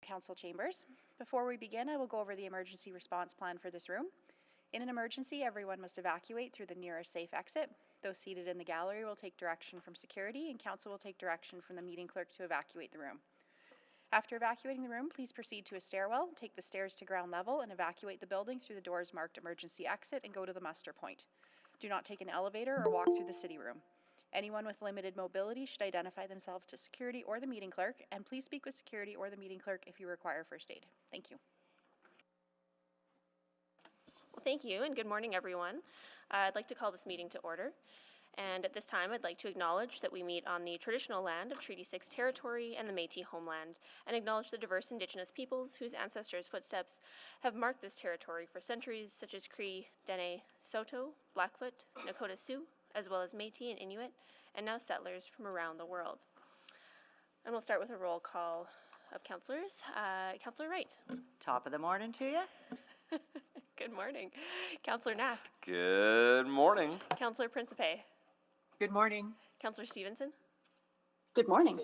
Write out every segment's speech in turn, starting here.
council chambers. Before we begin, I will go over the emergency response plan for this room. In an emergency, everyone must evacuate through the nearest safe exit. Those seated in the gallery will take direction from security, and council will take direction from the meeting clerk to evacuate the room. After evacuating the room, please proceed to a stairwell, take the stairs to ground level, and evacuate the building through the doors marked emergency exit and go to the muster point. Do not take an elevator or walk through the city room. Anyone with limited mobility should identify themselves to security or the meeting clerk, and please speak with security or the meeting clerk if you require first aid. Thank you. Well, thank you, and good morning, everyone. I'd like to call this meeting to order. And at this time, I'd like to acknowledge that we meet on the traditional land of Treaty 6 territory and the Métis homeland, and acknowledge the diverse Indigenous peoples whose ancestors' footsteps have marked this territory for centuries, such as Cree, Dene, Saulteaux, Blackfoot, Nakota Sioux, as well as Métis and Inuit, and now settlers from around the world. And we'll start with a roll call of councillors. Councillor Wright. Top of the morning to you. Good morning. Councillor Knack. Good morning. Councillor Principe. Good morning. Councillor Stevenson. Good morning.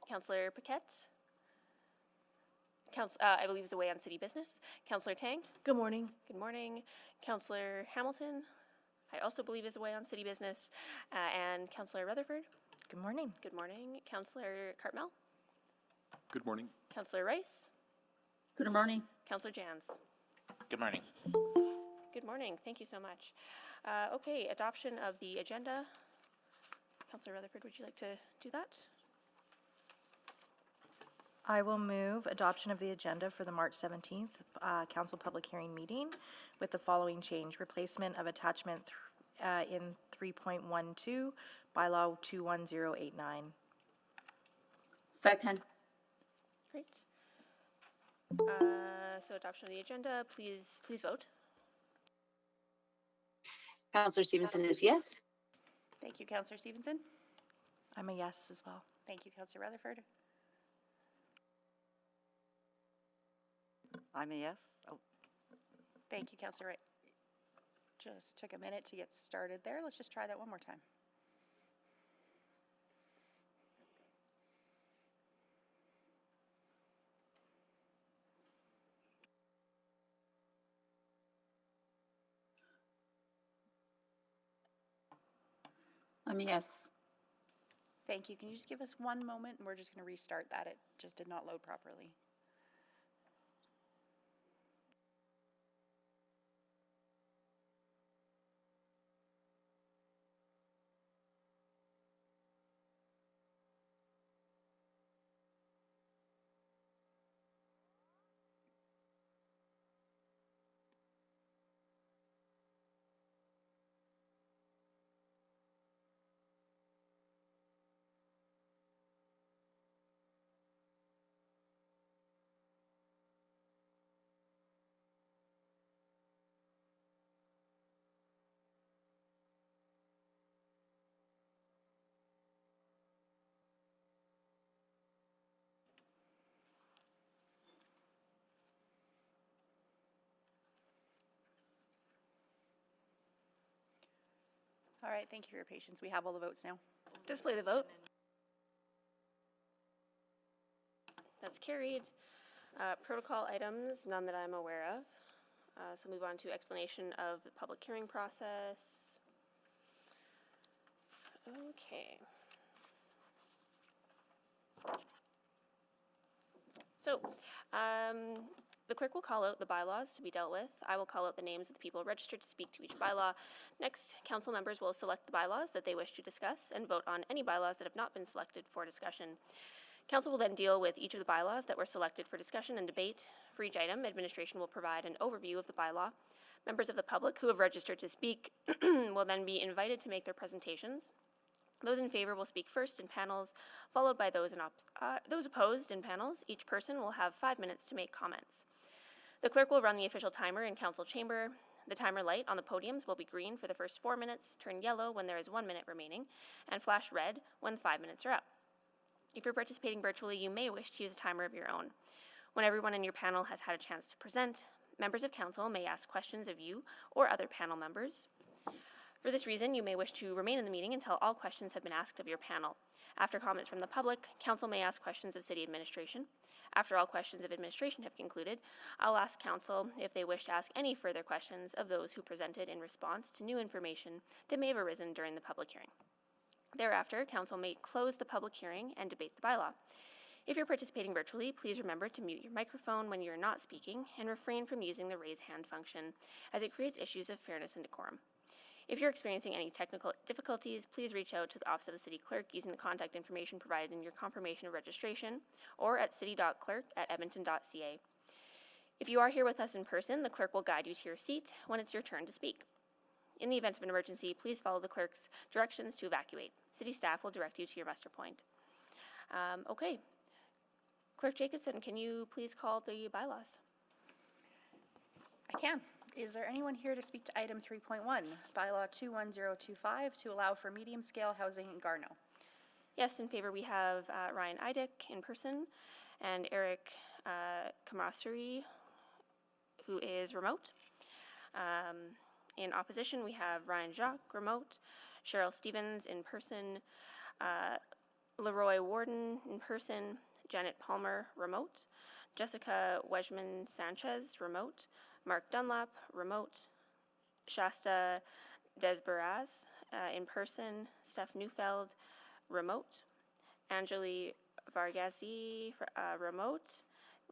Councillor Paquette. I believe is away on city business. Councillor Tang. Good morning. Good morning. Councillor Hamilton. I also believe is away on city business. And Councillor Rutherford. Good morning. Good morning. Councillor Cartmel. Good morning. Councillor Rice. Good morning. Councillor Jans. Good morning. Good morning. Thank you so much. Okay, adoption of the agenda. Councillor Rutherford, would you like to do that? I will move adoption of the agenda for the March 17th council public hearing meeting with the following change: replacement of attachment in 3.12 bylaw 21089. Second. Great. So adoption of the agenda, please vote. Councillor Stevenson is yes. Thank you, Councillor Stevenson. I'm a yes as well. Thank you, Councillor Rutherford. I'm a yes. Oh, Thank you, Councillor Wright. Just took a minute to get started there. Let's just try that one more time. I'm a yes. Thank you. Can you just give us one moment and we're just going to restart that? It just did not load properly. All right, thank you for your patience. We have all the votes now. Display the vote. That's carried. Protocol items, none that I'm aware of. So move on to explanation of the public hearing process. Okay. So, the clerk will call out the bylaws to be dealt with. I will call out the names of the people registered to speak to each bylaw. Next, council members will select the bylaws that they wish to discuss and vote on any bylaws that have not been selected for discussion. Council will then deal with each of the bylaws that were selected for discussion and debate. For each item, administration will provide an overview of the bylaw. Members of the public who have registered to speak will then be invited to make their presentations. Those in favor will speak first in panels, followed by those opposed in panels. Each person will have 5 minutes to make comments. The clerk will run the official timer in council chamber. The timer light on the podiums will be green for the first 4 minutes, turn yellow when there is 1 minute remaining, and flash red when 5 minutes are up. If you're participating virtually, you may wish to use a timer of your own. When everyone in your panel has had a chance to present, members of council may ask questions of you or other panel members. For this reason, you may wish to remain in the meeting until all questions have been asked of your panel. After comments from the public, council may ask questions of city administration. After all questions of administration have concluded, I'll ask council if they wish to ask any further questions of those who presented in response to new information that may have arisen during the public hearing. Thereafter, council may close the public hearing and debate the bylaw. If you're participating virtually, please remember to mute your microphone when you're not speaking and refrain from using the raise hand function, as it creates issues of fairness and decorum. If you're experiencing any technical difficulties, please reach out to the Office of the City Clerk using the contact information provided in your confirmation of registration or at city.clerk@edmonton.ca. If you are here with us in person, the clerk will guide you to your seat when it's your turn to speak. In the event of an emergency, please follow the clerk's directions to evacuate. City staff will direct you to your muster point. Okay. Clerk Jacobson, can you please call the bylaws? I can. Is there anyone here to speak to item 3.1, bylaw 21025, to allow for medium-scale housing in Garno? Yes, in favor we have Ryan Idick in person and Eric Kamasuri, who is remote. In opposition, we have Ryan Jacques, remote, Cheryl Stevens in person, Leroy Warden in person, Janet Palmer, remote, Jessica Wejman Sanchez, remote, Mark Dunlap, remote, Shasta Desbaraz, in person, Steph Neufeld, remote, Angeli Vargazi, remote,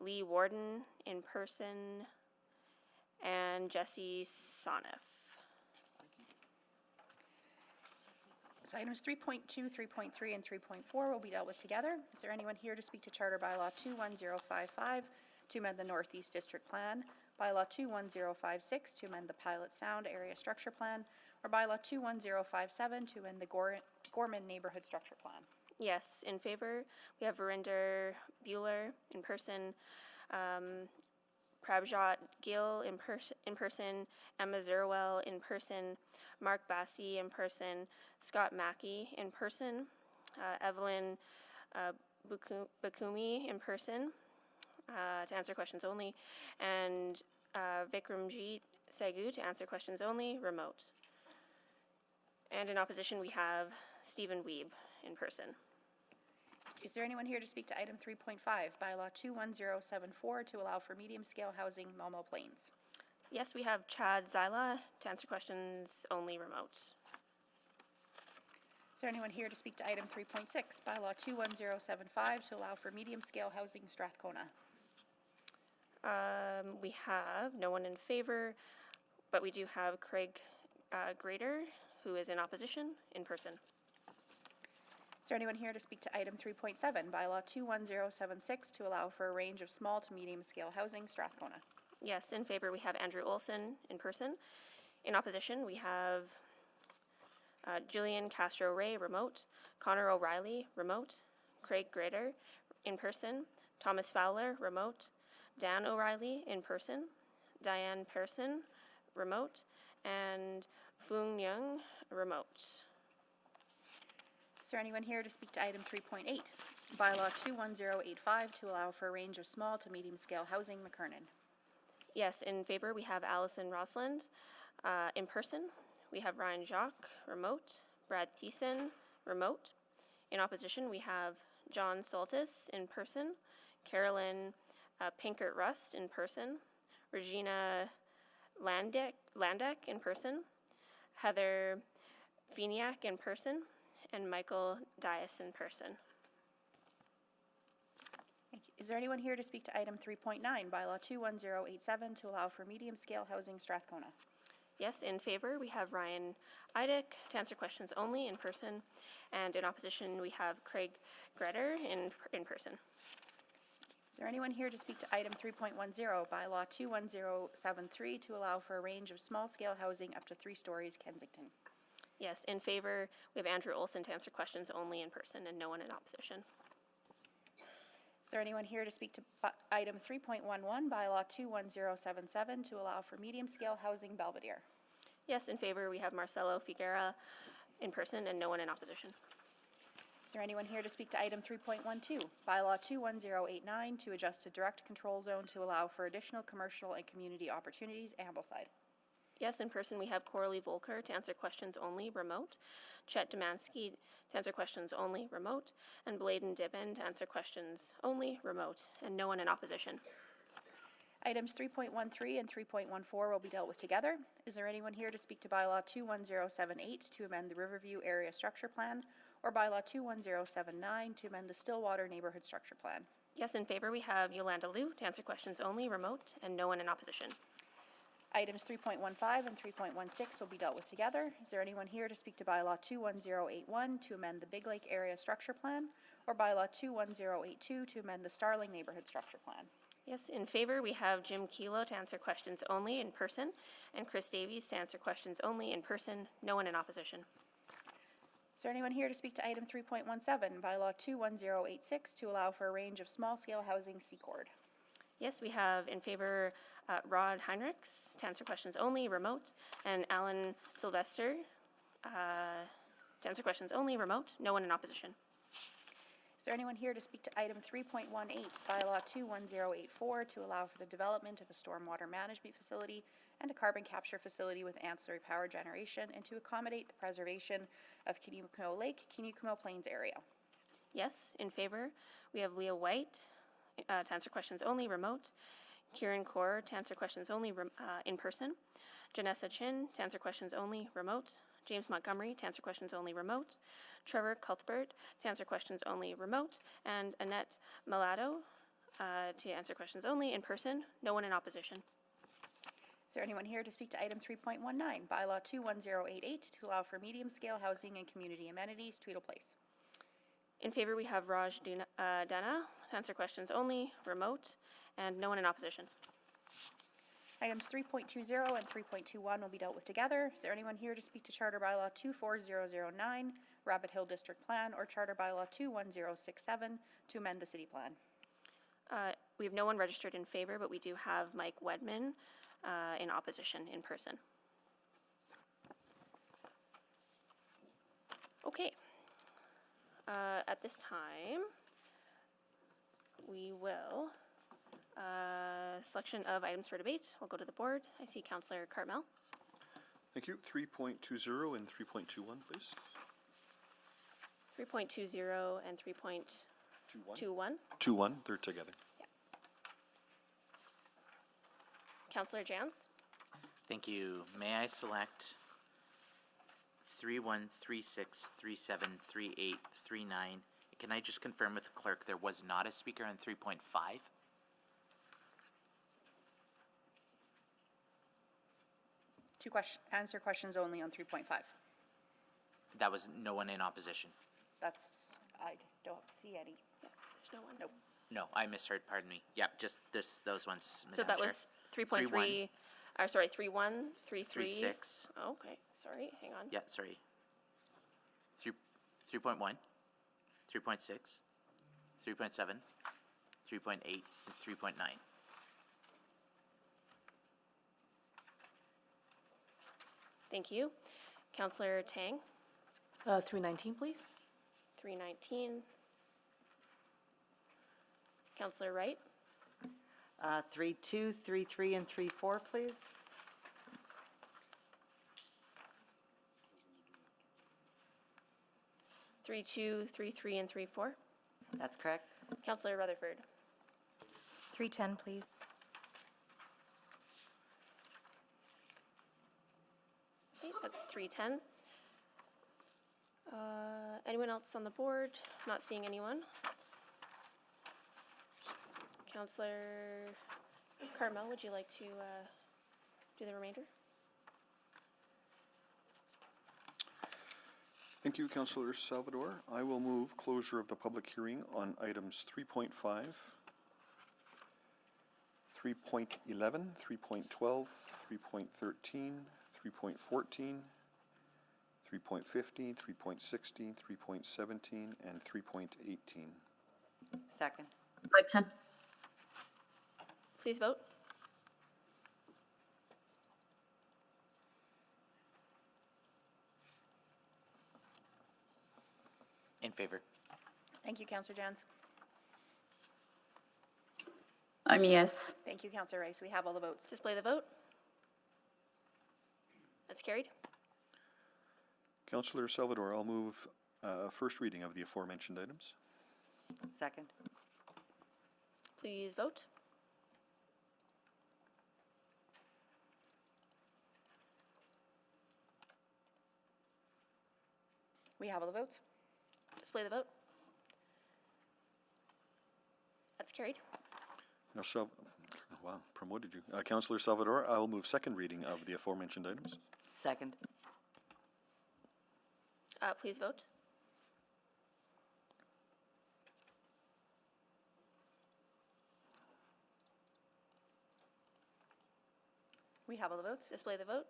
Lee Warden, in person, and Jesse Sonif. So items 3.2, 3.3, and 3.4 will be dealt with together. Is there anyone here to speak to Charter Bylaw 21055 to amend the Northeast District Plan, Bylaw 21056 to amend the Pilot Sound Area Structure Plan, or Bylaw 21057 to amend the Gorman Neighborhood Structure Plan? Yes, in favor, we have Verinder Bueller in person, Prabjot Gill in person, Emma Zerwell in person, Mark Bassi in person, Scott Mackey in person, Evelyn Bakumi in person, to answer questions only, and Vikramjit Sagu to answer questions only, remote. And in opposition, we have Stephen Weeb in person. Is there anyone here to speak to item 3.5, bylaw 21074, to allow for medium-scale housing, Malmo Plains? Yes, we have Chad Zyla to answer questions only, remote. Is there anyone here to speak to item 3.6, bylaw 21075, to allow for medium-scale housing, Strathcona? We have no one in favor, but we do have Craig Grader, who is in opposition, in person. Is there anyone here to speak to item 3.7, bylaw 21076, to allow for a range of small to medium-scale housing, Strathcona? Yes, in favor we have Andrew Olson in person. In opposition, we have Julian Castro-Ray, remote, Connor O'Reilly, remote, Craig Grader, in person, Thomas Fowler, remote, Dan O'Reilly, in person, Diane Pearson, remote, and Foong Young, remote. Is there anyone here to speak to item 3.8, bylaw 21085, to allow for a range of small to medium-scale housing, McKernan? Yes, in favor we have Allison Rosland, in person. We have Ryan Jacques, remote, Brad Thiessen, remote. In opposition, we have John Soltis, in person, Carolyn Pinkert Rust, in person, Regina Landeck, in person, Heather Finiak, in person, and Michael Dias, in person. Thank you. Is there anyone here to speak to item 3.9, bylaw 21087, to allow for medium-scale housing, Strathcona? Yes, in favor, we have Ryan Idick to answer questions only, in person, and in opposition, we have Craig Greder, in person. Is there anyone here to speak to item 3.10, bylaw 21073, to allow for a range of small-scale housing up to 3 stories, Kensington? Yes, in favor, we have Andrew Olson to answer questions only, in person, and no one in opposition. Is there anyone here to speak to item 3.11, bylaw 21077, to allow for medium-scale housing, Belvedere? Yes, in favor, we have Marcelo Figuera in person, and no one in opposition. Is there anyone here to speak to item 3.12, bylaw 21089, to adjust a direct control zone to allow for additional commercial and community opportunities, Ambleside? Yes, in person, we have Coralie Volker to answer questions only, remote, Chet Demansky to answer questions only remote, and Bladen Dibbin to answer questions only remote, and no one in opposition. Items 3.13 and 3.14 will be dealt with together. Is there anyone here to speak to bylaw 21078 to amend the Riverview Area Structure Plan, or bylaw 21079 to amend the Stillwater Neighborhood Structure Plan? Yes, in favor, we have Yolanda Liu to answer questions only remote, and no one in opposition. Items 3.15 and 3.16 will be dealt with together. Is there anyone here to speak to bylaw 21081 to amend the Big Lake Area Structure Plan, or bylaw 21082 to amend the Starling Neighborhood Structure Plan? Yes, in favor, we have Jim Kelo to answer questions only in person, and Chris Davies to answer questions only in person, no one in opposition. Is there anyone here to speak to item 3.17, bylaw 21086, to allow for a range of small-scale housing Secord? Yes, we have in favor Rod Heinrichs to answer questions only remote, and Alan Sylvester to answer questions only remote, no one in opposition. Is there anyone here to speak to item 3.18, bylaw 21084, to allow for the development of a stormwater management facility and a carbon capture facility with ancillary power generation, and to accommodate the preservation of Kinnikumo Lake, Kinnikumo Plains area? Yes, in favor, we have Leah White to answer questions only remote, Kieran Kaur to answer questions only in person, Janessa Chin to answer questions only remote, James Montgomery to answer questions only remote, Trevor Cuthbert to answer questions only remote, and Annette Malato to answer questions only in person, no one in opposition. Is there anyone here to speak to item 3.19, bylaw 21088, to allow for medium-scale housing and community amenities, Tweedle Place? In favor, we have Raj Dana to answer questions only remote, and no one in opposition. Items 3.20 and 3.21 will be dealt with together. Is there anyone here to speak to Charter Bylaw 24009, Rabbit Hill District Plan, or Charter Bylaw 21067 to amend the city plan? We have no one registered in favor, but we do have Mike Wedman in opposition in person. Okay. At this time, we will, selection of items for debate. We'll go to the board. I see Councillor Cartmel. Thank you. 3.20 and 3.21, please. 3.20 and 3.21. 2.1, they're together. Councillor Jans. Thank you. May I select 31, 36, 37, 38, 39? Can I just confirm with the clerk there was not a speaker on 3.5? Answer questions only on 3.5. That was no one in opposition. That's, I just don't see any. There's no one. Nope. No, I misheard, pardon me. Yep, just those ones, So Madam that Chair. was 3.3, sorry, 3.1, 3.3. 3.6. Okay, sorry, hang on. Yeah, sorry. 3.1, 3.6, 3.7, 3.8, and 3.9. Thank you. Councillor Tang, 319, please. 319. Councillor Wright, 3.2, 3.3, and 3.4, please. three two, 3.3, and 3.4. That's correct. Councillor Rutherford, 310, please. okay, that's 310. Anyone else on the board? Not seeing anyone. Councillor Cartmel, would you like to do the remainder? Thank you, Councillor Salvador. I will move closure of the public hearing on items 3.5, 3.11, 3.12, 3.13, 3.14, 3.15, 3.16, 3.17, and 3.18. Second. Second. Please vote. In favor. Thank you, Councillor Jans. I'm a yes. Thank you, Councillor Rice. We have all the votes. Display the vote. That's carried. Councillor Salvador, I'll move first reading of the aforementioned items. Second. Please vote. We have all the votes. Display the vote. That's carried. Now, wow, promoted you. Councillor Salvador, I will move second reading of the aforementioned items. Second. Please vote. We have all the votes. Display the vote.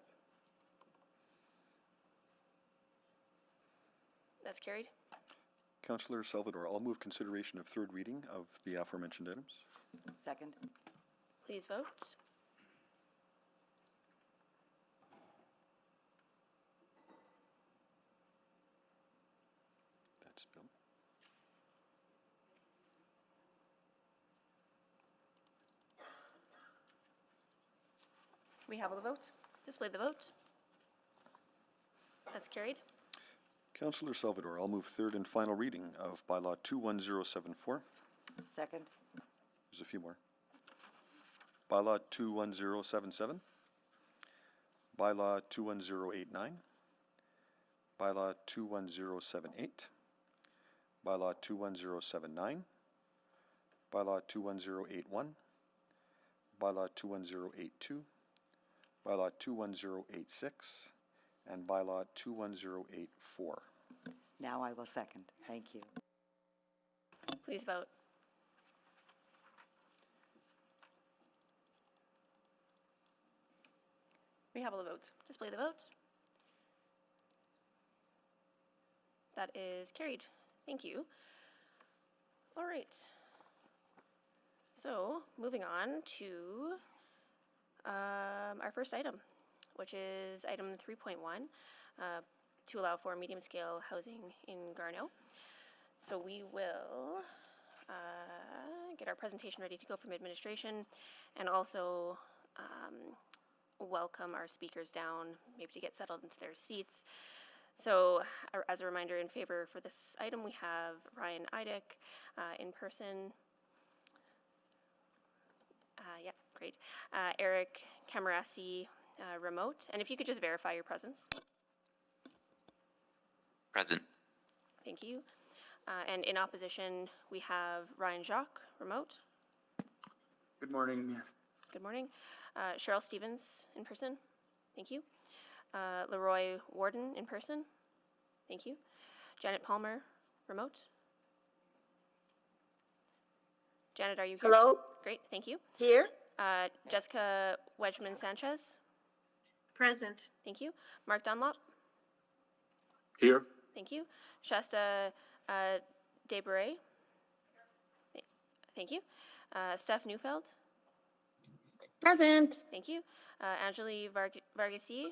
That's carried. Councillor Salvador, I'll move consideration of third reading of the aforementioned items. Second. Please vote. That's Bill. We have all the votes. Display the vote. That's carried. Councillor Salvador, I'll move third and final reading of bylaw 21074. Second. There's a few more. Bylaw 21077. Bylaw 21089. Bylaw 21078. Bylaw 21079. Bylaw 21081. Bylaw 21082. Bylaw 21086. And bylaw 21084. Now I will second. Thank you. Please vote. We have all the votes. Display the vote. That is carried. Thank you. All right. So, moving on to our first item, which is item 3.1, to allow for medium-scale housing in Garneau. So we will get our presentation ready to go from administration, and also welcome our speakers down, maybe to get settled into their seats. So as a reminder, in favor for this item, we have Ryan Eidick in person. Yeah, great. Eric Camarasi remote. And if you could just verify your presence. Present. Thank you. And in opposition, we have Ryan Jacques remote. Good morning. Good morning. Cheryl Stevens in person. Thank you. Leroy Warden in person. Thank you. Janet Palmer remote. Janet, are you here? Hello, Great, thank you. here, Jessica Wedgman Sanchez. present. Thank you. Mark Dunlop. Here. Thank you. Shasta Desbaret. Thank you. Steph Neufeld. Present. Thank you. Angeli Vargesi.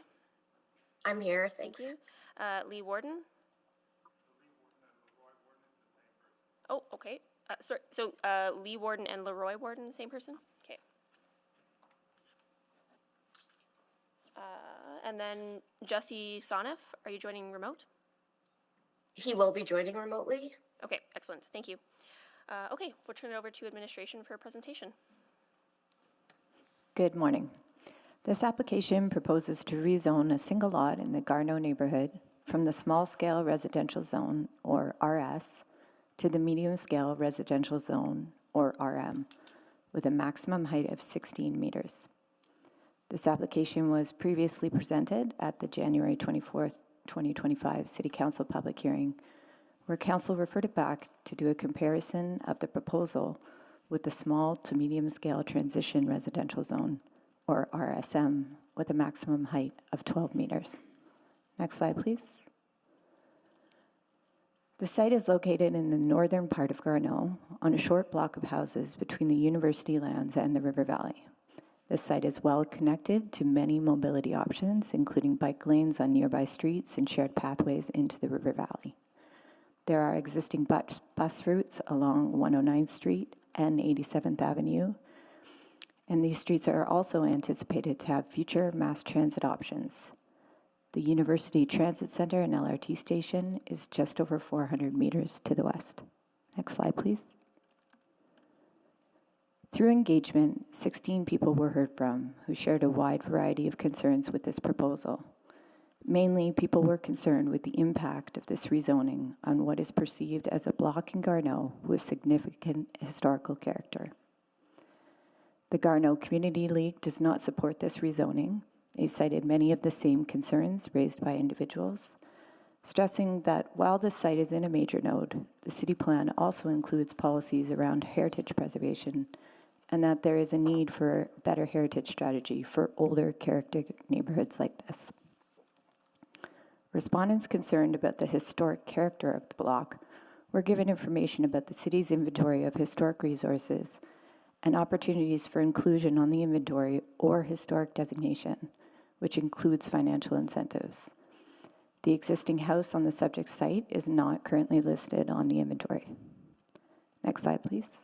I'm here, Thank thanks. you. Lee Warden. Oh, okay. Sorry. So Lee Warden and Leroy Warden, same person? Okay. And then Jesse Sonneff, are you joining remote? He will be joining remotely. Okay, excellent. Thank you. Okay, we'll turn it over to administration for a presentation. Good morning. This application proposes to rezone a single lot in the Garneau neighborhood from the small-scale residential zone, or RS, to the medium-scale residential zone, or RM, with a maximum height of 16 meters. This application was previously presented at the January 24th, 2025 City Council public hearing, where Council referred it back to do a comparison of the proposal with the small to medium-scale transition residential zone, or RSM, with a maximum height of 12 meters. Next slide, please. The site is located in the northern part of Garneau, on a short block of houses between the university lands and the river valley. This site is well connected to many mobility options, including bike lanes on nearby streets and shared pathways into the river valley. There are existing bus routes along 109th Street and 87th Avenue, and these streets are also anticipated to have future mass transit options. The University Transit Center and LRT station is just over 400 meters to the west. Next slide, please. Through engagement, 16 people were heard from who shared a wide variety of concerns with this proposal. Mainly, people were concerned with the impact of this rezoning on what is perceived as a block in Garneau with significant historical character. The Garneau Community League does not support this rezoning. They cited many of the same concerns raised by individuals, stressing that while the site is in a major node, the city plan also includes policies around heritage preservation and that there is a need for a better heritage strategy for older character neighborhoods like this. Respondents concerned about the historic character of the block were given information about the city's inventory of historic resources and opportunities for inclusion on the inventory or historic designation, which includes financial incentives. The existing house on the subject site is not currently listed on the inventory. Next slide, please.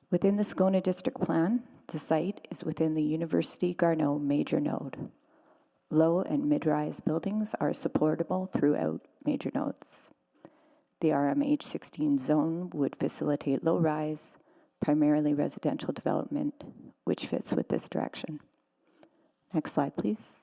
Within the Scona District Plan, the site is within the University Garneau major node. Low and mid-rise buildings are supportable throughout major nodes. The RMH16 zone would facilitate low-rise, primarily residential development, which fits with this direction. Next slide, please.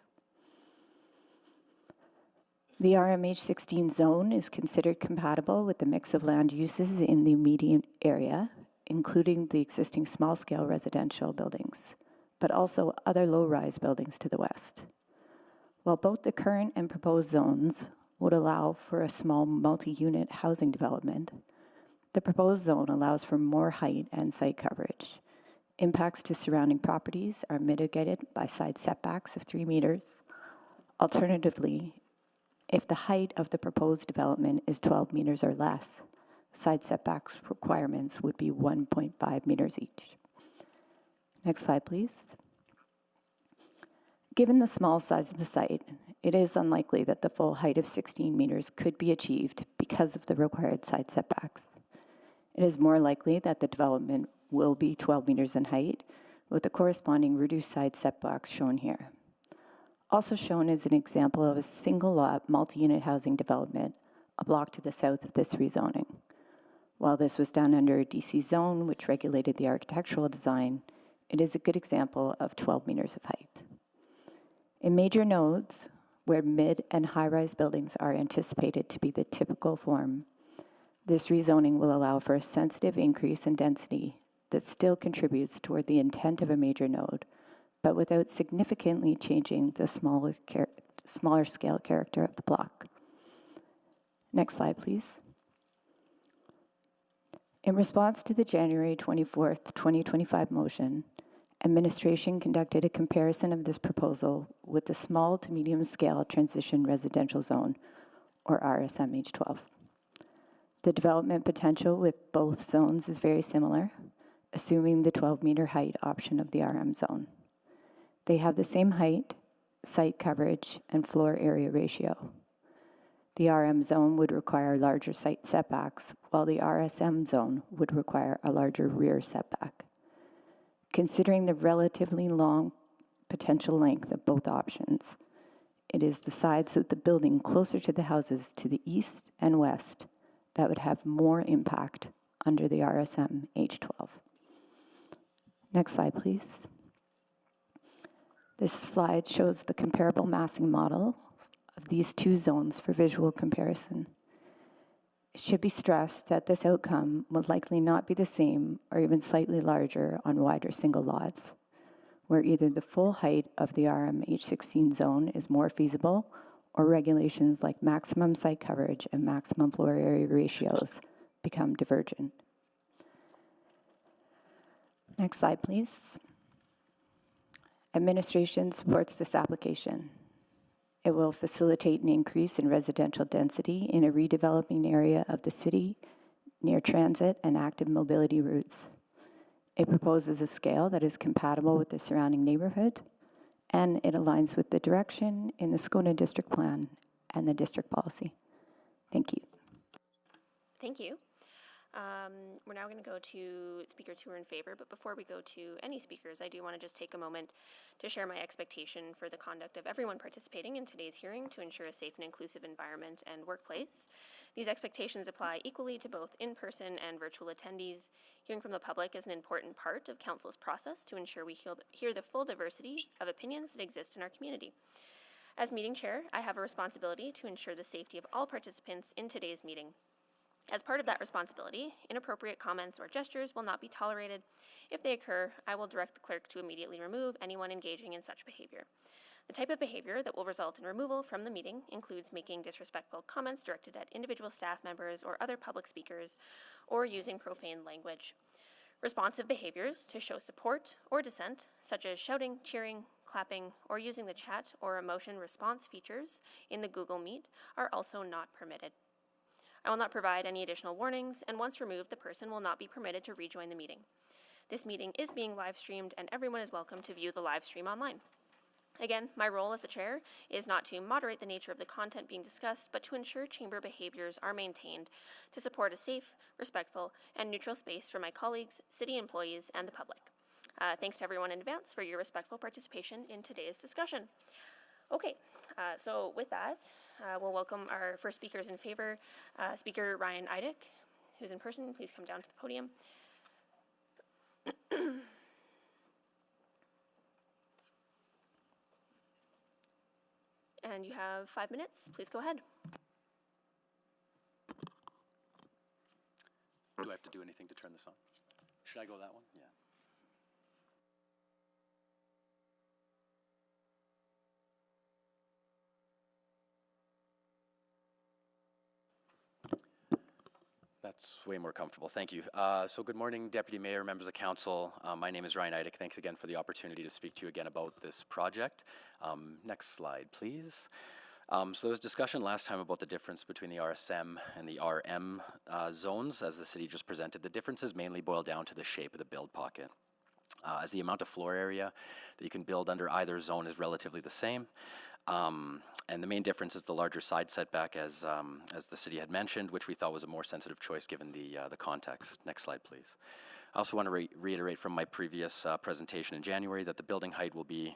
The RMH16 zone is considered compatible with the mix of land uses in the immediate area, including the existing small-scale residential buildings, but also other low-rise buildings to the west. While both the current and proposed zones would allow for a small multi-unit housing development, the proposed zone allows for more height and site coverage. Impacts to surrounding properties are mitigated by side setbacks of 3 meters. Alternatively, if the height of the proposed development is 12 meters or less, side setbacks requirements would be 1.5 meters each. Next slide, please. Given the small size of the site, it is unlikely that the full height of 16 meters could be achieved because of the required side setbacks. It is more likely that the development will be 12 meters in height, with the corresponding reduced side setbacks shown here. Also shown is an example of a single-lot multi-unit housing development, a block to the south of this rezoning. While this was done under a DC zone, which regulated the architectural design, it is a good example of 12 meters of height. In major nodes, where mid and high-rise buildings are anticipated to be the typical form, this rezoning will allow for a sensitive increase in density that still contributes toward the intent of a major node, but without significantly changing the smaller scale character of the block. Next slide, please. In response to the January 24th, 2025 motion, administration conducted a comparison of this proposal with the small to medium scale transition residential zone, or RSMH12. The development potential with both zones is very similar, assuming the 12-meter height option of the RM zone. They have the same height, site coverage, and floor area ratio. The RM zone would require larger site setbacks, while the RSM zone would require a larger rear setback. Considering the relatively long potential length of both options, it is the sides of the building closer to the houses to the east and west that would have more impact under the RSM H12. Next slide, please. This slide shows the comparable massing model of these two zones for visual comparison. It should be stressed that this outcome will likely not be the same or even slightly larger on wider single lots, where either the full height of the RMH16 zone is more feasible or regulations like maximum site coverage and maximum floor area ratios become divergent. Next slide, please. Administration supports this application. It will facilitate an increase in residential density in a redeveloping area of the city near transit and active mobility routes. It proposes a scale that is compatible with the surrounding neighborhood, and it aligns with the direction in the Scona District Plan and the district policy. Thank you. Thank you. We're now going to go to speakers who are in favor, but before we go to any speakers, I do want to just take a moment to share my expectation for the conduct of everyone participating in today's hearing to ensure a safe and inclusive environment and workplace. These expectations apply equally to both in-person and virtual attendees. Hearing from the public is an important part of Council's process to ensure we hear the full diversity of opinions that exist in our community. As meeting chair, I have a responsibility to ensure the safety of all participants in today's meeting. As part of that responsibility, inappropriate comments or gestures will not be tolerated. If they occur, I will direct the clerk to immediately remove anyone engaging in such behavior. The type of behavior that will result in removal from the meeting includes making disrespectful comments directed at individual staff members or other public speakers, or using profane language. Responsive behaviors to show support or dissent, such as shouting, cheering, clapping, or using the chat or emotion response features in the Google Meet, are also not permitted. I will not provide any additional warnings, and once removed, the person will not be permitted to rejoin the meeting. This meeting is being live streamed, and everyone is welcome to view the live stream online. Again, my role as the chair is not to moderate the nature of the content being discussed, but to ensure chamber behaviors are maintained to support a safe, respectful, and neutral space for my colleagues, city employees, and the public. Thanks to everyone in advance for your respectful participation in today's discussion. Okay, so with that, we'll welcome our first speakers in favor. Speaker Ryan Eidick, who's in person, please come down to the podium. And you have 5 minutes. Please go ahead. Do I have to do anything to turn this on? Should I go that one? Yeah. That's way more comfortable. Thank you. So good morning, Deputy Mayor, members of council. My name is Ryan Eidick. Thanks again for the opportunity to speak to you again about this project. Next slide, please. So there was discussion last time about the difference between the RSM and the RM zones, as the city just presented. The differences mainly boil down to the shape of the build pocket. As the amount of floor area that you can build under either zone is relatively the same. And the main difference is the larger side setback, as the city had mentioned, which we thought was a more sensitive choice given the context. Next slide, please. I also want to reiterate from my previous presentation in January that the building height will be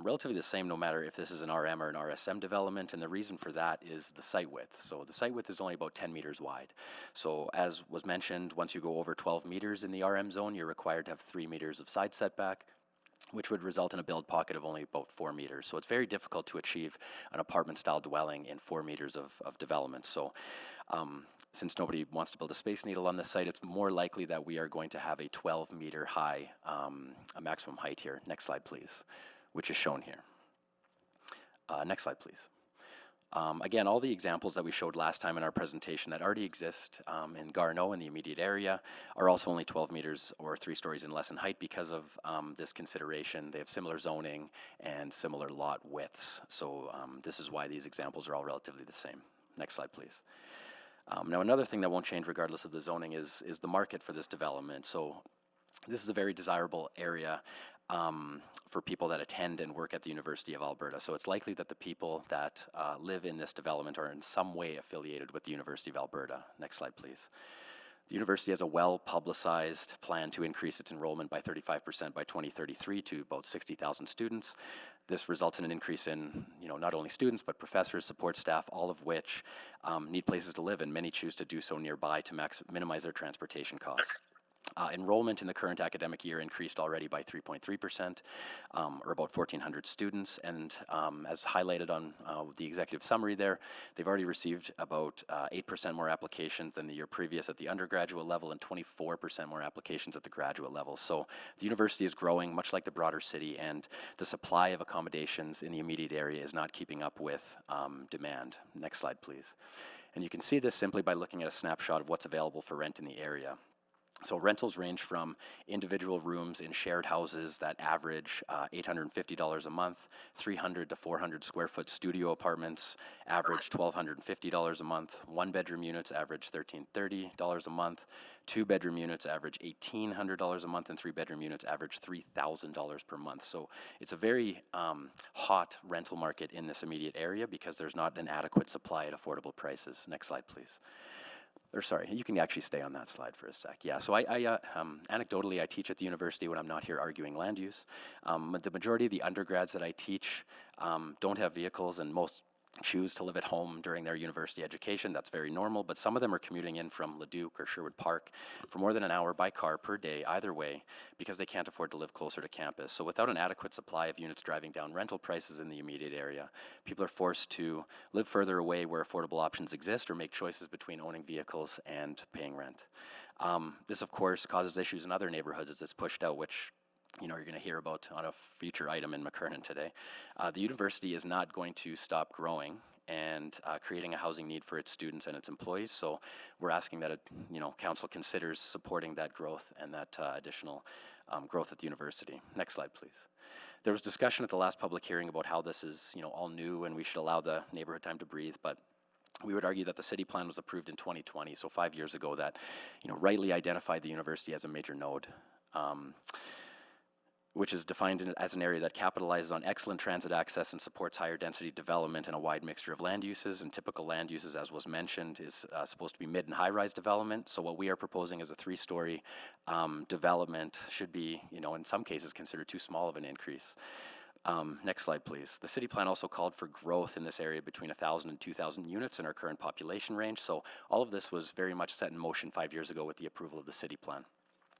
relatively the same no matter if this is an RM or an RSM development, and the reason for that is the site width. So the site width is only about 10 meters wide. So as was mentioned, once you go over 12 meters in the RM zone, you're required to have 3 meters of side setback, which would result in a build pocket of only about 4 meters. So it's very difficult to achieve an apartment-style dwelling in 4 meters of development. So since nobody wants to build a Space Needle on this site, it's more likely that we are going to have a 12-meter high a maximum height here. Next slide, please, which is shown here. Next slide, please. Again, all the examples that we showed last time in our presentation that already exist in Garneau in the immediate area are also only 12 meters or 3 stories and less in height because of this consideration. They have similar zoning and similar lot widths. So this is why these examples are all relatively the same. Next slide, please. Now, another thing that won't change regardless of the zoning is the market for this development. So this is a very desirable area for people that attend and work at the University of Alberta. So it's likely that the people that live in this development are in some way affiliated with the University of Alberta. Next slide, please. The university has a well-publicized plan to increase its enrollment by 35% by 2033 to about 60,000 students. This results in an increase in, not only students, but professors, support staff, all of which need places to live, and many choose to do so nearby to minimize their transportation costs. Enrollment in the current academic year increased already by 3.3%, or about 1,400 students, and as highlighted on the executive summary there, they've already received about 8% more applications than the year previous at the undergraduate level and 24% more applications at the graduate level. So the university is growing, much like the broader city, and the supply of accommodations in the immediate area is not keeping up with demand. Next slide, please. And you can see this simply by looking at a snapshot of what's available for rent in the area. So rentals range from individual rooms in shared houses that average $850 a month, 300 to 400 square foot studio apartments average $1,250 a month, 1-bedroom units average $1,330 a month, 2-bedroom units average $1,800 a month, and 3-bedroom units average $3,000 per month. So it's a very hot rental market in this immediate area because there's not an adequate supply at affordable prices. Next slide, please. or sorry, you can actually stay on that slide for a sec. Yeah, so anecdotally, I teach at the university when I'm not here arguing land use. The majority of the undergrads that I teach don't have vehicles, and most choose to live at home during their university education. That's very normal, but some of them are commuting in from Leduc or Sherwood Park for more than an hour by car per day, either way, because they can't afford to live closer to campus. So without an adequate supply of units driving down rental prices in the immediate area, people are forced to live further away where affordable options exist or make choices between owning vehicles and paying rent. This, of course, causes issues in other neighborhoods as it's pushed out, which you're going to hear about on a future item in McKernan today. The university is not going to stop growing and creating a housing need for its students and its employees. So we're asking that council considers supporting that growth and that additional growth at the university. Next slide, please. There was discussion at the last public hearing about how this is all new and we should allow the neighborhood time to breathe, but we would argue that the city plan was approved in 2020, so 5 years ago, that rightly identified the university as a major node. Which is defined as an area that capitalizes on excellent transit access and supports higher density development and a wide mixture of land uses. And typical land uses, as was mentioned, is supposed to be mid and high-rise development. So what we are proposing is a 3-story development should be, in some cases considered too small of an increase. Next slide, please. The city plan also called for growth in this area between 1,000 and 2,000 units in our current population range. So all of this was very much set in motion 5 years ago with the approval of the city plan.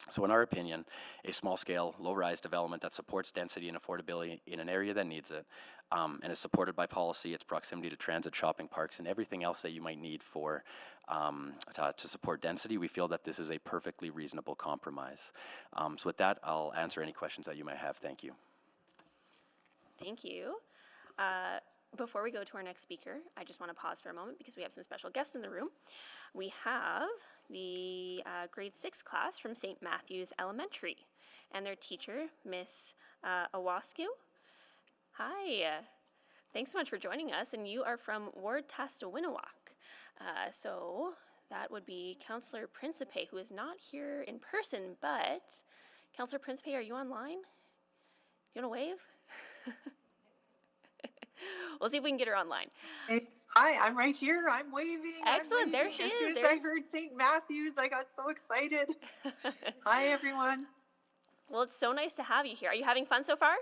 So in our opinion, a small-scale, low-rise development that supports density and affordability in an area that needs it, and is supported by policy, its proximity to transit, shopping parks, and everything else that you might need for to support density, we feel that this is a perfectly reasonable compromise. So with that, I'll answer any questions that you might have. Thank you. Thank you. Before we go to our next speaker, I just want to pause for a moment because we have some special guests in the room. We have the grade 6 class from St. Matthew's Elementary and their teacher, Miss Owasku. Hi, thanks so much for joining us, and you are from Ward Tastawinawak. So that would be Councillor Principe, who is not here in person, but Councillor Principe, are you online? Do you want to wave? We'll see if we can get her online. Hey, hi, I'm right here. I'm waving. Excellent. There she is. As soon as I heard St. Matthew's, I got so excited. Hi, everyone. Well, it's so nice to have you here. Are you having fun so far?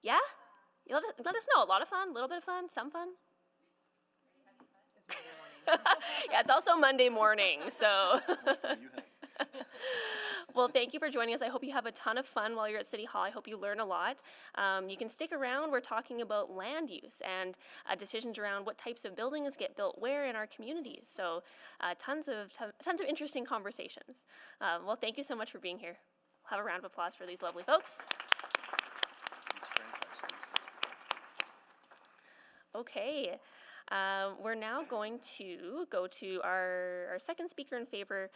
Yeah? You let us know. A lot of fun, a little bit of fun, some fun? Yeah, it's also Monday morning, so. Well, thank you for joining us. I hope you have a ton of fun while you're at City Hall. I hope you learn a lot. You can stick around. We're talking about land use and decisions around what types of buildings get built where in our communities. So tons of interesting conversations. Well, thank you so much for being here. Have a round of applause for these lovely folks. Okay. We're now going to go to our second speaker in favor,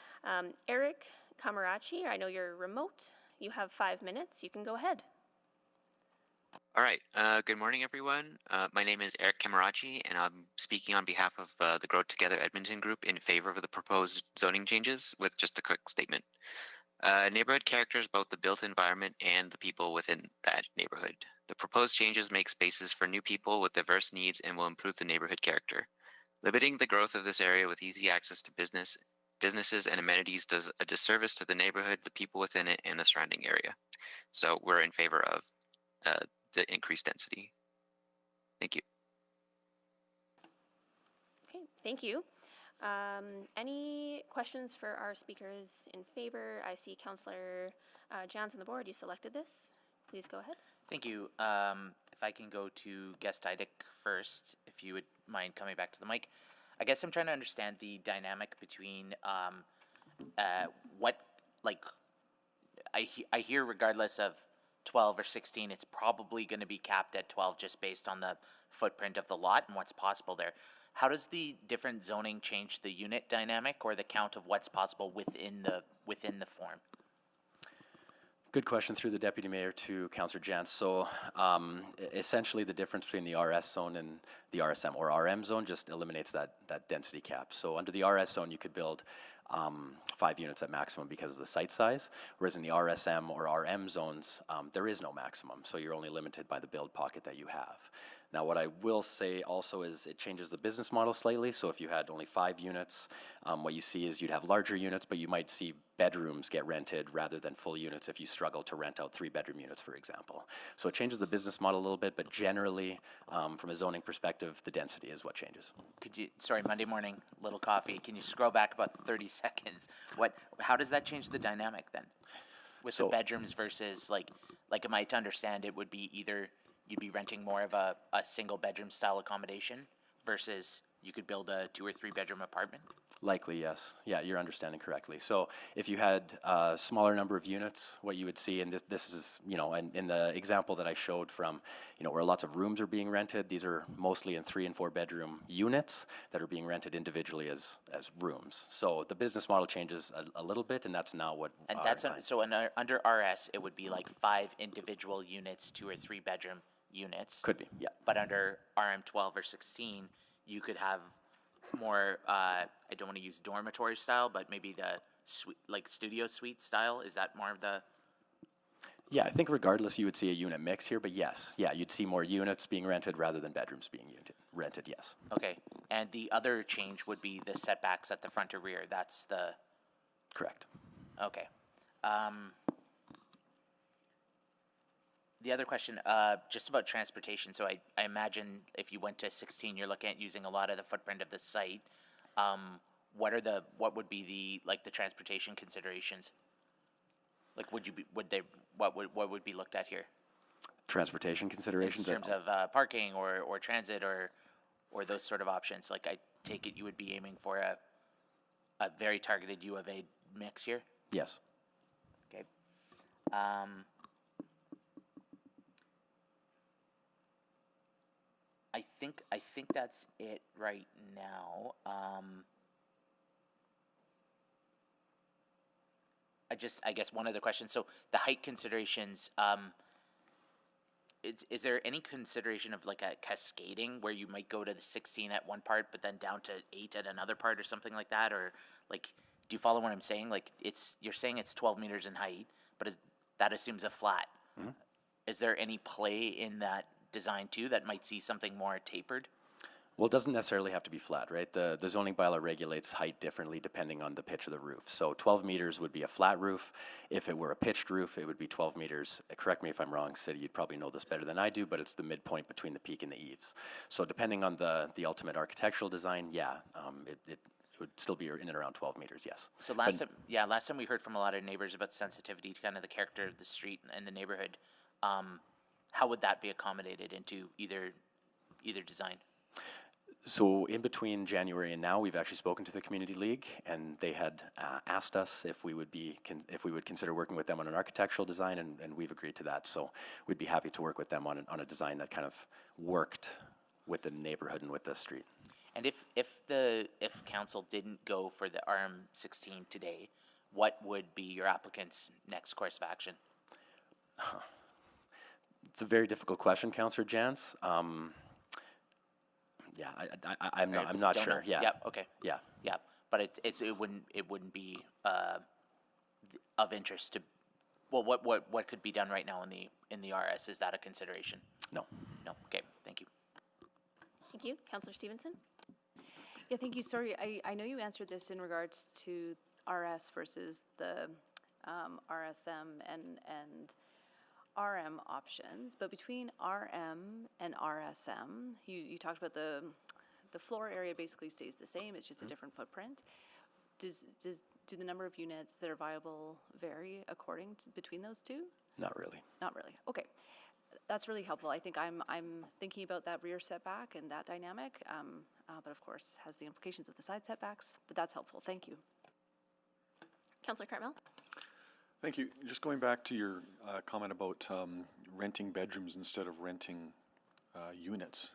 Eric Camarachi. I know you're remote. You have 5 minutes. You can go ahead. All right. Good morning, everyone. My name is Eric Camarachi, and I'm speaking on behalf of the Grow Together Edmonton group in favor of the proposed zoning changes with just a quick statement. Neighborhood characters both the built environment and the people within that neighborhood. The proposed changes make spaces for new people with diverse needs and will improve the neighborhood character. Limiting the growth of this area with easy access to businesses and amenities does a disservice to the neighborhood, the people within it, and the surrounding area. So we're in favor of the increased density. Thank you. Okay, thank you. Any questions for our speakers in favor? I see Councillor Jans on the board. You selected this. Please go ahead. Thank you. If I can go to guest IDIC first, if you would mind coming back to the mic. I guess I'm trying to understand the dynamic between what, like, I hear regardless of 12 or 16, it's probably going to be capped at 12 just based on the footprint of the lot and what's possible there. How does the different zoning change the unit dynamic or the count of what's possible within the form? Good question through the Deputy Mayor to Councillor Jans. So essentially the difference between the RS zone and the RSM or RM zone just eliminates that density cap. So under the RS zone you could build 5 units at maximum because of the site size, whereas in the RSM or RM zones there is no maximum, so you're only limited by the build pocket that you have. Now, what I will say also is it changes the business model slightly. So if you had only 5 units, what you see is you'd have larger units, but you might see bedrooms get rented rather than full units if you struggle to rent out 3-bedroom units, for example. So it changes the business model a little bit, but generally, from a zoning perspective, the density is what changes. Could you, sorry, Monday morning, little coffee, can you scroll back about 30 seconds? How does that change the dynamic then? With the bedrooms versus, like am I to understand it would be either you'd be renting more of a single bedroom style accommodation versus you could build a 2 or 3 bedroom apartment? Likely, yes. Yeah, you're understanding correctly. So if you had a smaller number of units, what you would see, and this is, in the example that I showed from, where lots of rooms are being rented, these are mostly in 3 and 4 bedroom units that are being rented individually as rooms. So the business model changes a little bit, and that's not what. And under RS, it would be like 5 individual units, 2 or 3 bedroom units. Could be, yeah. But under RM12 or 16, you could have more, I don't want to use dormitory style, but maybe the suite, like studio suite style. Is that more of the? Yeah, I think regardless, you would see a unit mix here, but yes, yeah, you'd see more units being rented rather than bedrooms being rented, yes. Okay, and the other change would be the setbacks at the front or rear. That's the. Correct. Okay. The other question, just about transportation. So I imagine if you went to 16, you're looking at using a lot of the footprint of the site. What would be the transportation considerations? Like, what would be looked at here? Transportation considerations? In terms of parking or transit or those sort of options. Like, I take it you would be aiming for a very targeted U of A mix here? Yes. Okay. I think that's it right now. I guess one other question. So the height considerations, is there any consideration of like a cascading where you might go to the 16 at one part, but then down to 8 at another part or something like that? Or like, do you follow what I'm saying? Like you're saying it's 12 meters in height, but that assumes a flat. Mm-hmm. Is there any play in that design too that might see something more tapered? Well, it doesn't necessarily have to be flat, right? The zoning bylaw regulates height differently depending on the pitch of the roof. So 12 meters would be a flat roof. If it were a pitched roof, it would be 12 meters. Correct me if I'm wrong, Sid, you'd probably know this better than I do, but it's the midpoint between the peak and the eaves. So depending on the ultimate architectural design, it would still be in and around 12 meters, yes. So last time we heard from a lot of neighbors about sensitivity to kind of the character of the street and the neighborhood. How would that be accommodated into either design? So in between January and now, we've actually spoken to the Community League, and they had asked us if we would consider working with them on an architectural design, and we've agreed to that. So we'd be happy to work with them on a design that kind of worked with the neighborhood and with the street. And if council didn't go for the RM16 today, what would be your applicant's next course of action? It's a very difficult question, Councillor Jans. Yeah, I'm not sure. Yeah. Yep. Okay. Yeah. Yeah, but it wouldn't be of interest to. Well, what could be done right now in the RS? Is that a consideration? No. No. Okay. Thank you. Thank you. Councillor Stevenson? Yeah, thank you. Sorry, I know you answered this in regards to RS versus the RSM and RM options, but between RM and RSM, you talked about the floor area basically stays the same, it's just a different footprint. Do the number of units that are viable vary between those two? Not really. Not really. Okay. That's really helpful. I think I'm thinking about that rear setback and that dynamic, but of course has the implications of the side setbacks, but that's helpful. Thank you. Councillor Cartmel? Thank you. Just going back to your comment about renting bedrooms instead of renting units.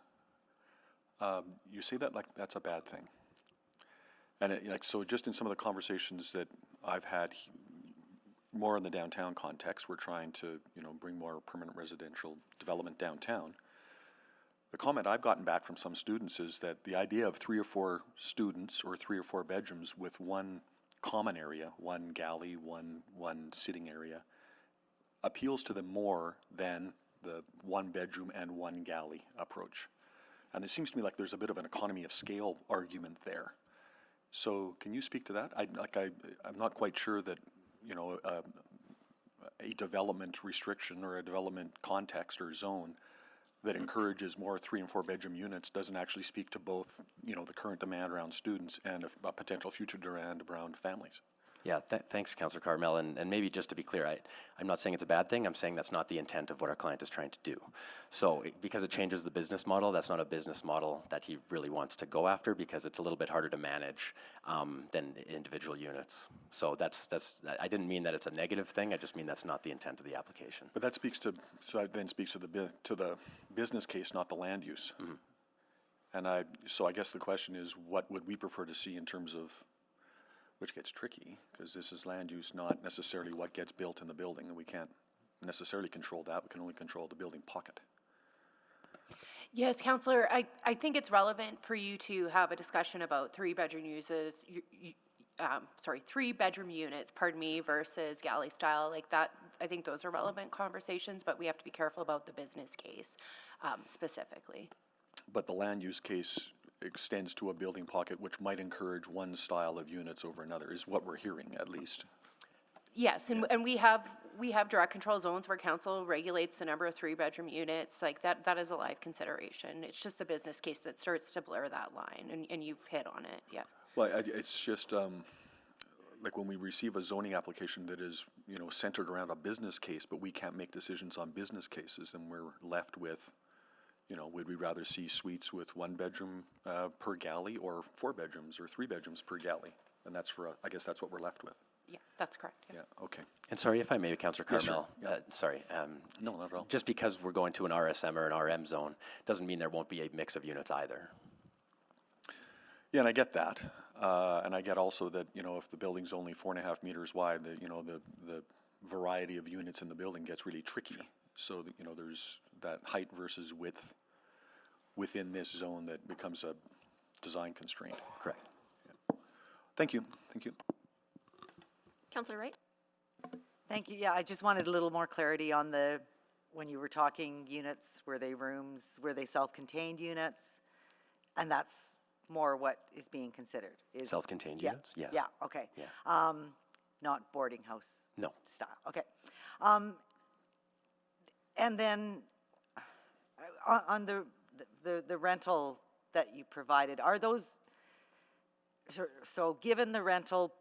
You say that like that's a bad thing. And so just in some of the conversations that I've had more in the downtown context, we're trying to, bring more permanent residential development downtown. The comment I've gotten back from some students is that the idea of 3 or 4 students or 3 or 4 bedrooms with one common area, one galley, one sitting area, appeals to them more than the one bedroom and one galley approach. And it seems to me like there's a bit of an economy of scale argument there. So can you speak to that? I'm not quite sure that, you know, a development restriction or a development context or zone that encourages more 3 and 4 bedroom units doesn't actually speak to both, you know, the current demand around students and a potential future demand around families. Yeah, thanks, Councillor Carmel. And maybe just to be clear, I'm not saying it's a bad thing. I'm saying that's not the intent of what our client is trying to do. So because it changes the business model, that's not a business model that he really wants to go after, because it's a little bit harder to manage than individual units. So I didn't mean that it's a negative thing. I just mean that's not the intent of the application. But that speaks to, so that then speaks to the business case, not the land use. Mm-hmm. And so I guess the question is, what would we prefer to see in terms of, which gets tricky, because this is land use, not necessarily what gets built in the building, and we can't necessarily control that. We can only control the building pocket. Yes, Councillor, I think it's relevant for you to have a discussion about 3 bedroom uses, 3 bedroom units, versus galley style, like that. I think those are relevant conversations, but we have to be careful about the business case specifically. But the land use case extends to a building pocket which might encourage one style of units over another, is what we're hearing at least. Yes, and we have direct control zones where council regulates the number of 3 bedroom units, like that is a live consideration. It's just the business case that starts to blur that line, and you've hit on it, yeah. Well, it's just like when we receive a zoning application that is, you know, centered around a business case, but we can't make decisions on business cases, and we're left with, you know, would we rather see suites with 1 bedroom per galley, or 4 bedrooms or 3 bedrooms per galley? And that's I guess that's what we're left with. Yeah, that's correct. Yeah, okay. And sorry if I may, Councillor Carmel. Yeah, sure. Yeah. No, not at all. Just because we're going to an RSM or an RM zone doesn't mean there won't be a mix of units either. Yeah, and I get that. And I get also that, you know, if the building's only 4.5 meters wide, the variety of units in the building gets really tricky. So, you know, there's that height versus width within this zone that becomes a design constraint. Correct. Yeah. Thank you. Thank you. Councillor Wright? Thank you. Yeah, I just wanted a little more clarity on when you were talking units, were they rooms, were they self-contained units? And that's more what is being considered. Self-contained units? Yes. Yeah, okay. Yeah. Not boarding house No. style. Okay. And then on the rental that you provided, are those, so given the rental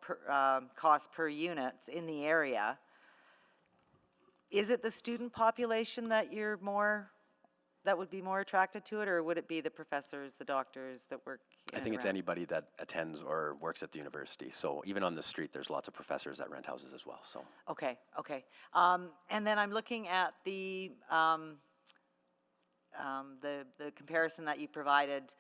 cost per unit in the area, is it the student population that that would be more attracted to it, or would it be the professors, the doctors that work in I think it's and around? anybody that attends or works at the university. So even on the street, there's lots of professors that rent houses as well. So Okay. And then I'm looking at the comparison that you provided,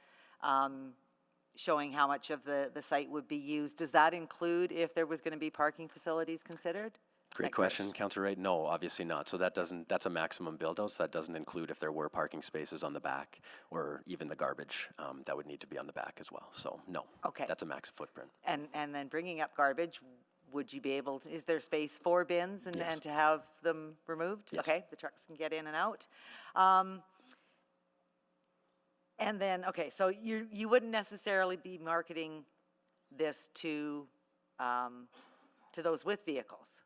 showing how much of the site would be used. Does that include if there was going to be parking facilities considered? great question, Councillor Wright. No, obviously not. So that's a maximum build out. So that doesn't include if there were parking spaces on the back or even the garbage that would need to be on the back as well. So no, Okay. that's a max footprint. And then bringing up garbage, would you be able, is there space for bins and Yes. to have them removed? Yes. Okay, the trucks can get in and out. And then, okay, so you wouldn't necessarily be marketing this to those with vehicles?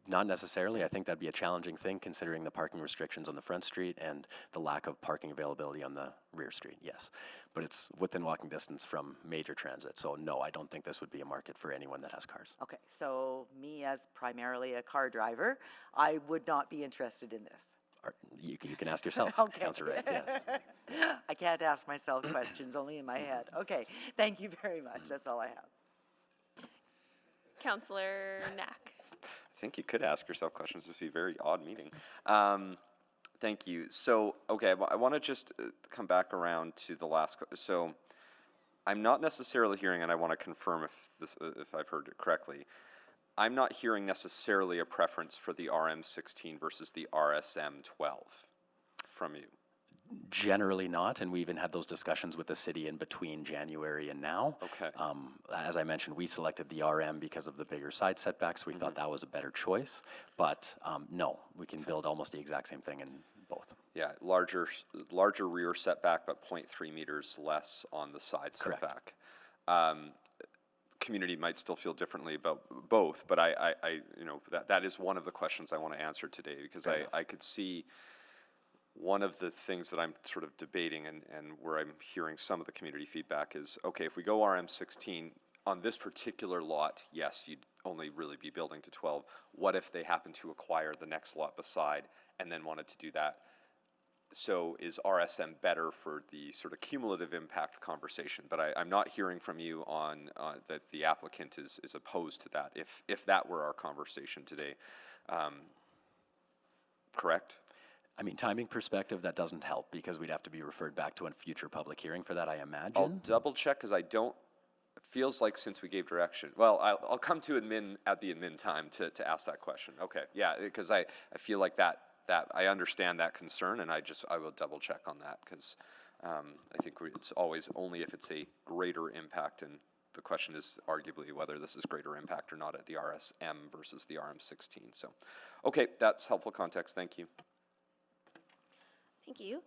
Not necessarily. I think that'd be a challenging thing considering the parking restrictions on the front street and the lack of parking availability on the rear street, yes. But it's within walking distance from major transit. So no, I don't think this would be a market for anyone that has cars. Okay, so me as primarily a car driver, I would not be interested in this. Or you can ask yourself, Okay. Councillor Wright, yes. I can't ask myself questions, only in my head. Okay, thank you very much. That's all I have. Councillor Knack? I think you could ask yourself questions. This would be a very odd meeting. Thank you. So, okay, I want to just come back around to the last. So, I'm not necessarily hearing, and I want to confirm if I've heard it correctly. I'm not hearing necessarily a preference for the RM16 versus the RSM12 from you. Generally not, and we even had those discussions with the city in between January and now. Okay. As I mentioned, we selected the RM because of the bigger side setbacks. We thought that was a better choice, but no, we can build almost the exact same thing in both. Yeah, larger rear setback, but 0.3 meters less on the side Correct. setback. Community might still feel differently about both, but I that is one of the questions I want to answer today, because I could see one of the things that I'm sort of debating and where I'm hearing some of the community feedback is, okay, if we go RM16 on this particular lot, yes, you'd only really be building to 12. What if they happen to acquire the next lot beside and then wanted to do that? So is RSM better for the sort of cumulative impact conversation? But I'm not hearing from you on that the applicant is opposed to that, if that were our conversation today. Correct? I mean, timing perspective, that doesn't help because we'd have to be referred back to a future public hearing for that, I imagine. I'll double check, because it feels like since we gave direction, well, I'll come to admin at the admin time to ask that question. Okay, yeah, because I feel like that I understand that concern, and I will double check on that, because I think it's always only if it's a greater impact, and the question is arguably whether this is greater impact or not at the RSM versus the RM16. So, okay, that's helpful context. Thank you. Thank you.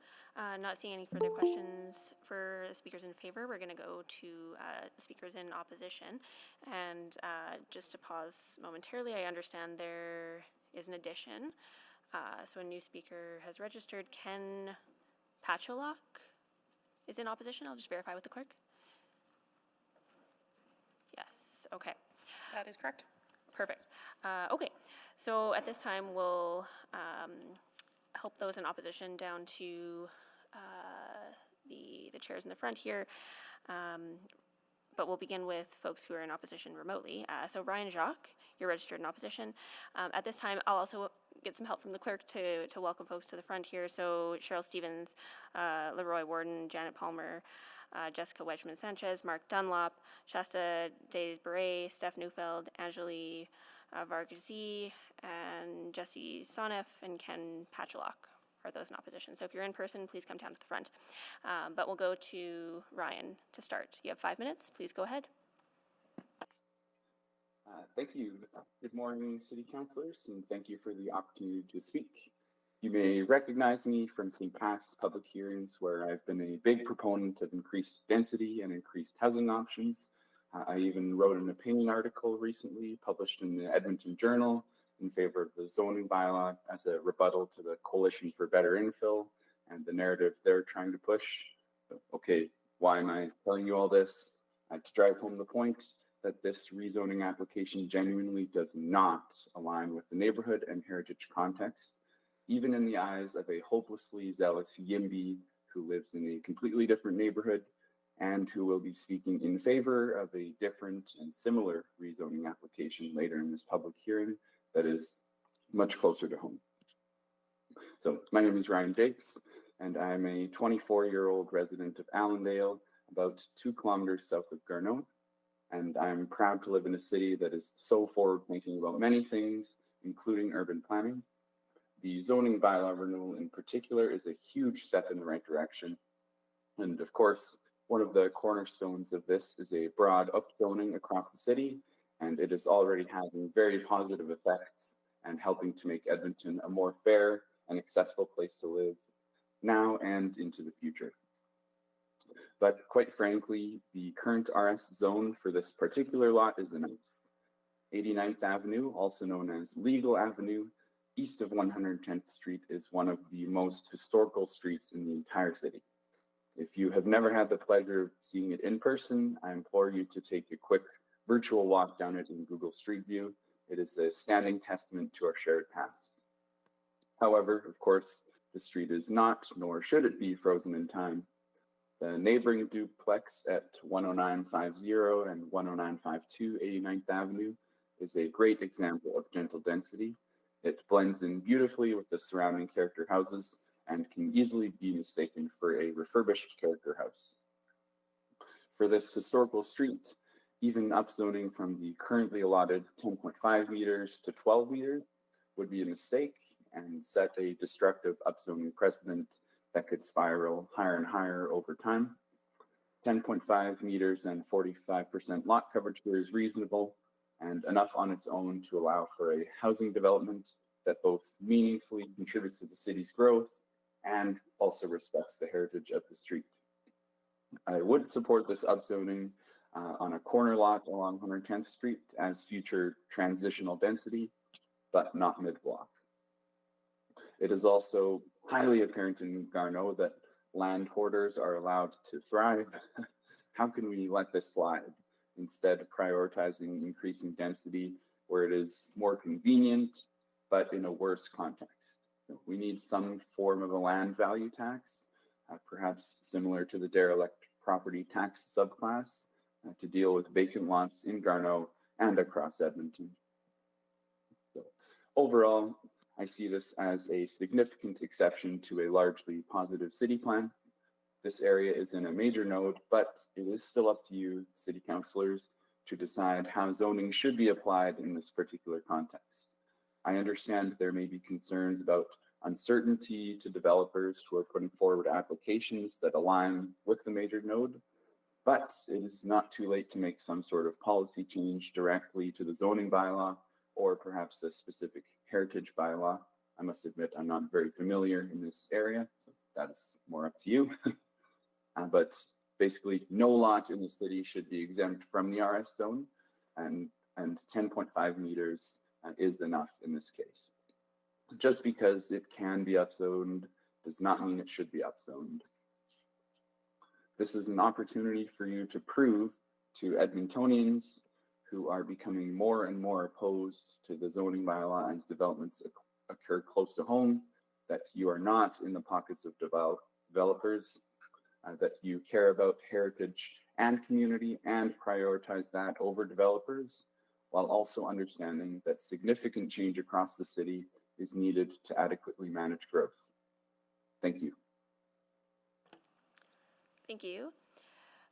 Not seeing any further questions for the speakers in favor, we're going to go to the speakers in opposition. And just to pause momentarily, I understand there is an addition. So a new speaker has registered. Ken Patchalok is in opposition. I'll just verify with the clerk. Yes, okay. That is correct. Perfect. Okay, so at this time, we'll help those in opposition down to the chairs in the front here. But we'll begin with folks who are in opposition remotely. So Ryan Jacques, you're registered in opposition. At this time, I'll also get some help from the clerk to welcome folks to the front here. So Cheryl Stevens, Leroy Warden, Janet Palmer, Jessica Wedgman-Sanchez, Mark Dunlop, Shasta Desberet, Steph Neufeld, Angeli Varghese, and Jesse Sonneff, and Ken Patchalok are those in opposition. So if you're in person, please come down to the front. But we'll go to Ryan to start. You have 5 minutes. Please go ahead. Thank you. Good morning, City Councilors, and thank you for the opportunity to speak. You may recognize me from some past public hearings where I've been a big proponent of increased density and increased housing options. I even wrote an opinion article recently published in the Edmonton Journal in favor of the zoning bylaw as a rebuttal to the Coalition for Better Infill and the narrative they're trying to push. Okay, why am I telling you all this? To drive home the point that this rezoning application genuinely does not align with the neighborhood and heritage context, even in the eyes of a hopelessly zealous YIMBY who lives in a completely different neighborhood and who will be speaking in favor of a different and similar rezoning application later in this public hearing that is much closer to home. So my name is Ryan Jakes, and I'm a 24-year-old resident of Allendale, about 2 kilometers south of Garneau. And I'm proud to live in a city that is so forward-thinking about many things, including urban planning. The zoning bylaw renewal in particular is a huge step in the right direction. And of course, one of the cornerstones of this is a broad upzoning across the city, and it is already having very positive effects and helping to make Edmonton a more fair and accessible place to live now and into the future. But quite frankly, the current RS zone for this particular lot is enough. 89th Avenue, also known as Legal Avenue, east of 110th Street, is one of the most historical streets in the entire city. If you have never had the pleasure of seeing it in person, I implore you to take a quick virtual walk down it in Google Street View. It is a standing testament to our shared past. However, of course, the street is not, nor should it be, frozen in time. The neighboring duplex at 10950 and 10952 89th Avenue is a great example of gentle density. It blends in beautifully with the surrounding character houses and can easily be mistaken for a refurbished character house. For this historical street, even upzoning from the currently allotted 10.5 meters to 12 meters would be a mistake and set a destructive upzoning precedent that could spiral higher and higher over time. 10.5 meters and 45% lot coverage here is reasonable and enough on its own to allow for a housing development that both meaningfully contributes to the city's growth and also respects the heritage of the street. I would support this upzoning on a corner lot along 110th Street as future transitional density, but not mid-block. It is also highly apparent in Garneau that land hoarders are allowed to thrive. How can we let this slide? Instead, prioritizing increasing density where it is more convenient, but in a worse context. We need some form of a land value tax, perhaps similar to the derelict property tax subclass, to deal with vacant lots in Garneau and across Edmonton. So, overall, I see this as a significant exception to a largely positive city plan. This area is in a major node, but it is still up to you, city councilors, to decide how zoning should be applied in this particular context. I understand there may be concerns about uncertainty to developers who are putting forward applications that align with the major node, but it is not too late to make some sort of policy change directly to the zoning bylaw or perhaps a specific heritage bylaw. I must admit I'm not very familiar in this area, so that's more up to you. But basically no lot in the city should be exempt from the RS zone, and 10.5 meters is enough in this case. Just because it can be upzoned does not mean it should be upzoned. This is an opportunity for you to prove to Edmontonians who are becoming more and more opposed to the zoning bylaw as developments occur close to home, that you are not in the pockets of developers, that you care about heritage and community and prioritize that over developers, while also understanding that significant change across the city is needed to adequately manage growth. Thank you. Thank you.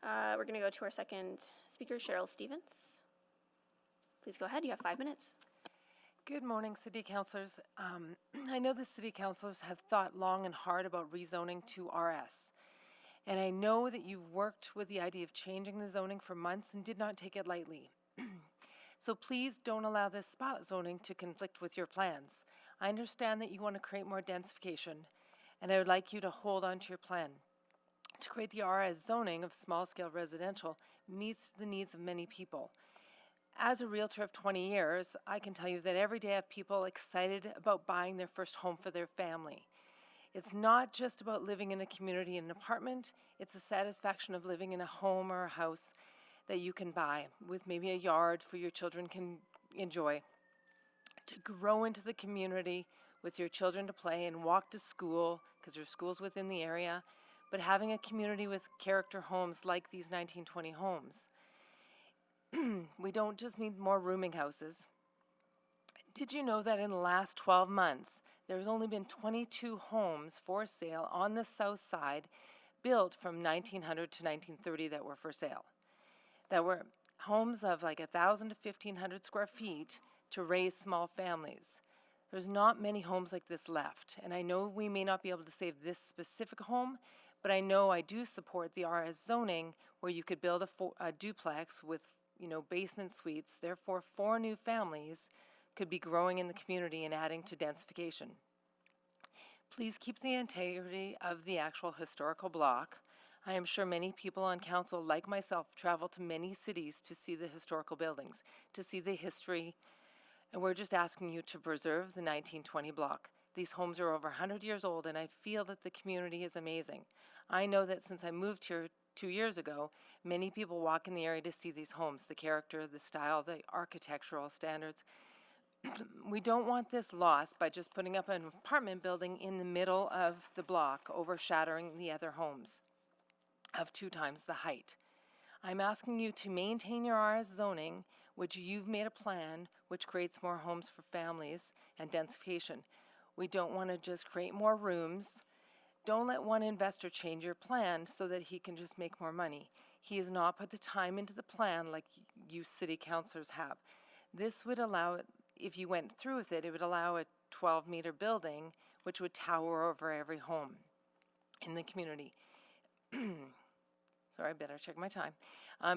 We're going to go to our second speaker, Cheryl Stevens. Please go ahead. You have 5 minutes. Good morning, City Councilors. I know the City Councilors have thought long and hard about rezoning to RS. And I know that you've worked with the idea of changing the zoning for months and did not take it lightly. So please don't allow this spot zoning to conflict with your plans. I understand that you want to create more densification, and I would like you to hold on to your plan. To create the RS zoning of small-scale residential meets the needs of many people. As a realtor of 20 years, I can tell you that every day I have people excited about buying their first home for their family. It's not just about living in a community in an apartment, it's the satisfaction of living in a home or a house that you can buy with maybe a yard for your children can enjoy. To grow into the community with your children to play and walk to school, because there's schools within the area, but having a community with character homes like these 1920 homes. We don't just need more rooming houses. Did you know that in the last 12 months, there's only been 22 homes for sale on the south side built from 1900 to 1930 that were for sale? That were homes of like 1,000 to 1,500 square feet to raise small families. There's not many homes like this left, and I know we may not be able to save this specific home, but I know I do support the RS zoning where you could build a duplex with, basement suites. Therefore, 4 new families could be growing in the community and adding to densification. Please keep the integrity of the actual historical block. I am sure many people on council, like myself, travel to many cities to see the historical buildings, to see the history, and we're just asking you to preserve the 1920 block. These homes are over 100 years old, and I feel that the community is amazing. I know that since I moved here 2 years ago, many people walk in the area to see these homes, the character, the style, the architectural standards. We don't want this lost by just putting up an apartment building in the middle of the block, overshadowing the other homes of 2 times the height. I'm asking you to maintain your RS zoning, which you've made a plan, which creates more homes for families and densification. We don't want to just create more rooms. Don't let one investor change your plan so that he can just make more money. He has not put the time into the plan like you city councilors have. This would allow it, if you went through with it, it would allow a 12-meter building which would tower over every home. in the community. Sorry, I better check my time.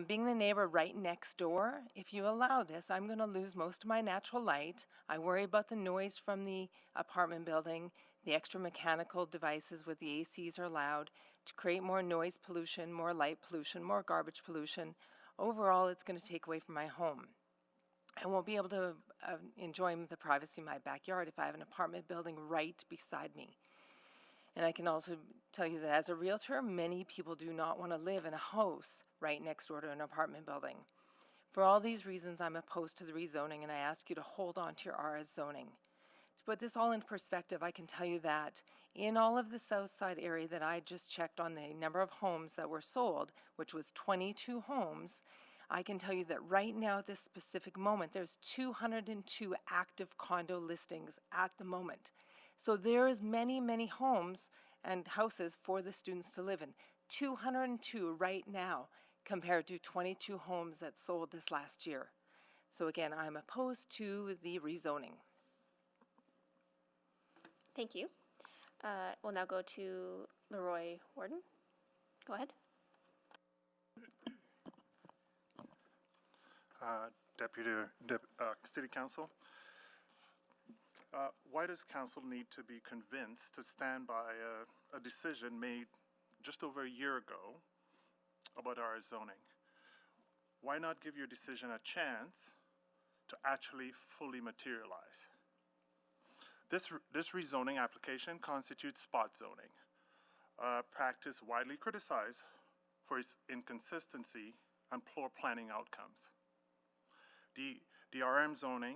Being the neighbor right next door, if you allow this, I'm going to lose most of my natural light. I worry about the noise from the apartment building. The extra mechanical devices with the ACs are loud to create more noise pollution, more light pollution, more garbage pollution. Overall, it's going to take away from my home. I won't be able to enjoy the privacy in my backyard if I have an apartment building right beside me. And I can also tell you that as a realtor, many people do not want to live in a house right next door to an apartment building. For all these reasons, I'm opposed to the rezoning, and I ask you to hold on to your RS zoning. To put this all into perspective, I can tell you that in all of the south side area that I just checked on the number of homes that were sold, which was 22 homes, I can tell you that right now at this specific moment, there's 202 active condo listings at the moment. So there is many homes and houses for the students to live in. 202 right now compared to 22 homes that sold this last year. So again, I'm opposed to the rezoning. Thank you. We'll now go to Leroy Warden. Go ahead. City Council, why does council need to be convinced to stand by a decision made just over a year ago about our zoning? Why not give your decision a chance to actually fully materialize? This rezoning application constitutes spot zoning, a practice widely criticized for its inconsistency and poor planning outcomes. The RM zoning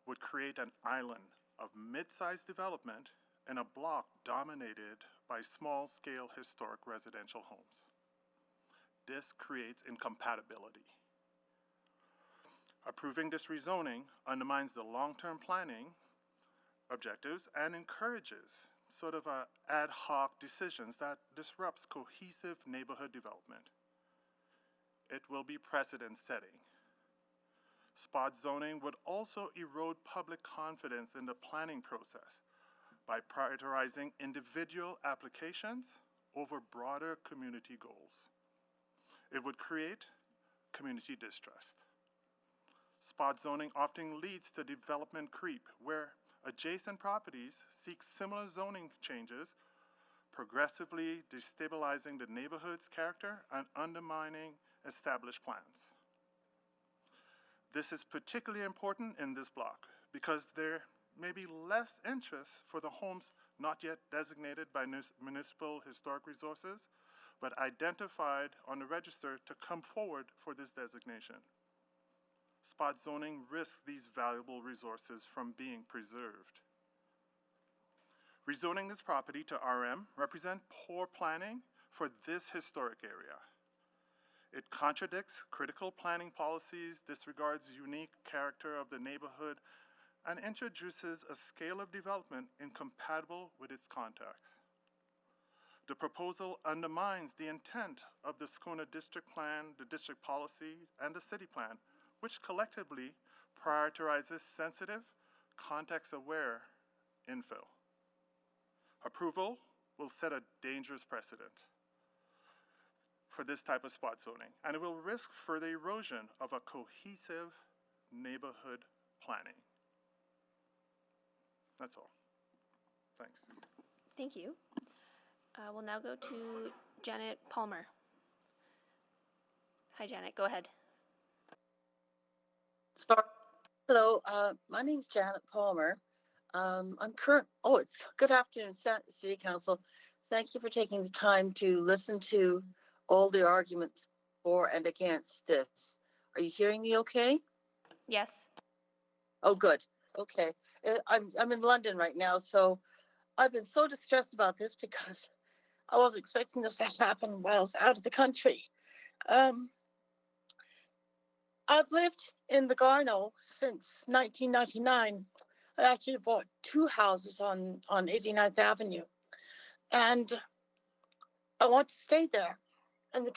would create an island of mid-sized development in a block dominated by small-scale historic residential homes. This creates incompatibility. Approving this rezoning undermines the long-term planning objectives and encourages sort of ad hoc decisions that disrupts cohesive neighborhood development. It will be precedent-setting. Spot zoning would also erode public confidence in the planning process by prioritizing individual applications over broader community goals. It would create community distrust. Spot zoning often leads to development creep, where adjacent properties seek similar zoning changes, progressively destabilizing the neighborhood's character and undermining established plans. This is particularly important in this block because there may be less interest for the homes not yet designated by municipal historic resources, but identified on the register to come forward for this designation. Spot zoning risks these valuable resources from being preserved. Rezoning this property to RM represents poor planning for this historic area. It contradicts critical planning policies, disregards unique character of the neighborhood, and introduces a scale of development incompatible with its context. The proposal undermines the intent of the Scona District Plan, the district policy, and the city plan, which collectively prioritizes sensitive, context-aware infill. Approval will set a dangerous precedent for this type of spot zoning, and it will risk further erosion of a cohesive neighborhood planning. That's all. Thanks. Thank you. We'll now go to Janet Palmer. Hi, Janet. Go ahead. Hello, my name's Janet Palmer. It's good afternoon, City Council. Thank you for taking the time to listen to all the arguments for and against this. Are you hearing me okay? Yes. Oh, good. Okay. I'm in London right now, so I've been so distressed about this because I wasn't expecting this to happen while I was out of the country. I've lived in the Garno since 1999. I actually bought 2 houses on 89th Avenue, and I want to stay there. And the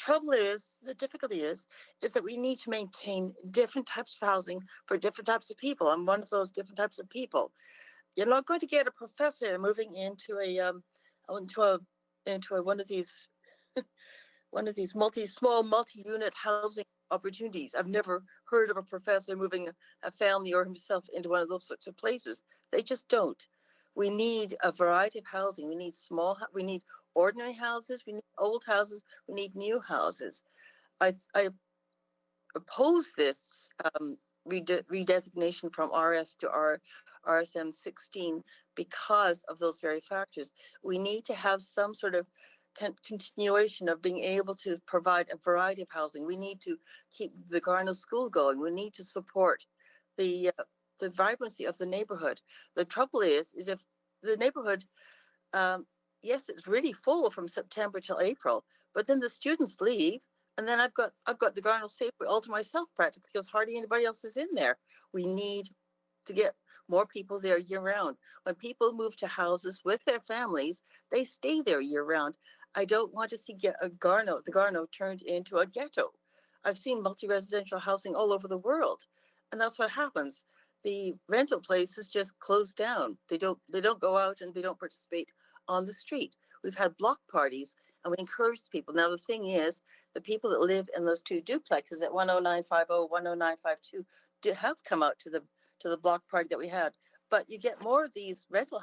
difficulty is that we need to maintain different types of housing for different types of people. I'm one of those different types of people. You're not going to get a professor moving into a into one of these small multi-unit housing opportunities. I've never heard of a professor moving a family or himself into one of those sorts of places. They just don't. We need a variety of housing. We need we need ordinary houses, we need old houses, we need new houses. I oppose this redesignation from RS to RSM 16 because of those very factors. We need to have some sort of continuation of being able to provide a variety of housing. We need to keep the Garno School going. We need to support the vibrancy of the neighborhood. The trouble is if the neighborhood, yes, it's really full from September till April, but then the students leave, and then I've got the Garno Safeway all to myself practically because hardly anybody else is in there. We need to get more people there year round. When people move to houses with their families, they stay there year round. I don't want to see the Garno turned into a ghetto. I've seen multi-residential housing all over the world, and that's what happens. The rental places just close down. They don't go out and they don't participate on the street. We've had block parties and we encouraged people. Now the thing is, the people that live in those two duplexes at 10950, 10952 have come out to the block party that we had. But you get more of these rental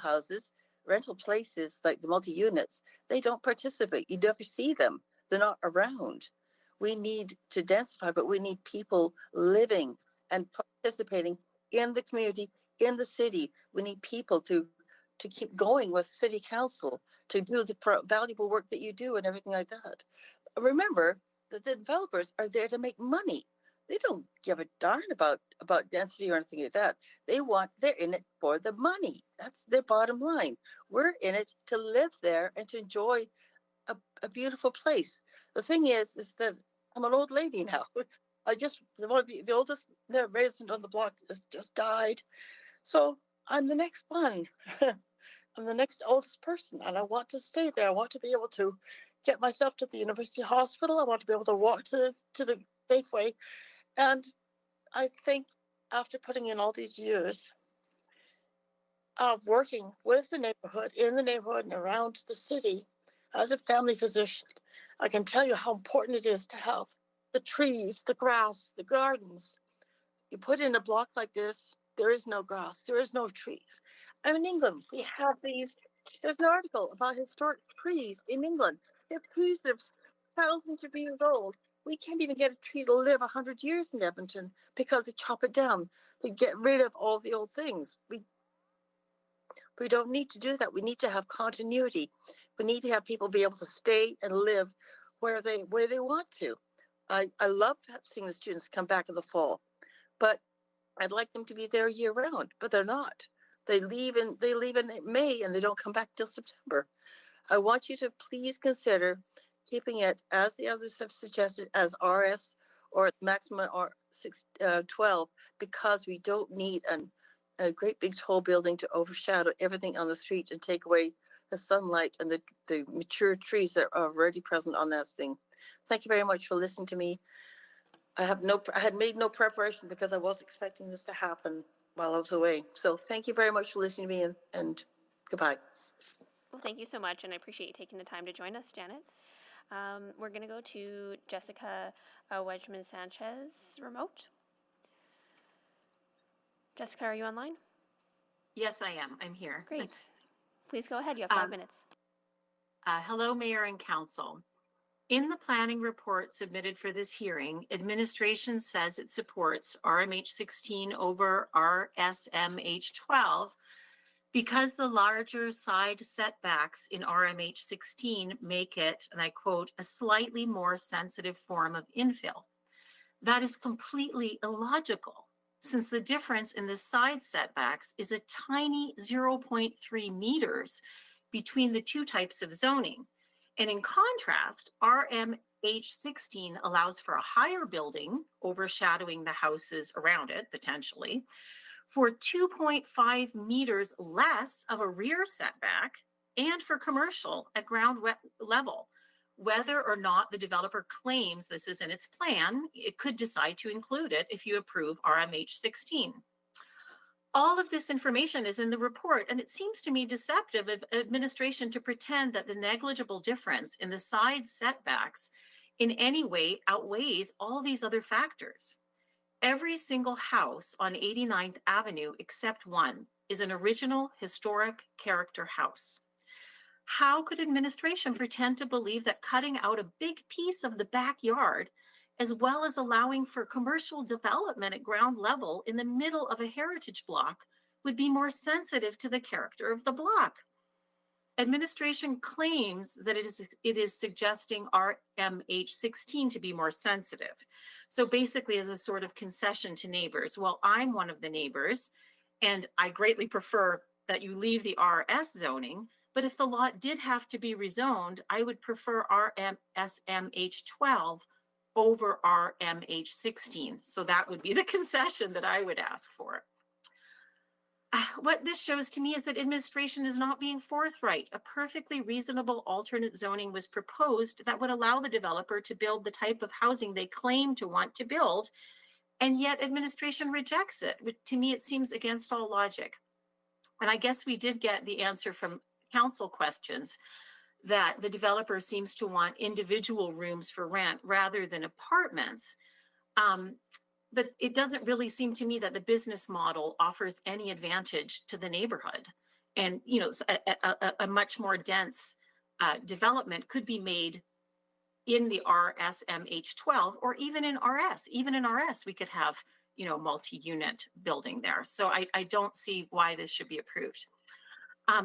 places like the multi-units. They don't participate. You never see them. They're not around. We need to densify, but we need people living and participating in the community, in the city. We need people to keep going with city council, to do the valuable work that you do and everything like that. Remember that the developers are there to make money. They don't give a darn about density or anything like that. They're in it for the money. That's their bottom line. We're in it to live there and to enjoy a beautiful place. The thing is that I'm an old lady now. The oldest resident on the block just died. So I'm the next one. I'm the next oldest person, and I want to stay there. I want to be able to get myself to the university hospital. I want to be able to walk to the Safeway. And I think after putting in all these years of working with the neighborhood, in the neighborhood and around the city, as a family physician, I can tell you how important it is to have the trees, the grass, the gardens. You put in a block like this, there is no grass, there is no trees. I'm in England. We have these. There's an article about historic trees in England. They have trees that are thousands of years old. We can't even get a tree to live 100 years in Edmonton because they chop it down. They get rid of all the old things. We don't need to do that. We need to have continuity. We need to have people be able to stay and live where they want to. I love seeing the students come back in the fall, but I'd like them to be there year round, but they're not. They leave in May and they don't come back till September. I want you to please consider keeping it, as the others have suggested, as RS or maximum 12, because we don't need a great big tall building to overshadow everything on the street and take away the sunlight and the mature trees that are already present on that thing. Thank you very much for listening to me. I had made no preparation because I was expecting this to happen while I was away. So thank you very much for listening to me and goodbye. Well, thank you so much, and I appreciate you taking the time to join us, Janet. We're going to go to Jessica Wedgman-Sanchez, remote. Jessica, are you online? Yes, I am. I'm here. Great. Please go ahead. You have 5 minutes. Hello, Mayor and Council. In the planning report submitted for this hearing, administration says it supports RMH 16 over RSMH 12 because the larger side setbacks in RMH 16 make it, and I quote, a slightly more sensitive form of infill. That is completely illogical, since the difference in the side setbacks is a tiny 0.3 meters between the two types of zoning. And in contrast, RMH 16 allows for a higher building, overshadowing the houses around it, potentially, for 2.5 meters less of a rear setback, and for commercial at ground level. Whether or not the developer claims this is in its plan, it could decide to include it if you approve RMH 16. All of this information is in the report, and it seems to me deceptive of administration to pretend that the negligible difference in the side setbacks in any way outweighs all these other factors. Every single house on 89th Avenue, except one, is an original historic character house. How could administration pretend to believe that cutting out a big piece of the backyard, as well as allowing for commercial development at ground level in the middle of a heritage block, would be more sensitive to the character of the block? Administration claims that it is suggesting RMH 16 to be more sensitive. So basically as a sort of concession to neighbors. Well, I'm one of the neighbors, and I greatly prefer that you leave the RS zoning, but if the lot did have to be rezoned, I would prefer RMSMH 12 over RMH 16. So that would be the concession that I would ask for. What this shows to me is that administration is not being forthright. A perfectly reasonable alternate zoning was proposed that would allow the developer to build the type of housing they claim to want to build, and yet administration rejects it. To me, it seems against all logic. And I guess we did get the answer from council questions that the developer seems to want individual rooms for rent rather than apartments. But it doesn't really seem to me that the business model offers any advantage to the neighborhood. And, you know, a much more dense development could be made in the RSMH 12 or even in RS. Even in RS, we could have, you know, multi-unit building there. So I don't see why this should be approved.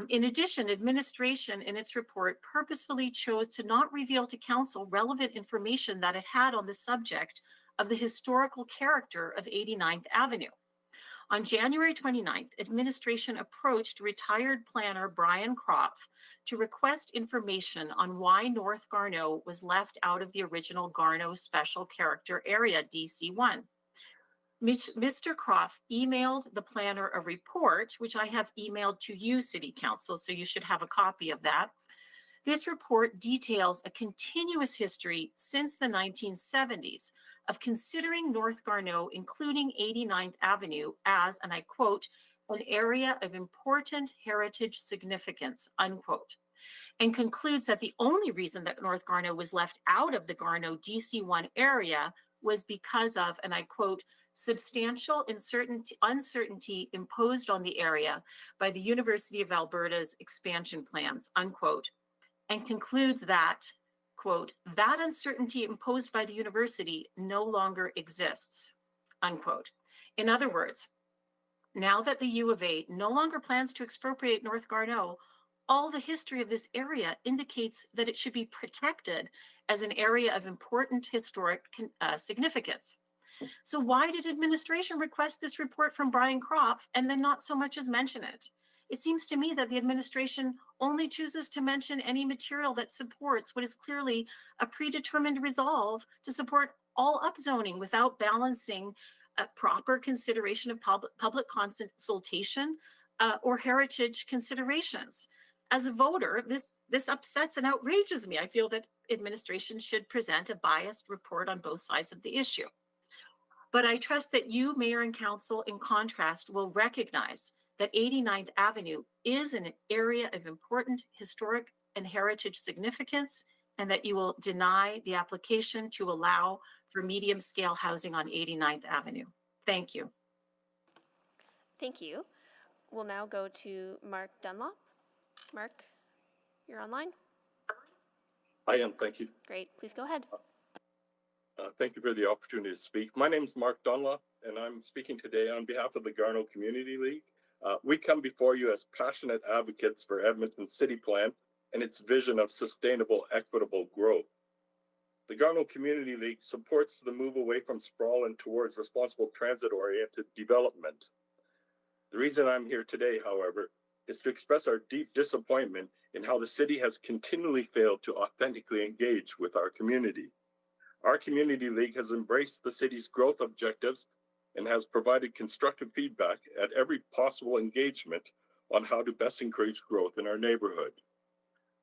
In addition, administration in its report purposefully chose to not reveal to council relevant information that it had on the subject of the historical character of 89th Avenue. On January 29th, administration approached retired planner Brian Kropf to request information on why North Garneau was left out of the original Garneau Special Character Area, DC1. Mr. Kropf emailed the planner a report, which I have emailed to you, City Council, so you should have a copy of that. This report details a continuous history since the 1970s of considering North Garneau, including 89th Avenue, as, and I quote, an area of important heritage significance, unquote, and concludes that the only reason that North Garneau was left out of the Garneau DC1 area was because of, and I quote, substantial uncertainty imposed on the area by the University of Alberta's expansion plans, unquote, and concludes that, quote, that uncertainty imposed by the university no longer exists, unquote. In other words, now that the U of A no longer plans to expropriate North Garneau, all the history of this area indicates that it should be protected as an area of important historic significance. So why did administration request this report from Brian Kropf and then not so much as mention it? It seems to me that the administration only chooses to mention any material that supports what is clearly a predetermined resolve to support all upzoning without balancing a proper consideration of public consultation or heritage considerations. As a voter, this upsets and outrages me. I feel that administration should present a biased report on both sides of the issue. But I trust that you, Mayor and Council, in contrast, will recognize that 89th Avenue is an area of important historic and heritage significance, and that you will deny the application to allow for medium-scale housing on 89th Avenue. Thank you. Thank you. We'll now go to Mark Dunlop. Mark, you're online. I am, thank you. Great, please go ahead. Thank you for the opportunity to speak. My name is Mark Dunlop, and I'm speaking today on behalf of the Garneau Community League. We come before you as passionate advocates for Edmonton's city plan and its vision of sustainable, equitable growth. The Garneau Community League supports the move away from sprawl and towards responsible transit-oriented development. The reason I'm here today, however, is to express our deep disappointment in how the city has continually failed to authentically engage with our community. Our Community League has embraced the city's growth objectives and has provided constructive feedback at every possible engagement on how to best encourage growth in our neighborhood.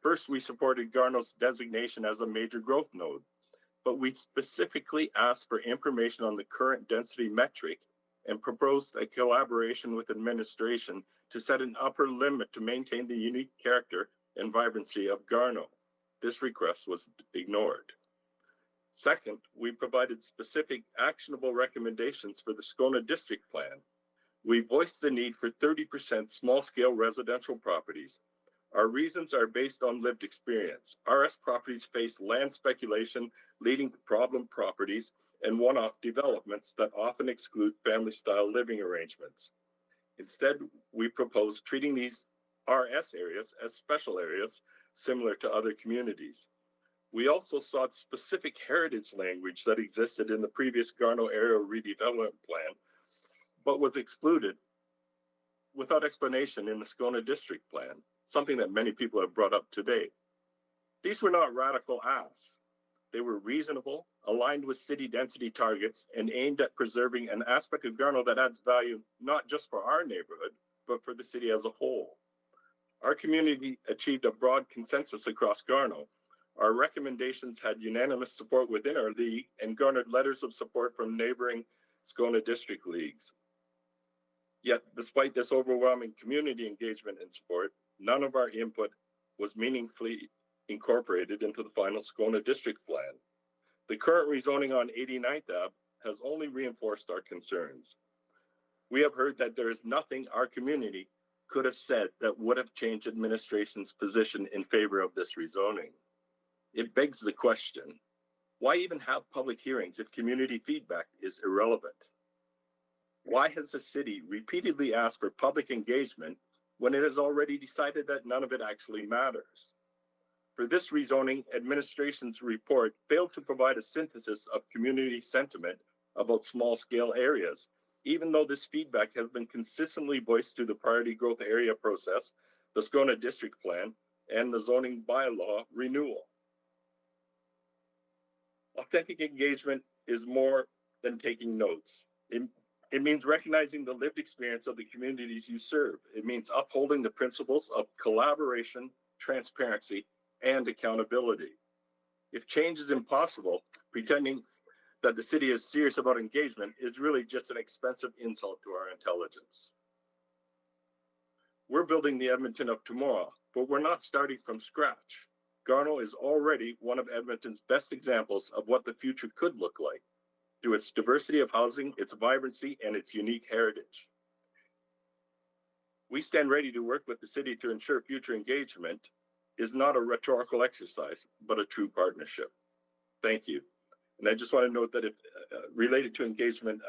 First, we supported Garneau's designation as a major growth node, but we specifically asked for information on the current density metric and proposed a collaboration with administration to set an upper limit to maintain the unique character and vibrancy of Garno. This request was ignored. Second, we provided specific actionable recommendations for the Scona District Plan. We voiced the need for 30% small-scale residential properties. Our reasons are based on lived experience. RS properties face land speculation, leading to problem properties and one-off developments that often exclude family-style living arrangements. Instead, we propose treating these RS areas as special areas similar to other communities. We also sought specific heritage language that existed in the previous Garno Area Redevelopment Plan, but was excluded without explanation in the Scona District Plan, something that many people have brought up today. These were not radical asks. They were reasonable, aligned with city density targets, and aimed at preserving an aspect of Garno that adds value not just for our neighborhood, but for the city as a whole. Our community achieved a broad consensus across Garno. Our recommendations had unanimous support within our league and garnered letters of support from neighboring Scona district leagues. Yet, despite this overwhelming community engagement and support, none of our input was meaningfully incorporated into the final Scona District Plan. The current rezoning on 89th Ave has only reinforced our concerns. We have heard that there is nothing our community could have said that would have changed administration's position in favor of this rezoning. It begs the question, why even have public hearings if community feedback is irrelevant? Why has the city repeatedly asked for public engagement when it has already decided that none of it actually matters? For this rezoning, administration's report failed to provide a synthesis of community sentiment about small-scale areas, even though this feedback has been consistently voiced through the priority growth area process, the Scona District Plan, and the zoning bylaw renewal. Authentic engagement is more than taking notes. It means recognizing the lived experience of the communities you serve. It means upholding the principles of collaboration, transparency, and accountability. If change is impossible, pretending that the city is serious about engagement is really just an expensive insult to our intelligence. We're building the Edmonton of tomorrow, but we're not starting from scratch. Garno is already one of Edmonton's best examples of what the future could look like through its diversity of housing, its vibrancy, and its unique heritage. We stand ready to work with the city to ensure future engagement is not a rhetorical exercise, but a true partnership. Thank you. And I just want to note that if related to engagement,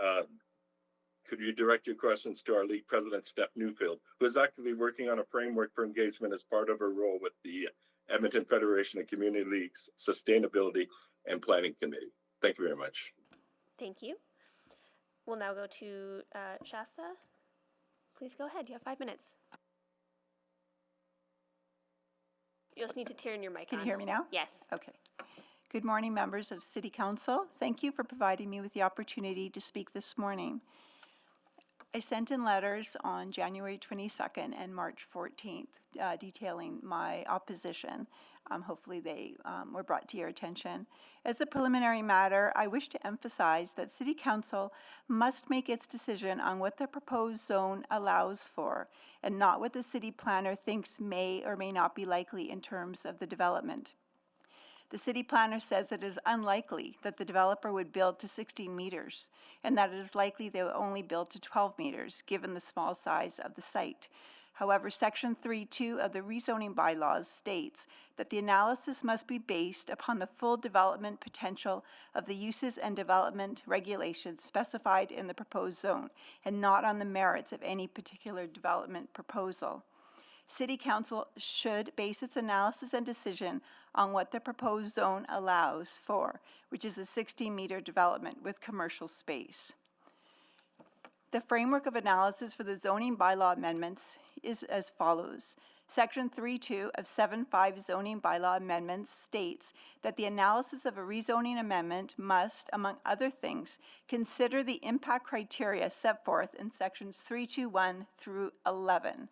could you direct your questions to our league president, Steph Newfield, who is actively working on a framework for engagement as part of her role with the Edmonton Federation of Community Leagues Sustainability and Planning Committee. Thank you very much. Thank you. We'll now go to Shasta. Please go ahead. You have 5 minutes. You'll just need to turn your mic on. Can you hear me now? Yes. Okay. Good morning, members of City Council. Thank you for providing me with the opportunity to speak this morning. I sent in letters on January 22nd and March 14th detailing my opposition. Hopefully they were brought to your attention. As a preliminary matter, I wish to emphasize that City Council must make its decision on what the proposed zone allows for and not what the city planner thinks may or may not be likely in terms of the development. The city planner says it is unlikely that the developer would build to 16 meters and that it is likely they will only build to 12 meters given the small size of the site. However, Section 3.2 of the rezoning bylaws states that the analysis must be based upon the full development potential of the uses and development regulations specified in the proposed zone and not on the merits of any particular development proposal. City Council should base its analysis and decision on what the proposed zone allows for, which is a 16-meter development with commercial space. The framework of analysis for the zoning bylaw amendments is as follows. Section 3.2 of 7.5 zoning bylaw amendments states that the analysis of a rezoning amendment must, among other things, consider the impact criteria set forth in sections 3.2.1 through 11.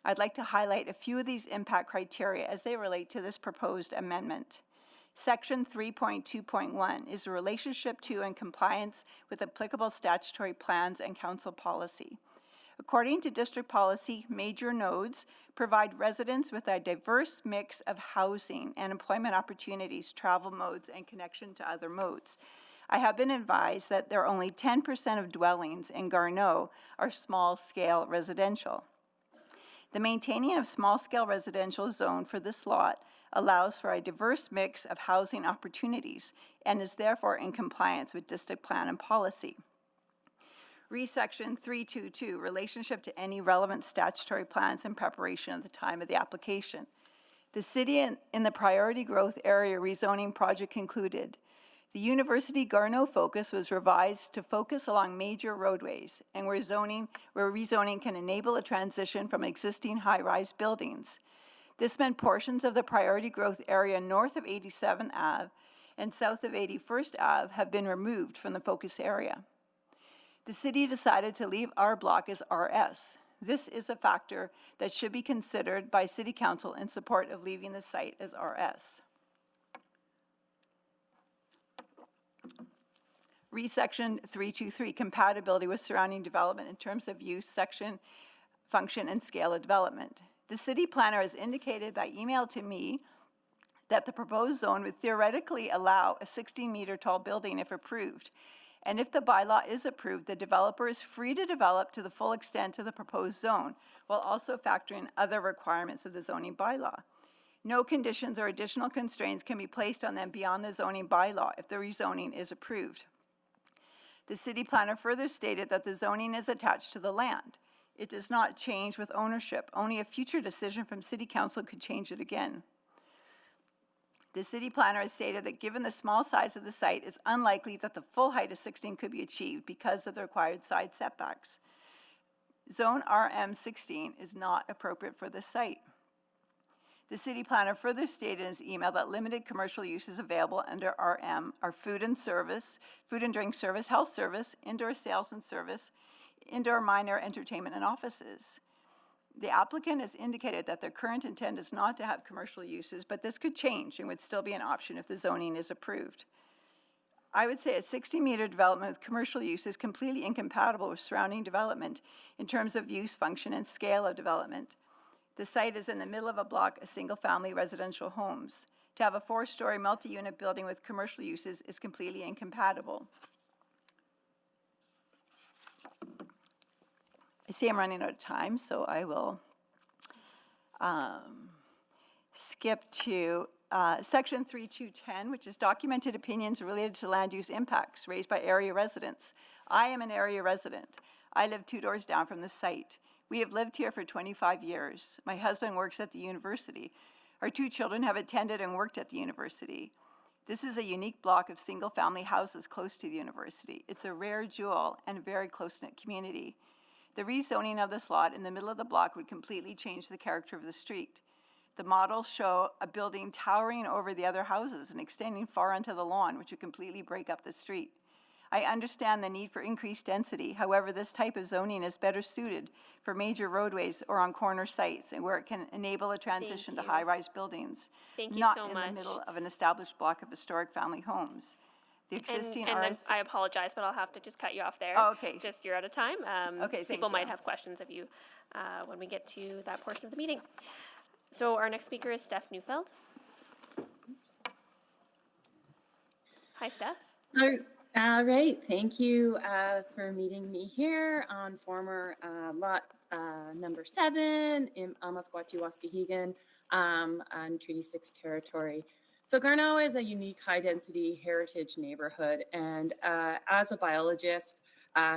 I'd like to highlight a few of these impact criteria as they relate to this proposed amendment. Section 3.2.1 is a relationship to and compliance with applicable statutory plans and council policy. According to district policy, major nodes provide residents with a diverse mix of housing and employment opportunities, travel modes, and connection to other modes. I have been advised that there are only 10% of dwellings in Garneau are small-scale residential. The maintaining of small-scale residential zone for this lot allows for a diverse mix of housing opportunities and is therefore in compliance with district plan and policy. Section 322, relationship to any relevant statutory plans in preparation at the time of the application. The city in the priority growth area rezoning project concluded. The University Garneau focus was revised to focus along major roadways and where rezoning can enable a transition from existing high-rise buildings. This meant portions of the priority growth area north of 87th Ave and south of 81st Ave have been removed from the focus area. The city decided to leave our block as RS. This is a factor that should be considered by City Council in support of leaving the site as RS. Section 323, compatibility with surrounding development in terms of use, section, function, and scale of development. The city planner has indicated by email to me that the proposed zone would theoretically allow a 16-meter tall building if approved. And if the bylaw is approved, the developer is free to develop to the full extent of the proposed zone, while also factoring other requirements of the zoning bylaw. No conditions or additional constraints can be placed on them beyond the zoning bylaw if the rezoning is approved. The city planner further stated that the zoning is attached to the land. It does not change with ownership. Only a future decision from City Council could change it again. The city planner has stated that given the small size of the site, it's unlikely that the full height of 16 could be achieved because of the required side setbacks. Zone RM16 is not appropriate for this site. The city planner further stated in his email that limited commercial uses available under RM are food and drink service, health service, indoor sales and service, indoor minor entertainment and offices. The applicant has indicated that their current intent is not to have commercial uses, but this could change and would still be an option if the zoning is approved. I would say a 60-meter development with commercial use is completely incompatible with surrounding development in terms of use, function, and scale of development. The site is in the middle of a block of single-family residential homes. To have a 4-story multi-unit building with commercial uses is completely incompatible. I see I'm running out of time, so I will skip to Section 3210, which is documented opinions related to land use impacts raised by area residents. I am an area resident. I live 2 doors down from the site. We have lived here for 25 years. My husband works at the university. Our 2 children have attended and worked at the university. This is a unique block of single-family houses close to the university. It's a rare jewel and a very close-knit community. The rezoning of this lot in the middle of the block would completely change the character of the street. The models show a building towering over the other houses and extending far onto the lawn, which would completely break up the street. I understand the need for increased density. However, this type of zoning is better suited for major roadways or on corner sites and where it can enable a transition to high-rise buildings. Thank you not so in much. the middle of an established block of historic family homes. The existing I apologize, but I'll have to just cut you off there. Oh, okay. Just you're out of time. Okay, thank People you. might have questions of you when we get to that portion of the meeting. So our next speaker is Steph Neufeld. Hi, Steph. All right, thank you for meeting me here on former lot number 7 in Amasquatchie-Waskahegan on Treaty 6 territory. So Garneau is a unique high-density heritage neighborhood, and as a biologist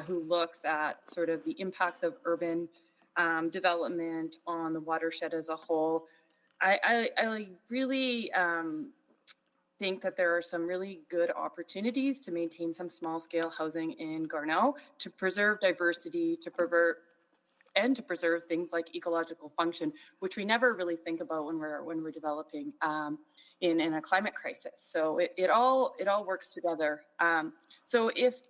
who looks at sort of the impacts of urban development on the watershed as a whole, I really think that there are some really good opportunities to maintain some small-scale housing in Garneau, to preserve diversity, to preserve things like ecological function, which we never really think about when we're developing in a climate crisis. So it all works together. So if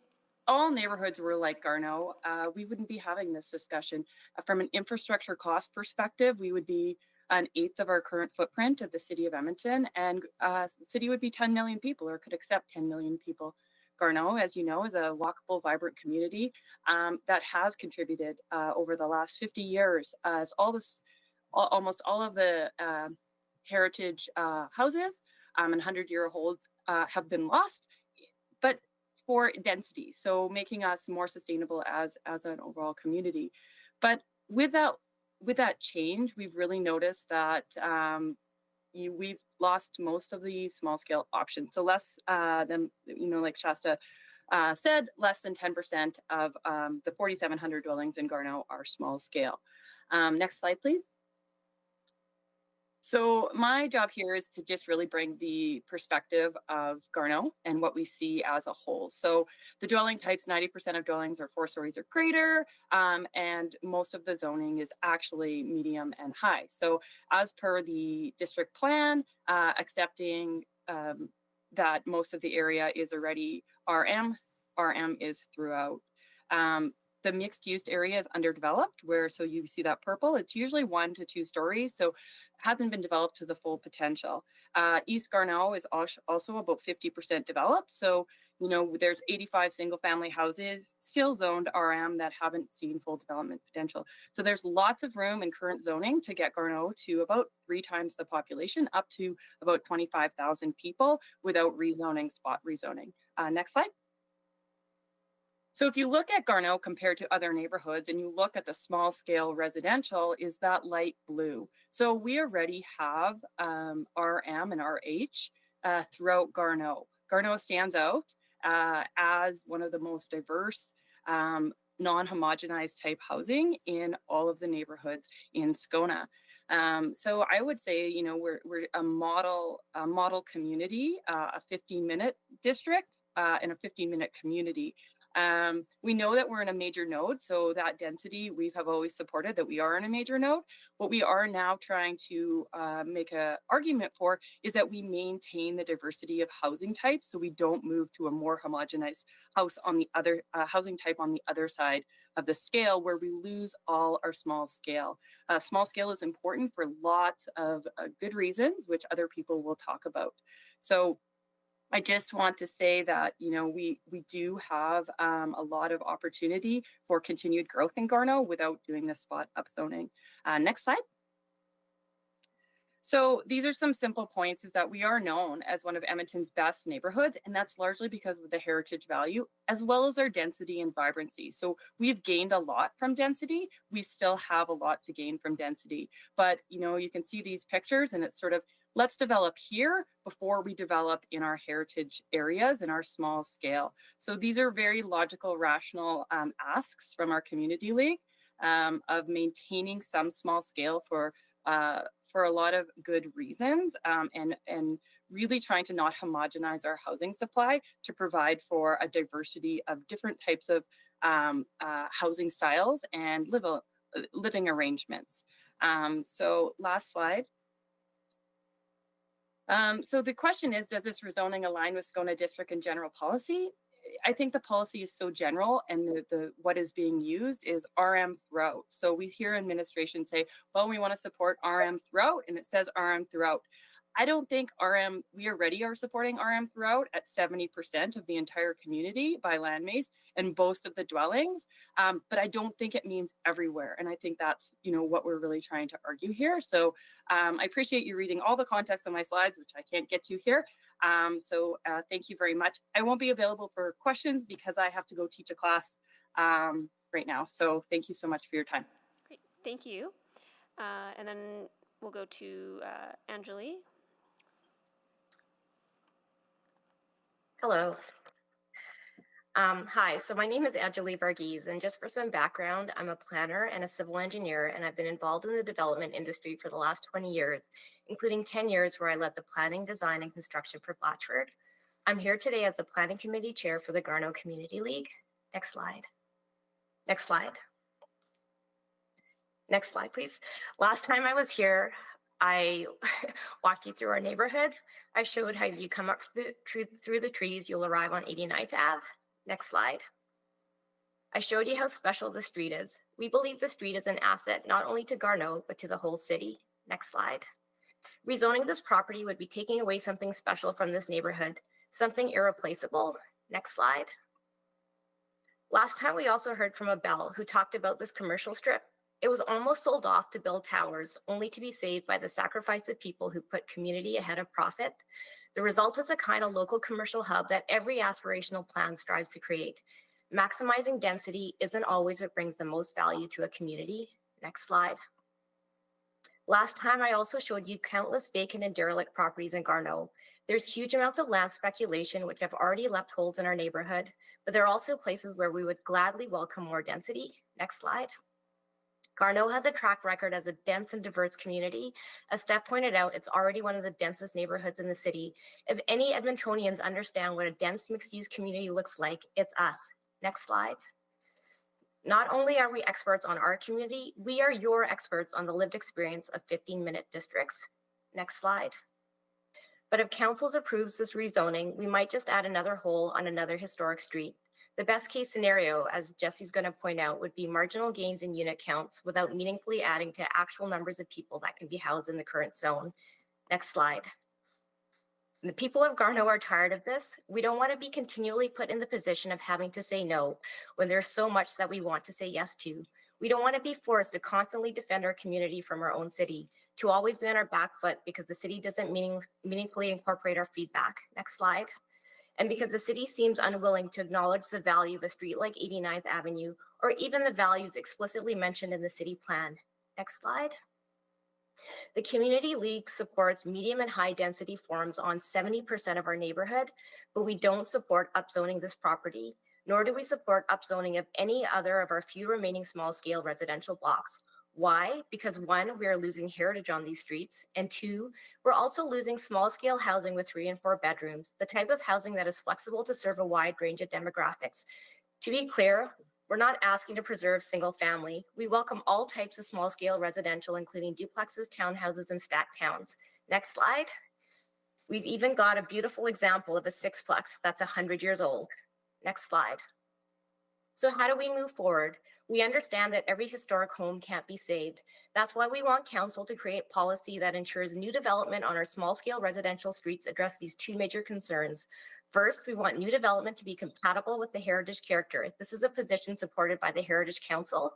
all neighborhoods were like Garneau, we wouldn't be having this discussion. From an infrastructure cost perspective, we would be an eighth of our current footprint of the city of Edmonton, and the city would be 10 million people or could accept 10 million people. Garneau, as you know, is a walkable, vibrant community that has contributed over the last 50 years as almost all of the heritage houses and 100-year-olds have been lost, but for density, so making us more sustainable as an overall community. But with that change, we've really noticed that we've lost most of the small scale options. So less than, like Shasta said, less than 10% of the 4,700 dwellings in Garneau are small scale. Next slide, please. So my job here is to just really bring the perspective of Garneau and what we see as a whole. So the dwelling types, 90% of dwellings are 4 stories or greater, and most of the zoning is actually medium and high. So as per the district plan, accepting that most of the area is already RM is throughout. The mixed use area is underdeveloped so you see that purple, it's usually 1 to 2 stories. So hasn't been developed to the full potential. East Garneau is also about 50% developed. So, there's 85 single family houses still zoned RM that haven't seen full development potential. So there's lots of room in current zoning to get Garneau to about 3 times the population, up to about 25,000 people without spot rezoning. Next slide. So if you look at Garneau compared to other neighborhoods and you look at the small scale residential, is that light blue. So we already have RM and RH throughout Garneau. Garneau stands out as one of the most diverse non-homogenized type housing in all of the neighborhoods in Scona. So I would say, we're a model community, a 15-minute district and a 15-minute community. We know that we're in a major node, so that density we have always supported that we are in a major node. What we are now trying to make an argument for is that we maintain the diversity of housing types, so we don't move to a more homogenized house on the other housing type on the other side of the scale, where we lose all our small scale. Small scale is important for lots of good reasons, which other people will talk about. So I just want to say that, we do have a lot of opportunity for continued growth in Garneau without doing the spot upzoning. Next slide. So these are some simple points, is that we are known as one of Edmonton's best neighborhoods, and that's largely because of the heritage value, as well as our density and vibrancy. So we've gained a lot from density. We still have a lot to gain from density, but you can see these pictures and it's sort of, let's develop here before we develop in our heritage areas and our small scale. So these are very logical, rational asks from our community league of maintaining some small scale for a lot of good reasons, and really trying to not homogenize our housing supply to provide for a diversity of different types of housing styles and living arrangements. So last slide. So the question is, does this rezoning align with Scona District and general policy? I think the policy is so general, and the what is being used is RM throughout. So we hear administration say, well, we want to support RM throughout, and it says RM throughout. I don't think we already are supporting RM throughout at 70% of the entire community by land mass and most of the dwellings, but I don't think it means everywhere. And I think that's, what we're really trying to argue here. So I appreciate you reading all the context on my slides, which I can't get to here. So thank you very much. I won't be available for questions because I have to go teach a class right now. So thank you so much for your time. Great, thank you. And then we'll go to Anjali. Hello. Hi, so my name is Anjali Varghese, and just for some background, I'm a planner and a civil engineer, and I've been involved in the development industry for the last 20 years, including 10 years where I led the planning, design, and construction for Blatchford. I'm here today as the planning committee chair for the Garneau Community League. Next slide. Next slide. Next slide, please. Last time I was here, I walked you through our neighborhood. I showed how you come up through the trees, you'll arrive on 89th Ave. Next slide. I showed you how special the street is. We believe the street is an asset not only to Garneau, but to the whole city. Next slide. Rezoning this property would be taking away something special from this neighborhood, something irreplaceable. Next slide. Last time we also heard from Abel, who talked about this commercial strip. It was almost sold off to build towers, only to be saved by the sacrifice of people who put community ahead of profit. The result is a kind of local commercial hub that every aspirational plan strives to create. Maximizing density isn't always what brings the most value to a community. Next slide. Last time, I also showed you countless vacant and derelict properties in Garneau. There's huge amounts of land speculation which have already left holes in our neighborhood, but there are also places where we would gladly welcome more density. Next slide. Garneau has a track record as a dense and diverse community. As Steph pointed out, it's already one of the densest neighborhoods in the city. If any Edmontonians understand what a dense mixed-use community looks like, it's us. Next slide. Not only are we experts on our community, we are your experts on the lived experience of 15-minute districts. Next slide. But if council approves this rezoning, we might just add another hole on another historic street. The best case scenario, as Jesse's going to point out, would be marginal gains in unit counts without meaningfully adding to actual numbers of people that can be housed in the current zone. Next slide. The people of Garneau are tired of this. We don't want to be continually put in the position of having to say no when there's so much that we want to say yes to. We don't want to be forced to constantly defend our community from our own city, to always be on our back foot because the city doesn't meaningfully incorporate our feedback. Next slide. And because the city seems unwilling to acknowledge the value of a street like 89th Avenue, or even the values explicitly mentioned in the city plan. Next slide. The Community League supports medium and high density forms on 70% of our neighborhood, but we don't support upzoning this property, nor do we support upzoning of any other of our few remaining small scale residential blocks. Why? Because one, we are losing heritage on these streets, and two, we're also losing small scale housing with 3 and 4 bedrooms, the type of housing that is flexible to serve a wide range of demographics. To be clear, we're not asking to preserve single family. We welcome all types of small scale residential, including duplexes, townhouses, and stacked towns. Next slide. We've even got a beautiful example of a sixplex that's 100 years old. Next slide. So how do we move forward? We understand that every historic home can't be saved. That's why we want council to create policy that ensures new development on our small scale residential streets address these 2 major concerns. First, we want new development to be compatible with the heritage character. This is a position supported by the Heritage Council.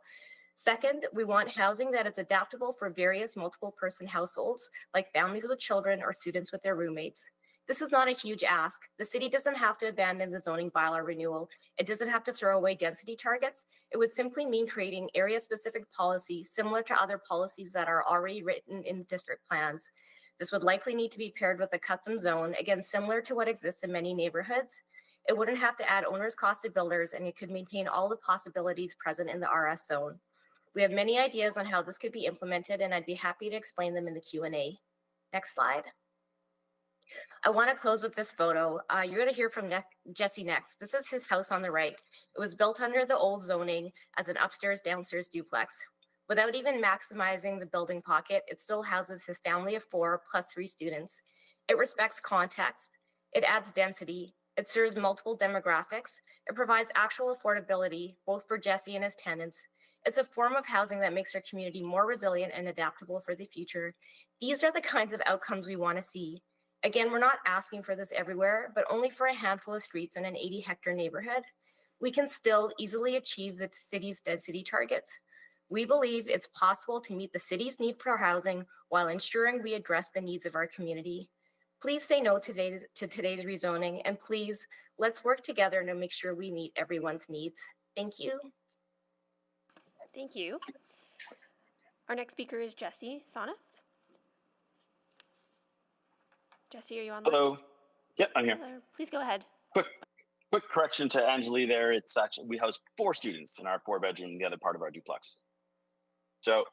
Second, we want housing that is adaptable for various multiple person households, like families with children or students with their roommates. This is not a huge ask. The city doesn't have to abandon the zoning bylaw renewal. It doesn't have to throw away density targets. It would simply mean creating area-specific policy similar to other policies that are already written in district plans. This would likely need to be paired with a custom zone, again, similar to what exists in many neighborhoods. It wouldn't have to add owner's cost to builders, and it could maintain all the possibilities present in the RS zone. We have many ideas on how this could be implemented, and I'd be happy to explain them in the Q&A. Next slide. I want to close with this photo. You're going to hear from Jesse next. This is his house on the right. It was built under the old zoning as an upstairs, downstairs duplex. Without even maximizing the building pocket, it still houses his family of 4 plus 3 students. It respects context. It adds density. It serves multiple demographics. It provides actual affordability, both for Jesse and his tenants. It's a form of housing that makes our community more resilient and adaptable for the future. These are the kinds of outcomes we want to see. Again, we're not asking for this everywhere, but only for a handful of streets in an 80-hectare neighborhood. We can still easily achieve the city's density targets. We believe it's possible to meet the city's need for housing while ensuring we address the needs of our community. Please say no to today's rezoning, and please, let's work together to make sure we meet everyone's needs. Thank you. Thank you. Our next speaker is Jesse Sonif. Jesse, are you on? Hello. Yep, I'm here. Hello. Please go ahead. Quick correction to Angeli there. It's actually, we house 4 students in our 4-bedroom, the other part of our duplex. So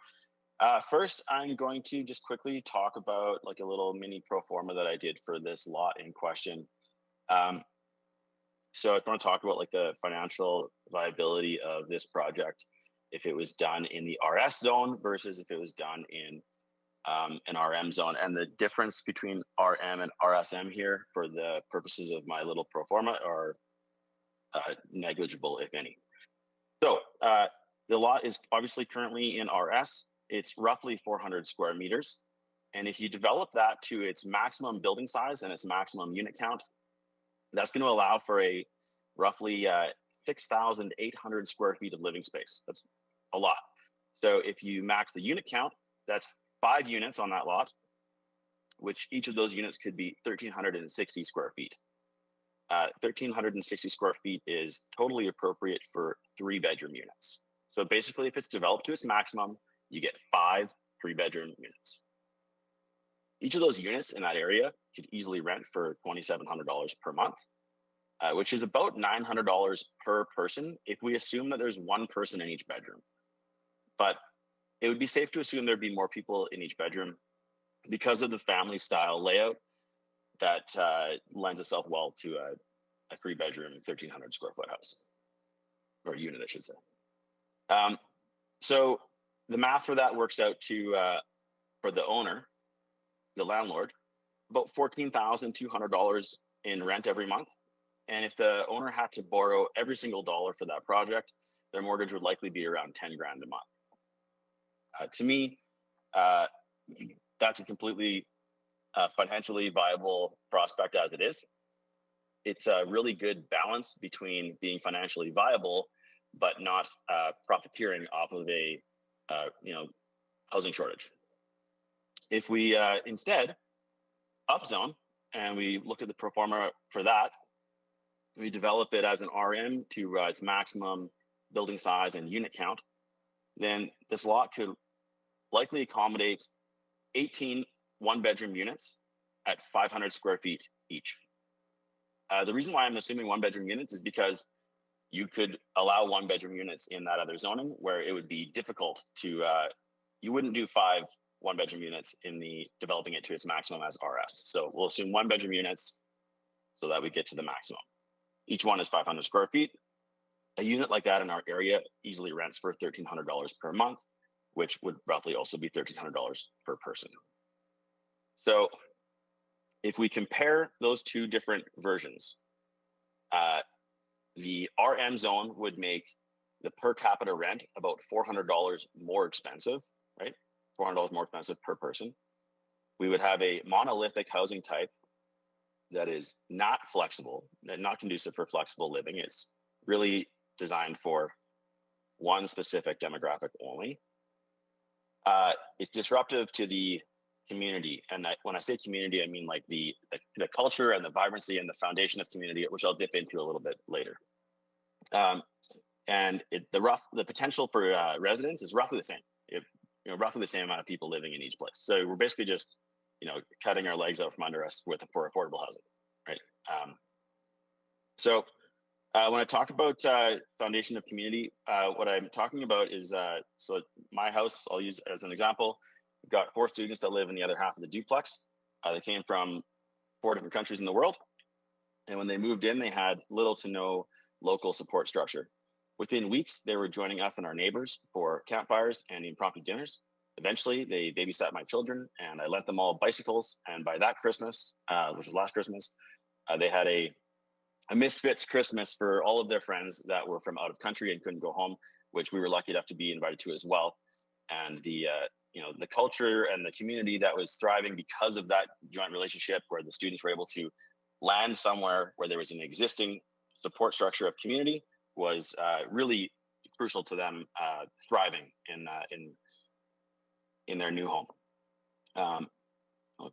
first, I'm going to just quickly talk about like a little mini pro forma that I did for this lot in question. So I just want to talk about like the financial viability of this project if it was done in the RS zone versus if it was done in an RM zone, and the difference between RM and RSM here for the purposes of my little pro forma are negligible, if any. So the lot is obviously currently in RS. It's roughly 400 square meters. And if you develop that to its maximum building size and its maximum unit count, that's going to allow for a roughly 6,800 square feet of living space. That's a lot. So if you max the unit count, that's 5 units on that lot, which each of those units could be 1,360 square feet. 1,360 square feet is totally appropriate for 3-bedroom units. So basically, if it's developed to its maximum, you get 5 3-bedroom units. Each of those units in that area could easily rent for $2,700 per month, which is about $900 per person if we assume that there's one person in each bedroom. But it would be safe to assume there'd be more people in each bedroom because of the family style layout that lends itself well to a 3-bedroom, 1,300 square foot house, or unit, I should say. So the math for that works out to, for the owner, the landlord, about $14,200 in rent every month. And if the owner had to borrow every single dollar for that project, their mortgage would likely be around 10 grand a month. To me, that's a completely financially viable prospect as it is. It's a really good balance between being financially viable, but not profiteering off of a housing shortage. If we instead upzone and we look at the pro forma for that, we develop it as an RM to its maximum building size and unit count, then this lot could likely accommodate 18 1-bedroom units at 500 square feet each. The reason why I'm assuming 1-bedroom units is because you could allow 1-bedroom units in that other zoning where it would be difficult to, you wouldn't do 5 1-bedroom units in the developing it to its maximum as RS. So we'll assume 1-bedroom units so that we get to the maximum. Each one is 500 square feet. A unit like that in our area easily rents for $1,300 per month, which would roughly also be $1,300 per person. So if we compare those two different versions, the RM zone would make the per capita rent about $400 more expensive, right? $400 more expensive per person. We would have a monolithic housing type that is not flexible, not conducive for flexible living. It's really designed for one specific demographic only. It's disruptive to the community. And when I say community, I mean like the culture and the vibrancy and the foundation of community, which I'll dip into a little bit later. And the potential for residents is roughly the same. Roughly the same amount of people living in each place. So we're basically just, cutting our legs out from under us for affordable housing, right? So when I talk about foundation of community, what I'm talking about is, so my house, I'll use as an example. We've got 4 students that live in the other half of the duplex. They came from 4 different countries in the world. And when they moved in, they had little to no local support structure. Within weeks, they were joining us and our neighbors for campfires and impromptu dinners. Eventually, they babysat my children, and I lent them all bicycles. And by that Christmas, which was last Christmas, they had a misfits Christmas for all of their friends that were from out of country and couldn't go home, which we were lucky enough to be invited to as well. And the culture and the community that was thriving because of that joint relationship, where the students were able to land somewhere where there was an existing support structure of community, was really crucial to them thriving in their new home. I'll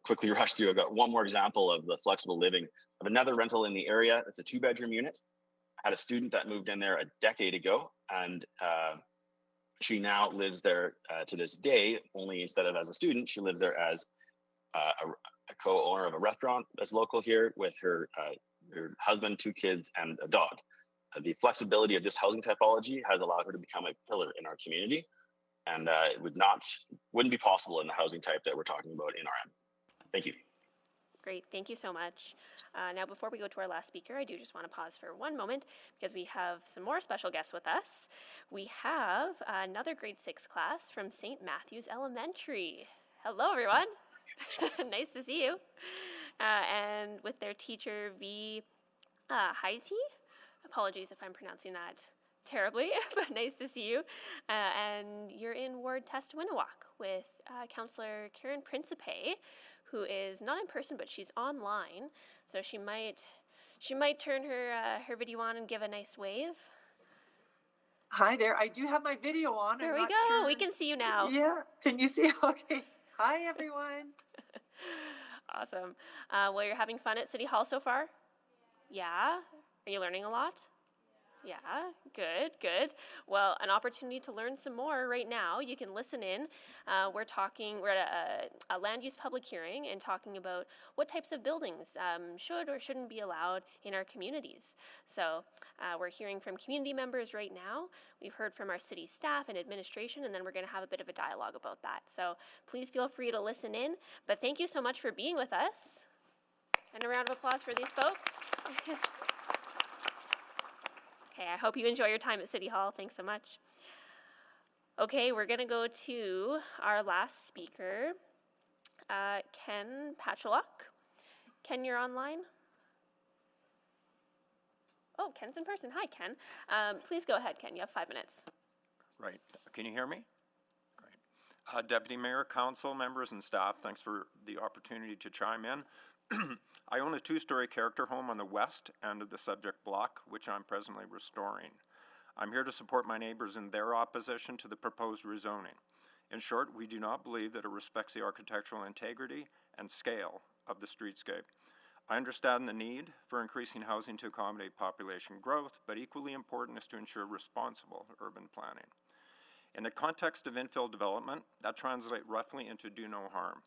quickly rush through. I've got one more example of the flexible living of another rental in the area. It's a 2-bedroom unit. I had a student that moved in there a decade ago, and she now lives there to this day, only instead of as a student, she lives there as a co-owner of a restaurant that's local here with her husband, 2 kids, and a dog. The flexibility of this housing typology has allowed her to become a pillar in our community, and it wouldn't be possible in the housing type that we're talking about in RM. Thank you. Great, thank you so much. Now, before we go to our last speaker, I do just want to pause for one moment because we have some more special guests with us. We have another grade 6 class from St. Matthew's Elementary. Hello, everyone. Nice to see you. And with their teacher, V. Heisey. Apologies if I'm pronouncing that terribly, but nice to see you. And you're in Ward Testawinawak with Councillor Karen Principe, who is not in person, but she's online. So she might turn her video on and give a nice wave. Hi there. I do have my video on. There I'm we not go. sure. We can see you now. Yeah. Can you see? Okay. Hi, everyone. Awesome. Well, you're having fun at City Hall so far? Yeah. Are you learning a lot? Yeah, good, good. Well, an opportunity to learn some more right now. You can listen in. We're at a land use public hearing and talking about what types of buildings should or shouldn't be allowed in our communities. So we're hearing from community members right now. We've heard from our city staff and administration, and then we're going to have a bit of a dialogue about that. So please feel free to listen in. But thank you so much for being with us. And a round of applause for these folks. Okay, I hope you enjoy your time at City Hall. Thanks so much. Okay, we're going to go to our last speaker, Ken Patchalok. Ken, you're online? Oh, Ken's in person. Hi, Ken. Please go ahead, Ken. You have 5 minutes. Right. Can you hear me? Great. Deputy Mayor, Council members, and staff, thanks for the opportunity to chime in. I own a 2-story character home on the west end of the subject block, which I'm presently restoring. I'm here to support my neighbors in their opposition to the proposed rezoning. In short, we do not believe that it respects the architectural integrity and scale of the streetscape. I understand the need for increasing housing to accommodate population growth, but equally important is to ensure responsible urban planning. In the context of infill development, that translates roughly into do no harm.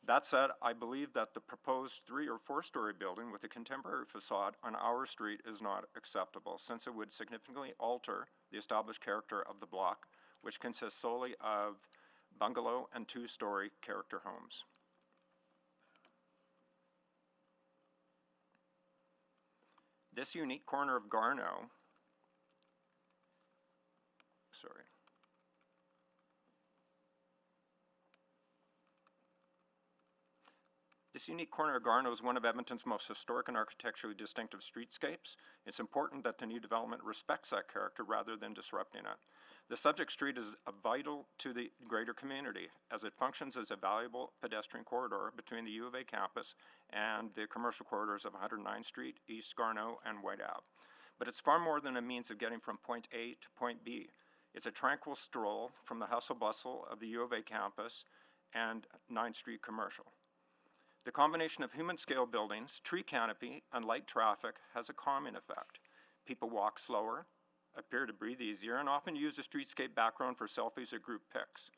That said, I believe that the proposed 3- or 4-story building with a contemporary facade on our street is not acceptable, since it would significantly alter the established character of the block, which consists solely of bungalow and 2-story character homes. This unique corner of Garneau, This unique corner of Garneau is one of Edmonton's most historic and architecturally distinctive streetscapes. It's important that the new development respects that character rather than disrupting it. The subject street is vital to the greater community as it functions as a valuable pedestrian corridor between the U of A campus and the commercial corridors of 109th Street, East Garneau, and White Ave. But it's far more than a means of getting from point A to point B. It's a tranquil stroll from the hustle bustle of the U of A campus and 9th Street commercial. The combination of human-scale buildings, tree canopy, and light traffic has a calming effect. People walk slower, appear to breathe easier, and often use the streetscape background for selfies or group pics.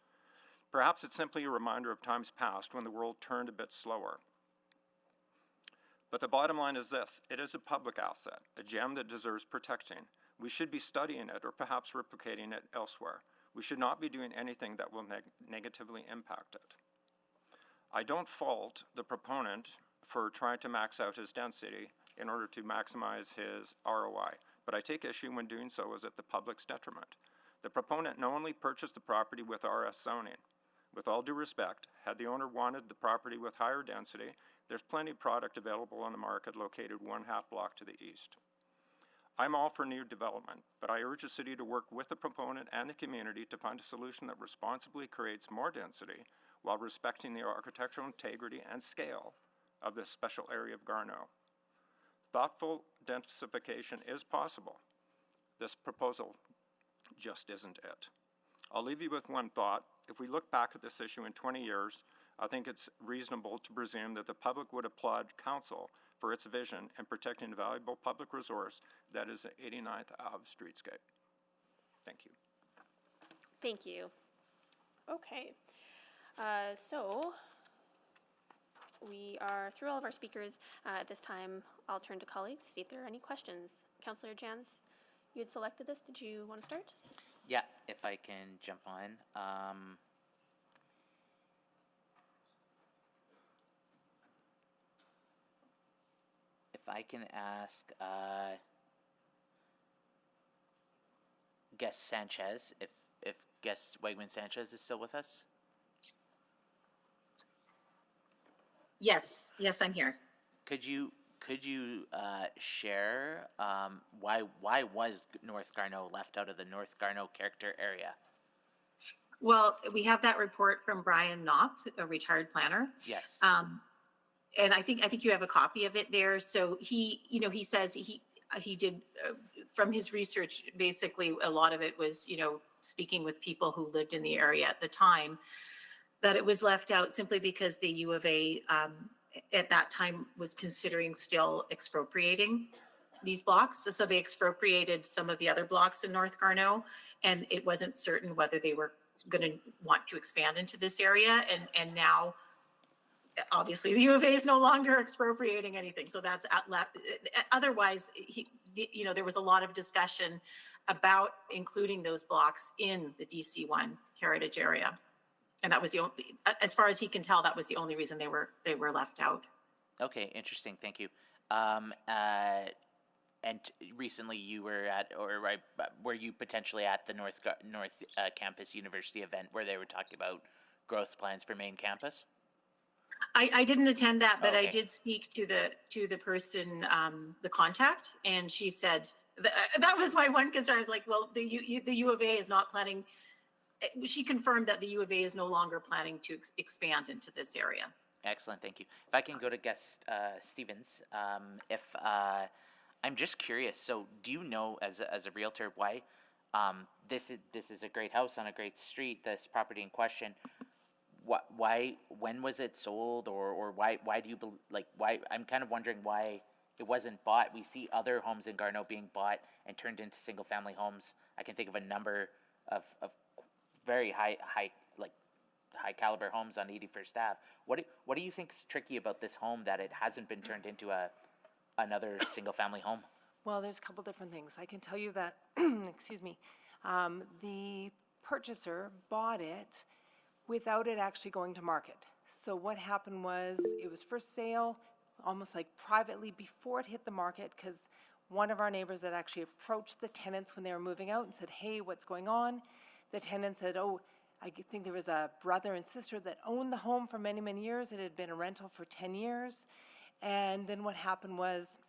Perhaps it's simply a reminder of times past when the world turned a bit slower. But the bottom line is this: it is a public asset, a gem that deserves protecting. We should be studying it or perhaps replicating it elsewhere. We should not be doing anything that will negatively impact it. I don't fault the proponent for trying to max out his density in order to maximize his ROI, but I take issue when doing so is at the public's detriment. The proponent knowingly purchased the property with RS zoning. With all due respect, had the owner wanted the property with higher density, there's plenty of product available on the market located 1/2 block to the east. I'm all for new development, but I urge the city to work with the proponent and the community to find a solution that responsibly creates more density while respecting the architectural integrity and scale of this special area of Garneau. Thoughtful densification is possible. This proposal just isn't it. I'll leave you with one thought. If we look back at this issue in 20 years, I think it's reasonable to presume that the public would applaud council for its vision in protecting the valuable public resource that is the 89th Ave streetscape. Thank you. Thank you. Okay. So we are through all of our speakers. At this time, I'll turn to colleagues to see if there are any questions. Councillor Jans, you had selected this. Did you want to start? Yeah, if I can jump on. If I can ask Guest Sanchez, if Guest Wegman Sanchez is still with us. Yes, I'm here. Could you could you share why was North Garneau left out of the North Garneau character area? Well, we have that report from Brian Knopf, a retired planner. Yes. And I think you have a copy of it there. So he, you know, he says he did from his research, basically a lot of it was, you know, speaking with people who lived in the area at the time, that it was left out simply because the U of A at that time was considering still expropriating these blocks. So they expropriated some of the other blocks in North Garneau, and it wasn't certain whether they were going to want to expand into this area. And now, obviously, the U of A is no longer expropriating anything. So that's otherwise, you know, there was a lot of discussion about including those blocks in the DC1 heritage area. And that was the only, as far as he can tell, that was the only reason they were left out. Okay, interesting. Thank you. And recently you were at, or were you potentially at the North Campus University event where they were talking about growth plans for main campus? I didn't attend that, but Okay. I did speak to the person, the contact, and she said that was my one concern. I was like, well, the U of A is not planning. She confirmed that the U of A is no longer planning to expand into this area. Excellent, thank you. If I can go to guest Stevens, I'm just curious. So, do you know, as a realtor, why this is a great house on a great street? This property in question. Why? When was it sold, or why? Why do you why? I'm kind of wondering why it wasn't bought. We see other homes in Garneau being bought and turned into single family homes. I can think of a number of very high caliber homes on 81st Ave. What do you think's tricky about this home that it hasn't been turned into another single family home? Well, there's a couple different things. I can tell you that, excuse me, the purchaser bought it without it actually going to market. So what happened was it was for sale almost like privately before it hit the market, because one of our neighbors had actually approached the tenants when they were moving out and said, hey, what's going on? The tenant said, oh, I think there was a brother and sister that owned the home for many, many years. It had been a rental for 10 years. And then what happened was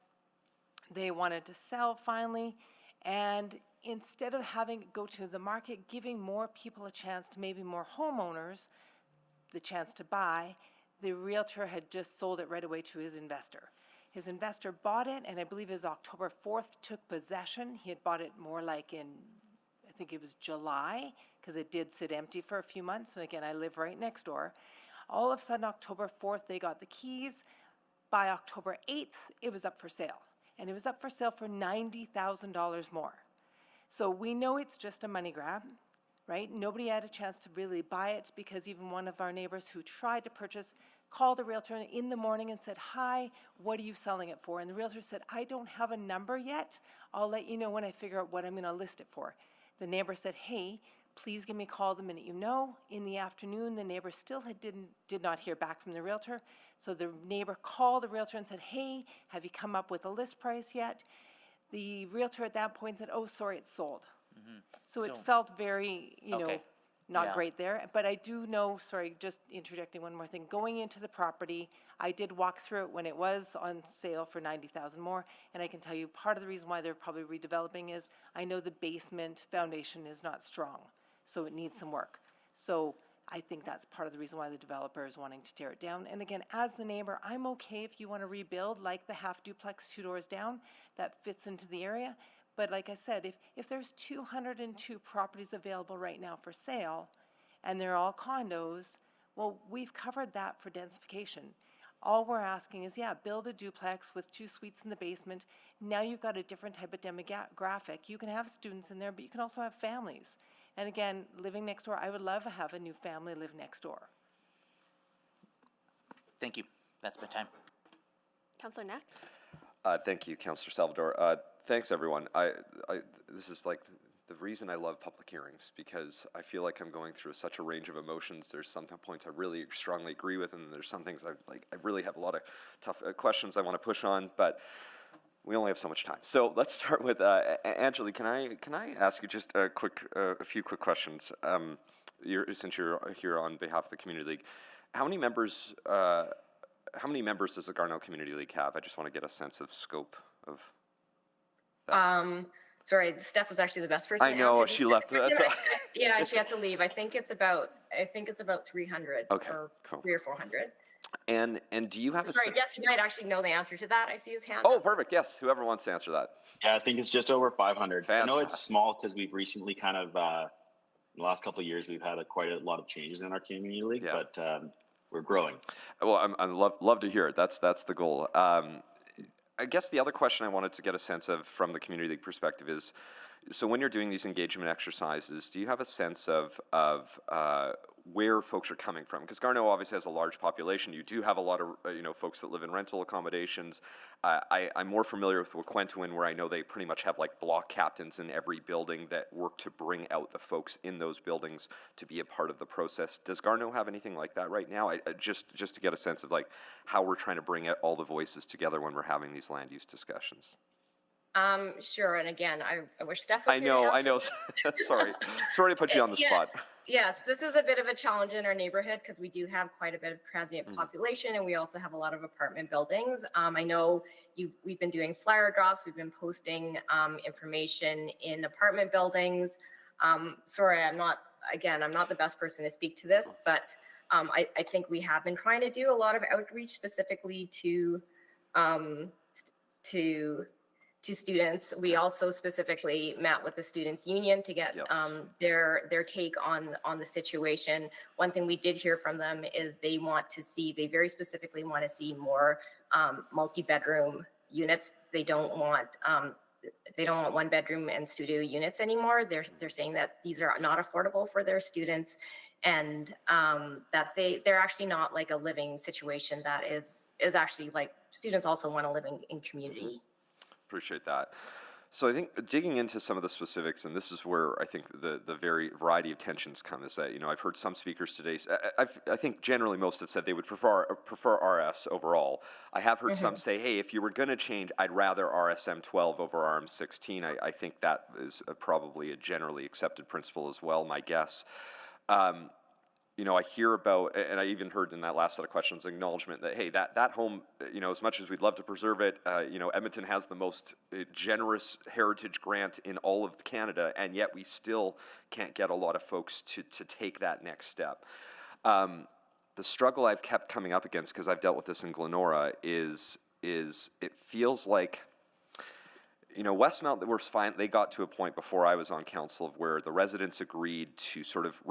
they wanted to sell finally. And instead of having it go to the market, giving more people a chance, to maybe more homeowners, the chance to buy, the realtor had just sold it right away to his investor. His investor bought it, and I believe it was October 4th, took possession. He had bought it more like in, I think it was July, because it did sit empty for a few months. And again, I live right next door. All of a sudden, October 4th, they got the keys. By October 8th, it was up for sale. And it was up for sale for $90,000 more. So we know it's just a money grab, right? Nobody had a chance to really buy it, because even one of our neighbors who tried to purchase called the realtor in the morning and said, hi, what are you selling it for? And the realtor said, I don't have a number yet. I'll let you know when I figure out what I'm going to list it for. The neighbor said, hey, please give me a call the minute you know. In the afternoon, the neighbor still did not hear back from the realtor. So the neighbor called the realtor and said, hey, have you come up with a list price yet? The realtor at that point said, oh, sorry, it's sold. Mm-hmm. So it felt very, Okay. not Yeah. great there. But I do know, sorry, just interjecting one more thing, going into the property, I did walk through it when it was on sale for $90,000 more, and I can tell you part of the reason why they're probably redeveloping is I know the basement foundation is not strong, so it needs some work. So I think that's part of the reason why the developer is wanting to tear it down. And again, as the neighbor, I'm okay if you want to rebuild like the half duplex 2 doors down, that fits into the area. But like I said, if there's 202 properties available right now for sale, and they're all condos, well, we've covered that for densification. All we're asking is, yeah, build a duplex with 2 suites in the basement. Now you've got a different type of demographic. You can have students in there, but you can also have families. And again, living next door, I would love to have a new family live next door. Thank you. That's my time. Councillor Knack? Thank you, Councillor Salvador. Thanks, everyone. This is like the reason I love public hearings, because I feel like I'm going through such a range of emotions. There's some points I really strongly agree with, and there's some things I really have a lot of tough questions I want to push on, but we only have so much time. So let's start with Angeli. Can I ask you just a few quick questions? Since you're here on behalf of the Community League, how many members how many members does the Garneau Community League have? I just want to get a sense of scope of that. Sorry, Steph was actually the best person. I to know, answer she this. left. That's Yeah, and she had to leave. I think it's about 300 Okay, or cool. 300 or 400. And do you have Sorry, Jesse might actually know the answer to that. I see his hand. Oh, up. perfect. Yes, whoever wants to answer that. Yeah, I think it's just over 500. I know it's Fantastic. small because we've recently kind of, in the last couple of years, we've had quite a lot of changes in our community league, Yeah. but we're growing. Well, I love to hear it. That's the goal. I guess the other question I wanted to get a sense of from the community league perspective is, so when you're doing these engagement exercises, do you have a sense of where folks are coming from? Because Garneau obviously has a large population. You do have a lot of folks that live in rental accommodations. I'm more familiar with Waquentawin, where I know they pretty much have like block captains in every building that work to bring out the folks in those buildings to be a part of the process. Does Garneau have anything like that right now? Just to get a sense of like how we're trying to bring out all the voices together when we're having these land use discussions. Sure. And again, I wish Steph was I here to know. answer. Sorry to put you on the Yeah. spot. Yes, this is a bit of a challenge in our neighborhood because we do have quite a bit of transient population, and we also have a lot of apartment buildings. I know we've been doing flyer drops. We've been posting information in apartment buildings. Sorry, I'm not the best person to speak to this, but I think we have been trying to do a lot of outreach specifically to students. We also specifically met with the students' union to get their take on the situation. One thing we did hear from them is they very specifically want to see more multi-bedroom units. They don't want one bedroom and studio units anymore. They're saying that these are not affordable for their students, and that they're actually not like a living situation that is actually like students also want to live in community. Appreciate that. So I think digging into some of the specifics, and this is where I think the very variety of tensions come, is that I've heard some speakers today. I think generally most have said they would prefer RS overall. I have heard some say, hey, if you were going to change, I'd rather RSM 12 over RM 16. I think that is probably a generally accepted principle as well. My guess. I hear about, and I even heard in that last set of questions, acknowledgement that, hey, that home, as much as we'd love to preserve it, Edmonton has the most generous heritage grant in all of Canada, and yet we still can't get a lot of folks to take that next step. The struggle I've kept coming up against, because I've dealt with this in Glenora, is it feels like, Westmount, they got to a point before I was on council of where the residents agreed to sort of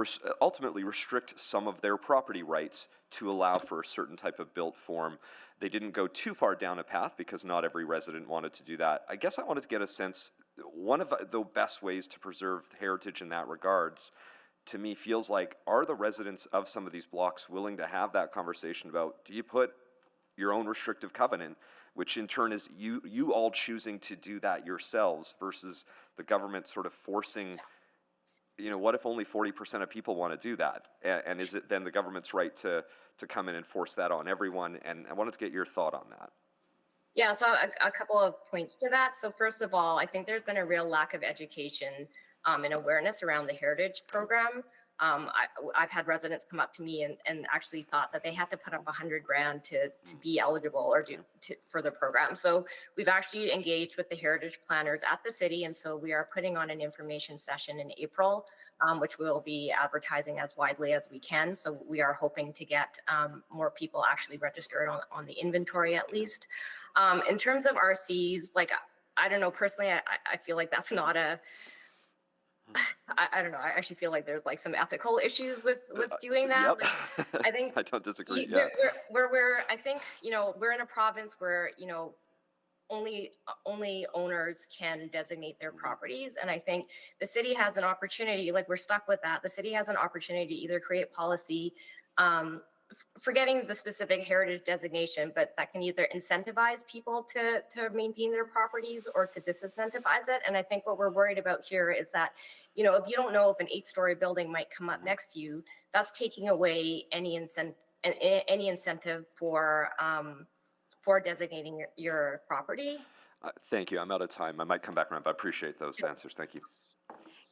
ultimately restrict some of their property rights to allow for a certain type of built form. They didn't go too far down a path because not every resident wanted to do that. I guess I wanted to get a sense, one of the best ways to preserve heritage in that regards, to me, feels like, are the residents of some of these blocks willing to have that conversation about, do you put your own restrictive covenant, which in turn is you all choosing to do that yourselves versus the government sort of forcing, what if only 40% of people want to do that? And is it then the government's right to come in and force that on everyone? And I wanted to get your thought on that. Yeah, so a couple of points to that. So first of all, I think there's been a real lack of education and awareness around the Heritage Program. I've had residents come up to me and actually thought that they had to put up $100,000 to be eligible or for the program. So we've actually engaged with the heritage planners at the city, and so we are putting on an information session in April, which we'll be advertising as widely as we can. So we are hoping to get more people actually registered on the inventory at least. In terms of RCs, like I don't know, personally, I feel like that's not a I don't know. I actually feel like there's like some ethical issues with doing that. Yep. Like, I think I don't disagree. I think, we're in a province where, only owners can designate their properties. And I think the city has an opportunity, like we're stuck with that. The city has an opportunity to either create policy, forgetting the specific heritage designation, but that can either incentivize people to maintain their properties or to disincentivize it. And I think what we're worried about here is that, if you don't know if an 8-story building might come up next to you, that's taking away any incentive for designating your property. Thank you. I'm out of time. I might come back around, but I appreciate those answers. Thank you.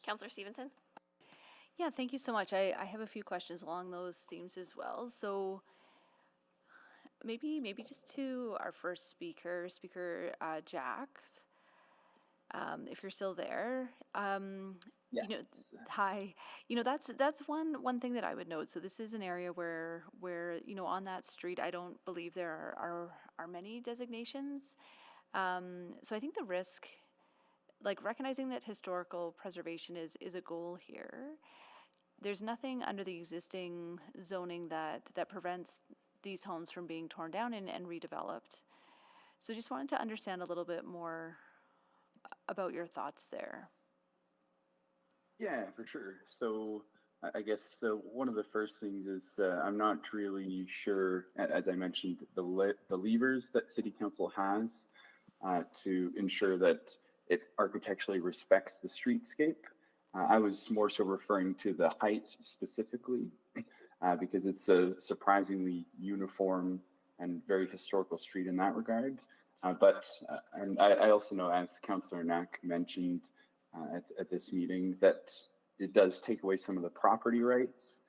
Councillor Stevenson? Yeah, thank you so much. I have a few questions along those themes as well. So maybe just to our first speaker, Jax, if you're still there. You know, hi. You know, that's one thing that I would note. So this is an area where you know, on that street, I don't believe there are many designations. So I think the risk, like recognizing that historical preservation is a goal here. There's nothing under the existing zoning that prevents these homes from being torn down and redeveloped. So just wanted to understand a little bit more about your thoughts there. Yeah, for sure. So I guess one of the first things is I'm not really sure, as I mentioned, the levers that City Council has to ensure that it architecturally respects the streetscape. I was more so referring to the height specifically, because it's a surprisingly uniform and very historical street in that regard. And I also know, as Councillor Knack mentioned at this meeting, that it does take away some of the property rights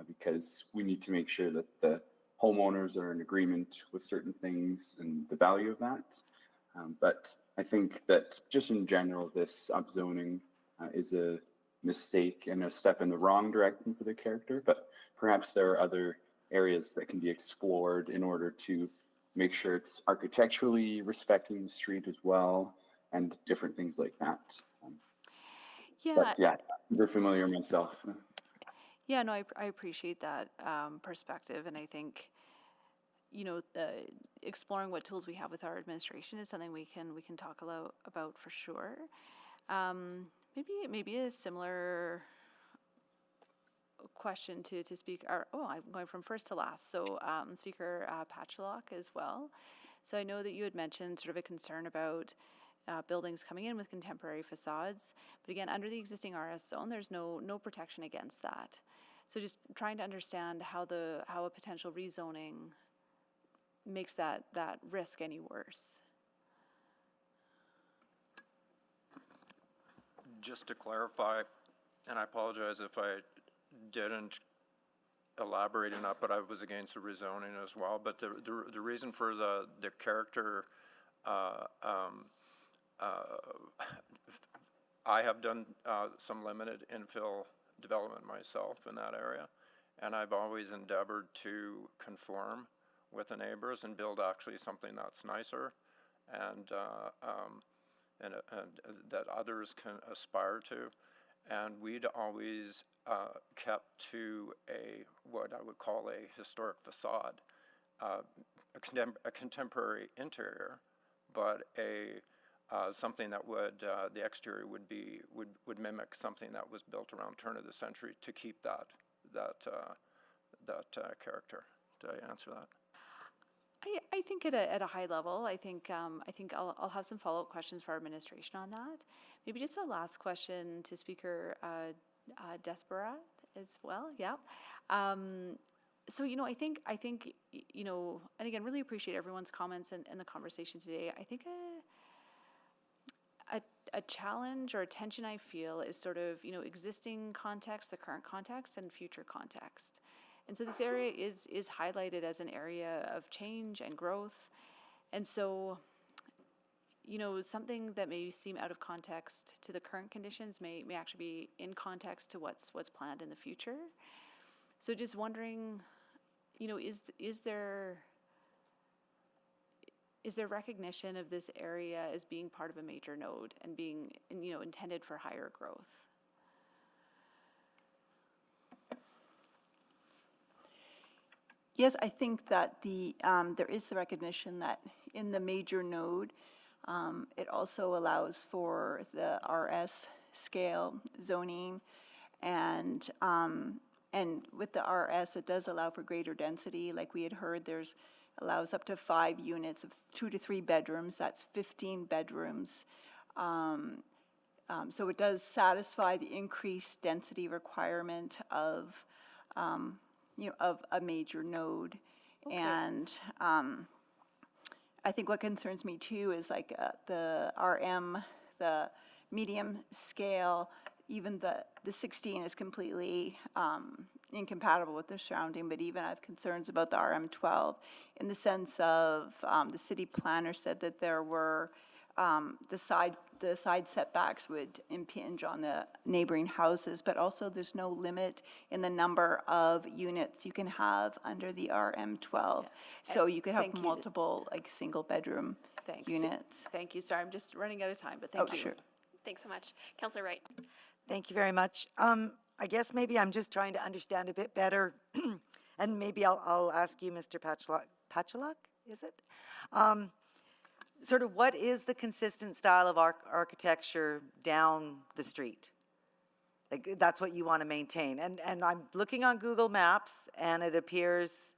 because we need to make sure that the homeowners are in agreement with certain things and the value of that. But I think that just in general, this upzoning is a mistake and a step in the wrong direction for the character, but perhaps there are other areas that can be explored in order to make sure it's architecturally respecting the street as well, and different things like that. But yeah, you're familiar myself. Yeah, no, I appreciate that perspective, and I think, you know, exploring what tools we have with our administration is something we can talk about for sure. Maybe a similar question to speak. I'm going from first to last. So Speaker Patchlock as well. So I know that you had mentioned sort of a concern about buildings coming in with contemporary facades, but again, under the existing RS zone, there's no protection against that. So just trying to understand how a potential rezoning makes that risk any worse. Just to clarify, and I apologize if I didn't elaborate enough, but I was against the rezoning as well. But the reason for the character, I have done some limited infill development myself in that area, and I've always endeavored to conform with the neighbors and build actually something that's nicer and that others can aspire to. And we'd always kept to what I would call a historic facade, a contemporary interior, but something that would the exterior would mimic something that was built around turn of the century to keep that character. Did I answer that? I think at a high level, I think I'll have some follow-up questions for our administration on that. Maybe just a last question to Speaker Desperat as well. Yeah. So you know, I think you know, and again, really appreciate everyone's comments and the conversation today. I think a challenge or a tension I feel is sort of, you know, existing context, the current context, and future context. And so this area is highlighted as an area of change and growth. And so, you know, something that may seem out of context to the current conditions may actually be in context to what's planned in the future. So just wondering, you know, is there recognition of this area as being part of a major node and being, you know, intended for higher growth? Yes, I think that there is the recognition that in the major node, it also allows for the RS scale zoning, and with the RS, it does allow for greater density. Like we had heard, allows up to 5 units of 2 to 3 bedrooms. That's 15 bedrooms. So it does satisfy the increased density requirement of of a major node. Okay. And I think what concerns me too is like the RM, the medium scale, even the 16 is completely incompatible with the surrounding, but even I have concerns about the RM12 in the sense of, the city planner said that there were, the side setbacks would impinge on the neighboring houses, but also there's no limit in the number of units you can have under the RM12. So you could have Thank you. multiple, like, single-bedroom Thanks. units. Thank you. Sorry, I'm just running out of time, but thank you. Sure. Thanks so much. Councillor Wright. Thank you very much. I guess maybe I'm just trying to understand a bit better, and maybe I'll ask you, Mr. Pachalak, is it? Sort of what is the consistent style of architecture down the street? Like, that's what you want to maintain. And I'm looking on Google Maps, and it appears,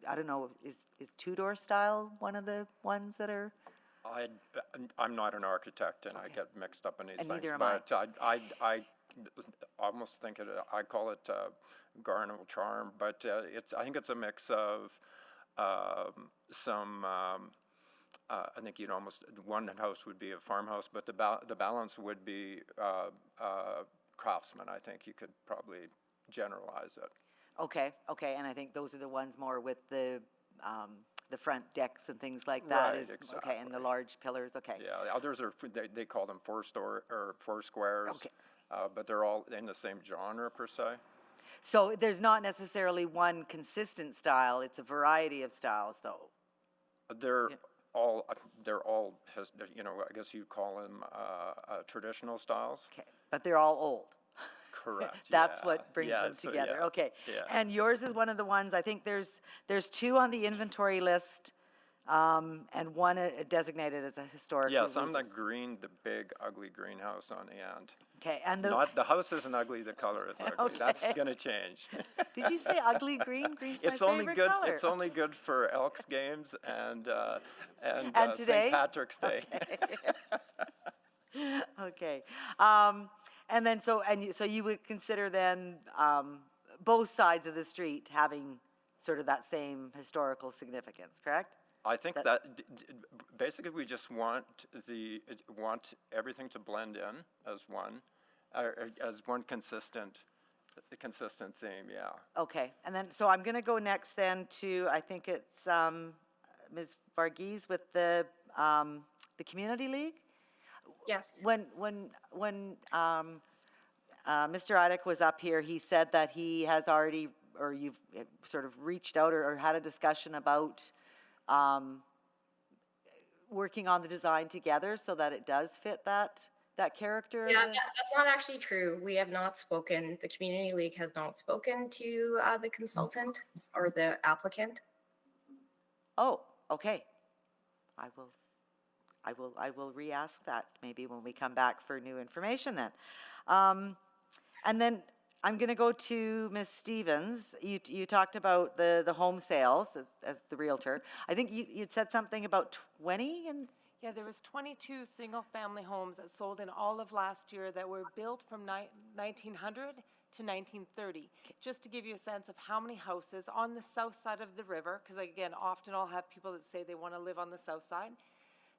I don't know, is Tudor style one of the ones that are? I'm not an architect, and I get mixed up in these And things. neither am I. But I almost think I call it Garno charm, but I think it's a mix of some. I think one house would be a farmhouse, but the balance would be craftsman. I think you could probably generalize it. Okay, and I think those are the ones more with the front decks and things like that. Right, exactly. Okay, and the large pillars, okay. Yeah, the others are, they call them four squares, Okay. but they're all in the same genre per se. So there's not necessarily one consistent style, it's a variety of styles though. They're all, I guess you'd call them traditional styles. Okay, but they're all old. Correct. That's yeah. what brings Yeah, them so, together. yeah, Okay. yeah. And yours is one of the ones, I think there's two on the inventory list, and one designated as a historic. Yes, I'm the big ugly greenhouse on the end. Okay, and the house isn't ugly, the color is ugly. Okay. That's gonna change. Did you say ugly green? Green's It's my only favorite good. color. It's only good for Elks games and today? St. Patrick's Day. Okay. And then so you would consider then both sides of the street having sort of that same historical significance, correct? I think that basically we just want everything to blend in as one consistent theme. Yeah. Okay, and then so I'm going to go next then to, I think it's Ms. Varghese with the Community League. Yes. When Mr. Idek was up here, he said that he has already, or you've sort of reached out or had a discussion about working on the design together so that it does fit that character. Yeah, that's not actually true. We have not spoken, the Community League has not spoken to the consultant or the applicant. Oh, okay. I will re-ask that maybe when we come back for new information then. And then I'm going to go to Ms. Stevens. You talked about the home sales as the realtor. I think you'd said something about 20 and. Yeah, there was 22 single-family homes that sold in all of last year that were built from 1900 to 1930. Just to give you a sense of how many houses on the south side of the river, because again, often I'll have people that say they want to live on the south side.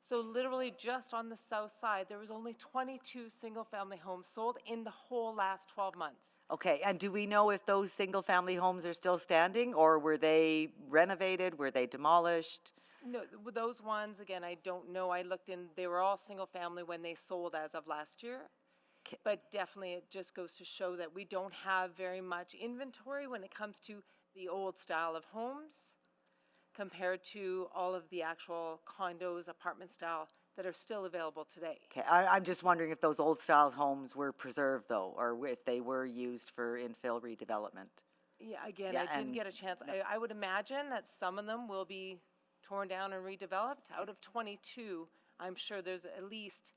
So literally just on the south side, there was only 22 single-family homes sold in the whole last 12 months. Okay, and do we know if those single-family homes are still standing, or were they renovated, were they demolished? No, those ones, again, I don't know. I looked in, they were all single-family when they sold as of last year. But definitely it just goes to show that we don't have very much inventory when it comes to the old style of homes compared to all of the actual condos, apartment style that are still available today. Okay, I'm just wondering if those old style homes were preserved though, or if they were used for infill redevelopment. Yeah, again, Yeah, I didn't and- get a chance. I would imagine that some of them will be torn down and redeveloped. Out of 22, I'm sure there's at least,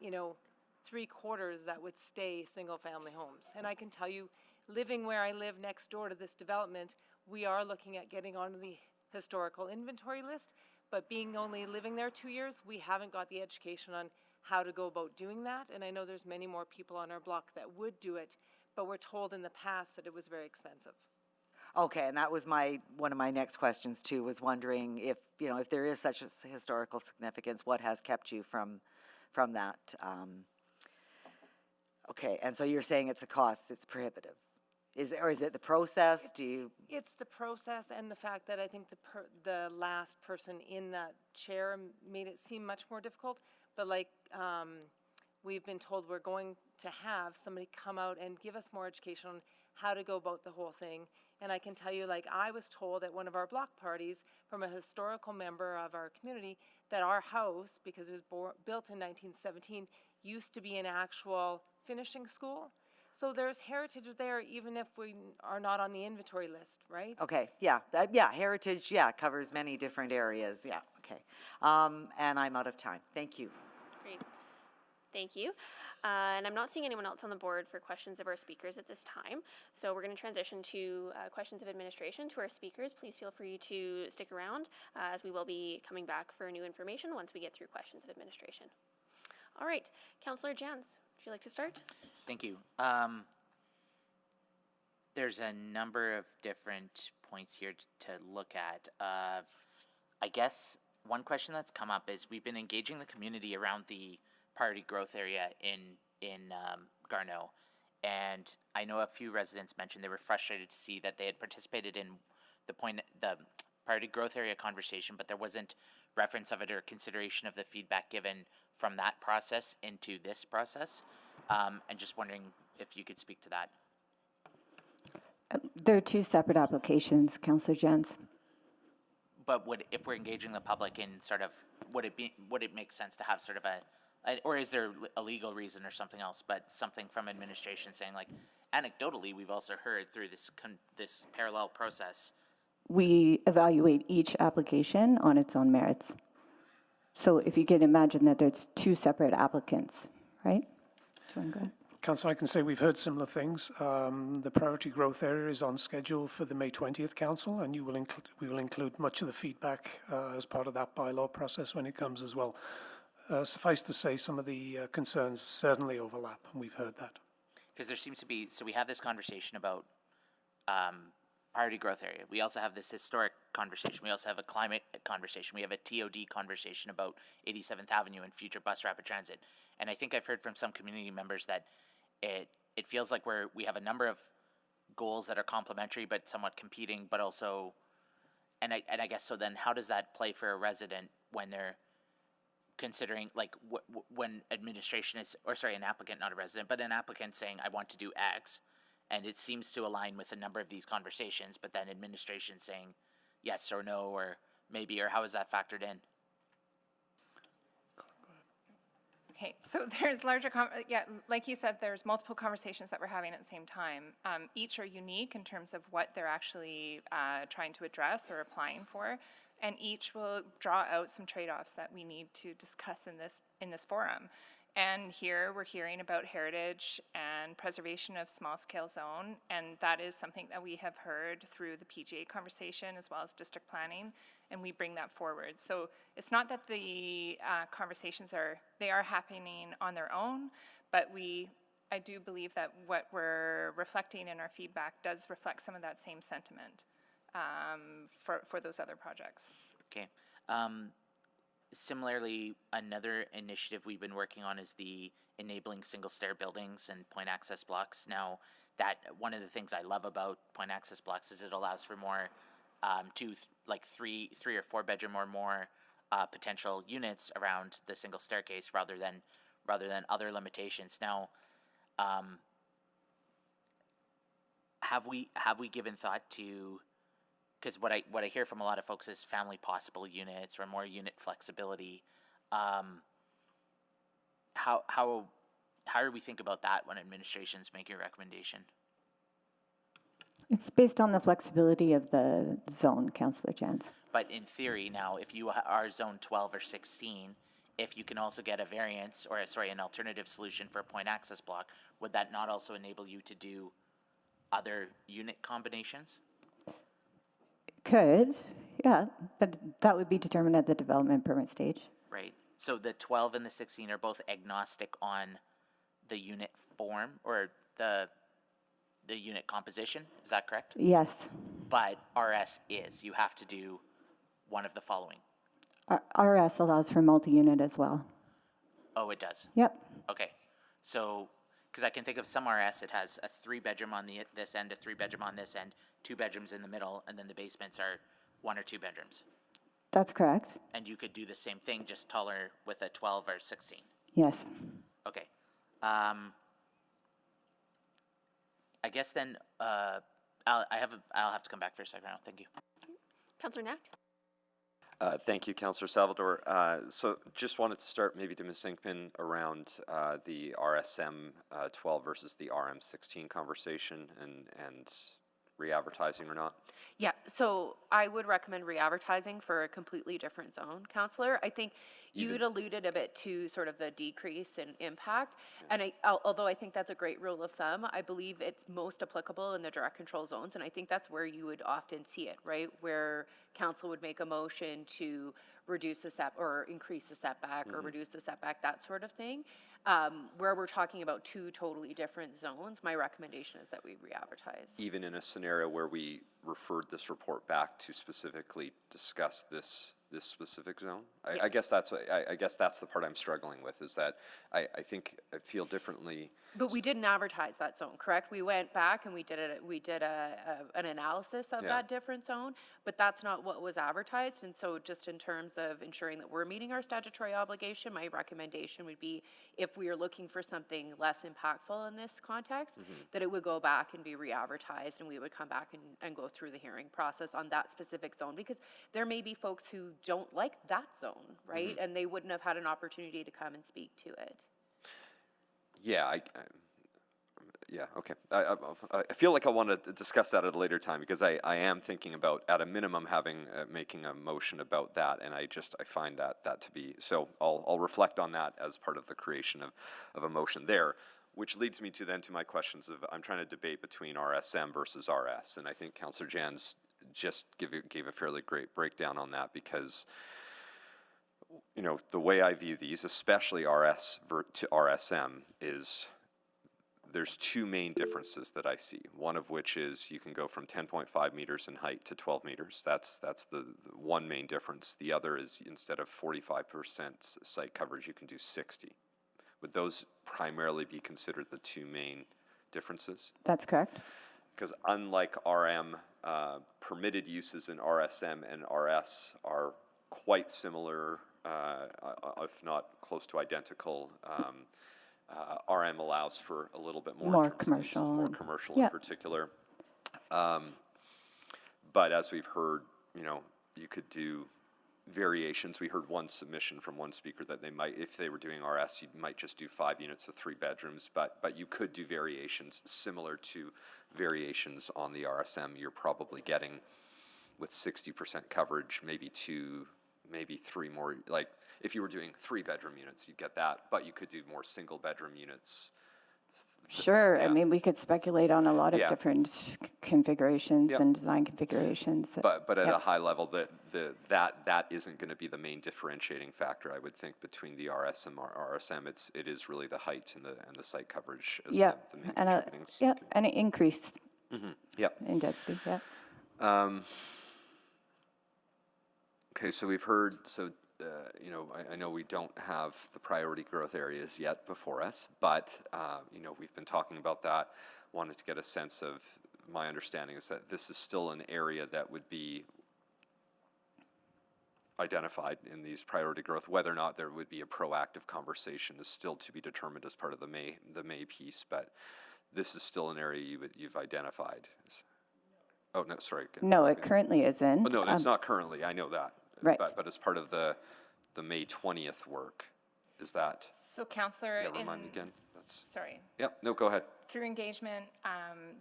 3/4 that would stay single-family homes. And I can tell you, living where I live next door to this development, we are looking at getting onto the historical inventory list, but being only living there 2 years, we haven't got the education on how to go about doing that. And I know there's many more people on our block that would do it, but we're told in the past that it was very expensive. Okay, and that was one of my next questions too, was wondering if, if there is such a historical significance, what has kept you from that? Okay, and so you're saying it's a cost, it's prohibitive. Is it the process? Do you? It's the process and the fact that I think the last person in that chair made it seem much more difficult. But like we've been told, we're going to have somebody come out and give us more education on how to go about the whole thing. And I can tell you, like, I was told at one of our block parties from a historical member of our community that our house, because it was built in 1917, used to be an actual finishing school. So there's heritage there, even if we are not on the inventory list, right? Okay, yeah, heritage, covers many different areas, okay. And I'm out of time. Thank you. Great. Thank you. And I'm not seeing anyone else on the board for questions of our speakers at this time. So we're going to transition to questions of administration to our speakers. Please feel free to stick around as we will be coming back for new information once we get through questions of administration. All right, Councillor Jans, would you like to start? Thank you. There's a number of different points here to look at. I guess one question that's come up is we've been engaging the community around the priority growth area in Garneau, and I know a few residents mentioned they were frustrated to see that they had participated in the priority growth area conversation, but there wasn't reference of it or consideration of the feedback given from that process into this process. And just wondering if you could speak to that. There are two separate applications, Councillor Jens. But if we're engaging the public in sort of, would it make sense to have sort of or is there a legal reason or something else, but something from administration saying, like, anecdotally, we've also heard through this parallel process. We evaluate each application on its own merits. So if you can imagine that there's two separate applicants, right? Do you want to go ahead? Councillor, I can say we've heard similar things. The priority growth area is on schedule for the May 20th council, and we will include much of the feedback as part of that bylaw process when it comes as well. Suffice to say, some of the concerns certainly overlap, and we've heard that. Because there seems to be, so we have this conversation about priority growth area. We also have this historic conversation. We also have a climate conversation. We have a TOD conversation about 87th Avenue and future bus rapid transit. And I think I've heard from some community members that it feels like we have a number of goals that are complementary but somewhat competing, but also, and I guess, so then how does that play for a resident when they're considering, like, when administration is, or sorry, an applicant, not a resident, but an applicant saying, I want to do X, and it seems to align with a number of these conversations, but then administration saying yes or no, or maybe, or how is that factored in? Okay, so there's larger, like you said, there's multiple conversations that we're having at the same time. Each are unique in terms of what they're actually trying to address or applying for, and each will draw out some trade-offs that we need to discuss in this forum. And here we're hearing about heritage and preservation of small-scale zone, and that is something that we have heard through the PGA conversation as well as district planning, and we bring that forward. So it's not that the conversations are happening on their own, but I do believe that what we're reflecting in our feedback does reflect some of that same sentiment for those other projects. Okay. Similarly, another initiative we've been working on is the enabling single-stair buildings and point access blocks. Now, that one of the things I love about point access blocks is it allows for more three or four bedroom or more potential units around the single staircase rather than other limitations. Now, have we given thought to? Because what I hear from a lot of folks is family possible units or more unit flexibility. How do we think about that when administrations make your recommendation? It's based on the flexibility of the zone, Councillor Jans. But in theory, now, if you are zone 12 or 16, if you can also get a variance or an alternative solution for a point access block, would that not also enable you to do other unit combinations? Could, yeah, but that would be determined at the development permit stage. Right. So the 12 and the 16 are both agnostic on the unit form or the unit composition. Is that correct? Yes. But RS is. You have to do one of the following. RS allows for multi-unit as well. Oh, it does? Yep. Okay. So Because I can think of some RS, it has a 3-bedroom on this end, a 3-bedroom on this end, 2 bedrooms in the middle, and then the basements are 1 or 2 bedrooms. That's correct. And you could do the same thing, just taller with a 12 or 16. Yes. Okay. I guess then I'll have to come back for a second round. Thank you. Councillor Knack? Thank you, Councillor Salvador. So just wanted to start maybe to Ms. Sinkman around the RSM 12 versus the RM 16 conversation and re-advertising or not. Yeah, so I would recommend re-advertising for a completely different zone, Councillor. I think you'd alluded a bit to sort of the decrease in impact, and although I think that's a great rule of thumb, I believe it's most applicable in the direct control zones, and I think that's where you would often see it, right? Where council would make a motion to reduce the or increase the setback or reduce the setback, that sort of thing. Where we're talking about 2 totally different zones, my recommendation is that we re-advertise. Even in a scenario where we referred this report back to specifically discuss this specific zone? I guess that's the part I'm struggling with, is that I think I feel differently. But we didn't advertise that zone, correct? We went back and we did an analysis of that different zone, but that's not what was advertised. And so just in terms of ensuring that we're meeting our statutory obligation, my recommendation would be, if we are looking for something less impactful in this context, that it would go back and be re-advertised, and we would come back and go through the hearing process on that specific zone, because there may be folks who don't like that zone, right? And they wouldn't have had an opportunity to come and speak to it. Yeah, okay. I feel like I want to discuss that at a later time, because I am thinking about, at a minimum, making a motion about that, and I find that to be, so I'll reflect on that as part of the creation of a motion there, which leads me to my questions of, I'm trying to debate between RSM versus RS, and I think Councillor Jans just gave a fairly great breakdown on that, because the way I view these, especially RS to RSM, is there's 2 main differences that I see. One of which is you can go from 10.5 meters in height to 12 meters. That's the one main difference. The other is, instead of 45% site coverage, you can do 60. Would those primarily be considered the 2 main differences? That's correct. Because unlike RM, permitted uses in RSM and RS are quite similar, if not close to identical. RM allows for a little bit more commercial. More commercial in particular. But as we've heard, you could do variations. We heard one submission from one speaker that they might, if they were doing RS, you might just do 5 units with 3 bedrooms, but you could do variations similar to variations on the RSM. You're probably getting, with 60% coverage, maybe 2, maybe 3 more. Like, if you were doing 3-bedroom units, you'd get that, but you could do more single-bedroom units. Sure. Yeah. I mean, we could speculate on a lot of different configurations and design configurations. But at a high level, that isn't going to be the main differentiating factor, I would think, between the RS and RSM. It is really the height and the site coverage as the main contributing. And an increase in density. Okay, so we've heard, I know we don't have the priority growth areas yet before us, but, we've been talking about that, wanted to get a sense of, my understanding is that this is still an area that would be identified in these priority growth. Whether or not there would be a proactive conversation is still to be determined as part of the May piece, but this is still an area you've identified. Oh, no, sorry. No, it currently isn't. Oh, no, it's not currently, I know that. Right. But as part of the May 20th work, is that? So, Councillor, remind me again. Sorry. Yep. No, go ahead. Through engagement,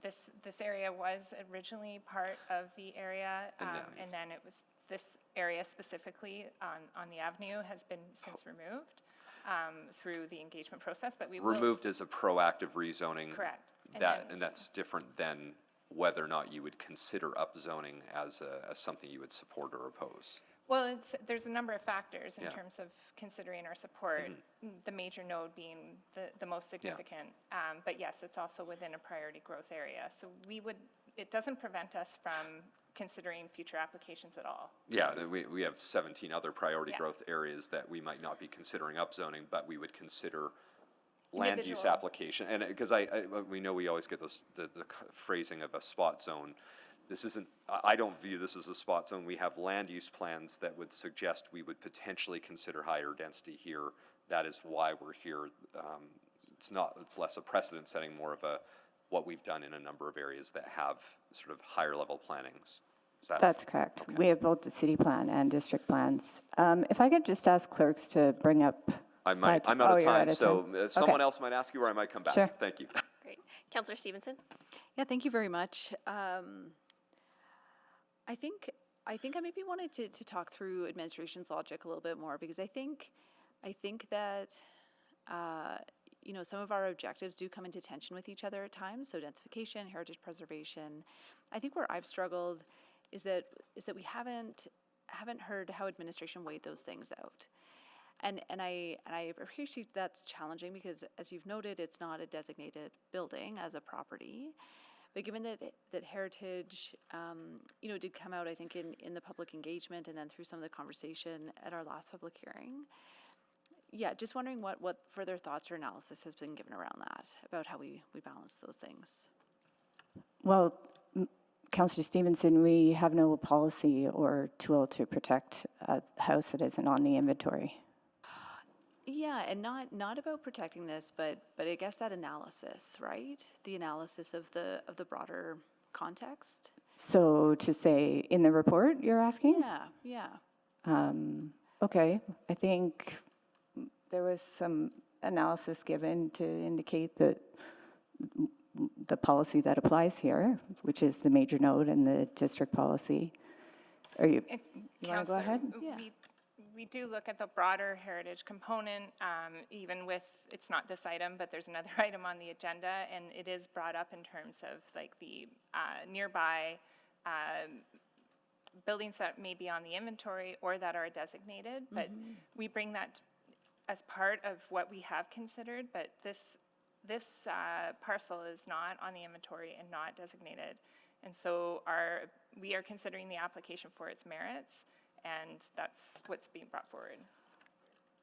this area was originally part of the area, and then it was, this area specifically on the avenue has been since removed through the engagement process. But we removed as a proactive rezoning. Correct. And that's different than whether or not you would consider upzoning as something you would support or oppose. Well, there's a number of factors in terms of considering our support, the major node being the most significant. But yes, it's also within a priority growth area. So it doesn't prevent us from considering future applications at all. Yeah, we have 17 other priority growth areas that we might not be considering upzoning, but we would consider land use Individual. application, and because we know we always get those, the phrasing of a spot zone. This isn't, I don't view this as a spot zone. We have land use plans that would suggest we would potentially consider higher density here. That is why we're here. It's less a precedent setting, more of a, what we've done in a number of areas that have sort of higher level plannings. That's correct. Okay. We have both the city plan and district plans. If I could just ask clerks to bring up. I'm out of time, so someone else might ask you, or I might come back. Sure. Thank you. Great. Councillor Stevenson? Yeah, thank you very much. I think I maybe wanted to talk through administration's logic a little bit more, because I think that some of our objectives do come into tension with each other at times. So densification, heritage preservation. I think where I've struggled is that we haven't heard how administration weighed those things out. And I appreciate that's challenging, because as you've noted, it's not a designated building as a property. But given that heritage, did come out, I think, in the public engagement and then through some of the conversation at our last public hearing. Yeah, just wondering what further thoughts or analysis has been given around that, about how we balance those things. Well, Councillor Stevenson, we have no policy or tool to protect a house that isn't on the inventory. Yeah, and not about protecting this, but I guess that analysis, right? The analysis of the broader context. So to say in the report, you're asking? Yeah. Okay, I think there was some analysis given to indicate that the policy that applies here, which is the major node and the district policy. You want to go ahead? Yeah. We do look at the broader heritage component, even with, it's not this item, but there's another item on the agenda, and it is brought up in terms of like the nearby buildings that may be on the inventory or that are designated, but we bring that as part of what we have considered, but this parcel is not on the inventory and not designated. And so we are considering the application for its merits, and that's what's being brought forward.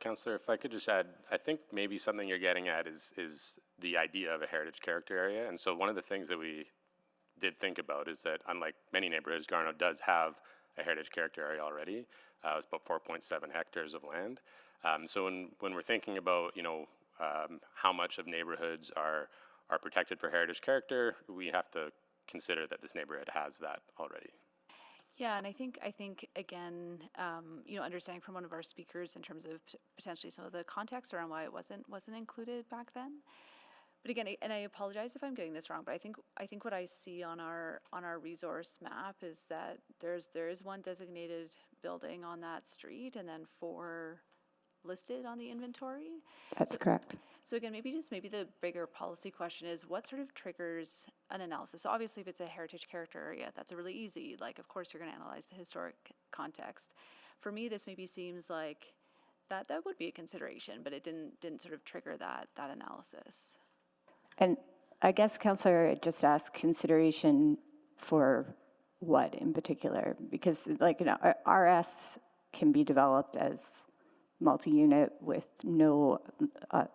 Councillor, if I could just add, I think maybe something you're getting at is the idea of a heritage character area. And so one of the things that we did think about is that, unlike many neighborhoods, Garneau does have a heritage character area already. It's about 4.7 hectares of land. So when we're thinking about, how much of neighborhoods are protected for heritage character, we have to consider that this neighborhood has that already. Yeah, and I think again, understanding from one of our speakers in terms of potentially some of the context around why it wasn't included back then. But again, and I apologize if I'm getting this wrong, but I think what I see on our resource map is that there is one designated building on that street, and then 4 listed on the inventory. That's correct. So again, maybe the bigger policy question is, what sort of triggers an analysis? So obviously, if it's a heritage character area, that's a really easy, like, of course you're going to analyze the historic context. For me, this maybe seems like that would be a consideration, but it didn't sort of trigger that analysis. And I guess, Councillor, I just asked consideration for what in particular? Because, RS can be developed as multi-unit with no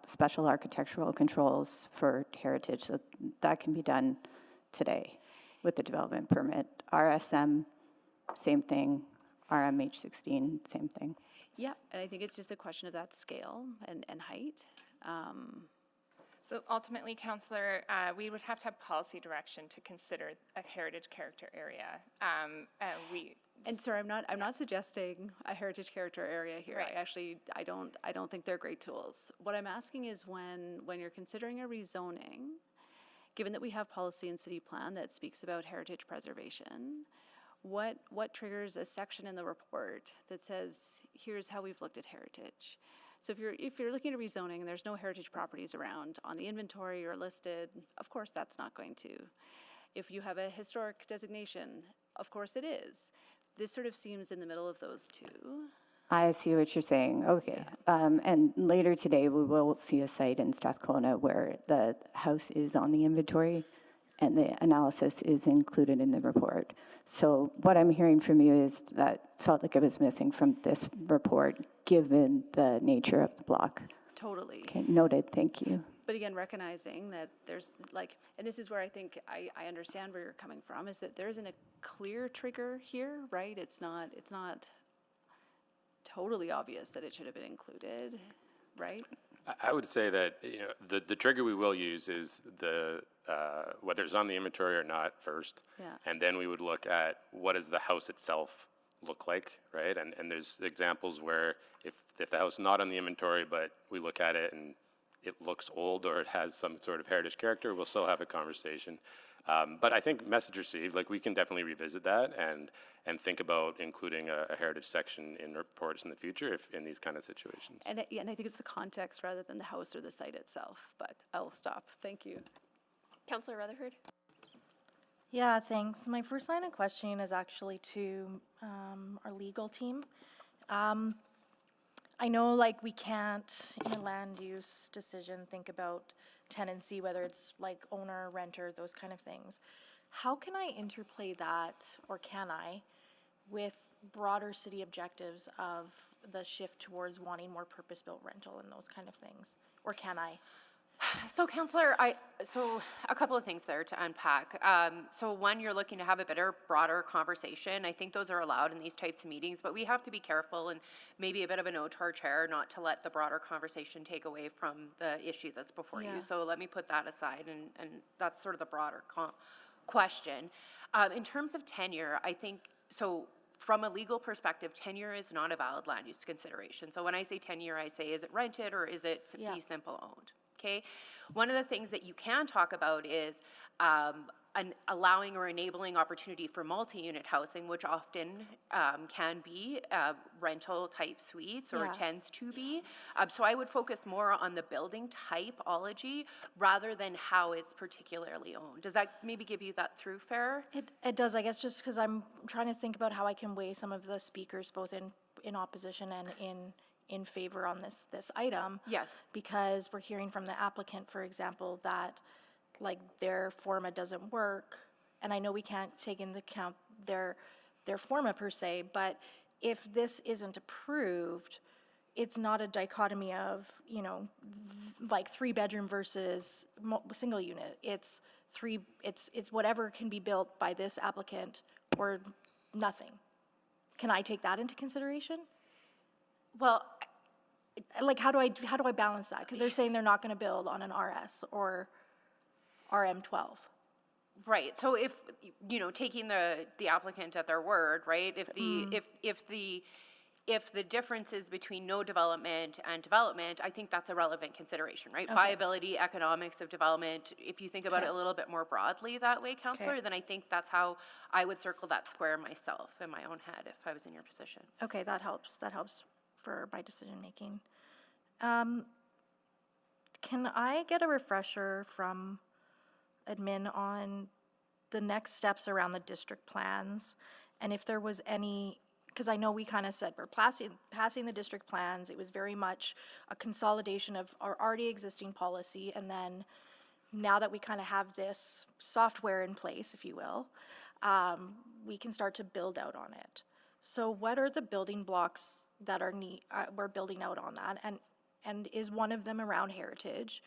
special architectural controls for heritage. So that can be done today with the development permit. RSM, same thing. RMH16, same thing. Yeah, and I think it's just a question of that scale and height. So ultimately, Councillor, we would have to have policy direction to consider a heritage character area. And sorry, I'm not suggesting a heritage character area here. Right. I don't think they're great tools. What I'm asking is when you're considering a rezoning, given that we have policy and city plan that speaks about heritage preservation, what triggers a section in the report that says, here's how we've looked at heritage? So if you're looking at rezoning and there's no heritage properties around on the inventory or listed, of course that's not going to. If you have a historic designation, of course it is. This sort of seems in the middle of those two. I see what you're saying. Okay. And later today, we will see a site in Strathcona where the house is on the inventory and the analysis is included in the report. So what I'm hearing from you is that felt like it was missing from this report, given the nature of the block. Totally. Okay, noted. Thank you. But again, recognizing that there's like, and this is where I think I understand where you're coming from, is that there isn't a clear trigger here, right? It's not totally obvious that it should have been included, right? I would say that, you know, the trigger we will use is the whether it's on the inventory or not first, Yeah. and then we would look at what does the house itself look like, right? And there's examples where if the house is not on the inventory, but we look at it and it looks old or it has some sort of heritage character, we'll still have a conversation. But I think message received, like we can definitely revisit that and think about including a heritage section in reports in the future if in these kind of situations. And I think it's the context rather than the house or the site itself, but I'll stop. Thank you. Councillor Rutherford? Yeah, thanks. My first line of questioning is actually to our legal team. I know like we can't, in a land use decision, think about tenancy, whether it's like owner, renter, those kind of things. How can I interplay that, or can I, with broader city objectives of the shift towards wanting more purpose-built rental and those kind of things? Or can I? So, Councillor, so a couple of things there to unpack. So one, you're looking to have a better, broader conversation. I think those are allowed in these types of meetings, but we have to be careful and maybe a bit of a note to our chair not to let the broader conversation take away from the issue that's before you. So let me put that aside, and that's sort of the broader question. In terms of tenure, I think, so from a legal perspective, tenure is not a valid land use consideration. So when I say tenure, I say, is it rented or is it fee simple owned? Okay, one of the things that you can talk about is an allowing or enabling opportunity for multi-unit housing, which often can be rental type suites or tends to be. So I would focus more on the building typology rather than how it's particularly owned. Does that maybe give you that through fair? It does, I guess, just because I'm trying to think about how I can weigh some of the speakers both in opposition and in favor on this item. Yes. Because we're hearing from the applicant, for example, that like their forma doesn't work, and I know we can't take into account their forma per se, but if this isn't approved, it's not a dichotomy of, you know, like 3-bedroom versus single unit. It's whatever can be built by this applicant or nothing. Can I take that into consideration? Well, like how do I balance that? Because they're saying they're not going to build on an RS or RM12. Right. So if, you know, taking the applicant at their word, right? If the differences between no development and development, I think that's a relevant consideration, right? Okay. Viability, economics of development. If you think about it a little bit more broadly that way, Councillor, then I think that's how I would circle that square myself in my own head if I was in your position. Okay, that helps. That helps for my decision making. Can I get a refresher from admin on the next steps around the district plans? And if there was any, because I know we kind of said we're passing the district plans. It was very much a consolidation of our already existing policy. And then now that we kind of have this software in place, if you will, we can start to build out on it. So what are the building blocks that we're building out on that? And is one of them around heritage,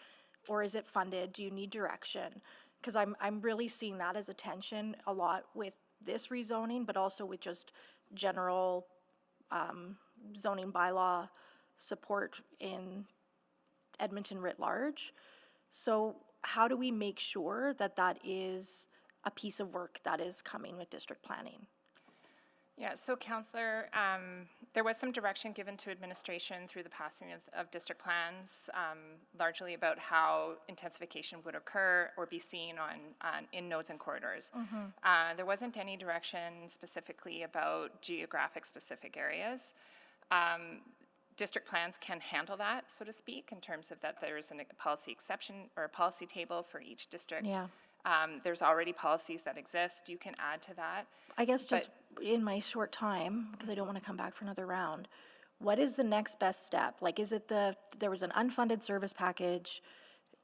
or is it funded? Do you need direction? Because I'm really seeing that as a tension a lot with this rezoning, but also with just general zoning bylaw support in Edmonton writ large. So how do we make sure that that is a piece of work that is coming with district planning? Yeah, so Councillor, there was some direction given to administration through the passing of district plans, largely about how intensification would occur or be seen in nodes and corridors. There wasn't any direction specifically about geographic specific areas. District plans can handle that, so to speak, in terms of that there's a policy exception or a policy table for each district. Yeah. There's already policies that exist. You can add to that. I guess just in my short time, because I don't want to come back for another round, what is the next best step? Like, is it there was an unfunded service package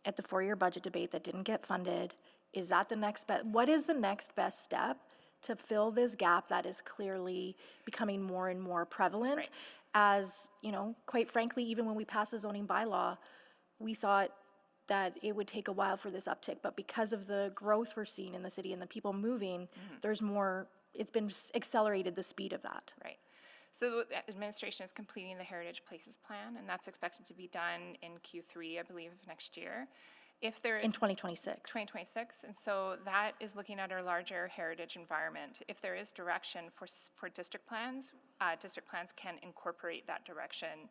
at the 4-year budget debate that didn't get funded. Is that the next best? What is the next best step to fill this gap that is clearly becoming more and more prevalent? Right. As, you know, quite frankly, even when we passed the zoning bylaw, we thought that it would take a while for this uptick, but because of the growth we're seeing in the city and the people moving, there's more, it's been accelerated the speed of that. Right. So the administration is completing the Heritage Places Plan, and that's expected to be done in Q3, I believe, of next year. If there In 2026. 2026, and so that is looking at our larger heritage environment. If there is direction for district plans can incorporate that direction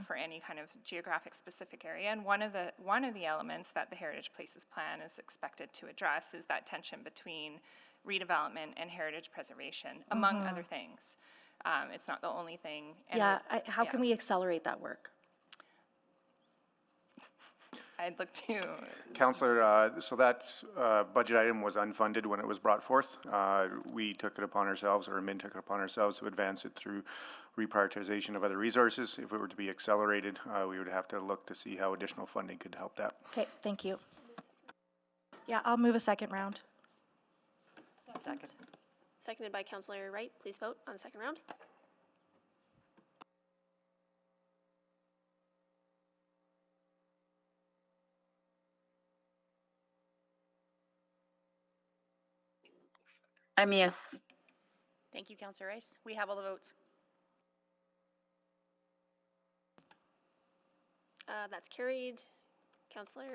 for any kind of geographic specific area. And one of the elements that the Heritage Places Plan is expected to address is that tension between redevelopment and heritage preservation, among other things. It's not the only thing. And How can we accelerate that work? I'd look to Councillor, so that budget item was unfunded when it was brought forth. We took it upon ourselves, or Min took it upon ourselves to advance it through reprioritization of other resources. If it were to be accelerated, we would have to look to see how additional funding could help that. Okay, thank you. Yeah, I'll move a second round. Second. Seconded by Councillor Wright. Please vote on the second round. I'm yes. Thank you, Councillor Rice. We have all the votes. That's carried. Councillor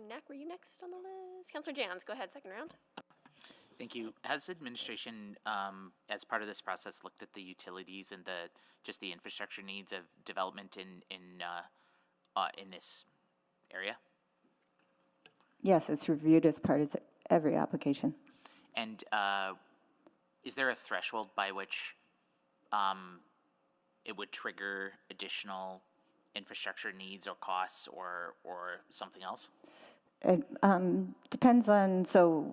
Knack, were you next on the list? Councillor Jans, go ahead, second round. Thank you. Has administration, as part of this process, looked at the utilities and the infrastructure needs of development in this area? Yes, it's reviewed as part of every application. And is there a threshold by which it would trigger additional infrastructure needs or costs or something else? It depends on,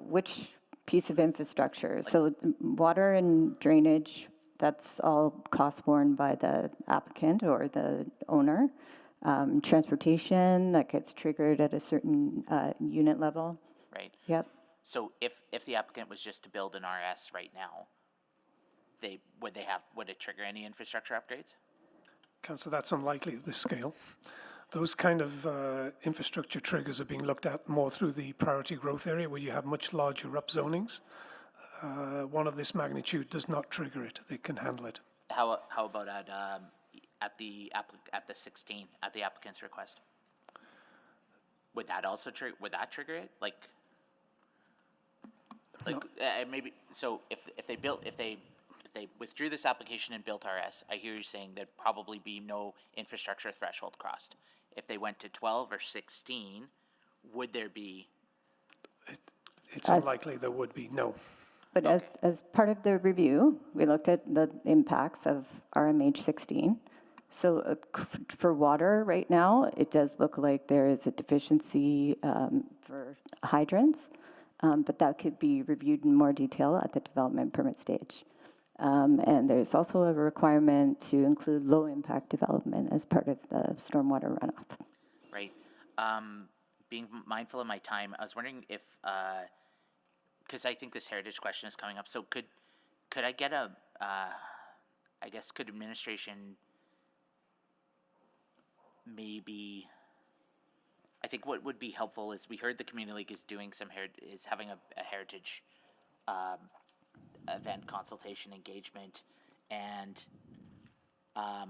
which piece of infrastructure. So water and drainage, that's all costs borne by the applicant or the owner. Transportation, that gets triggered at a certain unit level. Right. Yep. So if the applicant was just to build an RS right now, would it trigger any infrastructure upgrades? Councillor, that's unlikely at this scale. Those kind of infrastructure triggers are being looked at more through the priority growth area where you have much larger upzonings. One of this magnitude does not trigger it. They can handle it. How about at the 16 at the applicant's request? Would that also trigger it? Maybe so if they withdrew this application and built RS, I hear you saying there'd probably be no infrastructure threshold crossed. If they went to 12 or 16, would there be? It's unlikely there would be, no. But as part of the review, we looked at the impacts of RMH 16. So for water right now, it does look like there is a deficiency for hydrants, but that could be reviewed in more detail at the development permit stage. And there's also a requirement to include low-impact development as part of the stormwater runoff. Right. Being mindful of my time, I was wondering if, because I think this heritage question is coming up, so could I get could administration maybe, I think what would be helpful is we heard the Community League is doing is having a heritage event consultation engagement, and I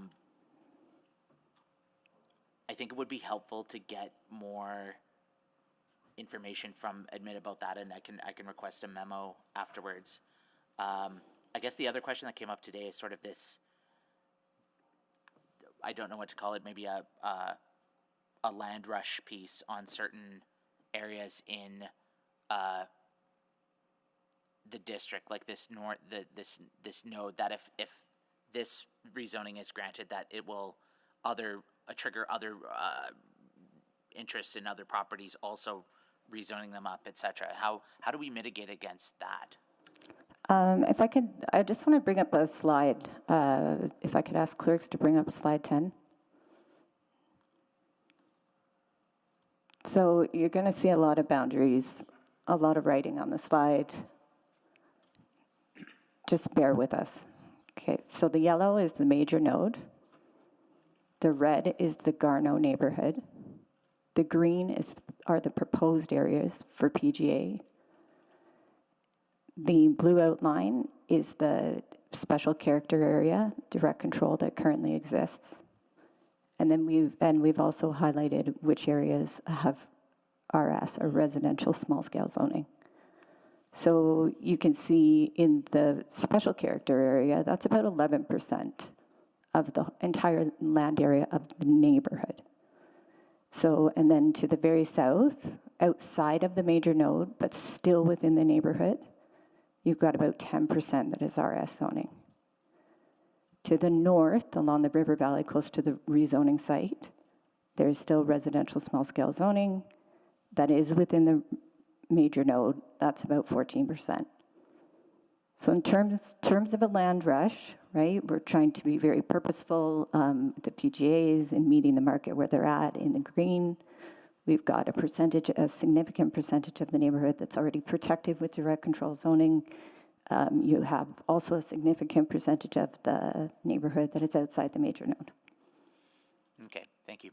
think it would be helpful to get more information from admin about that, and I can request a memo afterwards. I guess the other question that came up today is sort of this, I don't know what to call it, maybe a land rush piece on certain areas in the district, like this this node, that if this rezoning is granted, that it will trigger other interests in other properties also rezoning them up, etc. How do we mitigate against that? If I could, I just want to bring up a slide. If I could ask clerks to bring up slide 10. So you're going to see a lot of boundaries, a lot of writing on the slide. Just bear with us. Okay, so the yellow is the major node. The red is the Garneau neighborhood. The green are the proposed areas for PGA. The blue outline is the special character area, direct control that currently exists. And then we've also highlighted which areas have RS, or residential small scale zoning. So you can see in the special character area, that's about 11% of the entire land area of the neighborhood. So, and then to the very south, outside of the major node, but still within the neighborhood, you've got about 10% that is RS zoning. To the north, along the river valley, close to the rezoning site, there is still residential small-scale zoning that is within the major node. That's about 14%. So in terms of a land rush, right, we're trying to be very purposeful. The PGAs and meeting the market where they're at in the green. We've got a significant percentage of the neighborhood that's already protected with direct control zoning. You have also a significant percentage of the neighborhood that is outside the major node. Okay, thank you.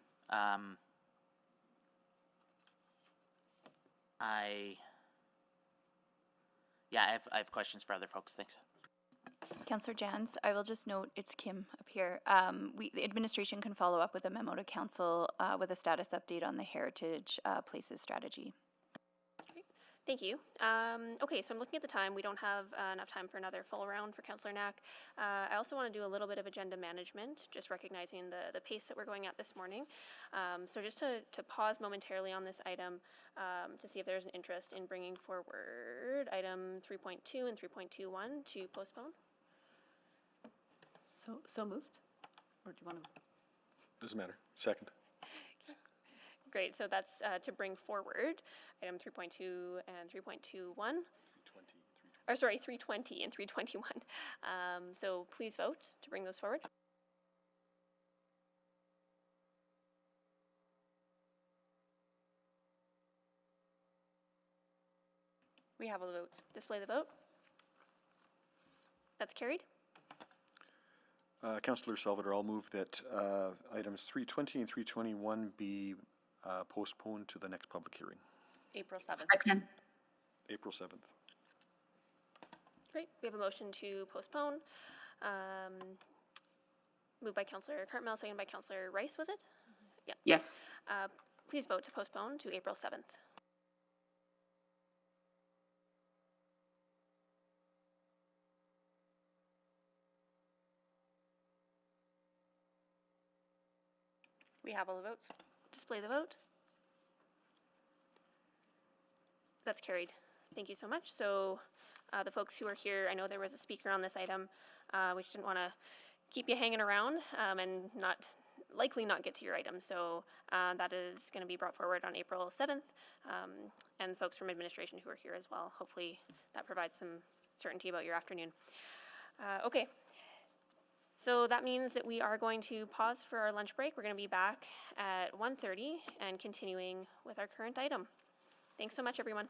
I have questions for other folks. Thanks. Councillor Jans, I will just note, it's Kim up here. The administration can follow up with a memo to council with a status update on the heritage places strategy. Thank you. Okay, so I'm looking at the time. We don't have enough time for another full round for Councillor Knack. I also want to do a little bit of agenda management, just recognizing the pace that we're going at this morning. So just to pause momentarily on this item to see if there's an interest in bringing forward item 3.2 and 3.21 to postpone. So moved? Or do you want to? Doesn't matter. Second. Great, so that's to bring forward item 3.2 and 3.21. 320 and 321. So please vote to bring those forward. We have all the votes. Display the vote. That's carried. Councillor Salvador, I'll move that items 320 and 321 be postponed to the next public hearing. April 7th. Second. April 7th. Great, we have a motion to postpone. Moved by Councillor Cartmel, seconded by Councillor Rice, was it? Yeah. Yes. Please vote to postpone to April 7th. We have all the votes. Display the vote. That's carried. Thank you so much. So the folks who are here, I know there was a speaker on this item. We just didn't want to keep you hanging around and likely not get to your item. So that is going to be brought forward on April 7th. And folks from administration who are here as well. Hopefully that provides some certainty about your afternoon. Okay. So that means that we are going to pause for our lunch break. We're going to be back at 1:30 and continuing with our current item. Thanks so much, everyone.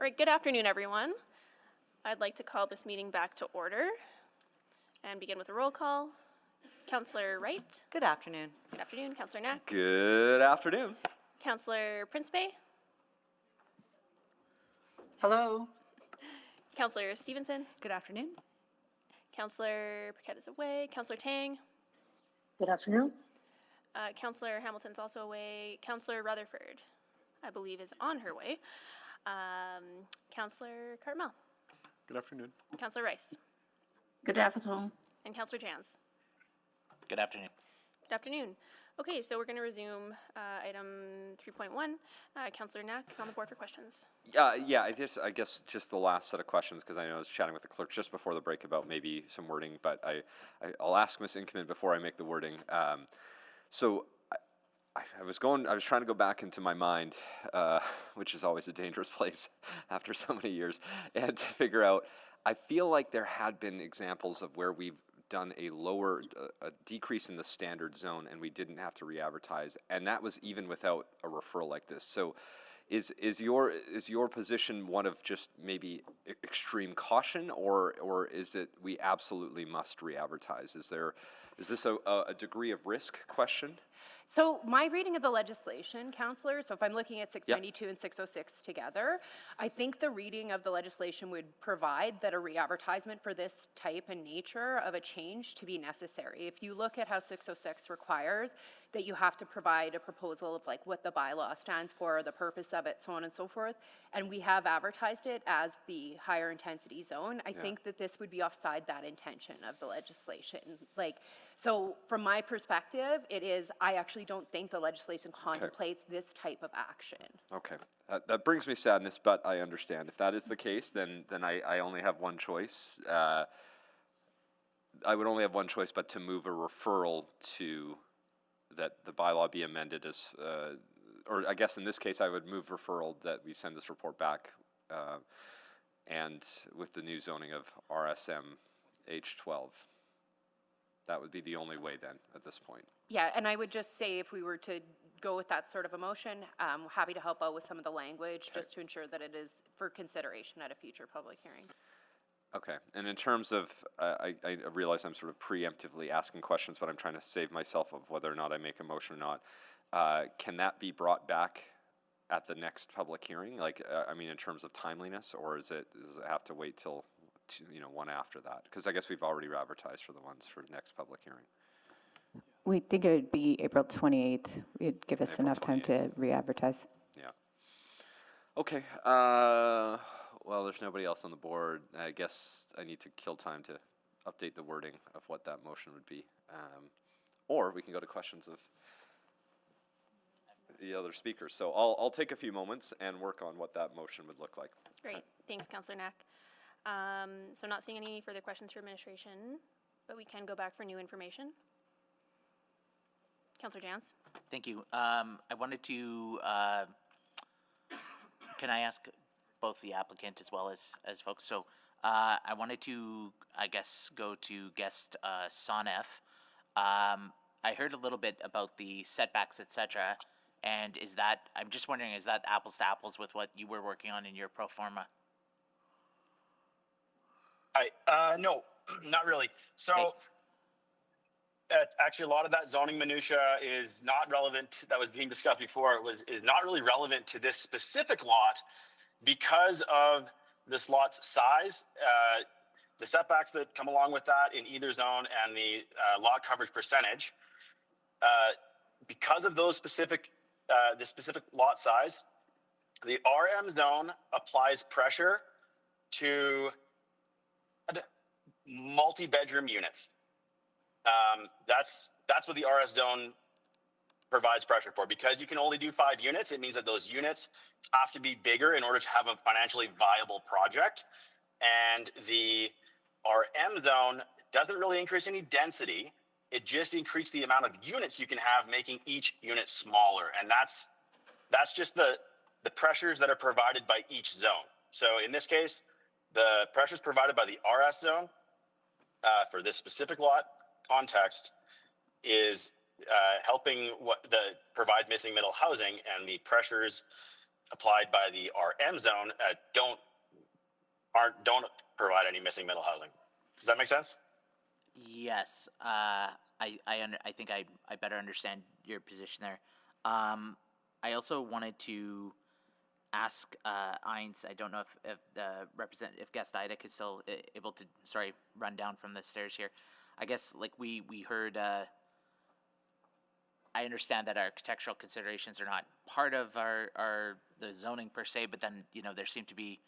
right, good afternoon, everyone. I'd like to call this meeting back to order and begin with a roll call. Councillor Wright. Good afternoon. Good afternoon. Councillor Knack. Good afternoon. Councillor Principe. Hello. Councillor Stevenson. Good afternoon. Councillor Paquette is away. Councillor Tang. Good afternoon. Councillor Hamilton's also away. Councillor Rutherford, I believe, is on her way. Councillor Cartmel. Good afternoon. Councillor Rice. Good afternoon. And Councillor Jans. Good afternoon. Good afternoon. Okay, so we're going to resume item 3.1. Councillor Knack is on the board for questions. Yeah, I guess just the last set of questions, because I know I was chatting with the clerk just before the break about maybe some wording, but I'll ask Ms. Inkeman before I make the wording. So I was trying to go back into my mind, which is always a dangerous place after so many years, and to figure out, I feel like there had been examples of where we've done a decrease in the standard zone and we didn't have to re-advertise, and that was even without a referral like this. So is your position one of just maybe extreme caution, or is it we absolutely must re-advertise? Is this a degree of risk question? So my reading of the legislation, Councillor, so if I'm looking at 692 and 606 together, I think the reading of the legislation would provide that a re-advertisement for this type and nature of a change to be necessary. If you look at how 606 requires that you have to provide a proposal of like what the bylaw stands for, the purpose of it, so on and so forth, and we have advertised it as the higher intensity zone, I think that this would be offside that intention of the legislation. So from my perspective, I actually don't think the legislation contemplates this type of action. Okay, that brings me sadness, but I understand. If that is the case, then I only have one choice. I would only have one choice, but to move a referral to that the bylaw be amended as, or I guess in this case, I would move referral that we send this report back, and with the new zoning of RSM H12. That would be the only way then at this point. Yeah, and I would just say if we were to go with that sort of a motion, happy to help out with some of the language just to ensure that it is for consideration at a future public hearing. Okay, and in terms of, I realize I'm sort of preemptively asking questions, but I'm trying to save myself of whether or not I make a motion or not. Can that be brought back at the next public hearing? I mean, in terms of timeliness, or does it have to wait till one after that? Because I guess we've already advertised for the ones for next public hearing. We think it would be April 28th. It'd give us enough time to re-advertise. Yeah. Okay. Well, there's nobody else on the board. I guess I need to kill time to update the wording of what that motion would be. Or we can go to questions of the other speakers. So I'll take a few moments and work on what that motion would look like. Great. Thanks, Councillor Knack. So not seeing any further questions for administration, but we can go back for new information. Councillor Jans. Thank you. I wanted to, can I ask both the applicant as well as folks? So I wanted to, I guess, go to guest Sonef. I heard a little bit about the setbacks, etc. And I'm just wondering, is that apples to apples with what you were working on in your pro forma? No, not really. So actually a lot of that zoning minutia is not relevant, that was being discussed before, is not really relevant to this specific lot because of this lot's size, the setbacks that come along with that in either zone, and the lot coverage percentage. Because of those specific, the specific lot size, the RM zone applies pressure to multi-bedroom units. That's what the RS zone provides pressure for. Because you can only do 5 units, it means that those units have to be bigger in order to have a financially viable project. And the RM zone doesn't really increase any density. It just increases the amount of units you can have, making each unit smaller. And that's just the pressures that are provided by each zone. So in this case, the pressures provided by the RS zone for this specific lot context is helping provide missing middle housing, and the pressures applied by the RM zone don't provide any missing middle housing. Does that make sense? Yes, I think I better understand your position there. I also wanted to ask Ines, I don't know if if guest Idek is still able to, run down from the stairs here. I guess like we heard, I understand that architectural considerations are not part of the zoning per se, but then, there seemed to be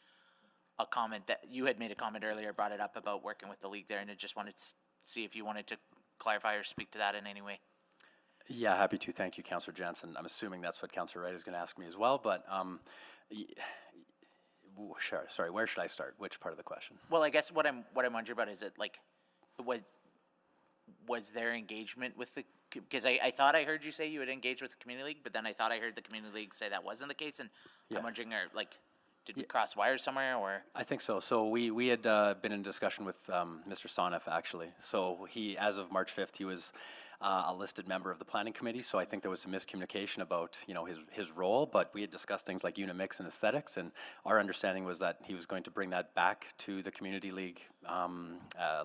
a comment that you had made a comment earlier, brought it up about working with the league there, and I just wanted to see if you wanted to clarify or speak to that in any way. Yeah, happy to. Thank you, Councillor Jansen. I'm assuming that's what Councillor Wright is going to ask me as well, but sure, sorry, where should I start? Which part of the question? Well, I guess what I'm wondering about is it like, was there engagement with the, because I thought I heard you say you had engaged with the community league, but then I thought I heard the community league say that wasn't the case, and Yeah. I'm wondering, did we cross wires somewhere, or? I think so. So we had been in discussion with Mr. Sonef, actually. So he, as of March 5th, he was a listed member of the planning committee. So I think there was some miscommunication about, his role, but we had discussed things like unit mix and aesthetics, and our understanding was that he was going to bring that back to the community league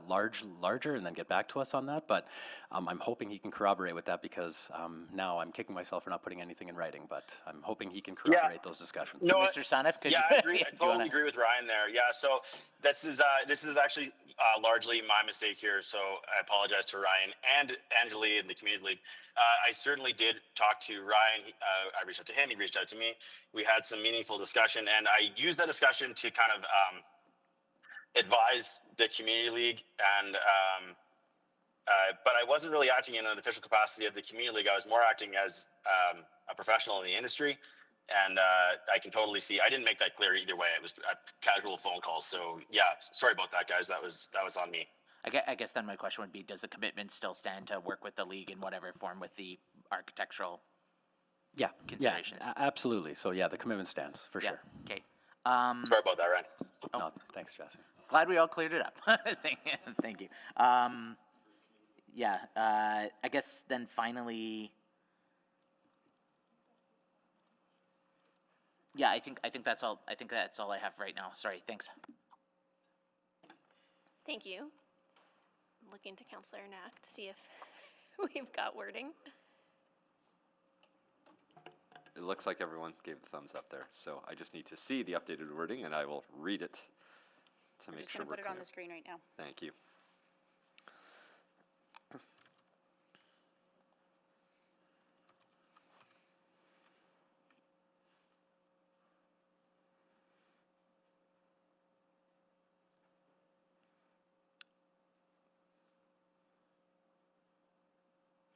larger and then get back to us on that. But I'm hoping he can corroborate with that, because now I'm kicking myself for not putting anything in writing, but I'm hoping he can corroborate those discussions. No, Mr. Sonef, could you? I agree. I totally agree with Ryan there. Yeah, so this is actually largely my mistake here. So I apologize to Ryan and Angeli in the community league. I certainly did talk to Ryan. I reached out to him. He reached out to me. We had some meaningful discussion, and I used that discussion to kind of advise the community league. And but I wasn't really acting in an official capacity of the community league. I was more acting as a professional in the industry. And I can totally see. I didn't make that clear either way. It was a casual phone call. So yeah, sorry about that, guys. That was on me. I guess then my question would be: does the commitment still stand to work with the league in whatever form with the architectural? Considerations? Yeah, absolutely. So yeah, the commitment stands for sure. Okay. Sorry about that, Ryan. No, thanks, Jesse. Glad we all cleared it up. Thank you. I guess then finally. Yeah, I think that's all. I think that's all I have right now. Sorry. Thanks. Thank you. I'm looking to Councillor Knack to see if we've got wording. It looks like everyone gave the thumbs up there, so I just need to see the updated wording, and I will read it to make sure we're Put it on clear. the screen right now. Thank you.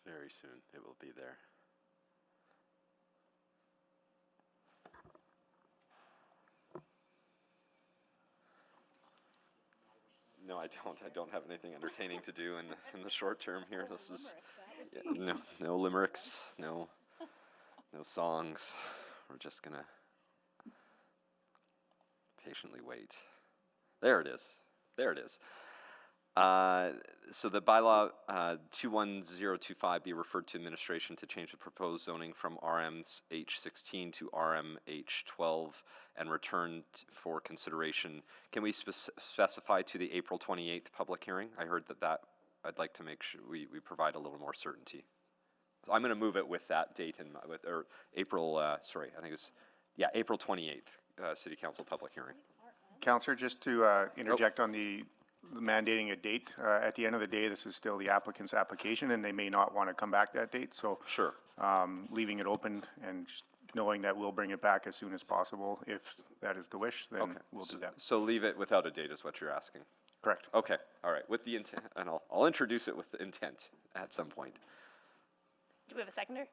Very soon it will be there. No, I don't. I don't have anything entertaining to do in the short term here. This is no limericks, no songs. We're just gonna patiently wait. There it is. There it is. So the bylaw 21025 be referred to administration to change the proposed zoning from RMH16 to RMH12 and return for consideration. Can we specify to the April 28th public hearing? I heard that I'd like to make sure we provide a little more certainty. I'm going to move it with that date in or April. Sorry, I think it's April 28th City Council public hearing. Councillor, just to interject on the mandating a date. At the end of the day, this is still the applicant's application, and they may not want to come back that date. So sure, leaving it open and just knowing that we'll bring it back as soon as possible, if that is the wish, then we'll do that. So leave it without a date is what you're asking. Correct. Okay. All right. With the intent, and I'll introduce it with the intent at some point. Do we have a seconder?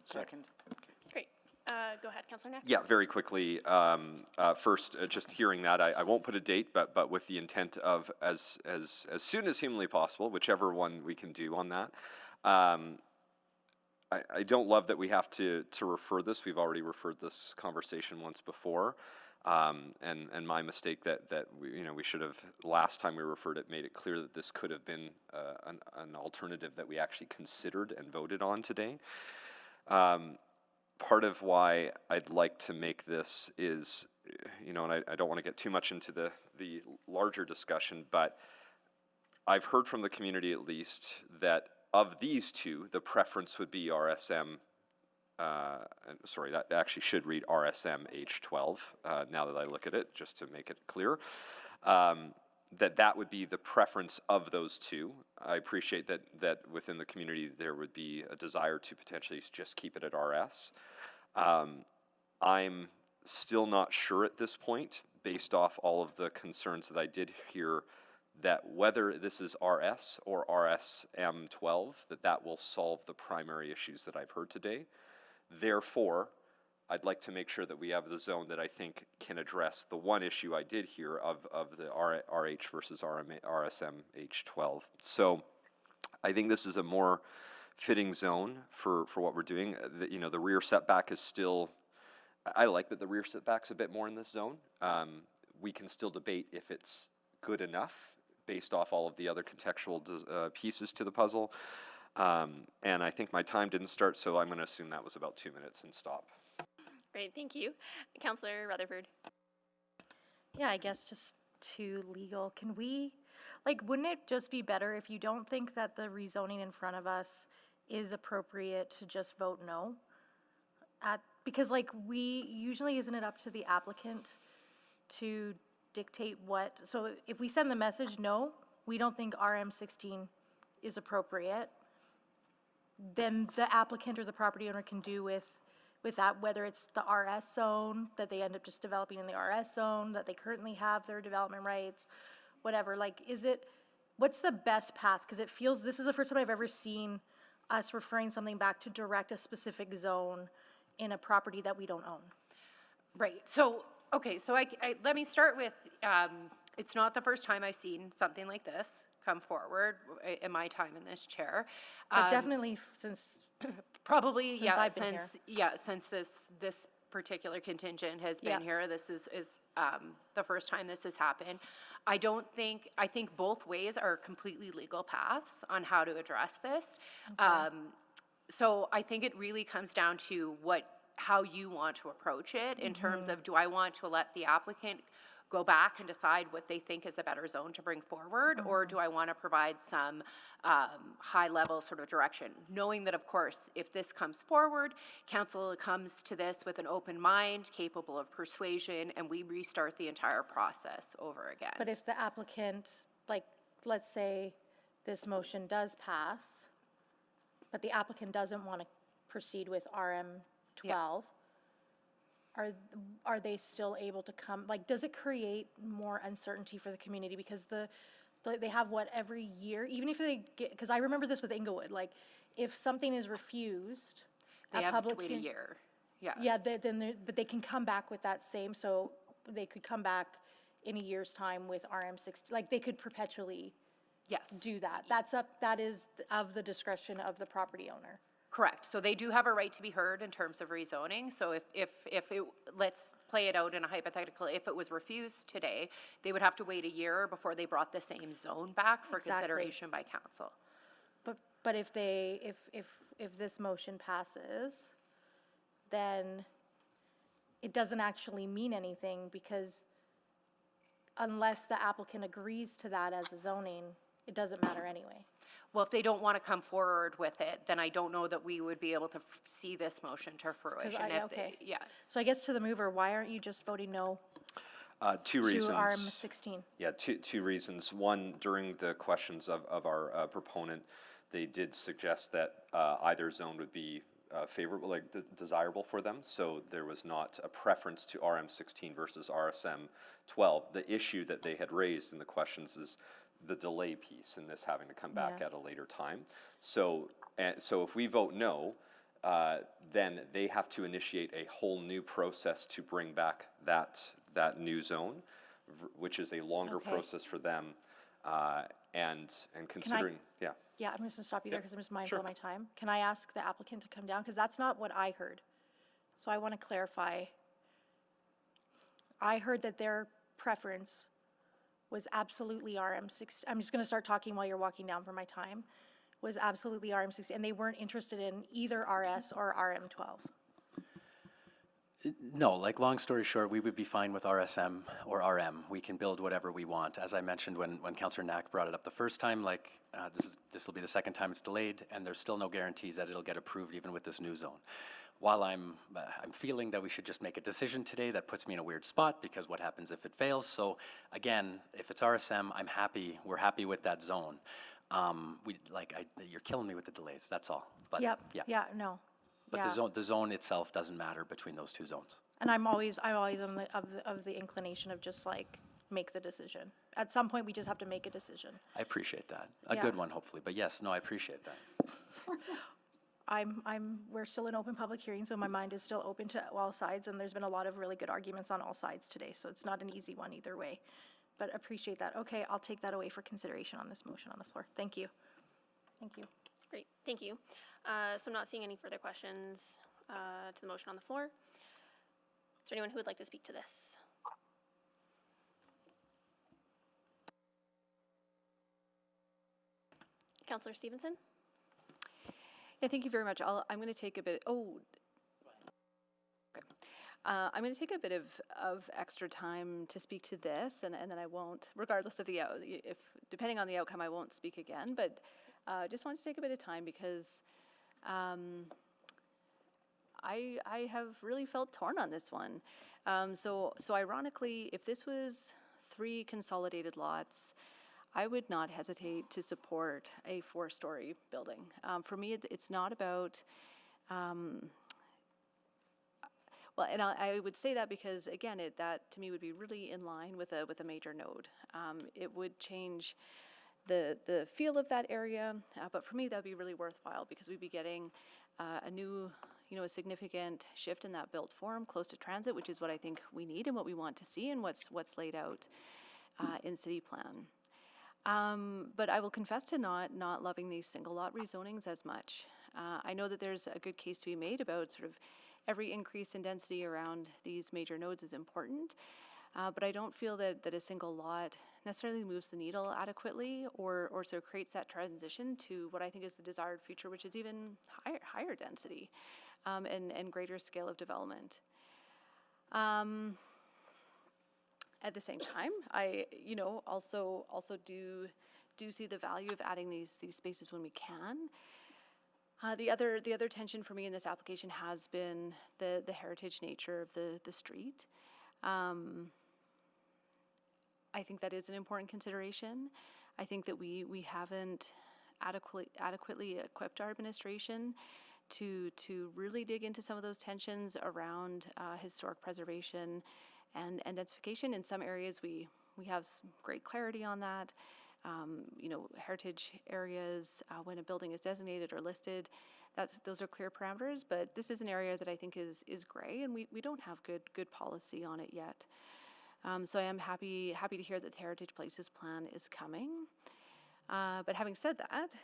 Second. Great. Go ahead, Councillor Knack. Yeah, very quickly. First, just hearing that, I won't put a date, but with the intent of as soon as humanly possible, whichever one we can do on that. I don't love that we have to refer this. We've already referred this conversation once before, and my mistake that we should have last time we referred it made it clear that this could have been an alternative that we actually considered and voted on today. part of why I'd like to make this is, you know, and I don't want to get too much into the larger discussion, but I've heard from the community at least that of these two, the preference would be RSM. Sorry, that actually should read RSM H12, now that I look at it, just to make it clear. That would be the preference of those two. I appreciate that within the community there would be a desire to potentially just keep it at RS. I'm still not sure at this point, based off all of the concerns that I did hear, that whether this is RS or RSM12, that will solve the primary issues that I've heard today. Therefore, I'd like to make sure that we have the zone that I think can address the one issue I did hear of the RH versus RSM H12. So I think this is a more fitting zone for what we're doing. You know, the rear setback is still, I like that the rear setback's a bit more in this zone. We can still debate if it's good enough based off all of the other contextual pieces to the puzzle. And I think my time didn't start, so I'm going to assume that was about 2 minutes and stop. Great, thank you. Councillor Rutherford. Yeah, I guess just too legal. Can we, like, wouldn't it just be better if you don't think that the rezoning in front of us is appropriate to just vote no? Because, like, we, usually isn't it up to the applicant to dictate what, so if we send the message, no, we don't think RM16 is appropriate, then the applicant or the property owner can do with that, whether it's the RS zone, that they end up just developing in the RS zone, that they currently have their development rights, whatever. Like, what's the best path? Because it feels, this is the first time I've ever seen us referring something back to direct a specific zone in a property that we don't own. Right, so, okay, so let me start with, it's not the first time I've seen something like this come forward in my time in this chair. But definitely since probably, since I've been here. Since this particular contingent has been here, this is the first time this has happened. I think both ways are completely legal paths on how to address this. Okay. So I think it really comes down to how you want to approach it in terms of, do I want to let the applicant go back and decide what they think is a better zone to bring forward, or do I want to provide some high-level sort of direction, knowing that, of course, if this comes forward, council comes to this with an open mind, capable of persuasion, and we restart the entire process over again. But if the applicant, like, let's say this motion does pass, but the applicant doesn't want to proceed with RM12, are they still able to come, like, does it create more uncertainty for the community? Because they have every year, even if they get, because I remember this with Inglewood, like, if something is refused, they have to wait a year. Yeah, but they can come back with that same, so they could come back in a year's time with RM16, like, they could perpetually do that. That is of the discretion of the property owner. Correct. So they do have a right to be heard in terms of rezoning. So if it, let's play it out in a hypothetical, if it was refused today, they would have to wait a year before they brought the same zone back for consideration by council. But if this motion passes, then it doesn't actually mean anything, because unless the applicant agrees to that as a zoning, it doesn't matter anyway. Well, if they don't want to come forward with it, then I don't know that we would be able to see this motion to fruition. So I guess to the mover, why aren't you just voting no? Two reasons. To RM16. Yeah, two reasons. One, during the questions of our proponent, they did suggest that either zone would be favorable, like desirable for them. So there was not a preference to RM16 versus RSM12. The issue that they had raised in the questions is the delay piece in this having to come back at a later time. So if we vote no, then they have to initiate a whole new process to bring back that new zone, which is a longer process for them. And considering, Yeah, I'm just gonna stop you there because I'm just mindful of my time. Can I ask the applicant to come down? Because that's not what I heard. So I want to clarify. I heard that their preference was absolutely RM16. I'm just going to start talking while you're walking down for my time. Was absolutely RM16, and they weren't interested in either RS or RM12. No, like, long story short, we would be fine with RSM or RM. We can build whatever we want. As I mentioned when Councillor Knack brought it up the first time, like, this will be the second time it's delayed, and there's still no guarantees that it'll get approved even with this new zone. While I'm feeling that we should just make a decision today, that puts me in a weird spot, because what happens if it fails? So again, if it's RSM, I'm happy, we're happy with that zone. You're killing me with the delays, that's all. But Yep, yeah. yeah, no. But Yeah. the zone itself doesn't matter between those two zones. And I'm always of the inclination of just like, make the decision. At some point, we just have to make a decision. I appreciate that. A Yeah. good one, hopefully. But yes, no, I appreciate that. We're still in open public hearing, so my mind is still open to all sides, and there's been a lot of really good arguments on all sides today, so it's not an easy one either way. But appreciate that. Okay, I'll take that away for consideration on this motion on the floor. Thank you. Thank you. Great, thank you. So I'm not seeing any further questions to the motion on the floor. Is there anyone who would like to speak to this? Councillor Stevenson? Yeah, thank you very much. I'm going to take a bit, I'm going to take a bit of extra time to speak to this, and then I won't, regardless of depending on the outcome, I won't speak again, but just want to take a bit of time because I have really felt torn on this one. So ironically, if this was 3 consolidated lots, I would not hesitate to support a 4-story building. For me, it's not about, well, and I would say that because, again, that to me would be really in line with a major node. It would change the feel of that area, but for me, that'd be really worthwhile because we'd be getting a new, a significant shift in that built form close to transit, which is what I think we need and what we want to see and what's laid out in city plan. But I will confess to not loving these single lot rezonings as much. I know that there's a good case to be made about sort of every increase in density around these major nodes is important, but I don't feel that a single lot necessarily moves the needle adequately or sort of creates that transition to what I think is the desired future, which is even higher density and greater scale of development. At the same time, I also do see the value of adding these spaces when we can. The other tension for me in this application has been the heritage nature of the street. I think that is an important consideration. I think that we haven't adequately equipped our administration to really dig into some of those tensions around historic preservation and densification. In some areas, we have some great clarity on that. Heritage areas, when a building is designated or listed, those are clear parameters, but this is an area that I think is gray, and we don't have good policy on it yet. So I am happy to hear that the Heritage Places Plan is coming. But having said that,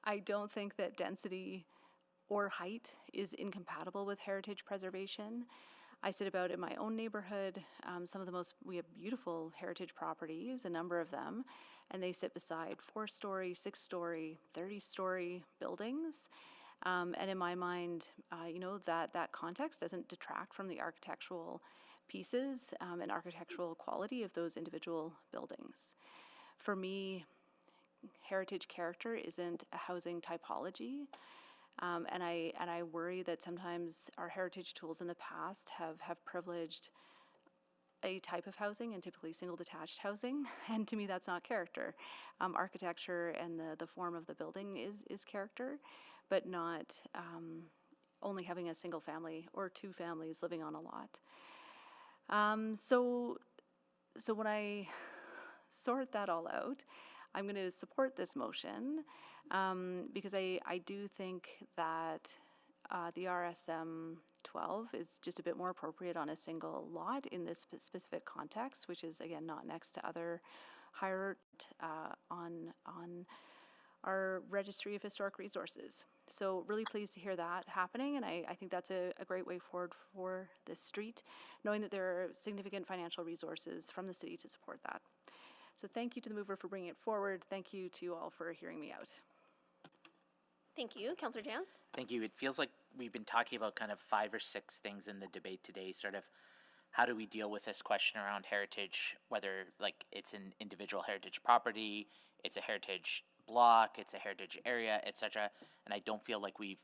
I don't think that density or height is incompatible with heritage preservation. I sit about in my own neighborhood. We have beautiful heritage properties, a number of them, and they sit beside 4-story, 6-story, 30-story buildings. And in my mind, that context doesn't detract from the architectural pieces and architectural quality of those individual buildings. For me, heritage character isn't a housing typology. And I worry that sometimes our heritage tools in the past have privileged a type of housing, and typically single detached housing, and to me that's not character. Architecture and the form of the building is character, but not only having a single family or 2 families living on a lot. So when I sort that all out, I'm going to support this motion because I do think that the RSM 12 is just a bit more appropriate on a single lot in this specific context, which is, again, not next to other higher on our Registry of Historic Resources. So really pleased to hear that happening, and I think that's a great way forward for this street, knowing that there are significant financial resources from the city to support that. So thank you to the mover for bringing it forward. Thank you to you all for hearing me out. Thank you. Councillor Jans? Thank you. It feels like we've been talking about kind of 5 or 6 things in the debate today, sort of how do we deal with this question around heritage, whether like it's an individual heritage property, it's a heritage block, it's a heritage area, etc. And I don't feel like we've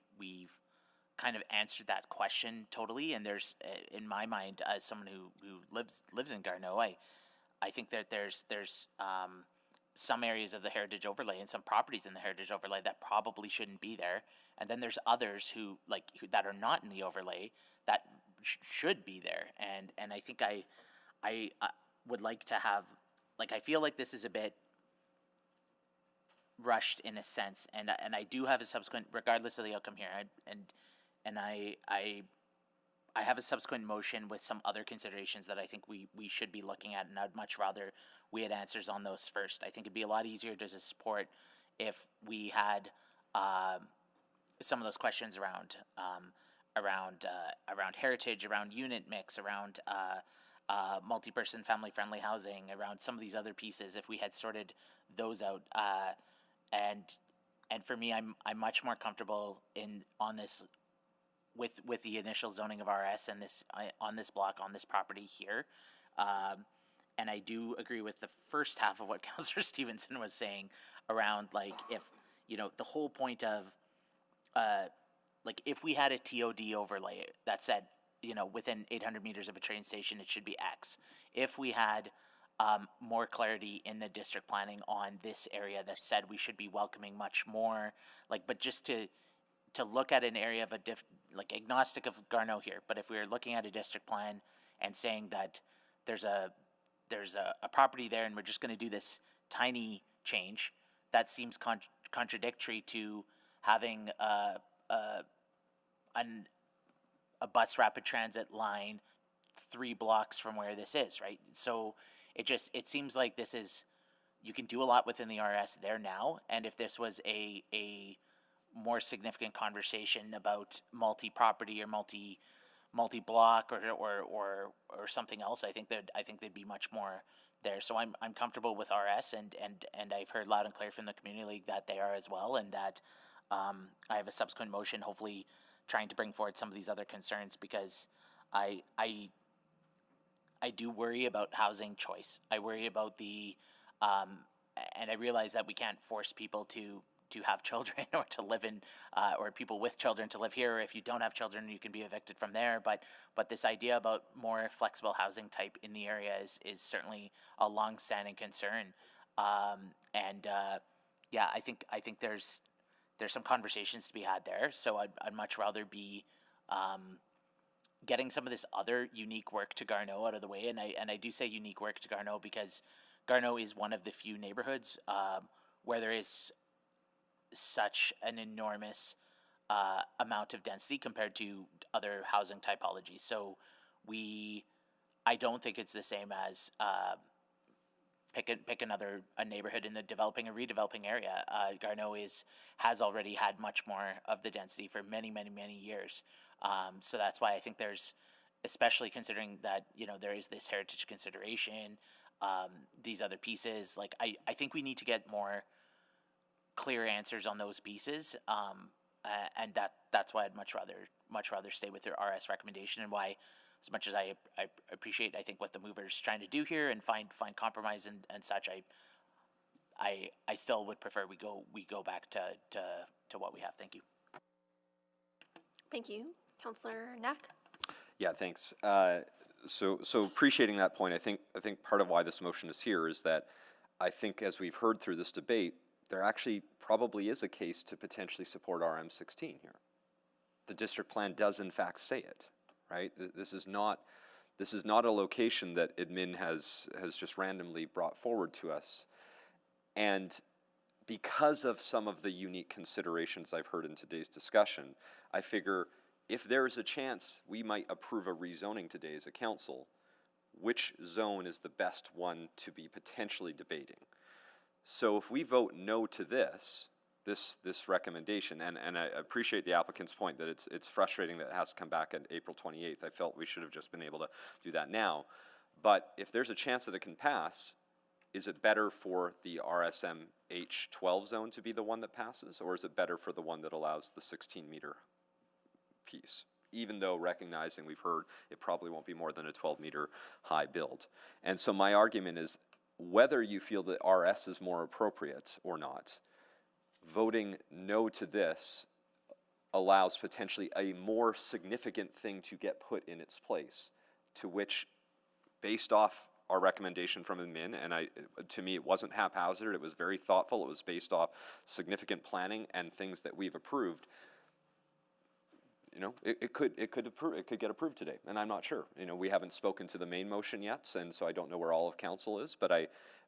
kind of answered that question totally. And there's, in my mind, as someone who lives in Garneau, I think that there's some areas of the heritage overlay and some properties in the heritage overlay that probably shouldn't be there, and then there's others who that are not in the overlay that should be there. And I think I would like to have, like, I feel like this is a bit rushed in a sense, and I do have a subsequent, regardless of the outcome here, and I have a subsequent motion with some other considerations that I think we should be looking at, and I'd much rather we had answers on those first. I think it'd be a lot easier to support if we had some of those questions around heritage, around unit mix, around multi-person family-friendly housing, around some of these other pieces. If we had sorted those out, and for me, I'm much more comfortable on this. With the initial zoning of RS and this on this block, on this property here, and I do agree with the first half of what Councillor Stevenson was saying around, like, if the whole point of like, if we had a TOD overlay that said within 800 meters of a train station it should be X. If we had more clarity in the district planning on this area that said we should be welcoming much more, but just to look at an area of agnostic of Garneau here, but if we were looking at a district plan and saying that there's a property there and we're just going to do this tiny change, that seems contradictory to having a bus rapid transit line 3 blocks from where this is, right? So it seems like this is, you can do a lot within the RS there now, and if this was a more significant conversation about multi-property or multi-block or something else, I think there'd be much more there. So I'm comfortable with RS, and I've heard loud and clear from the community league that they are as well, and that I have a subsequent motion, hopefully trying to bring forward some of these other concerns, because I do worry about housing choice. I worry about the and I realize that we can't force people to have children or to live in, or people with children to live here, or if you don't have children, you can be evicted from there. But this idea about more flexible housing type in the area is certainly a long-standing concern. Yeah, I think there's some conversations to be had there. So I'd much rather be getting some of this other unique work to Garneau out of the way. And I do say unique work to Garneau because Garneau is one of the few neighborhoods where there is such an enormous amount of density compared to other housing typologies. So I don't think it's the same as pick another neighborhood in the developing or redeveloping area. Garneau has already had much more of the density for many, many, many years. So that's why I think there's, especially considering that there is this heritage consideration, these other pieces. Like I think we need to get more clear answers on those pieces, and that's why I'd much rather stay with your RS recommendation, and why, as much as I appreciate, I think, what the mover's trying to do here and find compromise and such, I still would prefer we go back to what we have. Thank you. Thank you. Councillor Knack? Yeah, thanks. So appreciating that point, I think part of why this motion is here is that I think, as we've heard through this debate, there actually probably is a case to potentially support RM16 here. The district plan does in fact say it, right? This is not a location that admin has just randomly brought forward to us. And because of some of the unique considerations I've heard in today's discussion, I figure if there is a chance we might approve a rezoning today as a council, which zone is the best one to be potentially debating? So if we vote no to this recommendation, and I appreciate the applicant's point that it's frustrating that it has to come back on April 28th. I felt we should have just been able to do that now. But if there's a chance that it can pass, is it better for the RSMH 12 zone to be the one that passes, or is it better for the one that allows the 16-meter piece, even though recognizing we've heard it probably won't be more than a 12-meter high build. And so my argument is, whether you feel that RS is more appropriate or not, voting no to this allows potentially a more significant thing to get put in its place, to which, based off our recommendation from admin, and to me it wasn't haphazard, it was very thoughtful, it was based off significant planning and things that we've approved. You know, it could get approved today, and I'm not sure. You know, we haven't spoken to the main motion yet, and so I don't know where all of council is, but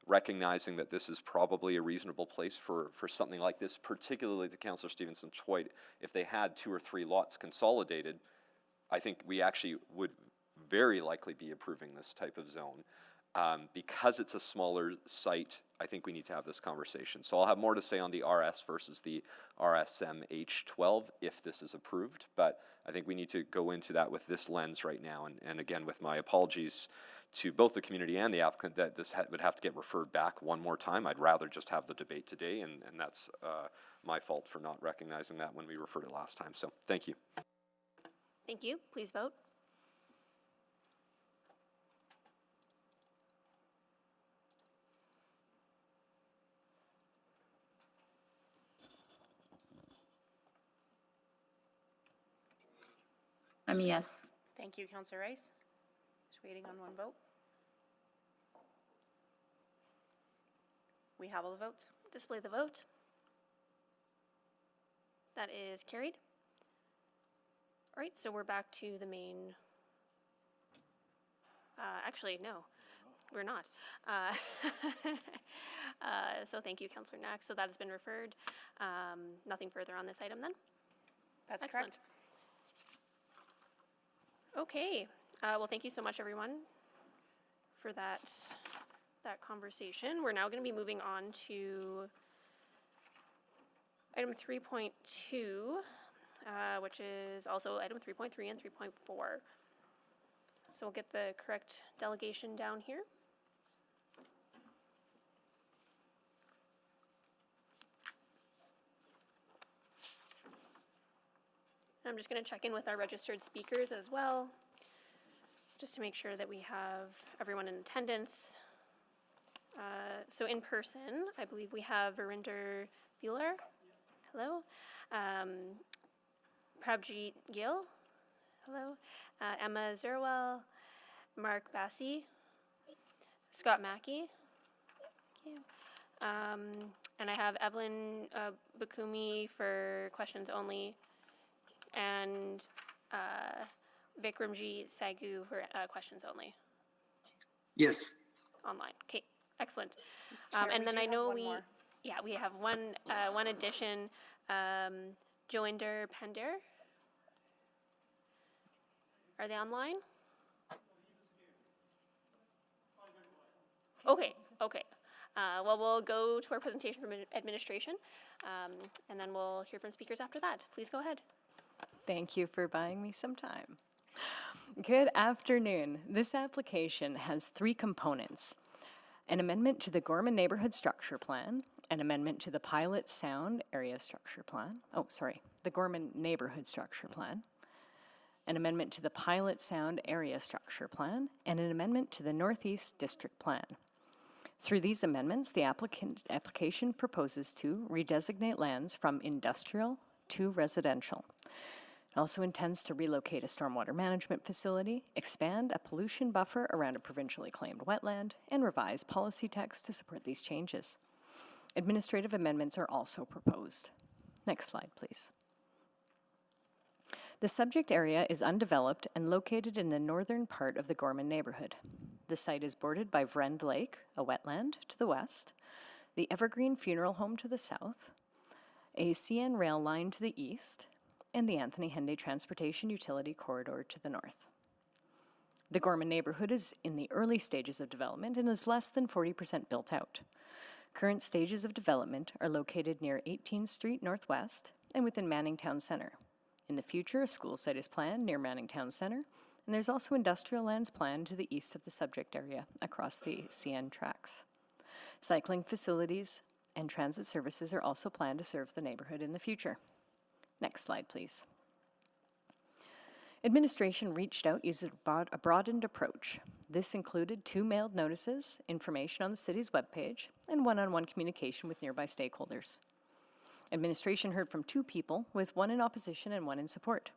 recognizing that this is probably a reasonable place for something like this, particularly to Councillor Stevenson's point, if they had 2 or 3 lots consolidated, I think we actually would very likely be approving this type of zone. Because it's a smaller site, I think we need to have this conversation. So I'll have more to say on the RS versus the RSMH12 if this is approved, but I think we need to go into that with this lens right now. And again, with my apologies to both the community and the applicant that this would have to get referred back one more time. I'd rather just have the debate today, and that's my fault for not recognizing that when we referred it last time. So thank you. Thank you. Please vote. I'm a yes. Thank you, Councillor Rice. Just waiting on one vote. We have all the votes. Display the vote. That is carried. All right, so we're back to the main. Actually, no, we're not. So thank you, Councillor Knack. So that has been referred. Nothing further on this item then? That's Excellent. correct. Okay, well, thank you so much, everyone, for that conversation. We're now going to be moving on to item 3.2, which is also item 3.3 and 3.4. So we'll get the correct delegation down here. I'm just going to check in with our registered speakers as well, just to make sure that we have everyone in attendance. So in person, I believe we have Verinder Bueller. Hello. Prabjit Gill. Hello. Emma Zerwell. Mark Bassi. Scott Mackey. Thank you. And I have Evelyn Bakumi for questions only, and Vikramji Sagu for questions only. Yes. Online. Okay, excellent. Chair, And then do I have know one we, more. yeah, we have one addition, Joinder Pender. Are they online? Okay, okay. Well, we'll go to our presentation from administration, and then we'll hear from speakers after that. Please go ahead. Thank you for buying me some time. Good afternoon. This application has 3 components: an amendment to the Gorman Neighborhood Structure Plan, an amendment to the Pilot Sound Area Structure Plan, the Gorman Neighborhood Structure Plan, an amendment to the Pilot Sound Area Structure Plan, and an amendment to the Northeast District Plan. Through these amendments, the application proposes to redesignate lands from industrial to residential. It also intends to relocate a stormwater management facility, expand a pollution buffer around a provincially claimed wetland, and revise policy text to support these changes. Administrative amendments are also proposed. Next slide, please. The subject area is undeveloped and located in the northern part of the Gorman neighborhood. The site is bordered by Vrend Lake, a wetland, to the west, the Evergreen Funeral Home to the south, a CN rail line to the east, and the Anthony Henday Transportation Utility Corridor to the north. The Gorman neighborhood is in the early stages of development and is less than 40% built out. Current stages of development are located near 18th Street Northwest and within Manning Town Center. In the future, a school site is planned near Manning Town Center, and there's also industrial lands planned to the east of the subject area across the CN tracks. Cycling facilities and transit services are also planned to serve the neighborhood in the future. Next slide, please. Administration reached out using a broadened approach. This included 2 mailed notices, information on the city's webpage, and one-on-one communication with nearby stakeholders. Administration heard from 2 people, with 1 in opposition and 1 in support.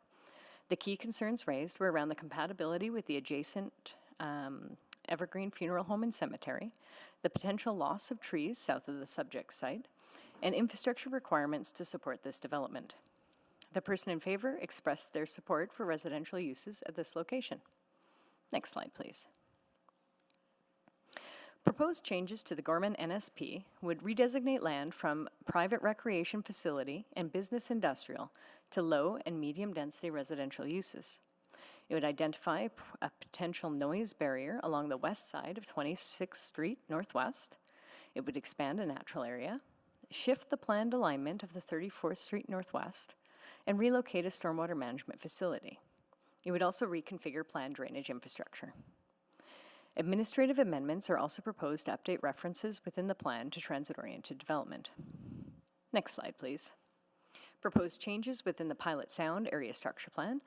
The key concerns raised were around the compatibility with the adjacent Evergreen Funeral Home and Cemetery, the potential loss of trees south of the subject site, and infrastructure requirements to support this development. The person in favor expressed their support for residential uses at this location. Next slide, please. Proposed changes to the Gorman NSP would redesignate land from private recreation facility and business industrial to low and medium density residential uses. It would identify a potential noise barrier along the west side of 26th Street Northwest. It would expand a natural area, shift the planned alignment of the 34th Street Northwest, and relocate a stormwater management facility. It would also reconfigure planned drainage infrastructure. Administrative amendments are also proposed to update references within the plan to transit-oriented development. Next slide, please. Proposed changes within the Pilot Sound area structure plan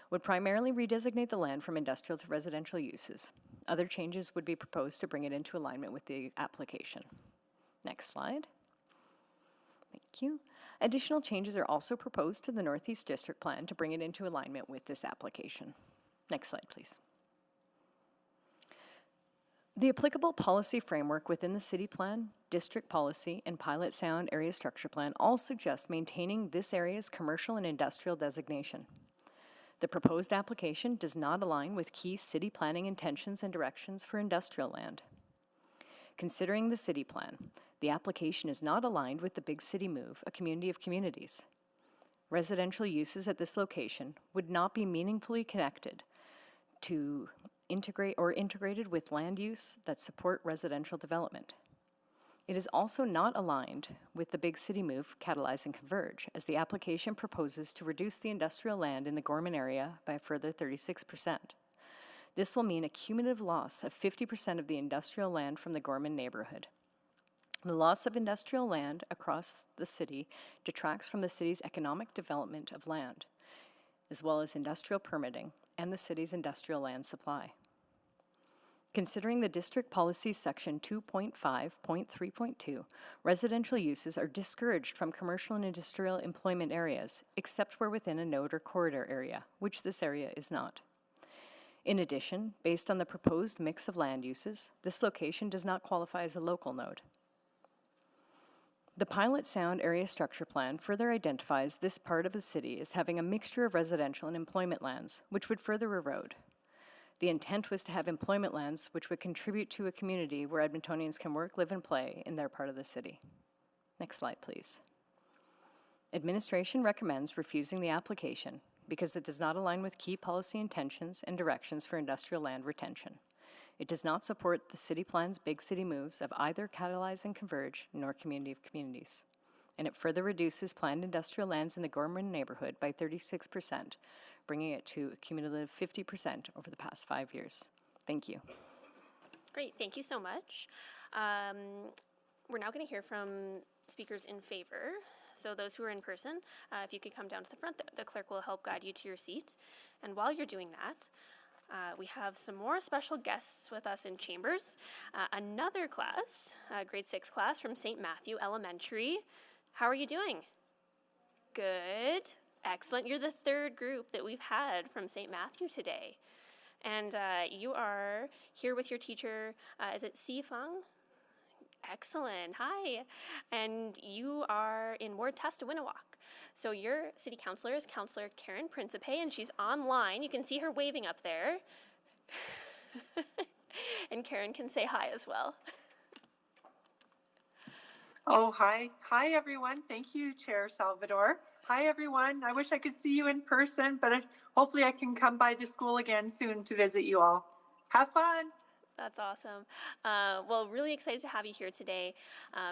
would primarily redesignate the land from industrial to residential uses. Other changes would be proposed to bring it into alignment with the application. Next slide. Thank you. Additional changes are also proposed to the Northeast District Plan to bring it into alignment with this application. Next slide, please. The applicable policy framework within the City Plan, District Policy, and Pilot Sound Area Structure Plan all suggest maintaining this area's commercial and industrial designation. The proposed application does not align with key city planning intentions and directions for industrial land. Considering the City Plan, the application is not aligned with the Big City Move, a community of communities. Residential uses at this location would not be meaningfully connected to integrated with land use that support residential development. It is also not aligned with the Big City Move, Catalyze and Converge, as the application proposes to reduce the industrial land in the Gorman area by a further 36%. This will mean a cumulative loss of 50% of the industrial land from the Gorman neighborhood. The loss of industrial land across the city detracts from the city's economic development of land, as well as industrial permitting and the city's industrial land supply. Considering the District Policy Section 2.5.3.2, residential uses are discouraged from commercial and industrial employment areas, except where within a node or corridor area, which this area is not. In addition, based on the proposed mix of land uses, this location does not qualify as a local node. The Pilot Sound Area Structure Plan further identifies this part of the city as having a mixture of residential and employment lands, which would further erode. The intent was to have employment lands which would contribute to a community where Edmontonians can work, live, and play in their part of the city. Next slide, please. Administration recommends refusing the application because it does not align with key policy intentions and directions for industrial land retention. It does not support the City Plan's Big City Moves of either Catalyze and Converge nor Community of Communities. And it further reduces planned industrial lands in the Gorman neighborhood by 36%, bringing it to a cumulative 50% over the past 5 years. Thank you. Great, thank you so much. We're now going to hear from speakers in favor. So those who are in person, if you could come down to the front, the clerk will help guide you to your seat. And while you're doing that, we have some more special guests with us in chambers. Another class, grade 6 class from St. Matthew Elementary. How are you doing? Good. Excellent. You're the third group that we've had from St. Matthew today. And you are here with your teacher, is it Si Feng? Excellent. Hi. And you are in Ward Testa Winnewalk. So your city councilor is Councilor Karen Principe, and she's online. You can see her waving up there. And Karen can say hi as well. Oh, hi. Hi, everyone. Thank you, Chair Salvador. Hi, everyone. I wish I could see you in person, but hopefully I can come by the school again soon to visit you all. Have fun. That's awesome. Well, really excited to have you here today.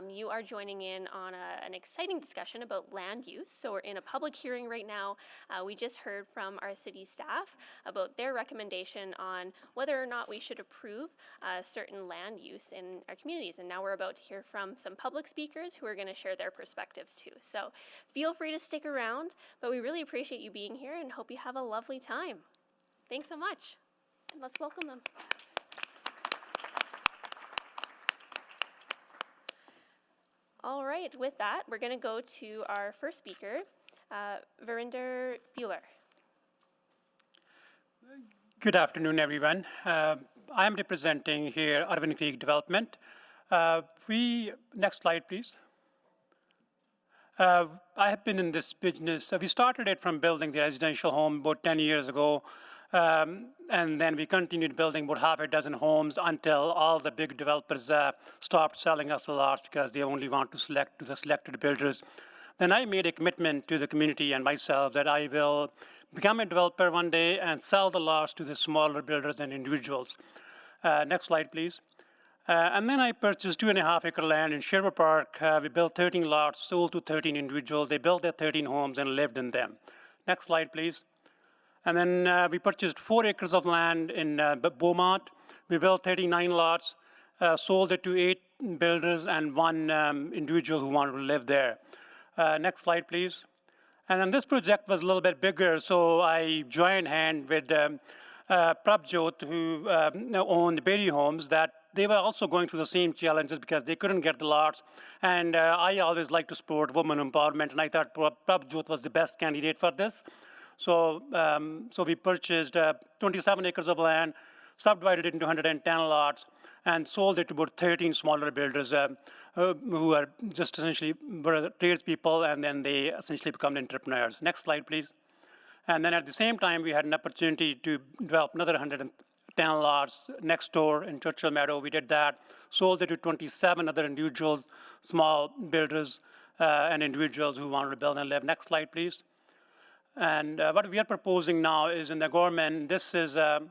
You are joining in on an exciting discussion about land use. So we're in a public hearing right now. We just heard from our city staff about their recommendation on whether or not we should approve certain land use in our communities. And now we're about to hear from some public speakers who are going to share their perspectives too. So feel free to stick around, but we really appreciate you being here and hope you have a lovely time. Thanks so much. And let's welcome them. All right, with that, we're going to go to our first speaker, Verinder Bueller. Good afternoon, everyone. I am representing here Irvine Creek Development. Next slide, please. I have been in this business. We started it from building the residential home about 10 years ago. And then we continued building about half a dozen homes until all the big developers stopped selling us the lots because they only want to select to the selected builders. Then I made a commitment to the community and myself that I will become a developer one day and sell the lots to the smaller builders and individuals. Next slide, please. And then I purchased 2.5 acre land in Sherwood Park. We built 13 lots, sold to 13 individuals. They built their 13 homes and lived in them. Next slide, please. And then we purchased 4 acres of land in Beaumont. We built 39 lots, sold it to 8 builders and 1 individual who wanted to live there. Next slide, please. And then this project was a little bit bigger, so I joined hand with Prabjot, who owned Berry Homes, that they were also going through the same challenges because they couldn't get the lots. And I always like to support women empowerment, and I thought Prabjot was the best candidate for this. So, so we purchased 27 acres of land, subdivided it into 110 lots, and sold it to about 13 smaller builders who are just essentially were tradespeople, and then they essentially become entrepreneurs. Next slide, please. And then at the same time, we had an opportunity to develop another 110 lots next door in Churchill Meadow. We did that, sold it to 27 other individuals, small builders and individuals who wanted to build and live. Next slide, please. And what we are proposing now is in the government, this is, I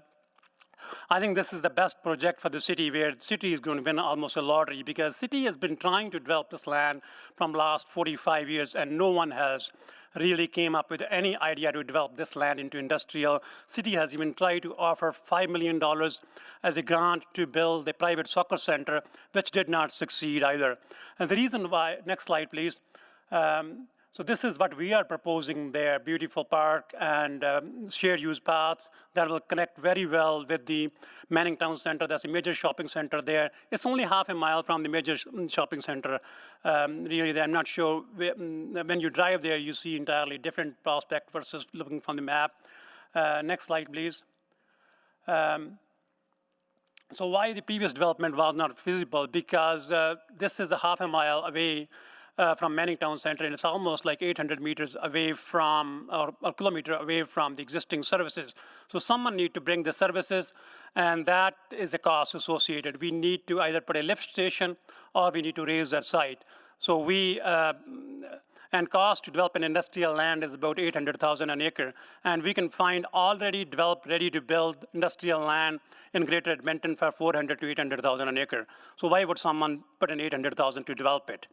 think this is the best project for the city, where the city is going to win almost a lottery, because city has been trying to develop this land from last 45 years, and no one has really came up with any idea to develop this land into industrial. City has even tried to offer $5 million as a grant to build a private soccer center, which did not succeed either. And the reason why, next slide, please. So this is what we are proposing there, beautiful park and shared use paths that will connect very well with the Manning Town Center. That's a major shopping center there. It's only half a mile from the major shopping center. Really, I'm not sure, when you drive there, you see entirely different prospect versus looking from the map. Next slide, please. So why the previous development was not feasible? Because this is a half a mile away from Manning Town Center, and it's almost like 800 meters away from, or a kilometer away from the existing services. So someone need to bring the services, and that is a cost associated. We need to either put a lift station, or we need to raise that site. So we, and cost to develop an industrial land is about $800,000 an acre. And we can find already developed, ready to build industrial land in Greater Edmonton for $400,000 to $800,000 an acre. So why would someone put in $800,000 to develop it?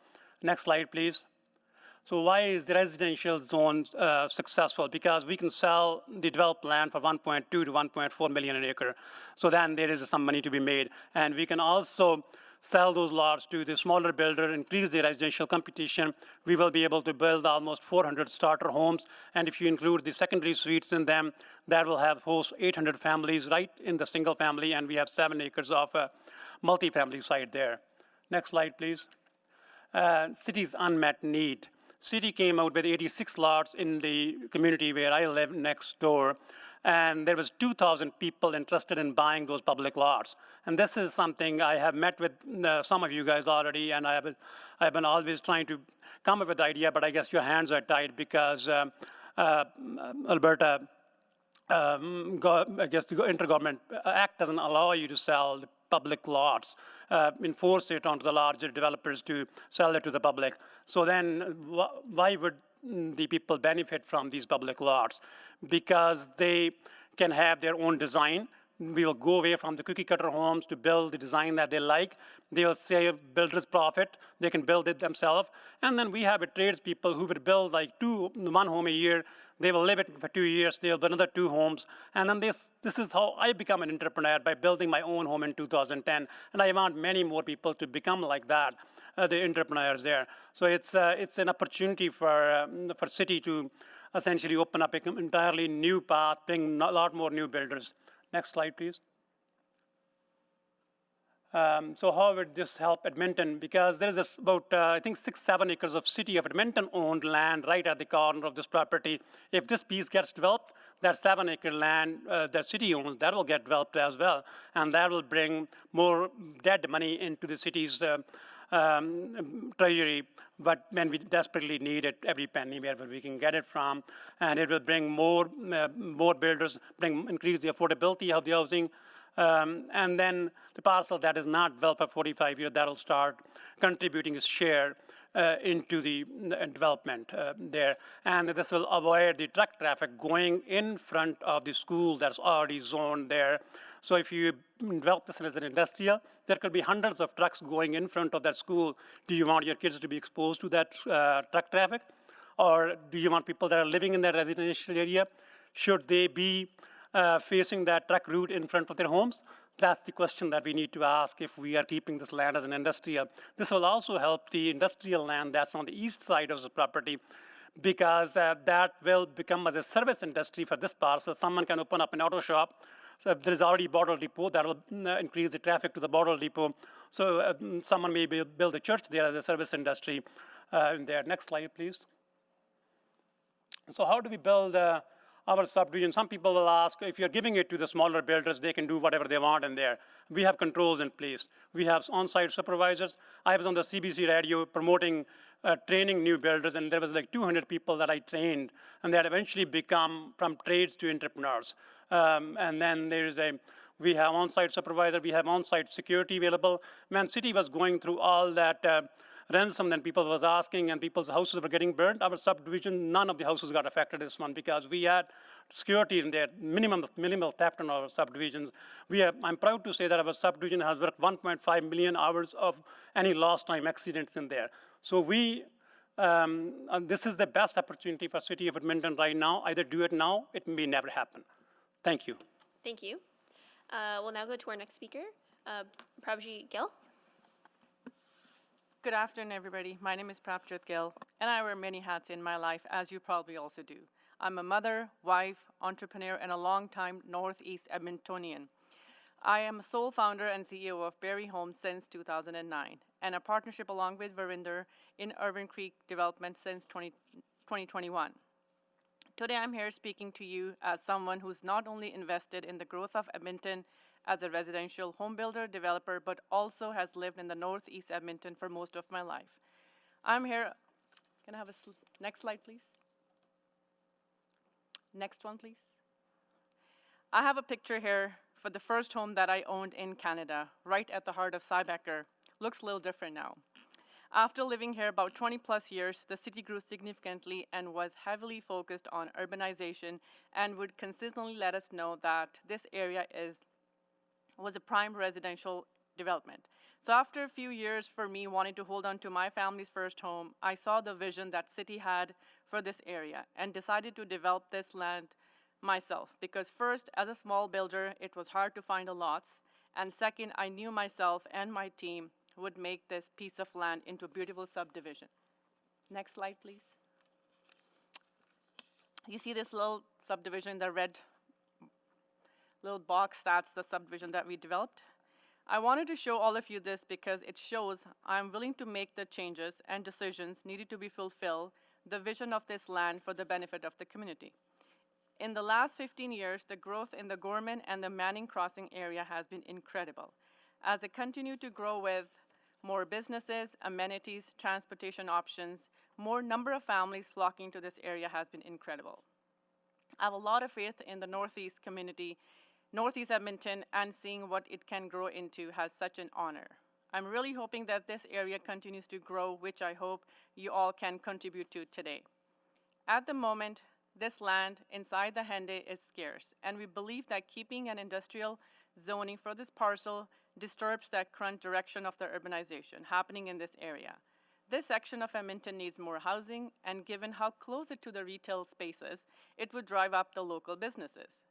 Next slide, please. So why is the residential zone successful? Because we can sell the developed land for 1.2 to 1.4 million an acre. So then there is some money to be made. And we can also sell those lots to the smaller builder, increase the residential competition. We will be able to build almost 400 starter homes. And if you include the secondary suites in them, that will have host 800 families right in the single family. And we have 7 acres of multifamily site there. Next slide, please. City's unmet need. City came out with 86 lots in the community where I live next door, and there was 2,000 people interested in buying those public lots. And this is something I have met with some of you guys already, and I've been always trying to come up with the idea, but I guess your hands are tied because Alberta, I guess the Intergovernment Act doesn't allow you to sell the public lots, enforce it onto the larger developers to sell it to the public. So then why would the people benefit from these public lots? Because they can have their own design. We will go away from the cookie cutter homes to build the design that they like. They will save builders profit. They can build it themselves. And then we have a tradespeople who would build like 1 home a year. They will live it for 2 years. They'll build another 2 homes. And then this is how I become an entrepreneur, by building my own home in 2010. And I want many more people to become like that, the entrepreneurs there. So it's an opportunity for city to essentially open up an entirely new path, bring a lot more new builders. Next slide, please. So how would this help Edmonton? Because there is about, I think, 6-7 acres of City of Edmonton owned land right at the corner of this property. If this piece gets developed, that 7-acre land that city owns, that will get developed as well. And that will bring more dead money into the city's treasury, but when we desperately need it, every penny wherever we can get it from. And it will bring more builders, increase the affordability of the housing. And then the parcel that is not developed for 45 years, that will start contributing its share into the development there. And this will avoid the truck traffic going in front of the school that's already zoned there. So if you develop this as an industrial, there could be hundreds of trucks going in front of that school. Do you want your kids to be exposed to that truck traffic? Or do you want people that are living in that residential area, should they be facing that truck route in front of their homes? That's the question that we need to ask if we are keeping this land as an industrial. This will also help the industrial land that's on the east side of the property, because that will become as a service industry for this parcel. Someone can open up an auto shop. So there is already bottle depot that will increase the traffic to the bottle depot. So someone may build a church there as a service industry in there. Next slide, please. So how do we build our subdivision? Some people will ask, if you're giving it to the smaller builders, they can do whatever they want in there. We have controls in place. We have on-site supervisors. I was on the CBC radio promoting training new builders, and there was like 200 people that I trained, and they had eventually become from trades to entrepreneurs. And then we have on-site supervisor, we have on-site security available. When city was going through all that ransom, then people was asking, and people's houses were getting burned. Our subdivision, none of the houses got affected this one, because we had security in there, minimal theft in our subdivisions. I'm proud to say that our subdivision has worked 1.5 million hours of any lost time accidents in there. So this is the best opportunity for City of Edmonton right now. Either do it now, it may never happen. Thank you. Thank you. We'll now go to our next speaker, Prabhjit Gill. Good afternoon, everybody. My name is Prabhjit Gill, and I wear many hats in my life, as you probably also do. I'm a mother, wife, entrepreneur, and a longtime Northeast Edmontonian. I am a sole founder and CEO of Berry Homes since 2009, and a partnership along with Verinder in Irvine Creek Development since 2021. Today, I'm here speaking to you as someone who's not only invested in the growth of Edmonton as a residential home builder, developer, but also has lived in the Northeast Edmonton for most of my life. I'm here, can I have next slide, please? Next one, please. I have a picture here for the first home that I owned in Canada, right at the heart of Cybecker. Looks a little different now. After living here about 20 plus years, the city grew significantly and was heavily focused on urbanization, and would consistently let us know that this area was a prime residential development. So after a few years for me wanting to hold on to my family's first home, I saw the vision that city had for this area and decided to develop this land myself. Because first, as a small builder, it was hard to find the lots. And second, I knew myself and my team would make this piece of land into a beautiful subdivision. Next slide, please. You see this little subdivision, the red little box, that's the subdivision that we developed. I wanted to show all of you this because it shows I'm willing to make the changes and decisions needed to be fulfill the vision of this land for the benefit of the community. In the last 15 years, the growth in the Gorman and the Manning Crossing area has been incredible. As it continued to grow with more businesses, amenities, transportation options, more number of families flocking to this area has been incredible. I have a lot of faith in the Northeast community, Northeast Edmonton, and seeing what it can grow into has such an honor. I'm really hoping that this area continues to grow, which I hope you all can contribute to today. At the moment, this land inside the Henday is scarce, and we believe that keeping an industrial zoning for this parcel disturbs that current direction of the urbanization happening in this area. This section of Edmonton needs more housing, and given how close it to the retail spaces, it would drive up the local businesses.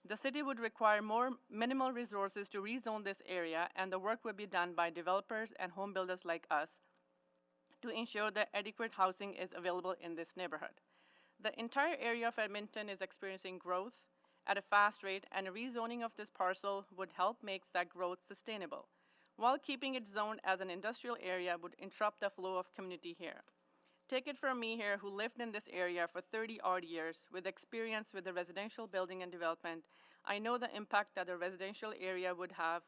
The city would require more minimal resources to rezone this area, and the work would be done by developers and home builders like us to ensure that adequate housing is available in this neighborhood. The entire area of Edmonton is experiencing growth at a fast rate, and a rezoning of this parcel would help make that growth sustainable, while keeping it zoned as an industrial area would interrupt the flow of community here. Take it from me here, who lived in this area for 30-odd years with experience with the residential building and development, I know the impact that the residential area would have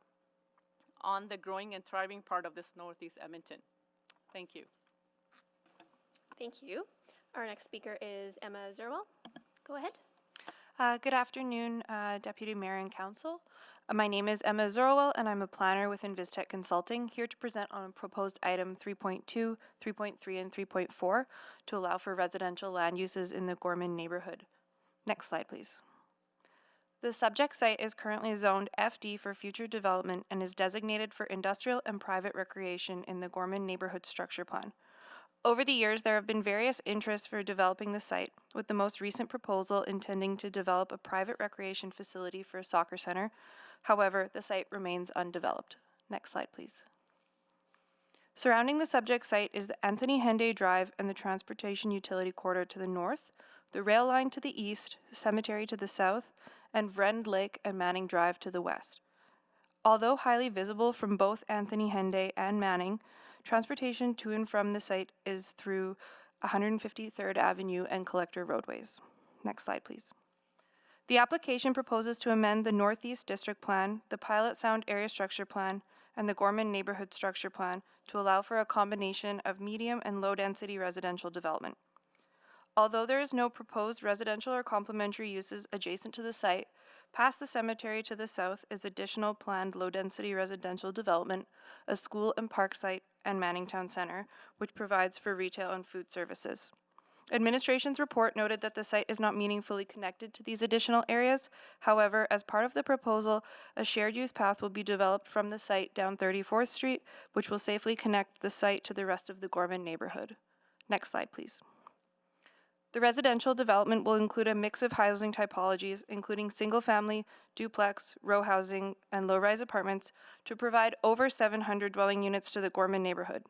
on the growing and thriving part of this Northeast Edmonton. Thank you. Thank you. Our next speaker is Emma Zerwell. Go ahead. Good afternoon, Deputy Mayor and Council. My name is Emma Zorwell, and I'm a planner with Invistech Consulting, here to present on proposed item 3.2, 3.3, and 3.4 to allow for residential land uses in the Gorman neighborhood. Next slide, please. The subject site is currently zoned FD for future development and is designated for industrial and private recreation in the Gorman Neighborhood Structure Plan. Over the years, there have been various interests for developing the site, with the most recent proposal intending to develop a private recreation facility for a soccer center. However, the site remains undeveloped. Next slide, please. Surrounding the subject site is the Anthony Henday Drive and the Transportation Utility Corridor to the north, the rail line to the east, the cemetery to the south, and Vrend Lake and Manning Drive to the west. Although highly visible from both Anthony Henday and Manning, transportation to and from the site is through 153rd Avenue and Collector roadways. Next slide, please. The application proposes to amend the Northeast District Plan, the Pilot Sound Area Structure Plan, and the Gorman Neighborhood Structure Plan to allow for a combination of medium and low-density residential development. Although there is no proposed residential or complementary uses adjacent to the site, past the cemetery to the south is additional planned low-density residential development, a school and park site, and Manning Town Center, which provides for retail and food services. Administration's report noted that the site is not meaningfully connected to these additional areas. However, as part of the proposal, a shared use path will be developed from the site down 34th Street, which will safely connect the site to the rest of the Gorman neighborhood. Next slide, please. The residential development will include a mix of housing typologies, including single-family, duplex, row housing, and low-rise apartments, to provide over 700 dwelling units to the Gorman neighborhood.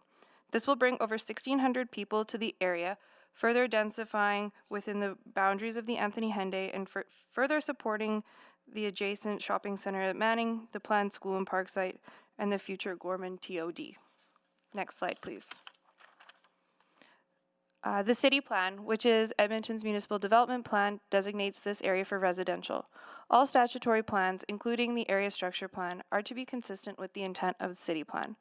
This will bring over 1,600 people to the area, further densifying within the boundaries of the Anthony Henday and further supporting the adjacent shopping center at Manning, the planned school and park site, and the future Gorman TOD. Next slide, please. The city plan, which is Edmonton's municipal development plan, designates this area for residential. All statutory plans, including the area structure plan, are to be consistent with the intent of the city plan.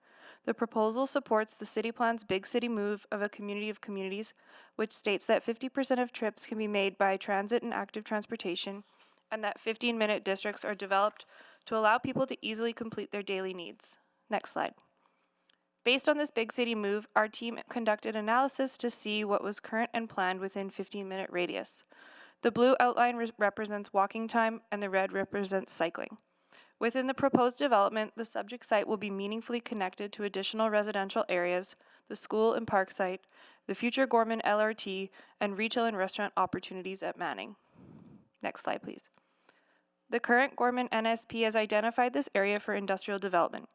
The proposal supports the city plan's big city move of a community of communities, which states that 50% of trips can be made by transit and active transportation, and that 15-minute districts are developed to allow people to easily complete their daily needs. Next slide. Based on this big city move, our team conducted analysis to see what was current and planned within 15-minute radius. The blue outline represents walking time and the red represents cycling. Within the proposed development, the subject site will be meaningfully connected to additional residential areas, the school and park site, the future Gorman LRT, and retail and restaurant opportunities at Manning. Next slide, please. The current Gorman NSP has identified this area for industrial development.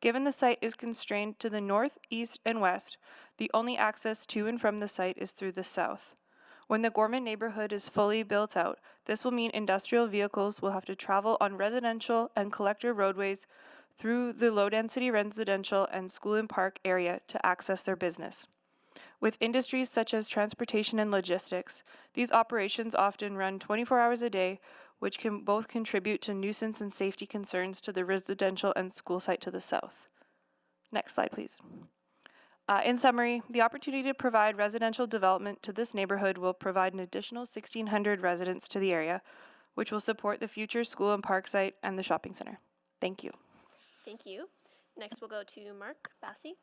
Given the site is constrained to the north, east, and west, the only access to and from the site is through the south. When the Gorman neighborhood is fully built out, this will mean industrial vehicles will have to travel on residential and collector roadways through the low-density residential and school and park area to access their business. With industries such as transportation and logistics, these operations often run 24 hours a day, which can both contribute to nuisance and safety concerns to the residential and school site to the south. Next slide, please. In summary, the opportunity to provide residential development to this neighborhood will provide an additional 1,600 residents to the area, which will support the future school and park site and the shopping center. Thank you. Thank you. Next, we'll go to Mark Bassey.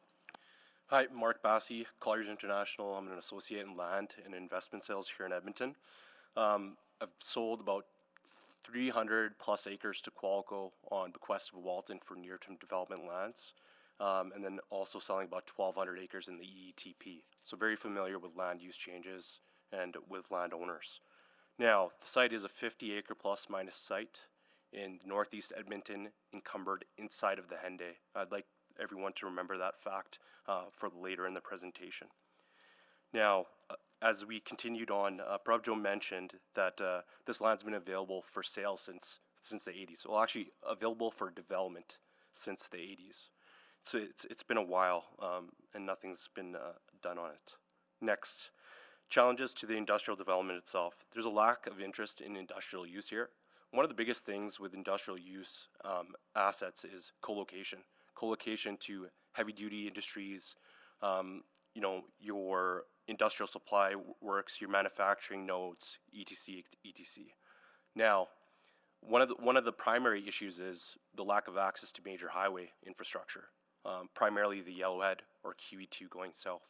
Hi, Mark Bassey, Colliers International. I'm an associate in land and investment sales here in Edmonton. I've sold about 300 plus acres to Qualco on bequest of Walton for near-term development lands, and then also selling about 1,200 acres in the EETP. So very familiar with land use changes and with landowners. Now, the site is a 50-acre plus minus site in northeast Edmonton, encumbered inside of the Henday. I'd like everyone to remember that fact for later in the presentation. Now, as we continued on, Prabjo mentioned that this land's been available for sale since the 80s. Well, actually available for development since the 80s. So it's been a while, and nothing's been done on it. Next, challenges to the industrial development itself. There's a lack of interest in industrial use here. One of the biggest things with industrial use assets is co-location. Co-location to heavy-duty industries, you know, your industrial supply works, your manufacturing nodes, etc., etc. Now, one of the primary issues is the lack of access to major highway infrastructure, primarily the Yellowhead or QE2 going south.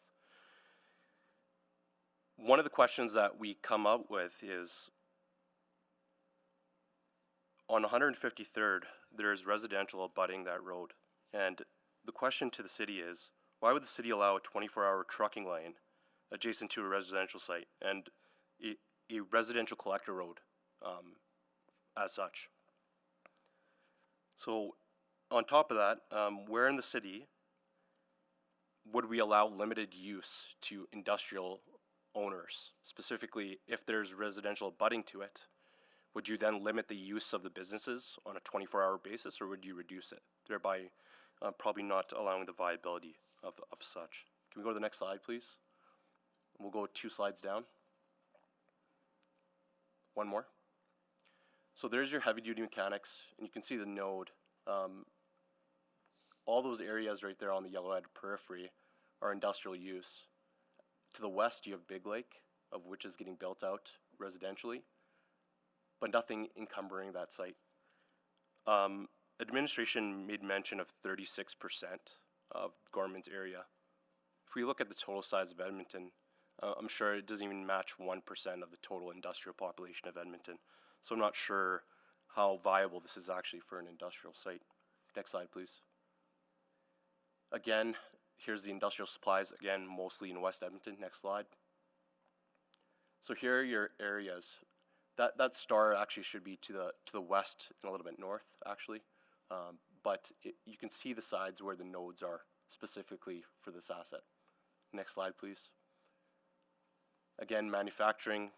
One of the questions that we come up with is, on 153rd, there is residential abutting that road. And the question to the city is, why would the city allow a 24-hour trucking lane adjacent to a residential site and a residential collector road as such? So on top of that, where in the city would we allow limited use to industrial owners? Specifically, if there's residential abutting to it, would you then limit the use of the businesses on a 24-hour basis, or would you reduce it, thereby probably not allowing the viability of such? Can we go to the next slide, please? We'll go 2 slides down. One more. So there's your heavy-duty mechanics, and you can see the node. All those areas right there on the Yellowhead periphery are industrial use. To the west, you have Big Lake, of which is getting built out residentially, but nothing encumbering that site. Administration made mention of 36% of Gorman's area. If we look at the total size of Edmonton, I'm sure it doesn't even match 1% of the total industrial population of Edmonton. So I'm not sure how viable this is actually for an industrial site. Next slide, please. Again, here's the industrial supplies, again, mostly in West Edmonton. Next slide. So here are your areas. That star actually should be to the west and a little bit north, actually. But you can see the sides where the nodes are specifically for this asset. Next slide, please. Again, manufacturing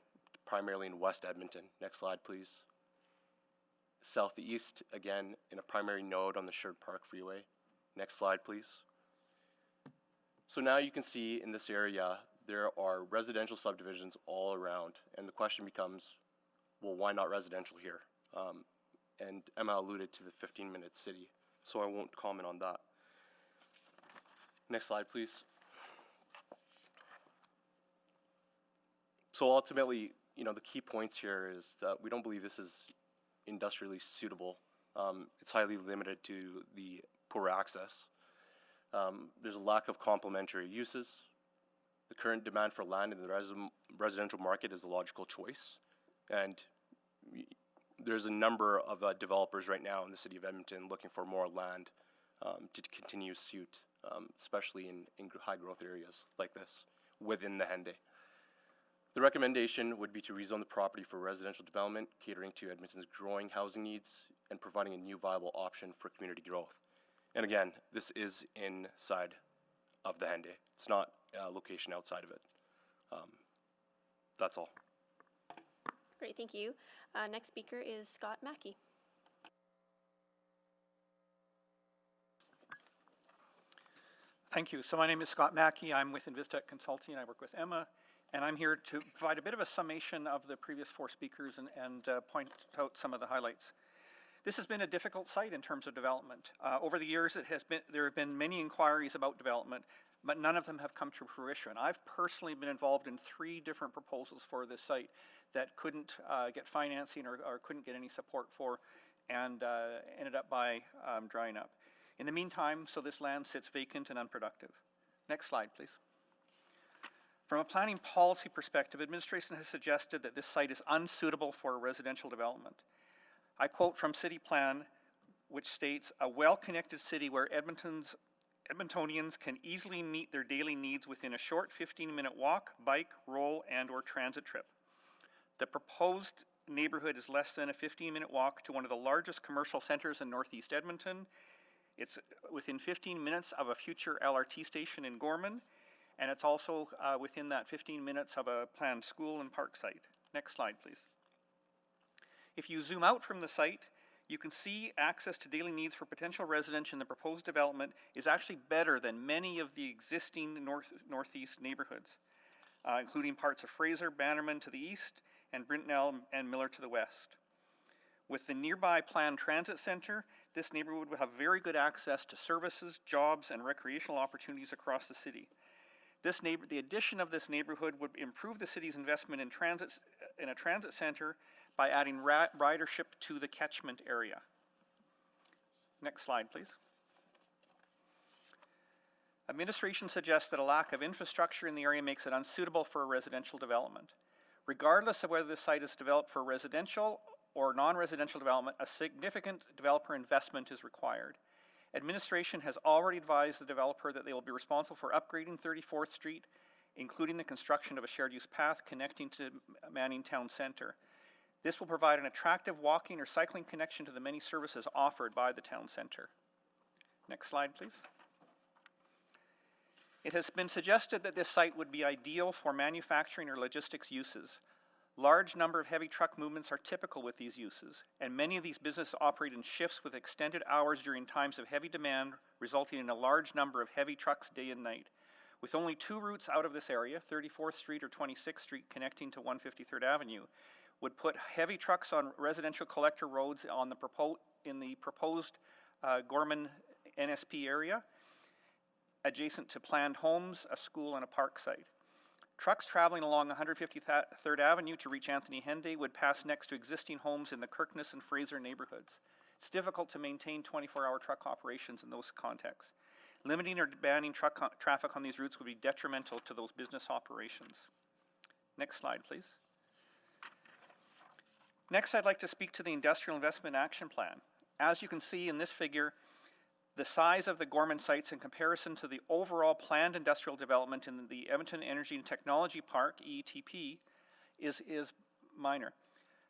primarily in West Edmonton. Next slide, please. Southeast, again, in a primary node on the Sherwood Park Freeway. Next slide, please. So now you can see in this area, there are residential subdivisions all around. And the question becomes, well, why not residential here? And Emma alluded to the 15-minute city, so I won't comment on that. Next slide, please. So ultimately, you know, the key points here is that we don't believe this is industrially suitable. It's highly limited to the poor access. There's a lack of complementary uses. The current demand for land in the residential market is a logical choice. And there's a number of developers right now in the city of Edmonton looking for more land to continue suit, especially in high growth areas like this within the Henday. The recommendation would be to rezone the property for residential development, catering to Edmonton's growing housing needs and providing a new viable option for community growth. And again, this is inside of the Henday. It's not a location outside of it. That's all. Great, thank you. Next speaker is Scott Mackey. Thank you. So my name is Scott Mackey. I'm with Invistec Consulting. I work with Emma, and I'm here to provide a bit of a summation of the previous 4 speakers and point out some of the highlights. This has been a difficult site in terms of development. Over the years, there have been many inquiries about development, but none of them have come to fruition. I've personally been involved in 3 different proposals for this site that couldn't get financing or couldn't get any support for, and ended up by drying up. In the meantime, so this land sits vacant and unproductive. Next slide, please. From a planning policy perspective, administration has suggested that this site is unsuitable for residential development. I quote from City Plan, which states, "A well-connected city where Edmontonians can easily meet their daily needs within a short 15-minute walk, bike, roll, and or transit trip. The proposed neighborhood is less than a 15-minute walk to one of the largest commercial centers in Northeast Edmonton. It's within 15 minutes of a future LRT station in Gorman, and it's also within that 15 minutes of a planned school and park site. Next slide, please. If you zoom out from the site, you can see access to daily needs for potential residents in the proposed development is actually better than many of the existing northeast neighborhoods, including parts of Fraser, Bannerman to the east, and Brintnell and Miller to the west. With the nearby planned transit center, this neighborhood would have very good access to services, jobs, and recreational opportunities across the city. The addition of this neighborhood would improve the city's investment in a transit center by adding ridership to the catchment area. Next slide, please. Administration suggests that a lack of infrastructure in the area makes it unsuitable for a residential development. Regardless of whether the site is developed for residential or non-residential development, a significant developer investment is required. Administration has already advised the developer that they will be responsible for upgrading 34th Street, including the construction of a shared use path connecting to Manning Town Centre. This will provide an attractive walking or cycling connection to the many services offered by the town centre. Next slide, please. It has been suggested that this site would be ideal for manufacturing or logistics uses. Large number of heavy truck movements are typical with these uses, and many of these businesses operate in shifts with extended hours during times of heavy demand, resulting in a large number of heavy trucks day and night. With only 2 routes out of this area, 34th Street or 26th Street connecting to 153rd Avenue, would put heavy trucks on residential collector roads on in the proposed Gorman NSP area, adjacent to planned homes, a school, and a park site. Trucks traveling along 153rd Avenue to reach Anthony Henday would pass next to existing homes in the Kirkness and Fraser neighborhoods. It's difficult to maintain 24-hour truck operations in those contexts. Limiting or banning truck traffic on these routes would be detrimental to those business operations. Next slide, please. Next, I'd like to speak to the Industrial Investment Action Plan. As you can see in this figure, the size of the Gorman sites in comparison to the overall planned industrial development in the Edmonton Energy and Technology Park, EETP, is minor.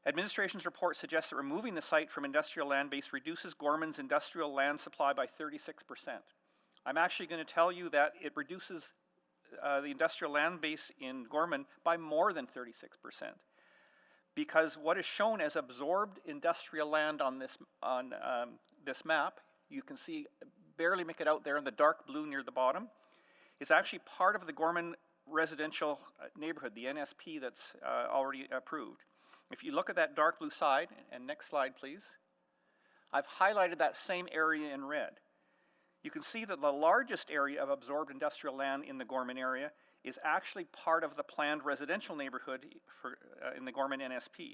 Administration's report suggests that removing the site from industrial land base reduces Gorman's industrial land supply by 36%. I'm actually going to tell you that it reduces the industrial land base in Gorman by more than 36%. Because what is shown as absorbed industrial land on this map, you can see barely make it out there in the dark blue near the bottom, is actually part of the Gorman residential neighborhood, the NSP that's already approved. If you look at that dark blue side, and next slide please, I've highlighted that same area in red. You can see that the largest area of absorbed industrial land in the Gorman area is actually part of the planned residential neighborhood in the Gorman NSP.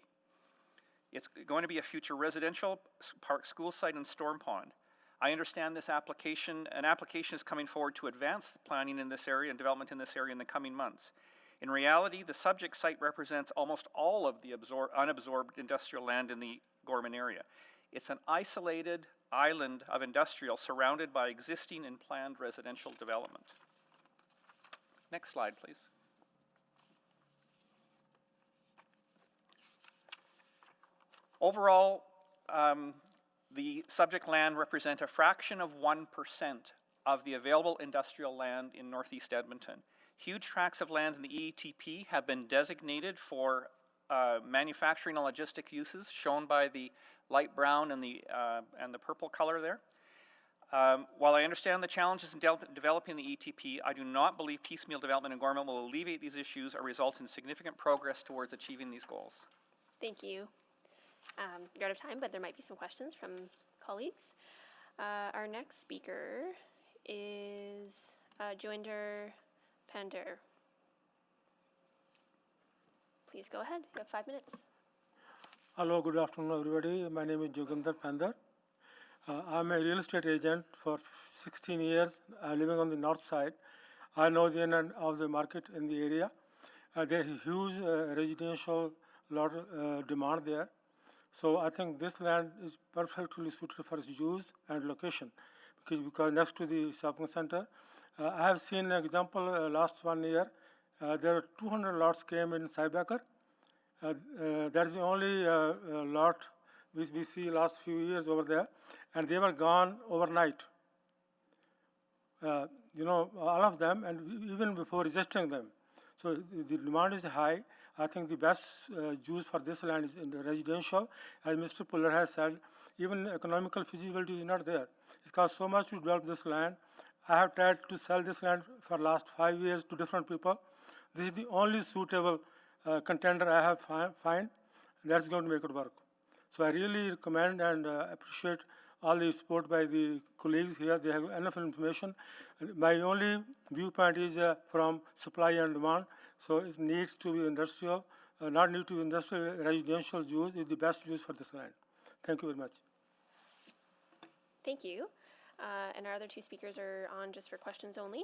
It's going to be a future residential park school site and storm pond. I understand an application is coming forward to advance the planning in this area and development in this area in the coming months. In reality, the subject site represents almost all of the unabsorbed industrial land in the Gorman area. It's an isolated island of industrial surrounded by existing and planned residential development. Next slide, please. Overall, the subject land represent a fraction of 1% of the available industrial land in northeast Edmonton. Huge tracts of land in the EETP have been designated for manufacturing and logistic uses, shown by the light brown and the purple color there. While I understand the challenges in developing the ETP, I do not believe piecemeal development in Gorman will alleviate these issues or result in significant progress towards achieving these goals. Thank you. You're out of time, but there might be some questions from colleagues. Our next speaker is Joinder Pander. Please go ahead. You have 5 minutes. Hello, good afternoon, everybody. My name is Joginder Pander. I'm a real estate agent for 16 years. I'm living on the north side. I know the in and out of the market in the area. There is huge residential lot demand there. So I think this land is perfectly suited for its use and location because next to the shopping center. I have seen an example last 1 year. There are 200 lots came in Cybacker. That is the only lot which we see last few years over there, and they were gone overnight. all of them, and even before registering them. So the demand is high. I think the best use for this land is in the residential. As Mr. Puller has said, even economical feasibility is not there. It costs so much to develop this land. I have tried to sell this land for last 5 years to different people. This is the only suitable contender I have find that's going to make it work. So I really recommend and appreciate all the support by the colleagues here. They have enough information. My only viewpoint is from supply and demand. So it needs to be industrial, not need to be industrial. Residential use is the best use for this land. Thank you very much. Thank you. And our other two speakers are on just for questions only.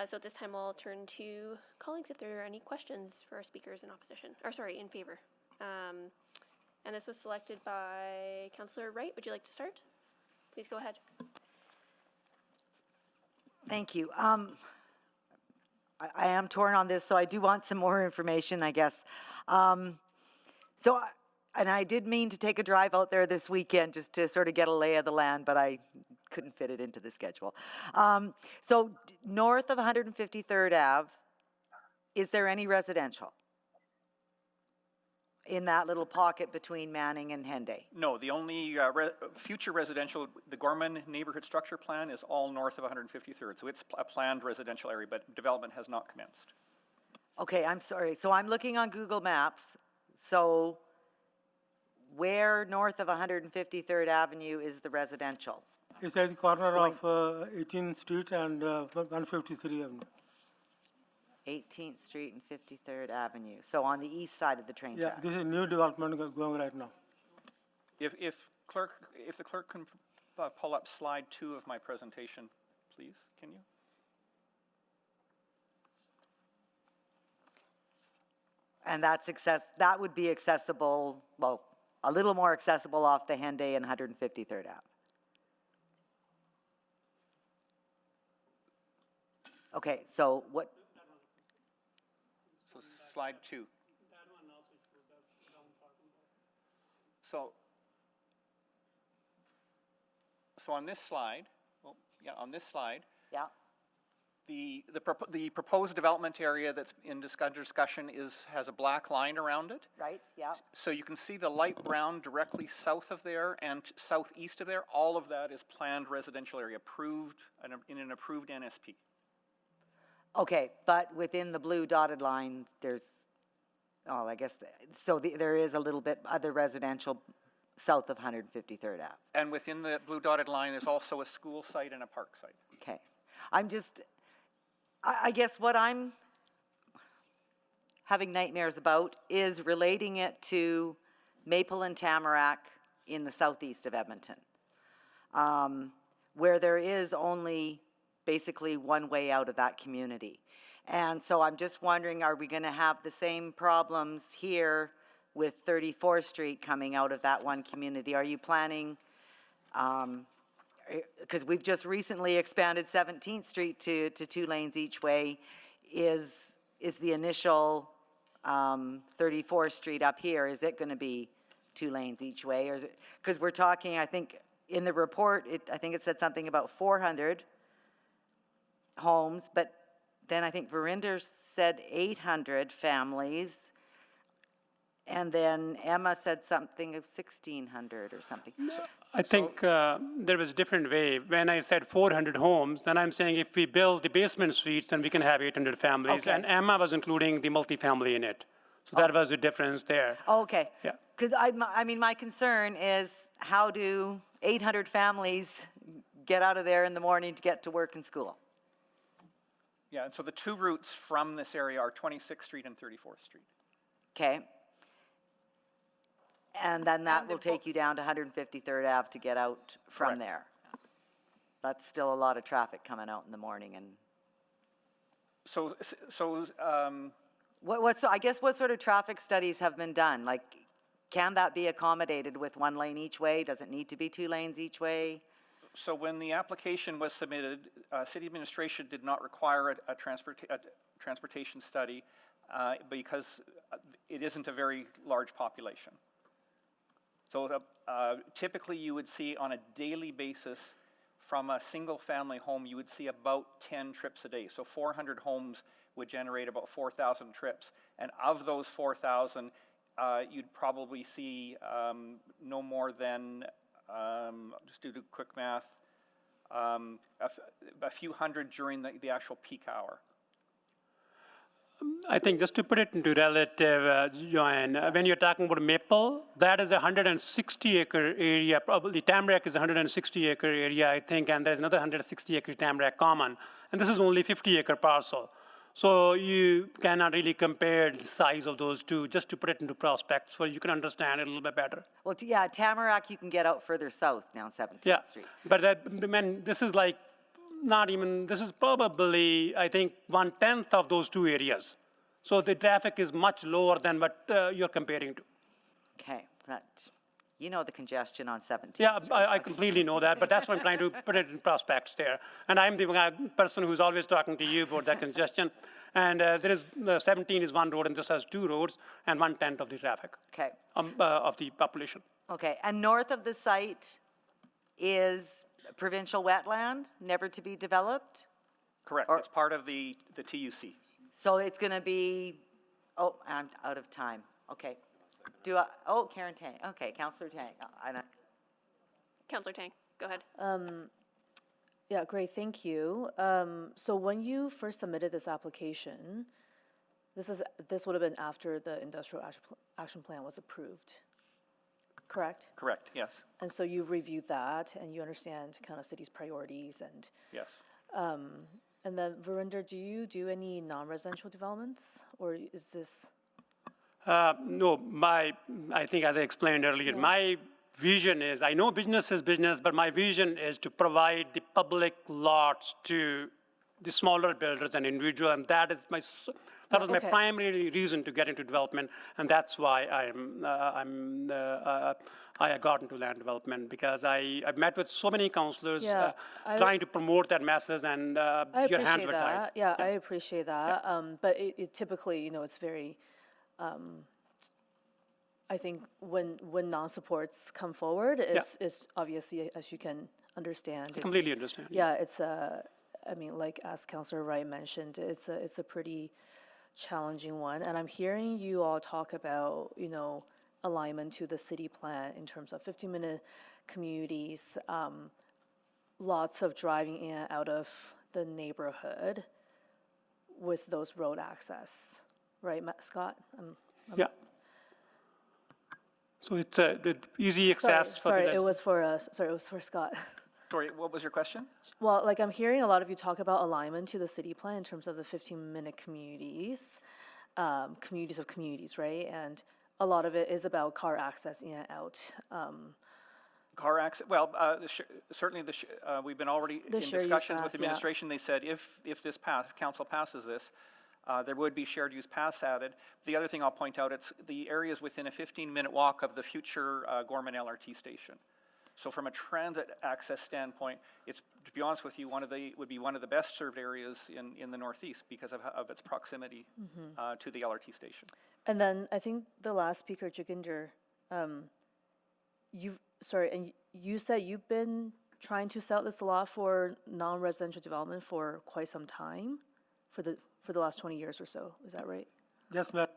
So at this time, I'll turn to colleagues if there are any questions for our speakers in opposition, or sorry, in favor. And this was selected by Councillor Wright. Would you like to start? Please go ahead. Thank you. I am torn on this, so I do want some more information, I guess. And I did mean to take a drive out there this weekend just to sort of get a lay of the land, but I couldn't fit it into the schedule. So north of 153rd Ave, is there any residential in that little pocket between Manning and Henday? No, the only future residential, the Gorman Neighborhood Structure Plan is all north of 153rd. So it's a planned residential area, but development has not commenced. Okay, I'm sorry. So I'm looking on Google Maps. So where north of 153rd Avenue is the residential? It's at the corner of 18th Street and 153 Avenue. 18th Street and 53rd Avenue. So on the east side of the train Yeah, tracks. this is new development going right now. If the clerk can pull up slide 2 of my presentation, please, can you? And that would be accessible, well, a little more accessible off the Henday and 153rd Ave. Okay, so what? So slide 2. So on this slide, yeah, the proposed development area that's in discussion has a black line around it. Right, yeah. So you can see the light brown directly south of there and southeast of there. All of that is planned residential area approved in an approved NSP. Okay, but within the blue dotted line, there's, I guess, there is a little bit other residential south of 153rd Ave. And within the blue dotted line, there's also a school site and a park site. Okay. I guess what I'm having nightmares about is relating it to Maple and Tamarack in the southeast of Edmonton, where there is only basically one way out of that community. And so I'm just wondering, are we going to have the same problems here with 34th Street coming out of that one community? Are you planning, because we've just recently expanded 17th Street to 2 lanes each way, is the initial 34th Street up here, is it going to be 2 lanes each way? Or is it, because we're talking, I think, in the report, I think it said something about 400 homes, but then I think Verinder said 800 families, and then Emma said something of 1,600 or something. I think there was a different way. When I said 400 homes, then I'm saying if we build the basement suites, then we can have 800 families. Okay. And Emma was including the multifamily in it. So that was the difference there. Okay. Yeah. Because I mean, my concern is how do 800 families get out of there in the morning to get to work and school? Yeah, and so the 2 routes from this area are 26th Street and 34th Street. Okay. And then that will take you down to 153rd Ave to get out from Correct. there. That's still a lot of traffic coming out in the morning. And I guess what sort of traffic studies have been done? Like, can that be accommodated with 1 lane each way? Does it need to be 2 lanes each way? So when the application was submitted, city administration did not require a transportation study because it isn't a very large population. So typically you would see on a daily basis from a single-family home, you would see about 10 trips a day. So 400 homes would generate about 4,000 trips. And of those 4,000, you'd probably see no more than, just do the quick math, a few hundred during the actual peak hour. I think just to put it into relative, Joanne, when you're talking about Maple, that is a 160-acre area. Probably Tamarack is a 160-acre area, I think, and there's another 160-acre Tamarack Common. And this is only 50-acre parcel. So you cannot really compare the size of those two, just to put it into prospect so you can understand it a little bit better. Well, yeah, Tamarack, you can get out further south down 17th Street. But this is like not even, this is probably, I think, 1/10 of those two areas. So the traffic is much lower than what you're comparing to. Okay, you know the congestion on 17th Yeah, Street. I completely know that, but that's why I'm trying to put it in prospects there. And I'm the person who's always talking to you about that congestion. And 17 is one road and this has two roads and 1/10 of the traffic. Okay. Of the population. Okay, and north of the site is provincial wetland, never to be developed? Correct, it's part of the TUC. So it's going to be, oh, I'm out of time. Okay. Karen Tang. Okay, Councillor Tang. Councillor Tang, go ahead. Yeah, great, thank you. So when you first submitted this application, this would have been after the industrial action plan was approved, correct? Correct, yes. And so you've reviewed that and you understand kind of city's priorities and. Yes. And then Verinder, do you do any non-residential developments or is this? No, I think as I explained earlier, my vision is, I know business is business, but my vision is to provide the public lots to the smaller builders and individuals, and that was my primary reason to get into development, and that's why I got into land development, because I've met with so many councillors trying to promote that message, and your hands were tied. Yeah, I appreciate that. But it typically, it's very, I think when non-supports come forward, it's obviously, as you can understand. I completely understand. Yeah, it's like as Councillor Wright mentioned, it's a pretty challenging one. And I'm hearing you all talk about, alignment to the city plan in terms of 15-minute communities, lots of driving in and out of the neighborhood with those road access, right, Scott? Yeah. So it's the easy access. Sorry, it was for Scott. Sorry, what was your question? Well, I'm hearing a lot of you talk about alignment to the city plan in terms of the 15-minute communities, communities of communities, right? And a lot of it is about car access in and out. Car access, well, certainly we've been already in discussions with the administration. They said if this council passes this, there would be shared use paths added. The other thing I'll point out, it's the areas within a 15-minute walk of the future Gorman LRT station. So from a transit access standpoint, it's, to be honest with you, would be one of the best served areas in the Northeast because of its proximity to the LRT station. And then I think the last speaker, Jaginder, you said you've been trying to sell this lot for non-residential development for quite some time, for the last 20 years or so. Is that right? Yes, ma'am.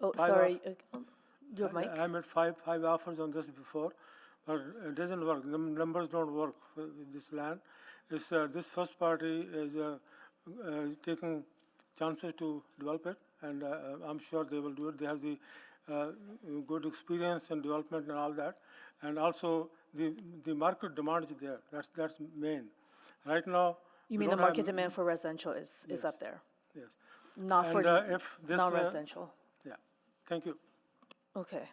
Oh, sorry. Your mic? I made five offers on this before, but it doesn't work. The numbers don't work with this land. It's, this first party is taking chances to develop it, and I'm sure they will do it. They have the good experience in development and all that, and also the market demand is there. That's main. Right now. You mean the market demand for residential is up there? Yes. Not for non-residential? Yeah. Thank you. Okay.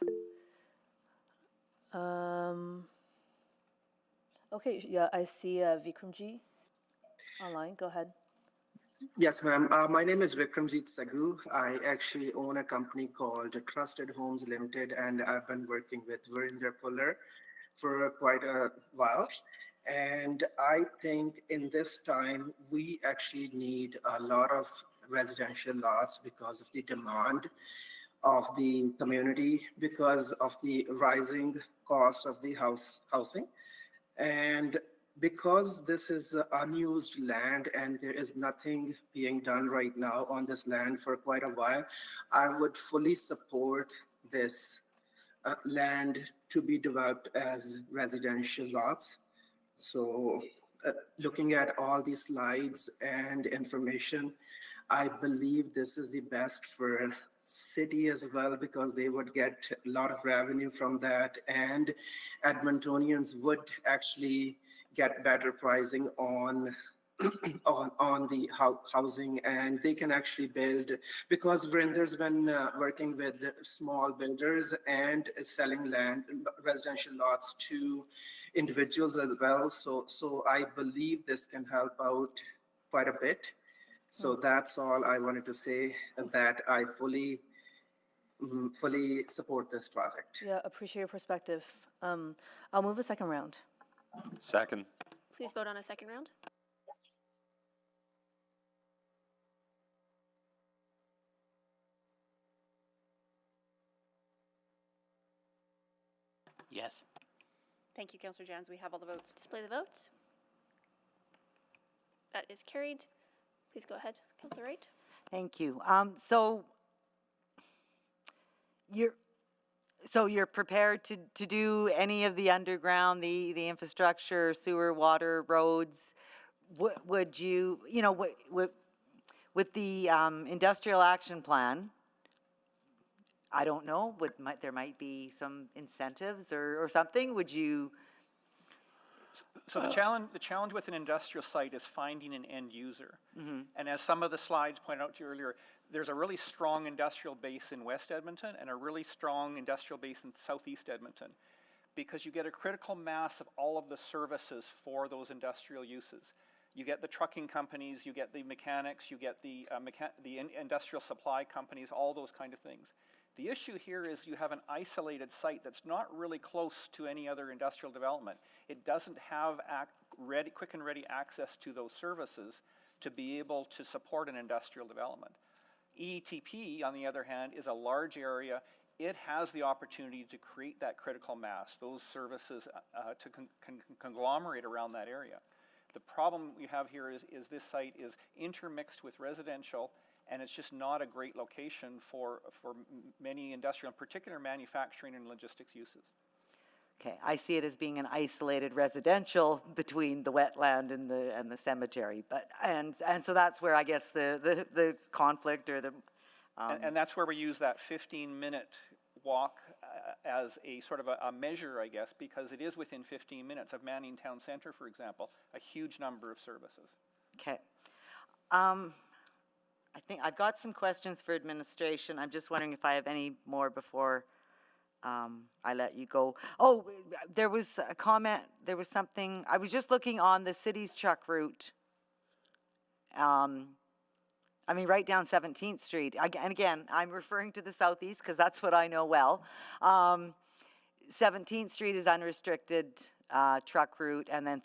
Okay, yeah, I see Vikramji online. Go ahead. Yes, ma'am. My name is Vikramjit Sagu. I actually own a company called Trusted Homes Limited, and I've been working with Verinder Puller for quite a while. And I think in this time, we actually need a lot of residential lots because of the demand of the community, because of the rising cost of the housing. And because this is unused land and there is nothing being done right now on this land for quite a while, I would fully support this land to be developed as residential lots. So looking at all these slides and information, I believe this is the best for city as well, because they would get a lot of revenue from that, and Edmontonians would actually get better pricing on on the housing, and they can actually build, because Vrinder's been working with small builders and selling land, residential lots to individuals as well. So I believe this can help out quite a bit. So that's all I wanted to say, that I fully support this project. Yeah, appreciate your perspective. I'll move a second round. Second. Please vote on a second round. Yes. Thank you, Councillor Jans. We have all the votes. Display the vote. That is carried. Please go ahead, Councillor Wright. Thank you. So you're prepared to do any of the underground, the infrastructure, sewer, water, roads? Would you, with the industrial action plan, I don't know, there might be some incentives or something? Would you? So the challenge with an industrial site is finding an end user. And as some of the slides pointed out to you earlier, there's a really strong industrial base in West Edmonton and a really strong industrial base in Southeast Edmonton, because you get a critical mass of all of the services for those industrial uses. You get the trucking companies, you get the mechanics, you get the industrial supply companies, all those kind of things. The issue here is you have an isolated site that's not really close to any other industrial development. It doesn't have quick and ready access to those services to be able to support an industrial development. EETP, on the other hand, is a large area. It has the opportunity to create that critical mass, those services to conglomerate around that area. The problem we have here is this site is intermixed with residential, and it's just not a great location for many industrial, in particular manufacturing and logistics uses. Okay, I see it as being an isolated residential between the wetland and the cemetery, but and so that's where I guess the conflict or the and that's where we use that 15-minute walk as a sort of a measure, I guess, because it is within 15 minutes of Manning Town Centre, for example, a huge number of services. Okay. I think I've got some questions for administration. I'm just wondering if I have any more before I let you go. Oh, there was a comment, there was something, I was just looking on the city's truck route. I mean, right down 17th Street. And again, I'm referring to the southeast because that's what I know well. 17th Street is unrestricted truck route, and then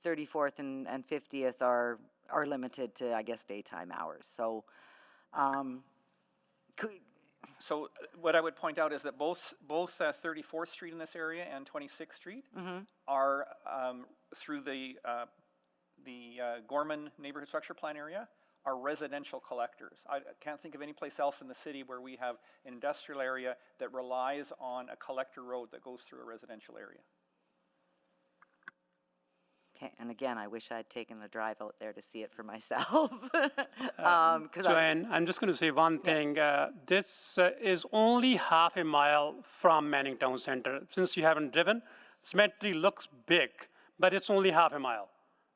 34th and 50th are limited to, I guess, daytime hours. So, so what I would point out is that both 34th Street in this area and 26th Street are through the Gorman Neighborhood Structure Plan area are residential collectors. I can't think of any place else in the city where we have an industrial area that relies on a collector road that goes through a residential area. Okay, and again, I wish I'd taken the drive out there to see it for myself. Joanne, I'm just going to say one thing. This is only half a mile from Manning Town Centre. Since you haven't driven, cemetery looks big, but it's only half a mile.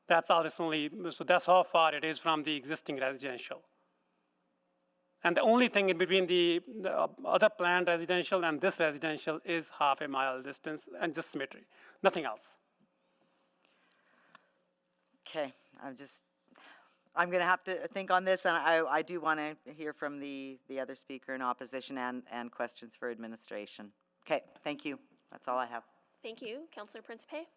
That's all. So that's how far it is from the existing residential. And the only thing in between the other planned residential and this residential is half a mile distance, and just cemetery, nothing else. Okay, I'm going to have to think on this, and I do want to hear from the other speaker in opposition and questions for administration. Okay, thank you. That's all I have. Thank you. Councillor Principe.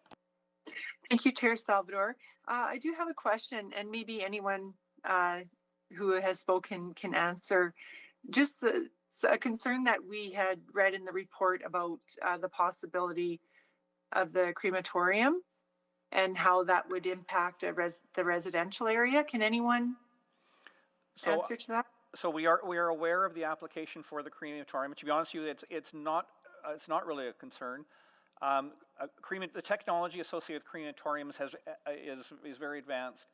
Thank you, Chair Salvador. I do have a question, and maybe anyone who has spoken can answer. Just a concern that we had read in the report about the possibility of the crematorium and how that would impact the residential area. Can anyone answer to that? So we are aware of the application for the crematorium. To be honest with you, it's not really a concern. The technology associated with crematoriums is very advanced.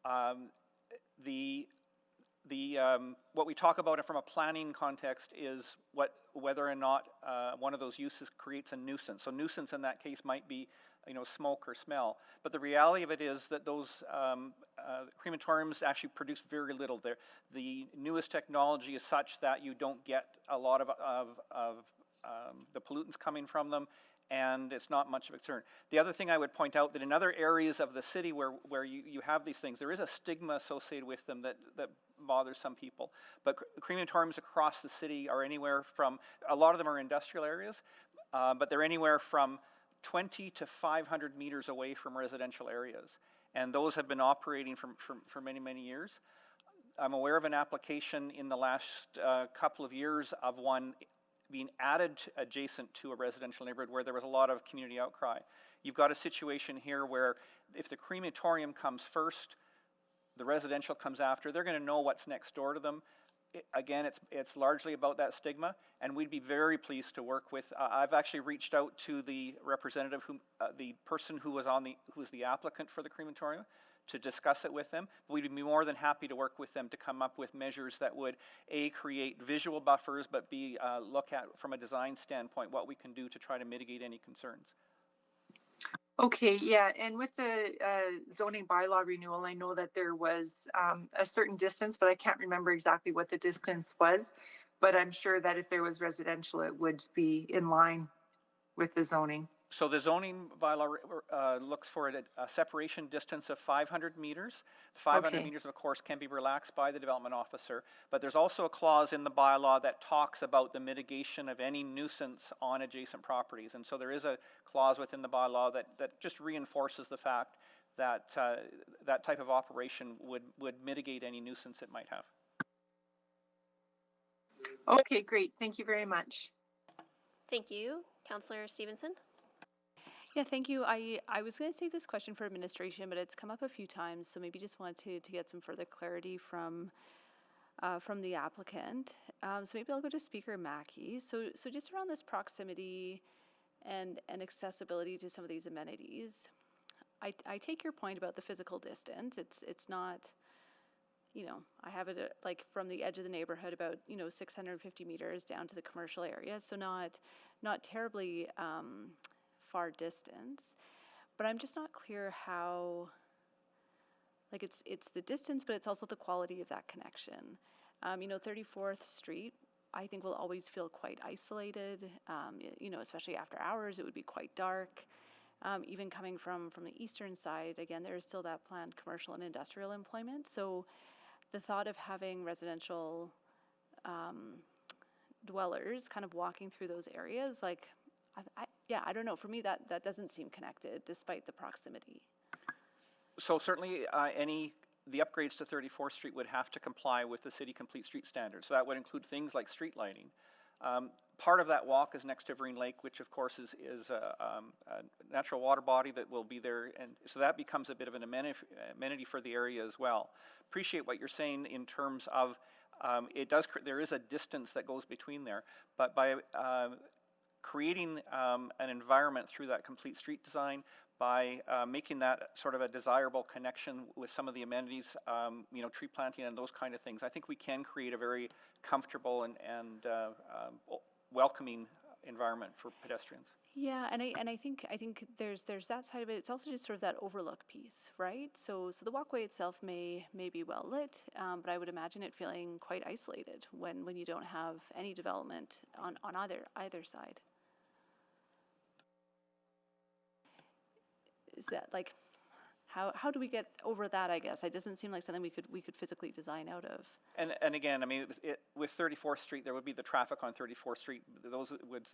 What we talk about from a planning context is whether or not one of those uses creates a nuisance. So nuisance in that case might be, smoke or smell. But the reality of it is that those crematoriums actually produce very little. The newest technology is such that you don't get a lot of the pollutants coming from them, and it's not much of a concern. The other thing I would point out that in other areas of the city where you have these things, there is a stigma associated with them that bothers some people. But crematoriums across the city are anywhere from, a lot of them are industrial areas, but they're anywhere from 20 to 500 meters away from residential areas. And those have been operating for many, many years. I'm aware of an application in the last couple of years of one being added adjacent to a residential neighborhood where there was a lot of community outcry. You've got a situation here where if the crematorium comes first, the residential comes after, they're going to know what's next door to them. Again, it's largely about that stigma, and we'd be very pleased to work with. I've actually reached out to the representative, the person who was the applicant for the crematorium, to discuss it with them. We'd be more than happy to work with them to come up with measures that would create visual buffers, but look at from a design standpoint what we can do to try to mitigate any concerns. Okay, yeah, and with the zoning bylaw renewal, I know that there was a certain distance, but I can't remember exactly what the distance was. But I'm sure that if there was residential, it would be in line with the zoning. So the zoning bylaw looks for a separation distance of 500 meters. 500 meters, of course, can be relaxed by the development officer, but there's also a clause in the bylaw that talks about the mitigation of any nuisance on adjacent properties. And so there is a clause within the bylaw that just reinforces the fact that that type of operation would mitigate any nuisance it might have. Okay, great. Thank you very much. Thank you. Councillor Stevenson? Yeah, thank you. I was going to save this question for administration, but it's come up a few times, so maybe just wanted to get some further clarity from the applicant. So maybe I'll go to Speaker Mackey. So just around this proximity and accessibility to some of these amenities, I take your point about the physical distance. It's not, I have it like from the edge of the neighborhood about 650 meters down to the commercial area, so not terribly far distance, but I'm just not clear how, like it's the distance, but it's also the quality of that connection. 34th Street, I think will always feel quite isolated, especially after hours, it would be quite dark. Even coming from the eastern side, again, there is still that planned commercial and industrial employment. So the thought of having residential dwellers kind of walking through those areas, like, I don't know. For me, that doesn't seem connected, despite the proximity. So certainly, the upgrades to 34th Street would have to comply with the city complete street standards. So that would include things like street lighting. Part of that walk is next to Vereen Lake, which of course is a natural water body that will be there, and so that becomes a bit of an amenity for the area as well. Appreciate what you're saying in terms of there is a distance that goes between there, but by creating an environment through that complete street design, by making that sort of a desirable connection with some of the amenities, tree planting and those kind of things, I think we can create a very comfortable and welcoming environment for pedestrians. Yeah, and I think there's that side of it. It's also just sort of that overlook piece, right? So the walkway itself may be well lit, but I would imagine it feeling quite isolated when you don't have any development on either side. Is that like, how do we get over that? I guess it doesn't seem like something we could physically design out of. And again, I mean, with 34th Street, there would be the traffic on 34th Street. Those would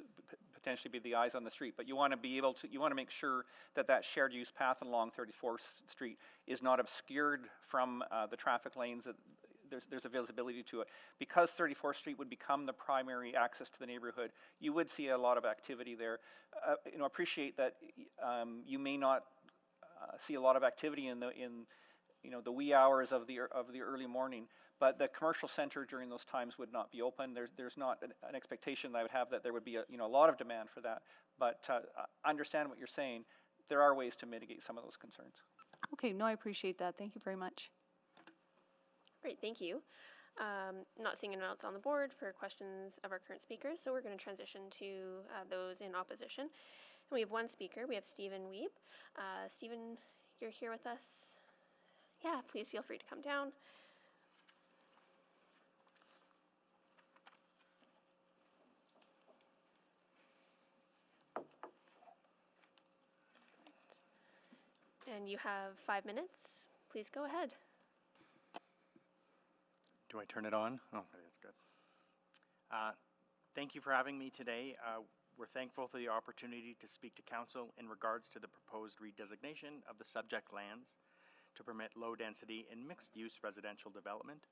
potentially be the eyes on the street. But you want to make sure that shared use path along 34th Street is not obscured from the traffic lanes. That there's a visibility to it. Because 34th Street would become the primary access to the neighborhood, you would see a lot of activity there. Appreciate that you may not see a lot of activity in the wee hours of the early morning. But the commercial center during those times would not be open. There's not an expectation that I would have that there would be a lot of demand for that. But I understand what you're saying. There are ways to mitigate some of those concerns. Okay, no, I appreciate that. Thank you very much. Great, thank you. Not seeing anyone else on the board for questions of our current speakers, so we're going to transition to those in opposition. And we have one speaker. We have Stephen Wiebe. Stephen, you're here with us. Yeah, please feel free to come down. And you have 5 minutes. Please go ahead. Do I turn it on? Oh, that's good. Thank you for having me today. We're thankful for the opportunity to speak to Council in regards to the proposed redesignation of the subject lands to permit low-density and mixed-use residential development.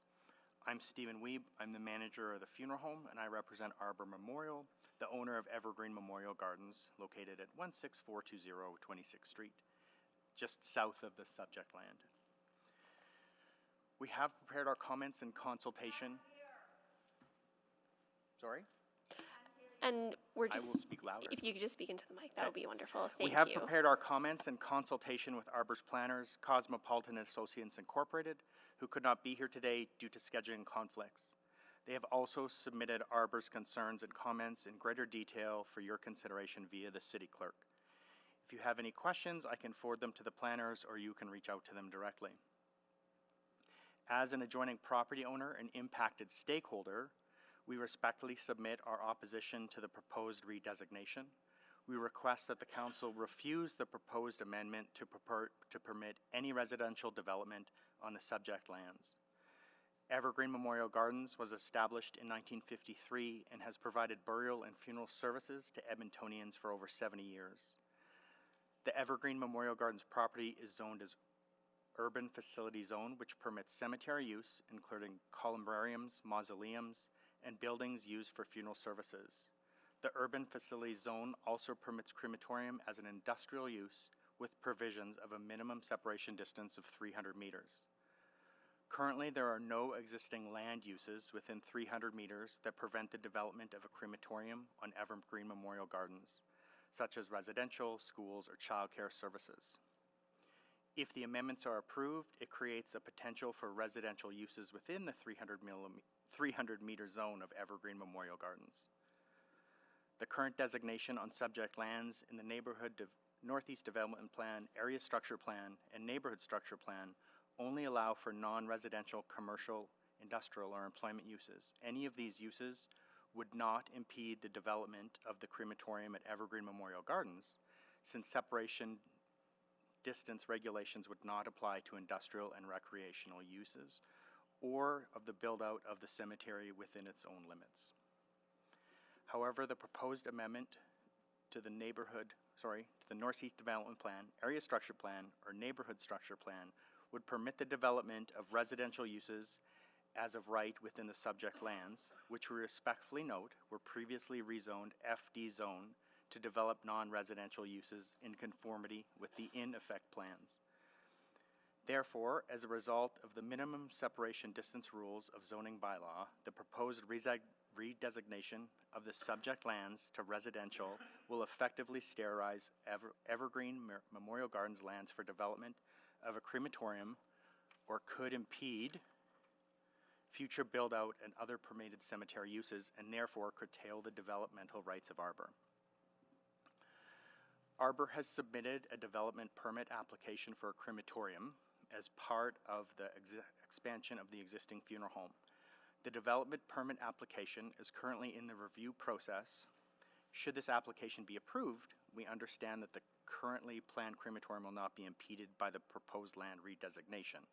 I'm Stephen Wiebe. I'm the manager of the funeral home, and I represent Arbor Memorial, the owner of Evergreen Memorial Gardens, located at 16420 26th Street, just south of the subject land. We have prepared our comments and consultation. Sorry? And we're I just, will speak louder. if you could just speak into the mic, that would be wonderful. Thank you. We have prepared our comments in consultation with Arbor's planners, Cosmopolitan Associates Incorporated, who could not be here today due to scheduling conflicts. They have also submitted Arbor's concerns and comments in greater detail for your consideration via the city clerk. If you have any questions, I can forward them to the planners, or you can reach out to them directly. As an adjoining property owner and impacted stakeholder, we respectfully submit our opposition to the proposed redesignation. We request that the council refuse the proposed amendment to permit any residential development on the subject lands. Evergreen Memorial Gardens was established in 1953 and has provided burial and funeral services to Edmontonians for over 70 years. The Evergreen Memorial Gardens property is zoned as Urban Facility Zone, which permits cemetery use, including columbariums, mausoleums, and buildings used for funeral services. The Urban Facility Zone also permits crematorium as an industrial use with provisions of a minimum separation distance of 300 meters. Currently, there are no existing land uses within 300 meters that prevent the development of a crematorium on Evergreen Memorial Gardens, such as residential, schools, or childcare services. If the amendments are approved, it creates a potential for residential uses within the 300-meter zone of Evergreen Memorial Gardens. The current designation on subject lands in the Neighborhood Northeast Development Plan, Area Structure Plan, and Neighborhood Structure Plan only allow for non-residential, commercial, industrial, or employment uses. Any of these uses would not impede the development of the crematorium at Evergreen Memorial Gardens, since separation distance regulations would not apply to industrial and recreational uses, or of the build-out of the cemetery within its own limits. However, the proposed amendment to the Northeast Development Plan, Area Structure Plan, or Neighborhood Structure Plan would permit the development of residential uses as of right within the subject lands, which we respectfully note were previously rezoned FD zone to develop non-residential uses in conformity with the in-effect plans. Therefore, as a result of the minimum separation distance rules of zoning bylaw, the proposed redesignation of the subject lands to residential will effectively sterilize Evergreen Memorial Gardens lands for development of a crematorium, or could impede future build-out and other permitted cemetery uses, and therefore curtail the developmental rights of Arbor. Arbor has submitted a development permit application for a crematorium as part of the expansion of the existing funeral home. The development permit application is currently in the review process. Should this application be approved, we understand that the currently planned crematorium will not be impeded by the proposed land redesignation.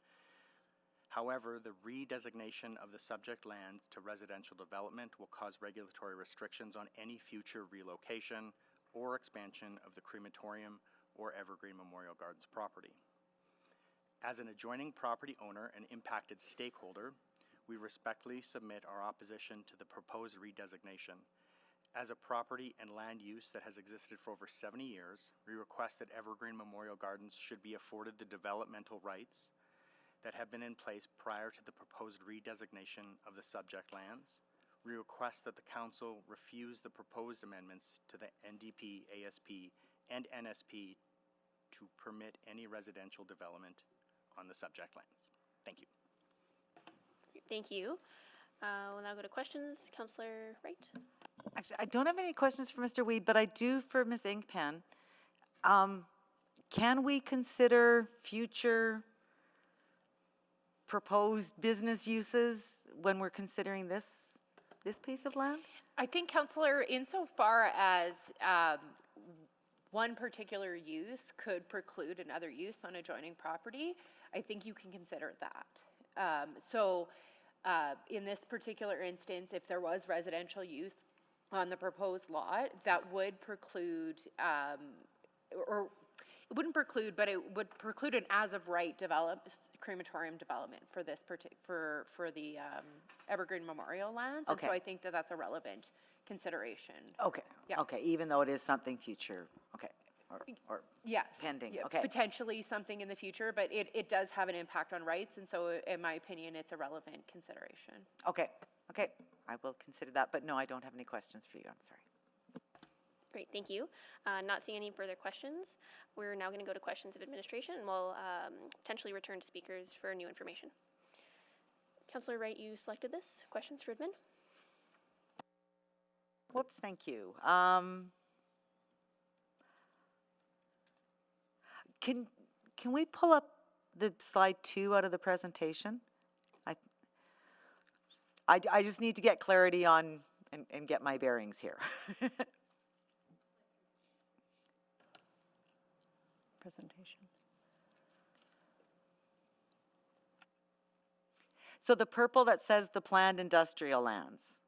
However, the redesignation of the subject lands to residential development will cause regulatory restrictions on any future relocation or expansion of the crematorium or Evergreen Memorial Gardens property. As an adjoining property owner and impacted stakeholder, we respectfully submit our opposition to the proposed redesignation. as a property and land use that has existed for over 70 years, we request that Evergreen Memorial Gardens should be afforded the developmental rights that have been in place prior to the proposed redesignation of the subject lands. We request that the council refuse the proposed amendments to the NDP, ASP, and NSP to permit any residential development on the subject lands. Thank you. Thank you. We'll now go to questions. Councillor Wright. Actually, I don't have any questions for Mr. Weed, but I do for Ms. Inkpen. Can we consider future proposed business uses when we're considering this piece of land? I think, Councillor, insofar as one particular use could preclude another use on adjoining property, I think you can consider that. In this particular instance, if there was residential use on the proposed lot, that would preclude, or it wouldn't preclude, but it would preclude an as-of-right crematorium development for this for the Evergreen Memorial lands. Okay. And so I think that that's a relevant consideration. Okay, Yeah. okay, even though it is something future, okay, or Yes. pending, Yeah, okay. potentially something in the future, but it does have an impact on rights, and so in my opinion, it's a relevant consideration. Okay, I will consider that, but no, I don't have any questions for you, I'm sorry. Great, thank you. Not seeing any further questions, we're now going to go to questions of administration, and we'll potentially return to speakers for new information. Councillor Wright, you selected this. Questions for admin? Whoops, thank you. Can we pull up the slide 2 out of the presentation? I just need to get clarity on and get my bearings here. Presentation. So the purple that says the planned industrial lands,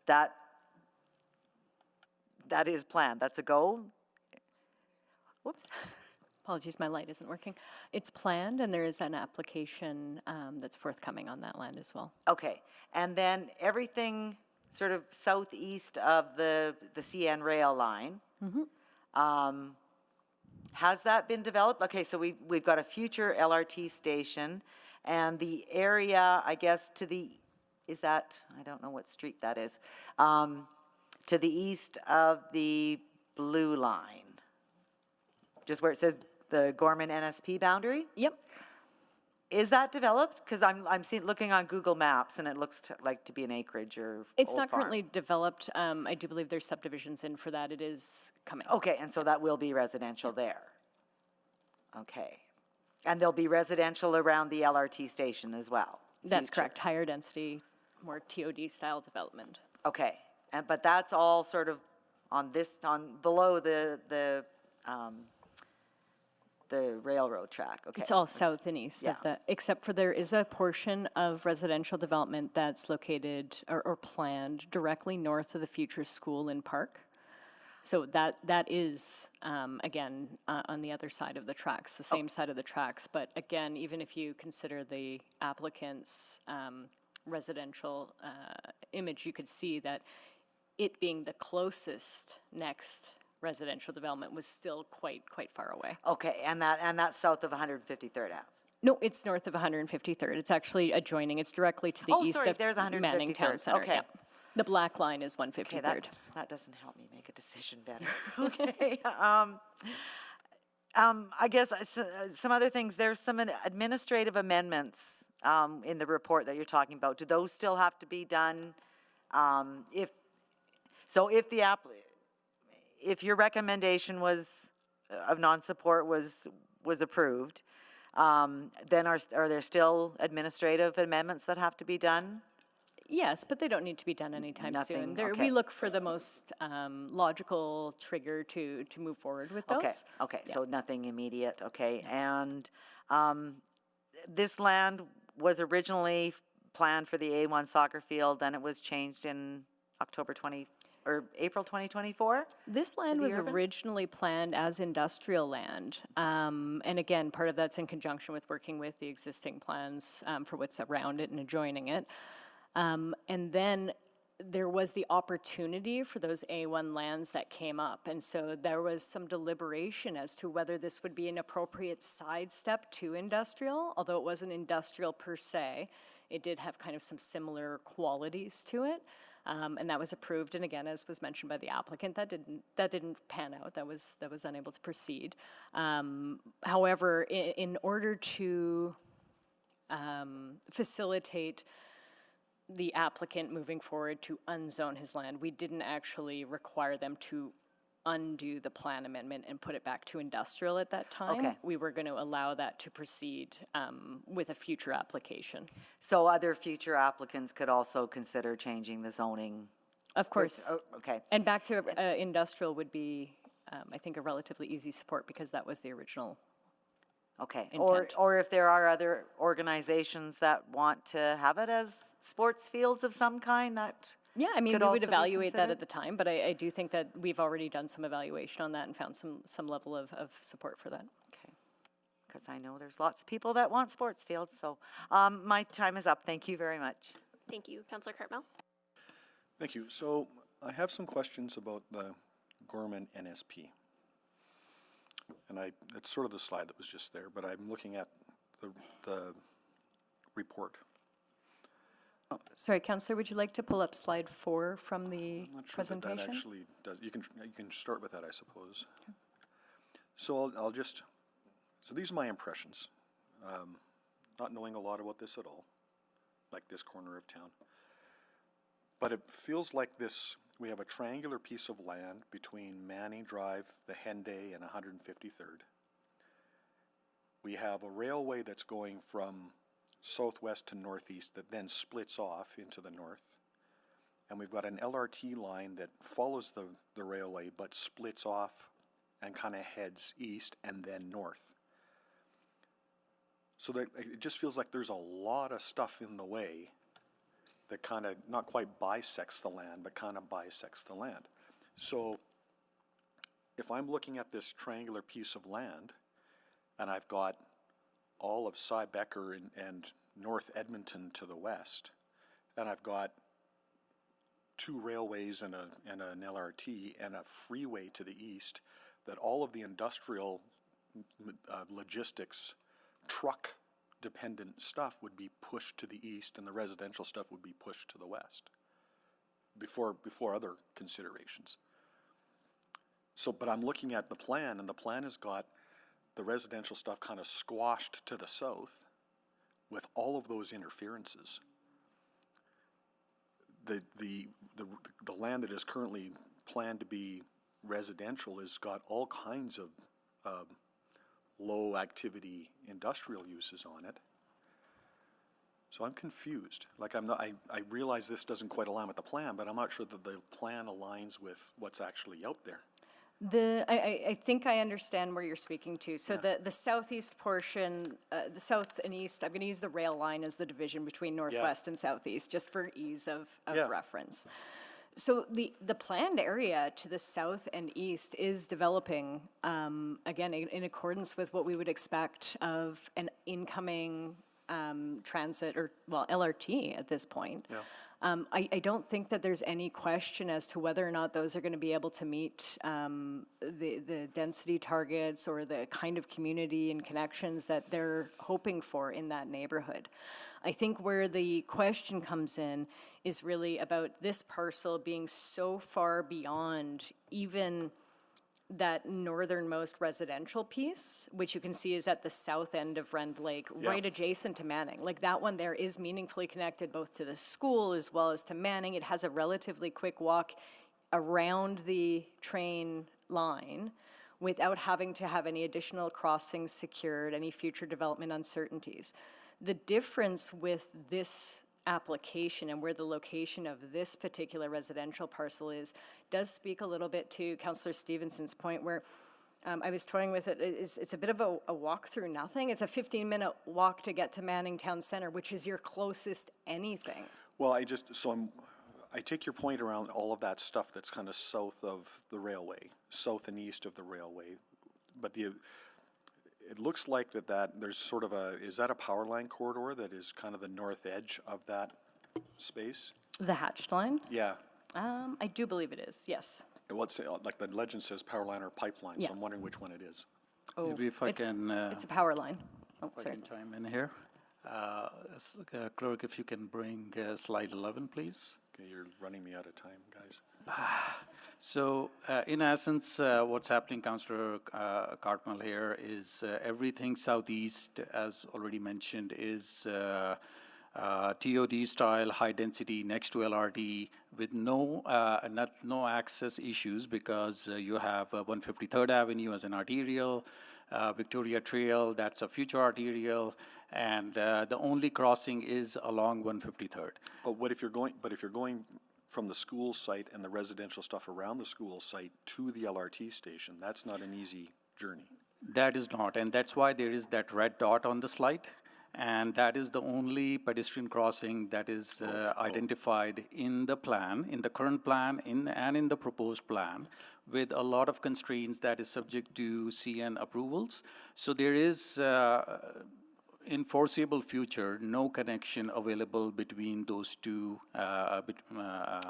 that is planned, that's a go? Whoops. Apologies, my light isn't working. It's planned, and there is an application that's forthcoming on that land as well. Okay, and then everything sort of southeast of the CN rail line, has that been developed? Okay, so we've got a future LRT station, and the area, I guess, to the, is that, I don't know what street that is, to the east of the blue line, just where it says the Gorman NSP boundary? Yep. Is that developed? Because I'm looking on Google Maps, and it looks like to be an acreage or It's old not farm. currently developed. I do believe there's subdivisions in for that. It is coming. Okay, and so that will be residential there. Okay. And there'll be residential around the LRT station as well? That's future. correct. Higher density, more TOD style development. Okay, but that's all sort of on below the railroad track, okay? It's all south and east yeah. of the, except for there is a portion of residential development that's located or planned directly north of the future school and park. So that is, again, on the other side of the tracks, the same side of the tracks. But again, even if you consider the applicant's residential image, you could see that it being the closest next residential development was still quite far away. Okay, and that's south of 153rd Ave? No, it's north of 153rd. It's actually adjoining. It's directly to the east of there's 153rd. Manning Town Center. Okay. Yeah. The black line is 153rd. Okay, that doesn't help me make a decision better. Okay. I guess some other things, there's some administrative amendments in the report that you're talking about. Do those still have to be done? If your recommendation was of non-support was approved, then are there still administrative amendments that have to be done? Yes, but they don't need to be done anytime soon. Nothing, okay. We look for the most logical trigger to move forward with those. Okay, so nothing immediate, okay. And this land was originally planned for the A1 soccer field, then it was changed in April 2024? This land was originally planned as industrial land. And again, part of that's in conjunction with working with the existing plans for what's around it and adjoining it. And then there was the opportunity for those A1 lands that came up. And so there was some deliberation as to whether this would be an appropriate sidestep to industrial, although it wasn't industrial per se. It did have kind of some similar qualities to it. And that was approved. And again, as was mentioned by the applicant, that didn't pan out. That was unable to proceed. However, in order to facilitate the applicant moving forward to unzone his land, we didn't actually require them to undo the plan amendment and put it back to industrial at that time. Okay. We were going to allow that to proceed with a future application. So other future applicants could also consider changing the zoning? Of course. Okay. And back to industrial would be, I think, a relatively easy support because that was the original Okay, intent. or if there are other organizations that want to have it as sports fields of some kind, that Yeah, I mean, could we also would be evaluate that at considered? the time, but I do think that we've already done some evaluation on that and found some level of support for that. Okay, because I know there's lots of people that want sports fields, so my time is up. Thank you very much. Thank you. Councillor Cartmel? Thank you. So I have some questions about the Gorman NSP. And it's sort of the slide that was just there, but I'm looking at the report. Sorry, Councillor, would you like to pull up slide 4 from the I'm not sure presentation? that actually does. You can start with that, I suppose. Okay. So I'll just. So these are my impressions. Not knowing a lot about this at all, like this corner of town. But it feels like this. We have a triangular piece of land between Manning Drive, the Henday, and 153rd. We have a railway that's going from southwest to northeast that then splits off into the north. And we've got an LRT line that follows the railway but splits off and kind of heads east and then north. So that it just feels like there's a lot of stuff in the way that kind of not quite bisects the land, but kind of bisects the land. So if I'm looking at this triangular piece of land, and I've got all of Cybecker and North Edmonton to the west, and I've got 2 railways and an LRT and a freeway to the east, that all of the industrial logistics, truck dependent stuff would be pushed to the east and the residential stuff would be pushed to the west before other considerations. So, but I'm looking at the plan, and the plan has got the residential stuff kind of squashed to the south with all of those interferences. The land that is currently planned to be residential has got all kinds of low activity industrial uses on it. So I'm confused. Like I realize this doesn't quite align with the plan, but I'm not sure that the plan aligns with what's actually out there. I think I understand where you're speaking to. So the southeast portion, the south and east, I'm going to use the rail line as the division between northwest and southeast, just for ease of reference. So the planned area to the south and east is developing, again, in accordance with what we would expect of an incoming transit, or, well, LRT at this point. Yeah. I don't think that there's any question as to whether or not those are going to be able to meet the density targets or the kind of community and connections that they're hoping for in that neighborhood. I think where the question comes in is really about this parcel being so far beyond even that northernmost residential piece, which you can see is at the south end of Rend Lake, right adjacent to Manning. Like that one there is meaningfully connected both to the school as well as to Manning. It has a relatively quick walk around the train line without having to have any additional crossings secured, any future development uncertainties. The difference with this application and where the location of this particular residential parcel is does speak a little bit to Councillor Stevenson's point where I was toying with it. It's a bit of a walk through nothing. It's a 15-minute walk to get to Manning Town Centre, which is your closest anything. Well, I take your point around all of that stuff that's kind of south of the railway, south and east of the railway, but it looks like that there's sort of is that a power line corridor that is kind of the north edge of that space? The hatched line? Yeah. I do believe it is, yes. What's, like the legend says power line or pipeline, Yeah. so I'm wondering which one it is. Oh, Maybe if I it's, can, it's a power line. Oh, if I sorry. can chime in here. Clerk, if you can bring slide 11, please. Okay, you're running me out of time, guys. So, in essence, what's happening, Councillor Cartmel, here is everything southeast, as already mentioned, is TOD style, high density next to LRT with no access issues because you have 153rd Avenue as an arterial, Victoria Trail, that's a future arterial, and the only crossing is along 153rd. But if you're going from the school site and the residential stuff around the school site to the LRT station, that's not an easy journey. That is not, and that's why there is that red dot on the slide. And that is the only pedestrian crossing that is identified in the plan, in the current plan, and in the proposed plan, with a lot of constraints that is subject to CN approvals. So there is, in foreseeable future, no connection available between those two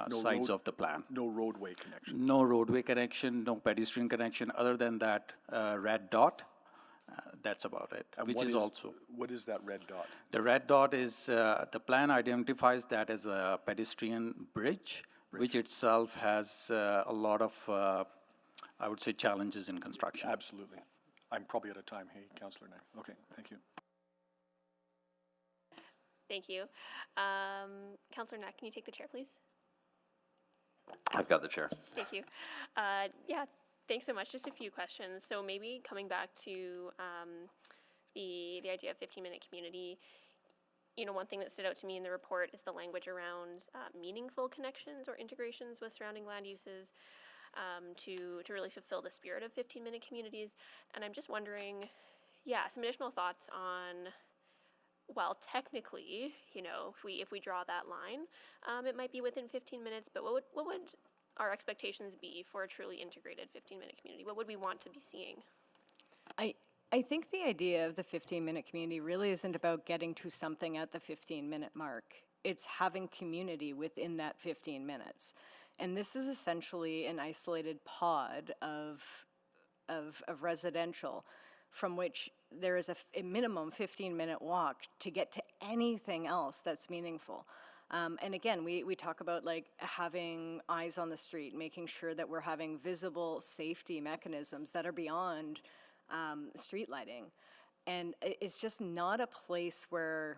sides of the plan. No roadway connection. No roadway connection, no pedestrian connection, other than that red dot. That's about it, And which is also. What is that red dot? The red dot is, the plan identifies that as a pedestrian bridge, which itself has a lot of, I would say, challenges in construction. Absolutely. I'm probably out of time. Hey, Councillor Knack. Okay, thank you. Thank you. Councillor Knack, can you take the chair, please? I've got the chair. Thank you. Yeah, thanks so much. Just a few questions. So maybe coming back to the idea of 15-minute community, you know, one thing that stood out to me in the report is the language around meaningful connections or integrations with surrounding land uses to really fulfill the spirit of 15-minute communities. And I'm just wondering, yeah, some additional thoughts on, while technically, you know, if we draw that line, it might be within 15 minutes, but what would our expectations be for a truly integrated 15-minute community? What would we want to be seeing? I think the idea of the 15-minute community really isn't about getting to something at the 15-minute mark. It's having community within that 15 minutes. And this is essentially an isolated pod of residential from which there is a minimum 15-minute walk to get to anything else that's meaningful. And again, we talk about like having eyes on the street, making sure that we're having visible safety mechanisms that are beyond street lighting. And it's just not a place where,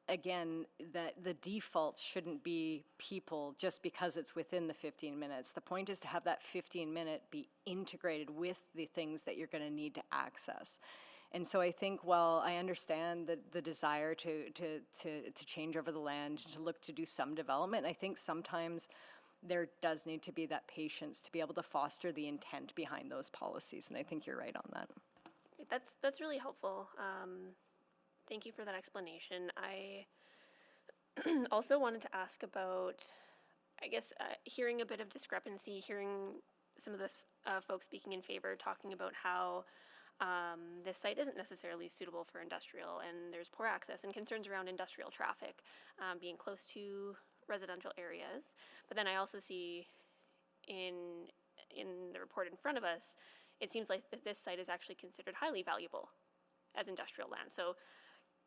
again, that the default shouldn't be people just because it's within the 15 minutes. The point is to have that 15-minute be integrated with the things that you're going to need to access. And so I think while I understand the desire to change over the land, to look to do some development, I think sometimes there does need to be that patience to be able to foster the intent behind those policies. And I think you're right on that. That's really helpful. Thank you for that explanation. I also wanted to ask about, I guess, hearing a bit of discrepancy, hearing some of the folks speaking in favor, talking about how this site isn't necessarily suitable for industrial, and there's poor access and concerns around industrial traffic being close to residential areas. But then I also see in the report in front of us, it seems like that this site is actually considered highly valuable as industrial land. So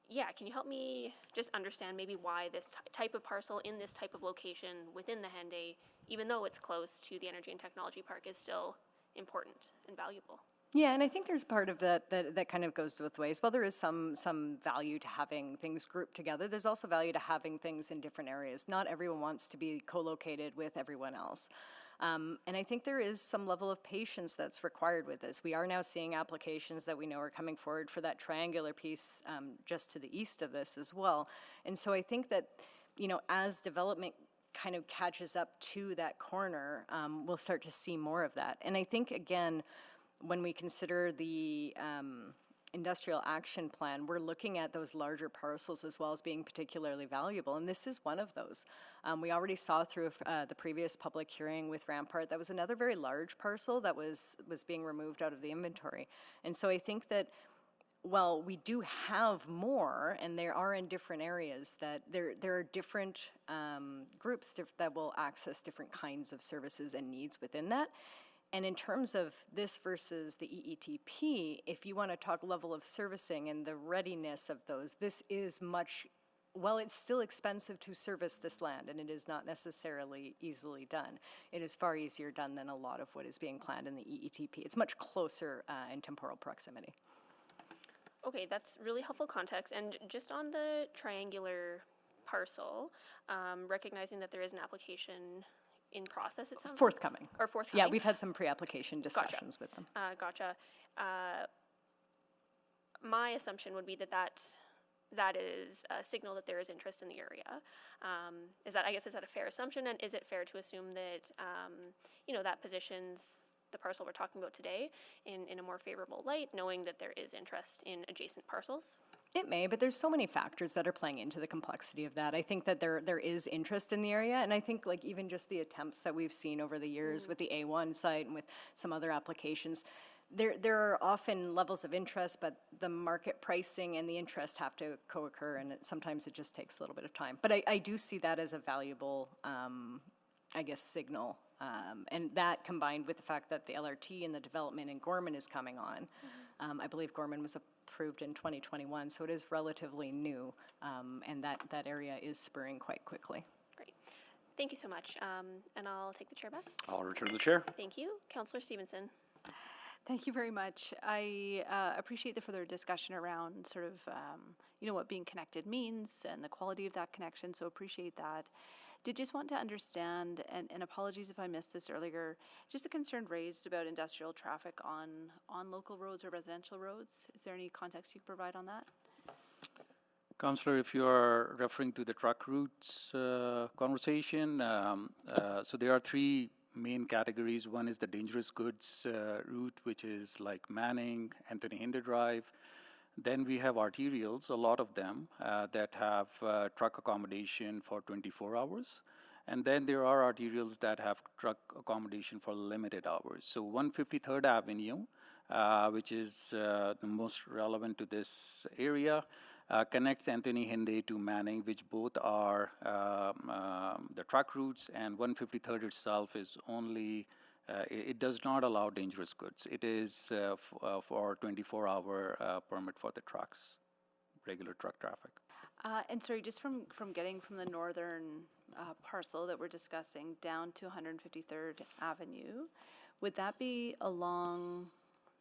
yeah, can you help me just understand maybe why this type of parcel in this type of location within the Henday, even though it's close to the Energy and Technology Park, is still important and valuable? Yeah, and I think there's part of that kind of goes both ways. While there is some value to having things grouped together, there's also value to having things in different areas. Not everyone wants to be co-located with everyone else. And I think there is some level of patience that's required with this. We are now seeing applications that we know are coming forward for that triangular piece just to the east of this as well. And so I think that, you know, as development kind of catches up to that corner, we'll start to see more of that. And I think, again, when we consider the industrial action plan, we're looking at those larger parcels as well as being particularly valuable, and this is one of those. We already saw through the previous public hearing with Rampart, that was another very large parcel that was being removed out of the inventory. And so I think that while we do have more, and they are in different areas, that there are different groups that will access different kinds of services and needs within that. And in terms of this versus the EETP, if you want to talk level of servicing and the readiness of those, this is much, well, it's still expensive to service this land, and it is not necessarily easily done. It is far easier done than a lot of what is being planned in the EETP. It's much closer in temporal proximity. Okay, that's really helpful context. And just on the triangular parcel, recognizing that there is an application in process, it sounds Forthcoming. Like, or forthcoming. Yeah, we've had some pre-application discussions with them. Gotcha. My assumption would be that is a signal that there is interest in the area. Is that a fair assumption? And is it fair to assume that, that positions the parcel we're talking about today in a more favorable light, knowing that there is interest in adjacent parcels? It may, but there's so many factors that are playing into the complexity of that. I think that there is interest in the area, and I think like even just the attempts that we've seen over the years with the A1 site and with some other applications, there are often levels of interest, but the market pricing and the interest have to co-occur, and sometimes it just takes a little bit of time. But I do see that as a valuable, signal. And that combined with the fact that the LRT and the development in Gorman is coming on. I believe Gorman was approved in 2021, so it is relatively new, and that area is spurring quite quickly. Great. Thank you so much. And I'll take the chair back. I'll return to the chair. Thank you. Councillor Stevenson. Thank you very much. I appreciate the further discussion around sort of, what being connected means and the quality of that connection, so appreciate that. Did just want to understand, and apologies if I missed this earlier, just the concern raised about industrial traffic on local roads or residential roads. Is there any context you could provide on that? Councillor, if you are referring to the truck routes conversation, so there are three main categories. One is the dangerous goods route, which is like Manning, Anthony Hinder Drive. Then we have arterials, a lot of them, that have truck accommodation for 24 hours. And then there are arterials that have truck accommodation for limited hours. So 153rd Avenue, which is the most relevant to this area, connects Anthony Hinder to Manning, which both are the truck routes, and 153rd itself is only it does not allow dangerous goods. It is for 24-hour permit for the trucks, regular truck traffic. And sorry, just from getting from the northern parcel that we're discussing down to 153rd Avenue, would that be along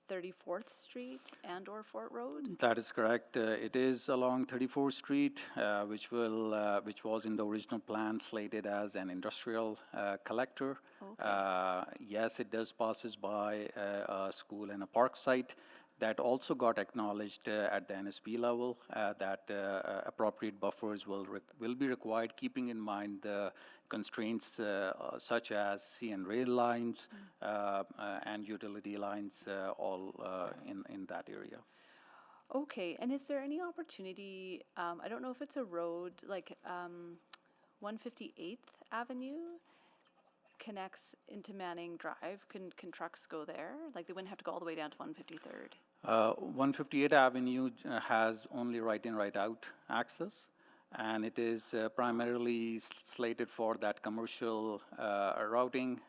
34th Street and or Fort Road? That is correct. It is along 34th Street, which was in the original plan slated as an industrial collector. Okay. Yes, it does passes by a school and a park site. That also got acknowledged at the NSP level that appropriate buffers will be required, keeping in mind the constraints such as sea and rail lines and utility lines all in that area. Okay, and is there any opportunity, I don't know if it's a road, like 158th Avenue connects into Manning Drive. Can trucks go there? Like they wouldn't have to go all the way down to 153rd? 158th Avenue has only right-in, right-out access, and it is primarily slated for that commercial routing,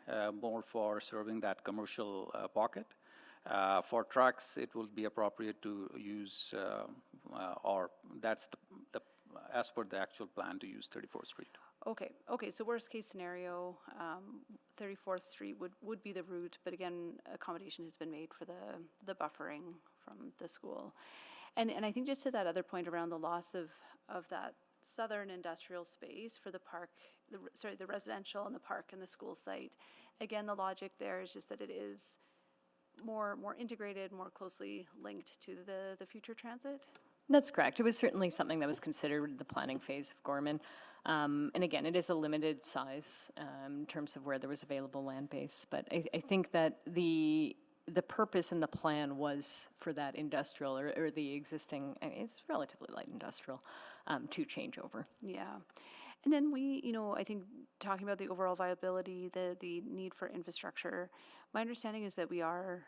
more for serving that commercial pocket. For trucks, it will be appropriate to use, or that's the as per the actual plan, to use 34th Street. Okay, so worst case scenario, 34th Street would be the route, but again, accommodation has been made for the buffering from the school. And I think just to that other point around the loss of that southern industrial space for the park, the residential and the park and the school site, again, the logic there is just that it is more integrated, more closely linked to the future transit? That's correct. It was certainly something that was considered in the planning phase of Gorman. And again, it is a limited size in terms of where there was available land base. But I think that the purpose and the plan was for that industrial or the existing, it's relatively light industrial, to change over. Yeah. And then I think talking about the overall viability, the need for infrastructure, my understanding is that we are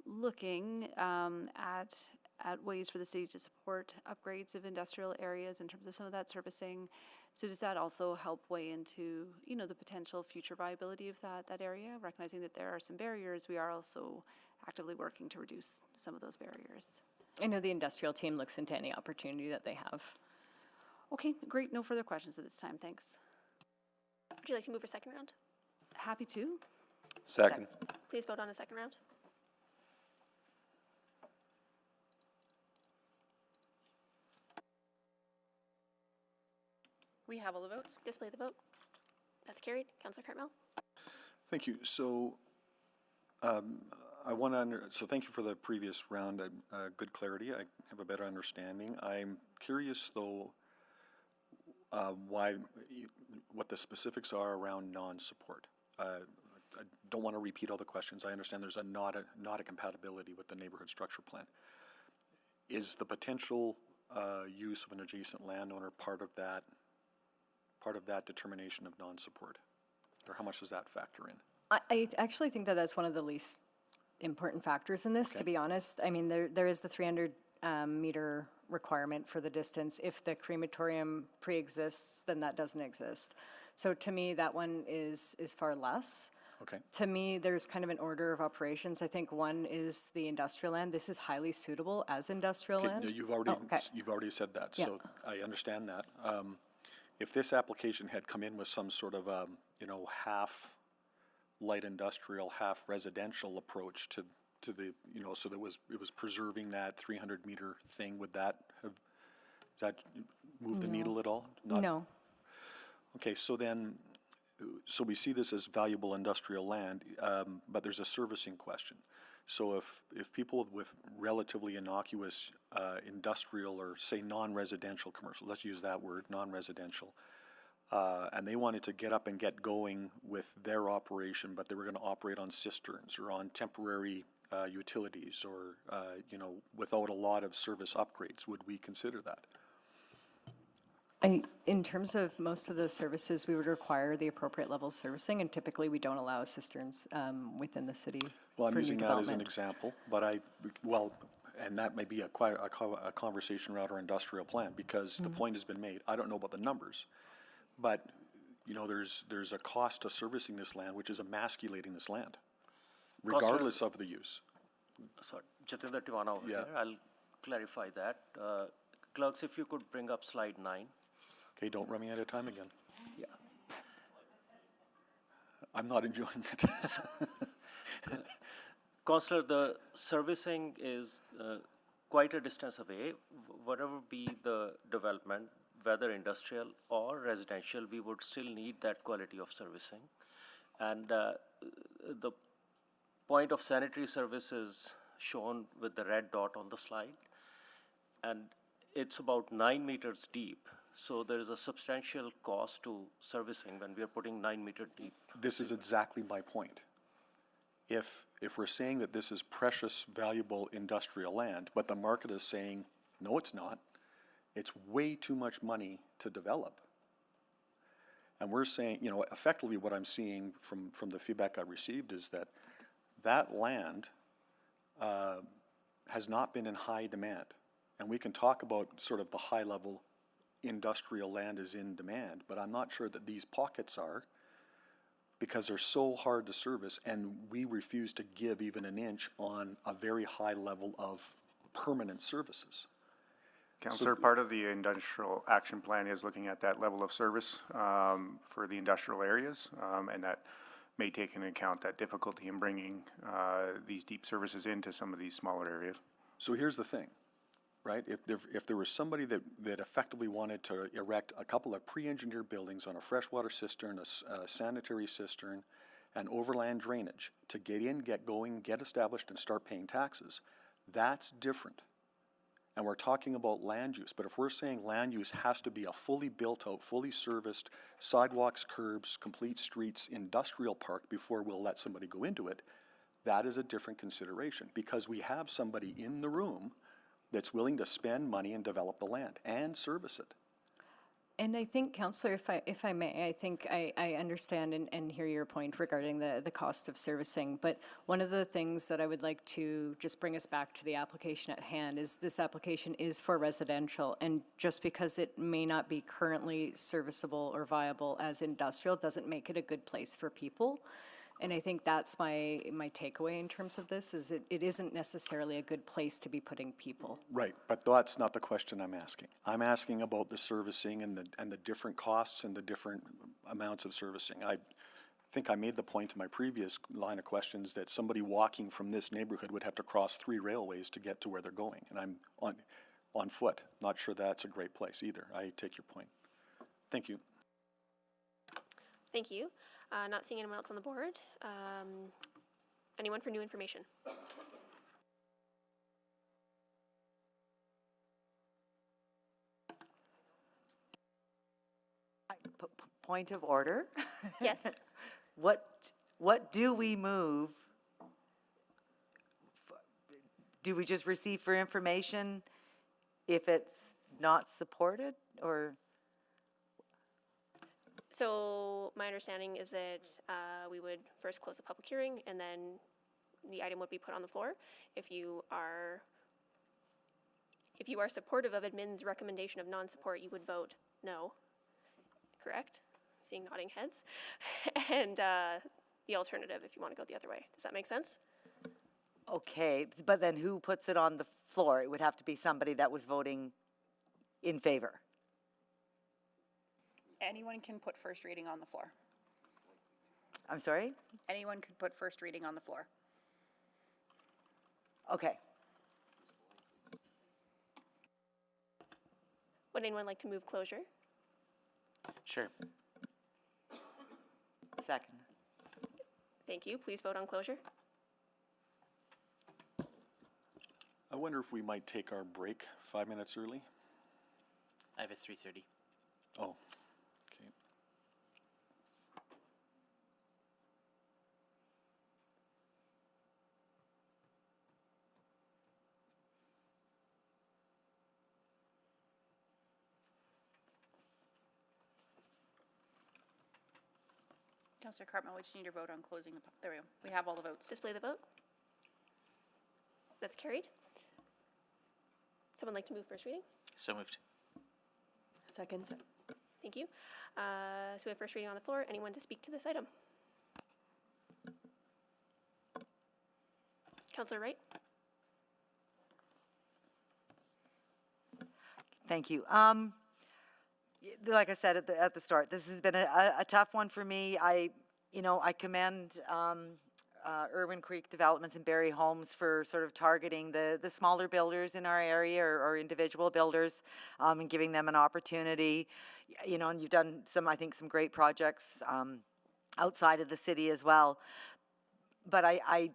looking at at ways for the city to support upgrades of industrial areas in terms of some of that servicing. So does that also help weigh into, you know, the potential future viability of that area? Recognizing that there are some barriers, we are also actively working to reduce some of those barriers. I know the industrial team looks into any opportunity that they have. Okay, great. No further questions at this time. Thanks. Would you like to move a second round? Happy to. Second. Please vote on a second round. We have all the votes. Display the vote. That's carried. Councillor Cartmel. Thank you. So I want to, so thank you for the previous round, good clarity. I have a better understanding. I'm curious though, what the specifics are around non-support. I don't want to repeat all the questions. I understand there's not a compatibility with the neighborhood structure plan. Is the potential use of an adjacent landowner part of that determination of non-support? Or how much does that factor in? I actually think that that's one of the least important factors in this, to be honest. I mean, there is the 300 meter requirement for the distance. If the crematorium pre-exists, then that doesn't exist. So to me, that one is far less. Okay. To me, there's kind of an order of operations. I think one is the industrial land. This is highly suitable as industrial land. No, you've already said that, so I understand that. If this application had come in with some sort of half light industrial, half residential approach to the, so that it was preserving that 300 meter thing, would that move the needle at all? No. Okay, so we see this as valuable industrial land, but there's a servicing question. So if people with relatively innocuous industrial or say non-residential commercial, let's use that word, non-residential, and they wanted to get up and get going with their operation, but they were going to operate on cisterns or on temporary utilities or, without a lot of service upgrades, would we consider that? In terms of most of those services, we would require the appropriate level of servicing, and typically we don't allow cisterns within the city. Well, I'm for using new that as an development. example, but and that may be quite a conversation around our industrial plan, because the point has been made. I don't know about the numbers, but there's a cost to servicing this land, which is emasculating this land, regardless of the use. Sorry, Jatinder Tiwana over here. I'll clarify that. Clerks, if you could bring up slide 9. Okay, don't run me out of time again. Yeah. I'm not enjoying it. Councillor, the servicing is quite a distance away. Whatever be the development, whether industrial or residential, we would still need that quality of servicing. And the point of sanitary services shown with the red dot on the slide, and it's about 9 meters deep. So there is a substantial cost to servicing when we are putting 9 meter deep. This is exactly my point. If we're saying that this is precious, valuable industrial land, but the market is saying, no, it's not, it's way too much money to develop. And we're saying, effectively what I'm seeing from the feedback I received is that land has not been in high demand. And we can talk about sort of the high level industrial land is in demand, but I'm not sure that these pockets are, because they're so hard to service, and we refuse to give even an inch on a very high level of permanent services. Councillor, part of the industrial action plan is looking at that level of service for the industrial areas, and that may take into account that difficulty in bringing these deep services into some of these smaller areas. So here's the thing. Right? If there was somebody that effectively wanted to erect a couple of pre-engineered buildings on a freshwater cistern, a sanitary cistern, and overland drainage to get in, get going, get established, and start paying taxes, that's different. And we're talking about land use. But if we're saying land use has to be a fully built out, fully serviced, sidewalks, curbs, complete streets, industrial park before we'll let somebody go into it, that is a different consideration, because we have somebody in the room that's willing to spend money and develop the land and service it. And I think, Councillor, if I may, I think I understand and hear your point regarding the cost of servicing, but one of the things that I would like to just bring us back to the application at hand is this application is for residential, and just because it may not be currently serviceable or viable as industrial doesn't make it a good place for people. And I think that's my takeaway in terms of this, is it isn't necessarily a good place to be putting people. Right, but that's not the question I'm asking. I'm asking about the servicing and the different costs and the different amounts of servicing. I think I made the point in my previous line of questions that somebody walking from this neighborhood would have to cross 3 railways to get to where they're going, and I'm on foot. Not sure that's a great place either. I take your point. Thank you. Thank you. Not seeing anyone else on the board. Anyone for new information? Point of order? Yes. What do we move? Do we just receive for information if it's not supported, or? So my understanding is that we would first close the public hearing, and then the item would be put on the floor. If you are supportive of admin's recommendation of non-support, you would vote no. Correct? Seeing nodding heads. And the alternative, if you want to go the other way. Does that make sense? Okay, but then who puts it on the floor? It would have to be somebody that was voting in favor. Anyone can put first reading on the floor. I'm sorry? Anyone could put first reading on the floor. Okay. Would anyone like to move closure? Sure. Second. Thank you. Please vote on closure. I wonder if we might take our break 5 minutes early? I have a 3:30. Oh. Councillor Cartman, we just need your vote on closing the, there we go. We have all the votes. Display the vote. That's carried. Someone like to move first reading? So moved. Second. Thank you. So we have first reading on the floor. Anyone to speak to this item? Councillor Wright? Thank you. Like I said at the start, this has been a tough one for me. I commend Irwin Creek Developments and Barrie Homes for sort of targeting the smaller builders in our area, or individual builders, and giving them an opportunity. And you've done some great projects outside of the city as well. But I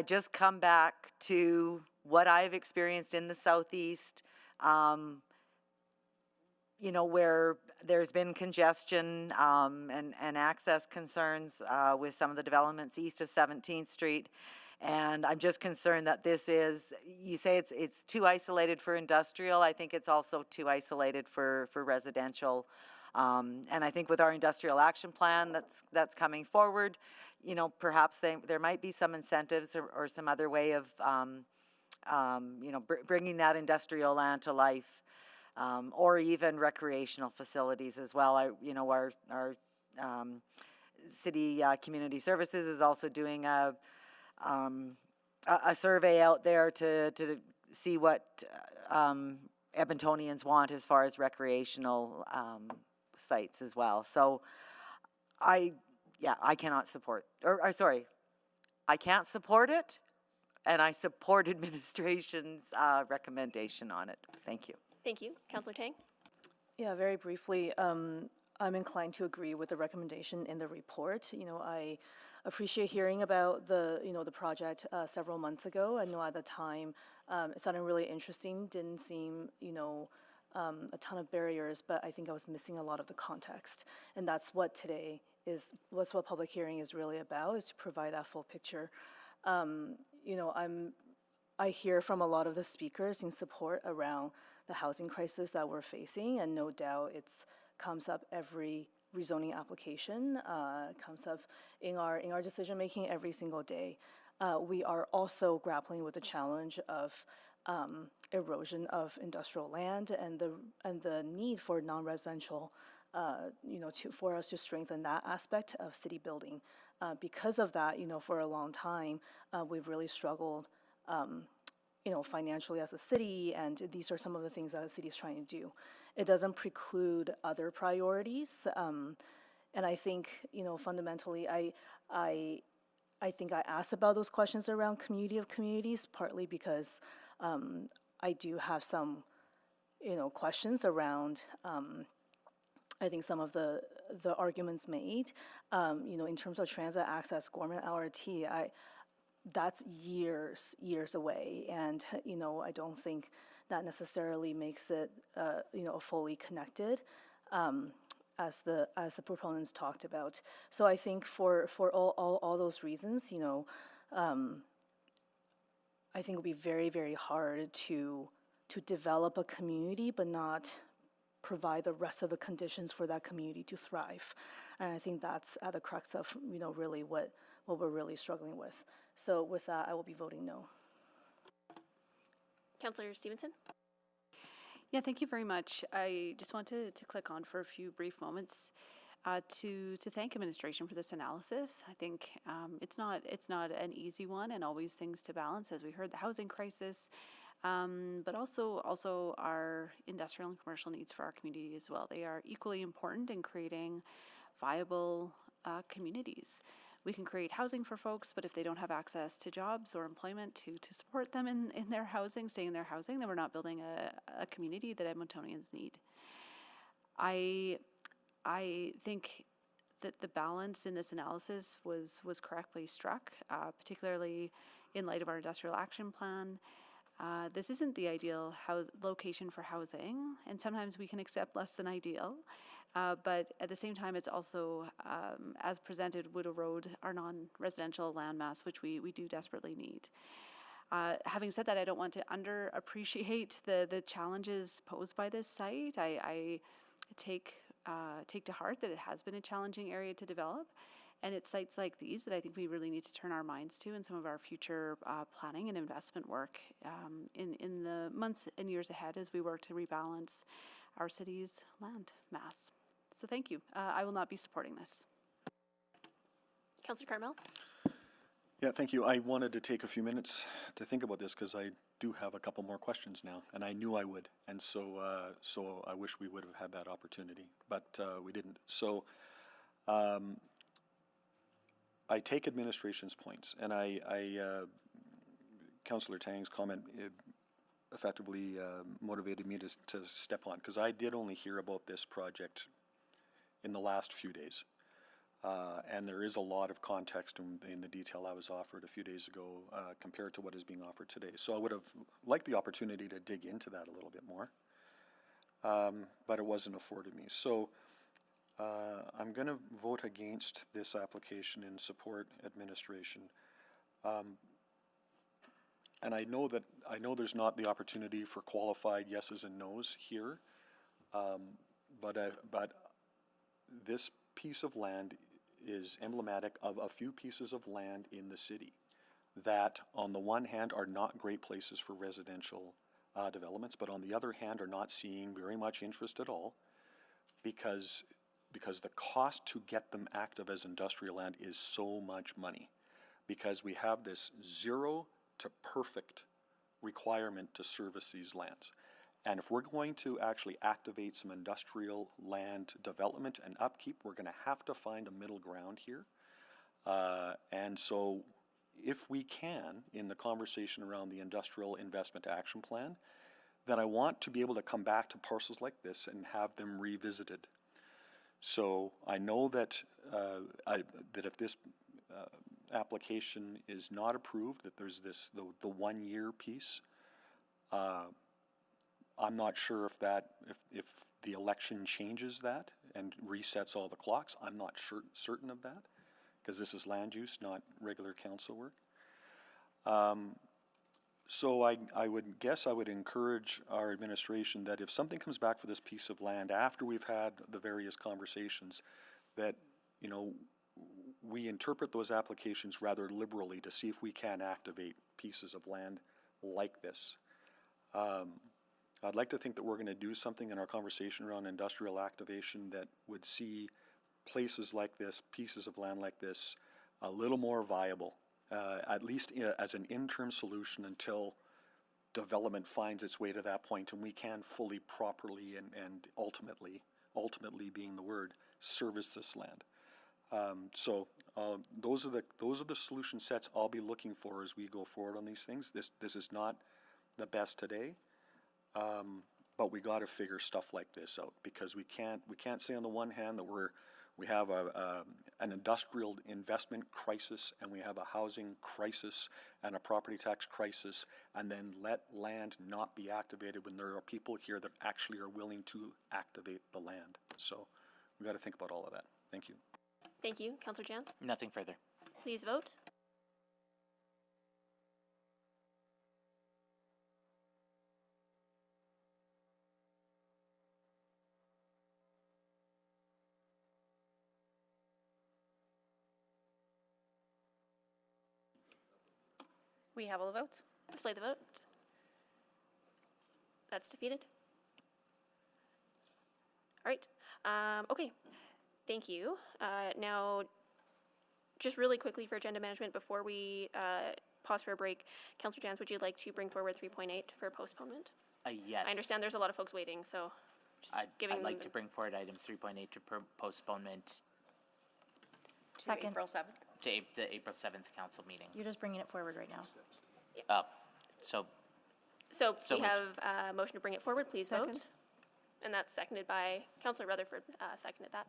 just come back to what I've experienced in the Southeast, where there's been congestion and access concerns with some of the developments east of 17th Street. And I'm just concerned that this is, you say it's too isolated for industrial. I think it's also too isolated for residential. And I think with our industrial action plan that's coming forward, perhaps there might be some incentives or some other way of, bringing that industrial land to life. Or even recreational facilities as well. Our city community services is also doing a survey out there to see what Edmontonians want as far as recreational sites as well. So I cannot support, I can't support it, and I support administration's recommendation on it. Thank you. Thank you. Councillor Tang? Yeah, very briefly, I'm inclined to agree with the recommendation in the report. I appreciate hearing about the project several months ago. I know at the time it sounded really interesting, didn't seem, a ton of barriers, but I think I was missing a lot of the context. And that's what what public hearing is really about, is to provide that full picture. I hear from a lot of the speakers in support around the housing crisis that we're facing, and no doubt it's comes up every rezoning application, comes up in our decision making every single day. We are also grappling with the challenge of erosion of industrial land and the need for non-residential, for us to strengthen that aspect of city building. Because of that, for a long time, we've really struggled, financially as a city, and these are some of the things that the city is trying to do. It doesn't preclude other priorities, and I think, fundamentally, I think I asked about those questions around community of communities, partly because I do have some, questions around, I think some of the arguments made, in terms of transit access, Gorman LRT, that's years away, and I don't think that necessarily makes it fully connected, as the proponents talked about. So I think for all those reasons, I think it would be very, very hard to develop a community but not provide the rest of the conditions for that community to thrive. And I think that's at the crux of, really what we're really struggling with. So with that, I will be voting no. Councillor Stevenson? Yeah, thank you very much. I just wanted to click on for a few brief moments to thank administration for this analysis. I think it's not an easy one, and always things to balance, as we heard, the housing crisis, but also our industrial and commercial needs for our community as well. They are equally important in creating viable communities. We can create housing for folks, but if they don't have access to jobs or employment to support them in their housing, staying in their housing, then we're not building a community that Edmontonians need. I think that the balance in this analysis was correctly struck, particularly in light of our industrial action plan. This isn't the ideal location for housing, and sometimes we can accept less than ideal. But at the same time, it's also, as presented, would erode our non-residential landmass, which we do desperately need. Having said that, I don't want to underappreciate the challenges posed by this site. I take to heart that it has been a challenging area to develop, and it's sites like these that I think we really need to turn our minds to in some of our future planning and investment work in the months and years ahead as we work to rebalance our city's land mass. So thank you. I will not be supporting this. Councillor Carmel? Yeah, thank you. I wanted to take a few minutes to think about this because I do have a couple more questions now, and I knew I would, and so I wish we would have had that opportunity, but we didn't. So I take administration's points, and Councillor Tang's comment effectively motivated me to step on, because I did only hear about this project in the last few days. And there is a lot of context in the detail I was offered a few days ago compared to what is being offered today. So I would have liked the opportunity to dig into that a little bit more, but it wasn't afforded me. So I'm going to vote against this application and support administration. And I know there's not the opportunity for qualified yeses and nos here, but this piece of land is emblematic of a few pieces of land in the city that, on the one hand, are not great places for residential developments, but on the other hand, are not seeing very much interest at all because the cost to get them active as industrial land is so much money, because we have this 0 to perfect requirement to service these lands. And if we're going to actually activate some industrial land development and upkeep, we're going to have to find a middle ground here. And so if we can, in the conversation around the Industrial Investment Action Plan, then I want to be able to come back to parcels like this and have them revisited. So I know that that if this application is not approved, that there's the 1 year piece. I'm not sure if the election changes that and resets all the clocks. I'm not certain of that, because this is land use, not regular council work. So I would guess I would encourage our administration that if something comes back for this piece of land after we've had the various conversations, that, you know, we interpret those applications rather liberally to see if we can activate pieces of land like this. I'd like to think that we're going to do something in our conversation around industrial activation that would see places like this, pieces of land like this, a little more viable, at least as an interim solution until development finds its way to that point and we can fully, properly, and ultimately being the word, service this land. Those are the solution sets I'll be looking for as we go forward on these things. This is not the best today, but we got to figure stuff like this out, because we can't say on the one hand that we have an industrial investment crisis and we have a housing crisis and a property tax crisis, and then let land not be activated when there are people here that actually are willing to activate the land. So we got to think about all of that. Thank you. Thank you. Councillor Jans? Nothing further. Please vote. We have all the votes. Display the vote. That's defeated. All right. Okay. Thank you. Now, just really quickly for agenda management, before we pause for a break, Councillor Jans, would you like to bring forward 3.8 for postponement? Yes. I understand there's a lot of folks waiting, so just giving I'd like them to bring forward item 3.8 to postponement Second. April 7th. to the April 7th council meeting. You're just bringing it forward right now. So So we moved. have a motion to bring it forward. Please vote. Second. And that's seconded by Councillor Rutherford. Seconded that.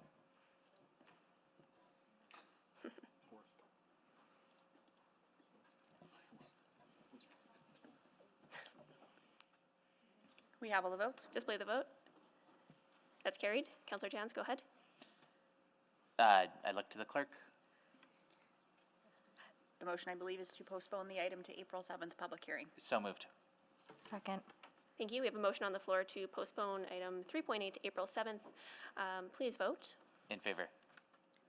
We have all the votes. Display the vote. That's carried. Councillor Jans, go ahead. I look to the clerk. The motion, I believe, is to postpone the item to April 7th public hearing. So moved. Second. Thank you. We have a motion on the floor to postpone item 3.8 to April 7th. Please vote. In favor.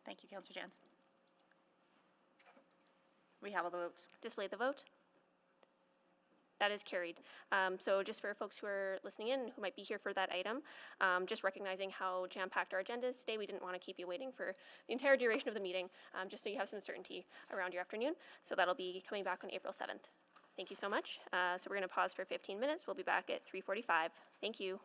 Thank you, Councillor Jans. We have all the votes. Display the vote. That is carried. So just for folks who are listening in, who might be here for that item, just recognizing how jam-packed our agenda is today, we didn't want to keep you waiting for the entire duration of the meeting, just so you have some certainty around your afternoon. So that'll be coming back on April 7th. Thank you so much. So we're going to pause for 15 minutes. We'll be back at 3:45. Thank you.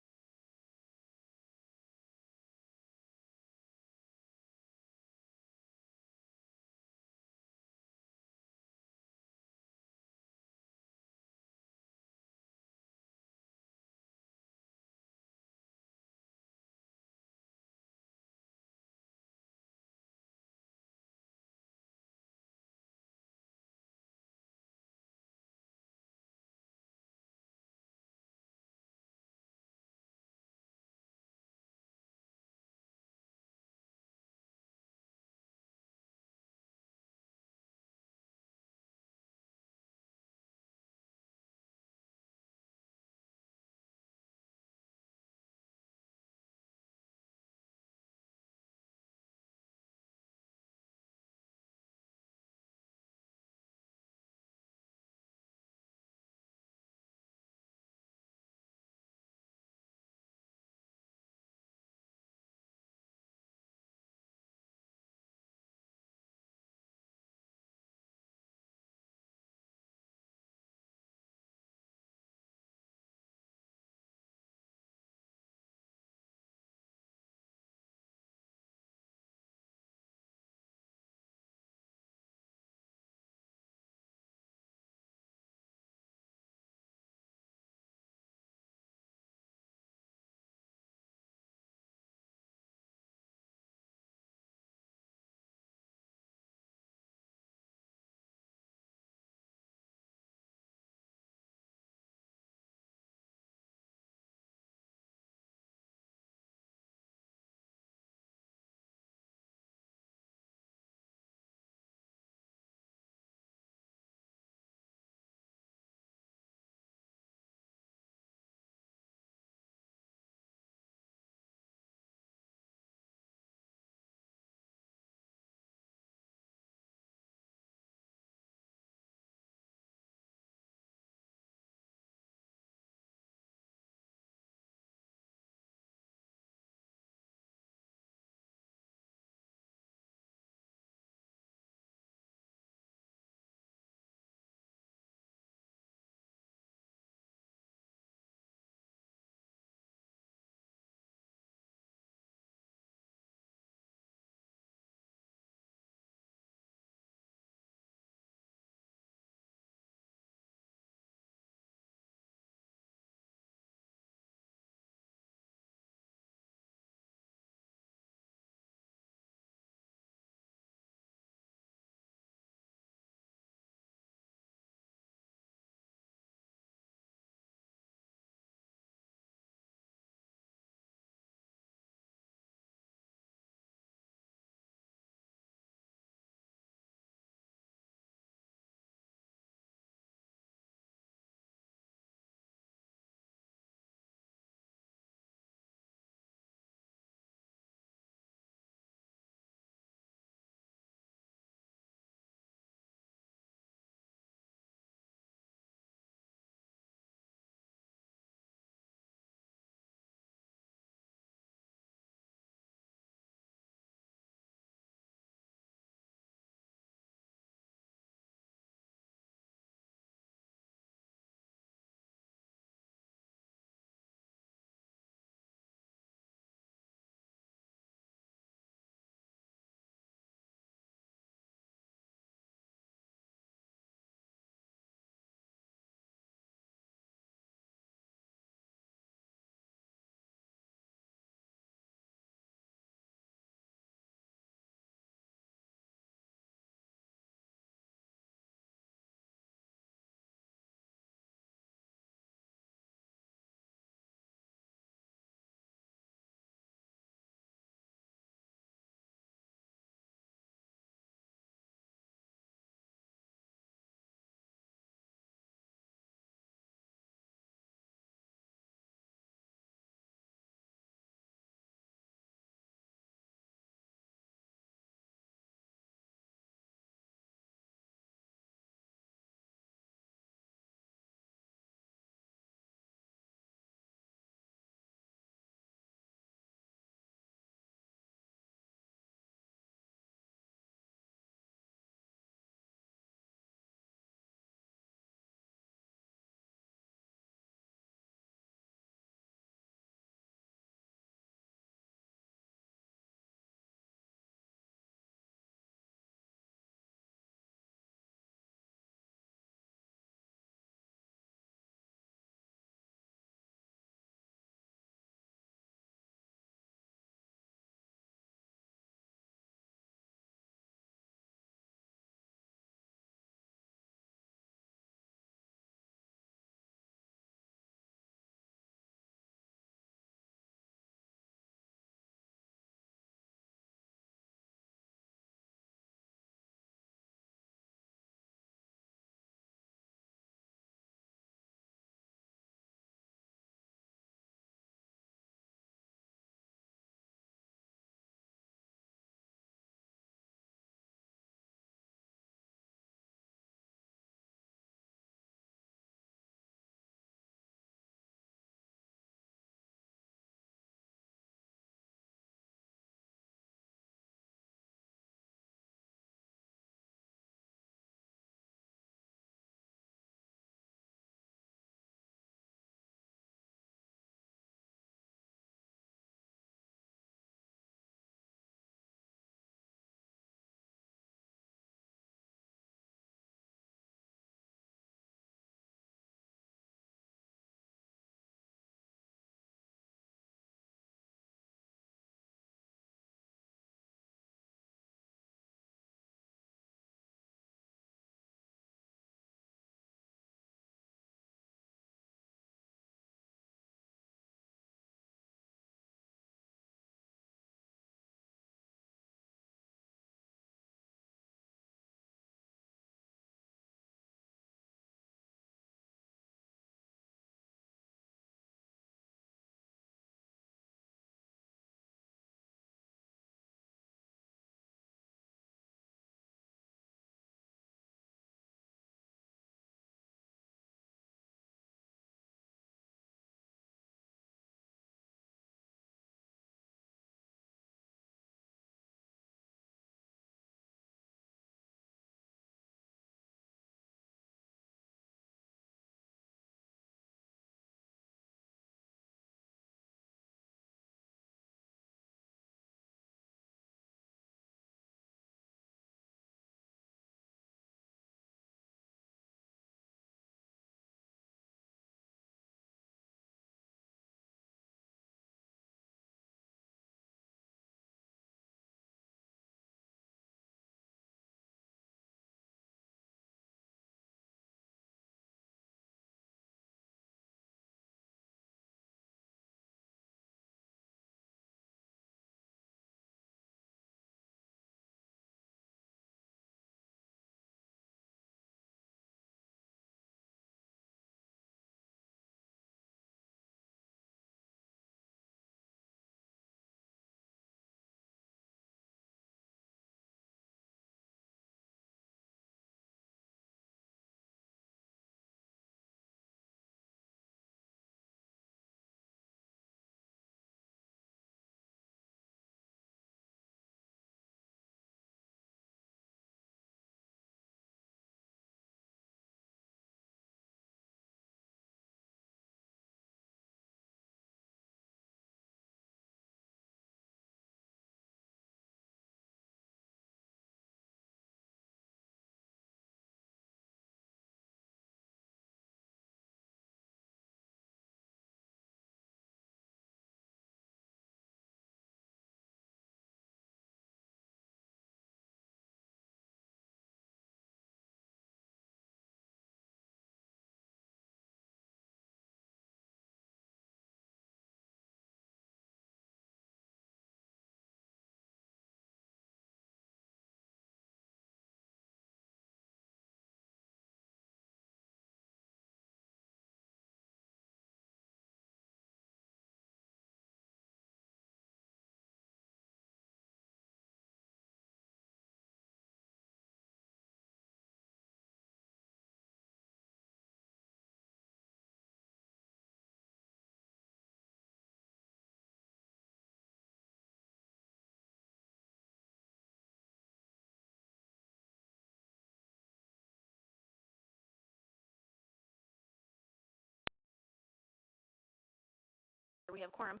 We have quorum.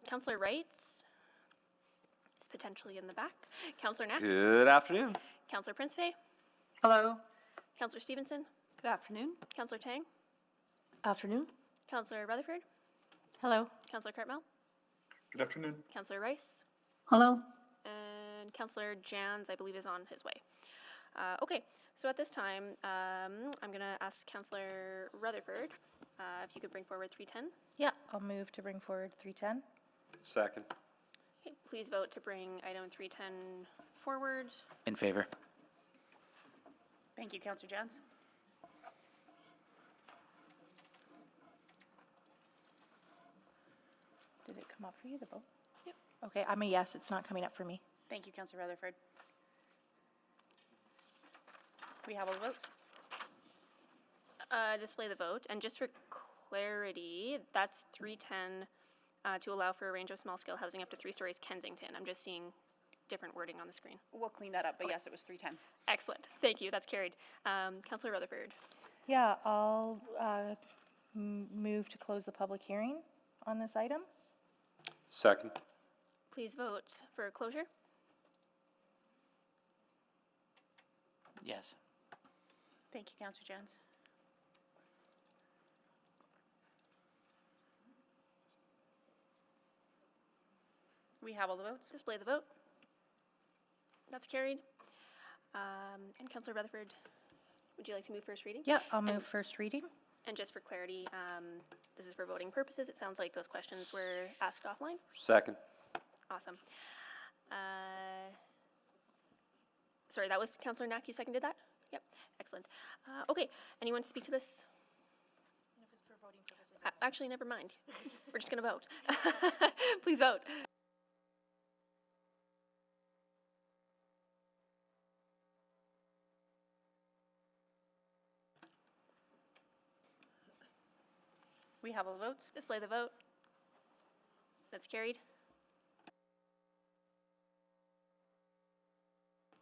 Councillor Wright is potentially in the back. Councillor Knack. Good afternoon. Councillor Principe. Hello. Councillor Stevenson. Good afternoon. Councillor Tang. Afternoon. Councillor Rutherford. Hello. Councillor Cartmel. Good afternoon. Councillor Rice. Hello. And Councillor Jans, I believe, is on his way. Okay, so at this time, I'm going to ask Councillor Rutherford if you could bring forward 310. Yeah, I'll move to bring forward 310. Second. Okay, please vote to bring item 310 forward. In favor. Thank you, Councillor Jans. Did it come up for you, the vote? Yep. Okay, I'm a yes. It's not coming up for me. Thank you, Councillor Rutherford. We have all the votes. Display the vote, and just for clarity, that's 310 to allow for a range of small-scale housing up to 3 stories Kensington. I'm just seeing different wording on the screen. We'll clean that up, but yes, it was 310. Excellent. Thank you. That's carried. Councillor Rutherford. Yeah, I'll move to close the public hearing on this item. Second. Please vote for closure. Yes. Thank you, Councillor Jans. We have all the votes. Display the vote. That's carried. And Councillor Rutherford, would you like to move first reading? Yeah, I'll move first reading. And just for clarity, this is for voting purposes. It sounds like those questions were asked offline. Second. Awesome. Sorry, that was Councillor Knack. You seconded that? Yep. Excellent. Okay. Anyone to speak to this? And if it's for voting purposes. Actually, never mind. We're just going to vote. Please vote. We have all the votes. Display the vote. That's carried.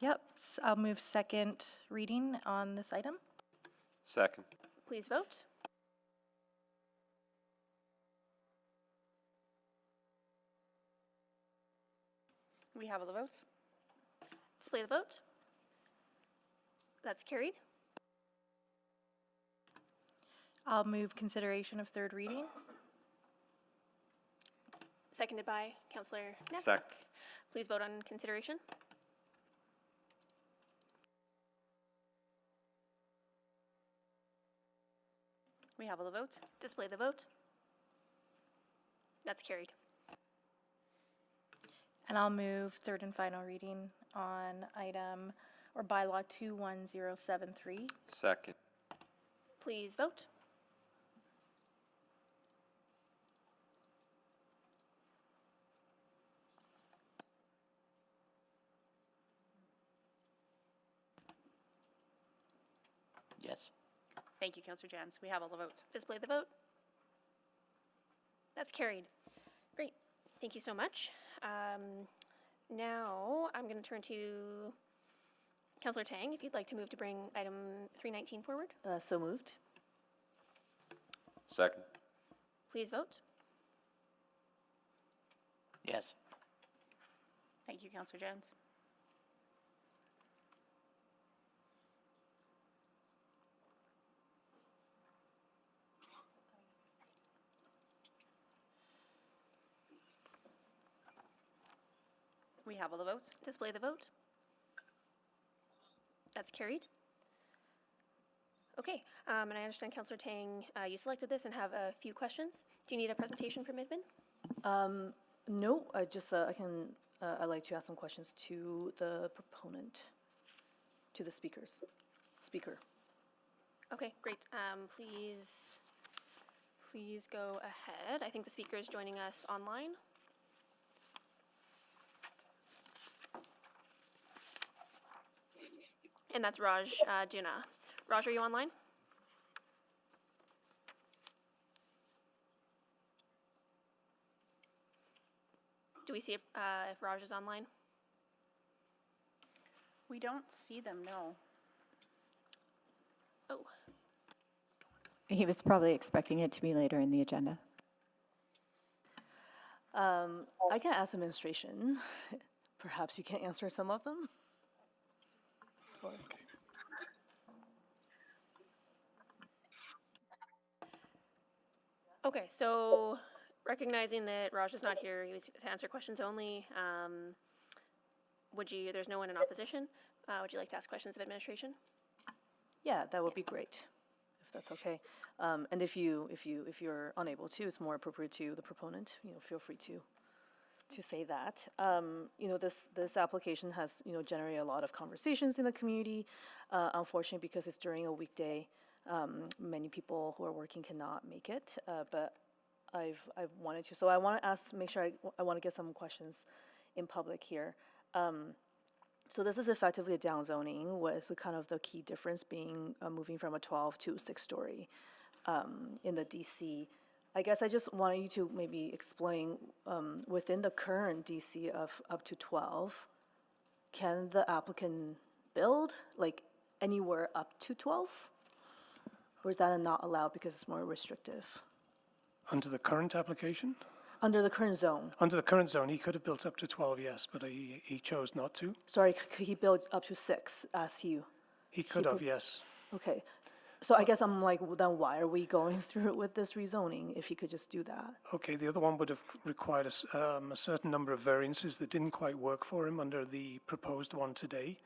Yep, I'll move second reading on this item. Second. Please vote. We have all the votes. Display the vote. That's carried. I'll move consideration of third reading. Seconded by Councillor Knack. Second. Please vote on consideration. We have all the votes. Display the vote. That's carried. And I'll move third and final reading on item or bylaw 21073. Second. Please vote. Yes. Thank you, Councillor Jans. We have all the votes. Display the vote. That's carried. Great. Thank you so much. Now I'm going to turn to Councillor Tang, if you'd like to move to bring item 319 forward. So moved. Second. Please vote. Yes. Thank you, Councillor Jans. We have all the votes. Display the vote. That's carried. Okay, and I understand Councillor Tang, you selected this and have a few questions. Do you need a presentation from Midman? No, I just, I'd like to ask some questions to the proponent, to the speaker. Okay, great. Please go ahead. I think the speaker is joining us online. And that's Raj Duna. Raj, are you online? Do we see if Raj is online? We don't see them, no. Oh, He was probably expecting it to be later in the agenda. I can ask administration. Perhaps you can answer some of them. Or- Okay, so recognizing that Raj is not here, he was to answer questions only. There's no one in opposition. Would you like to ask questions of administration? Yeah, that would be great, if that's okay. And if you're unable to, it's more appropriate to the proponent. Feel free to say that. This application has generated a lot of conversations in the community. Unfortunately, because it's during a weekday, many people who are working cannot make it. But I've wanted to. So I want to I want to get some questions in public here. So this is effectively a downzoning with kind of the key difference being moving from a 12 to 6-story in the DC. I guess I just wanted you to maybe explain within the current DC of up to 12, can the applicant build like anywhere up to 12? Or is that not allowed because it's more restrictive? Under the current application? Under the current zone. Under the current zone, he could have built up to 12, yes, but he chose not to. Sorry, could he build up to 6 as you? He could have, yes. Okay. So I guess I'm like, well, then why are we going through with this rezoning if he could just do that? Okay, the other one would have required a certain number of variances that didn't quite work for him under the proposed one today.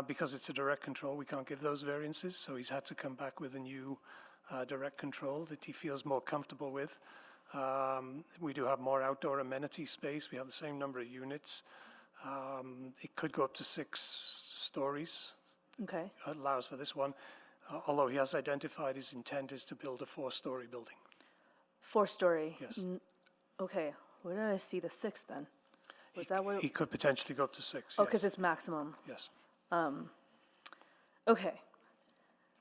Because it's a direct control, we can't give those variances, so he's had to come back with a new direct control that he feels more comfortable with. We do have more outdoor amenity space. We have the same number of units. It could go up to 6 stories. Okay. It allows for this one, although he has identified his intent is to build a 4-story building. 4-story? Yes. Okay. Where did I see the 6 then? Was that where? He could potentially go up to 6. Oh, because it's maximum. Yes. Okay.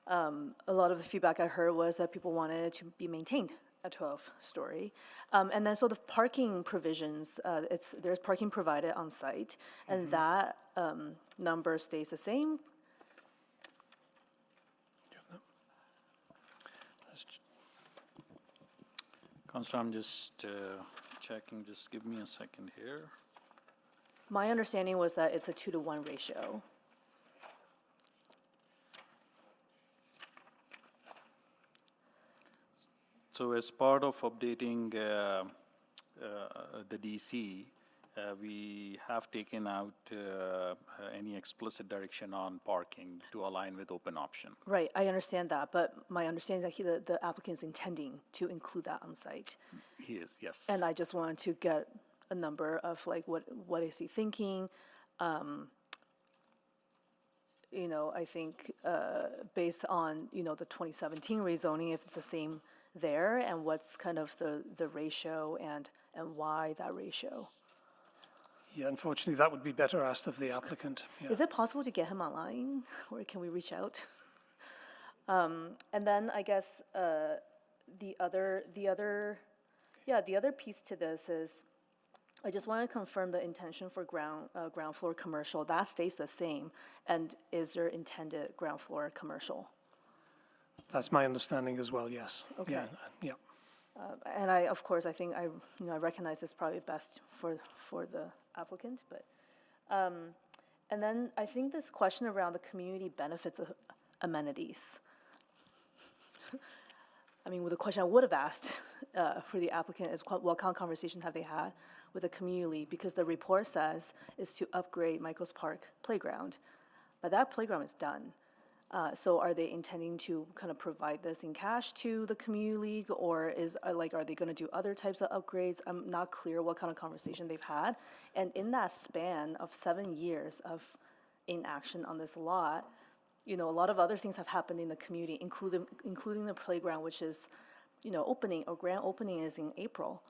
A lot of the feedback I heard was that people wanted it to be maintained at 12-story. And then so the parking provisions, there's parking provided on site, and that number stays the same. Councillor, I'm just checking, just give me a second here. My understanding was that it's a 2-to-1 ratio. So as part of updating the DC, we have taken out any explicit direction on parking to align with open option. Right, I understand that, but my understanding is that the applicant is intending to include that on site. He is, yes. And I just wanted to get a number of like, what is he thinking? I think based on, the 2017 rezoning, if it's the same there, and what's kind of the ratio and why that ratio? Yeah, unfortunately, that would be better asked of the applicant. Yeah. Is it possible to get him online, or can we reach out? And then I guess the other piece to this is, I just want to confirm the intention for ground floor commercial. That stays the same, and is there intended ground floor commercial? That's my understanding as well, yes. Okay. Yeah. And I think I recognize it's probably best for the applicant, but, and then I think this question around the community benefits of amenities. I mean, the question I would have asked for the applicant is what kind of conversations have they had with the community, because the report says is to upgrade Michael's Park playground, but that playground is done. So are they intending to kind of provide this in cash to the community league, or are they going to do other types of upgrades? I'm not clear what kind of conversation they've had. And in that span of 7 years of inaction on this lot, a lot of other things have happened in the community, including the playground, which is, opening, or grand opening is in April.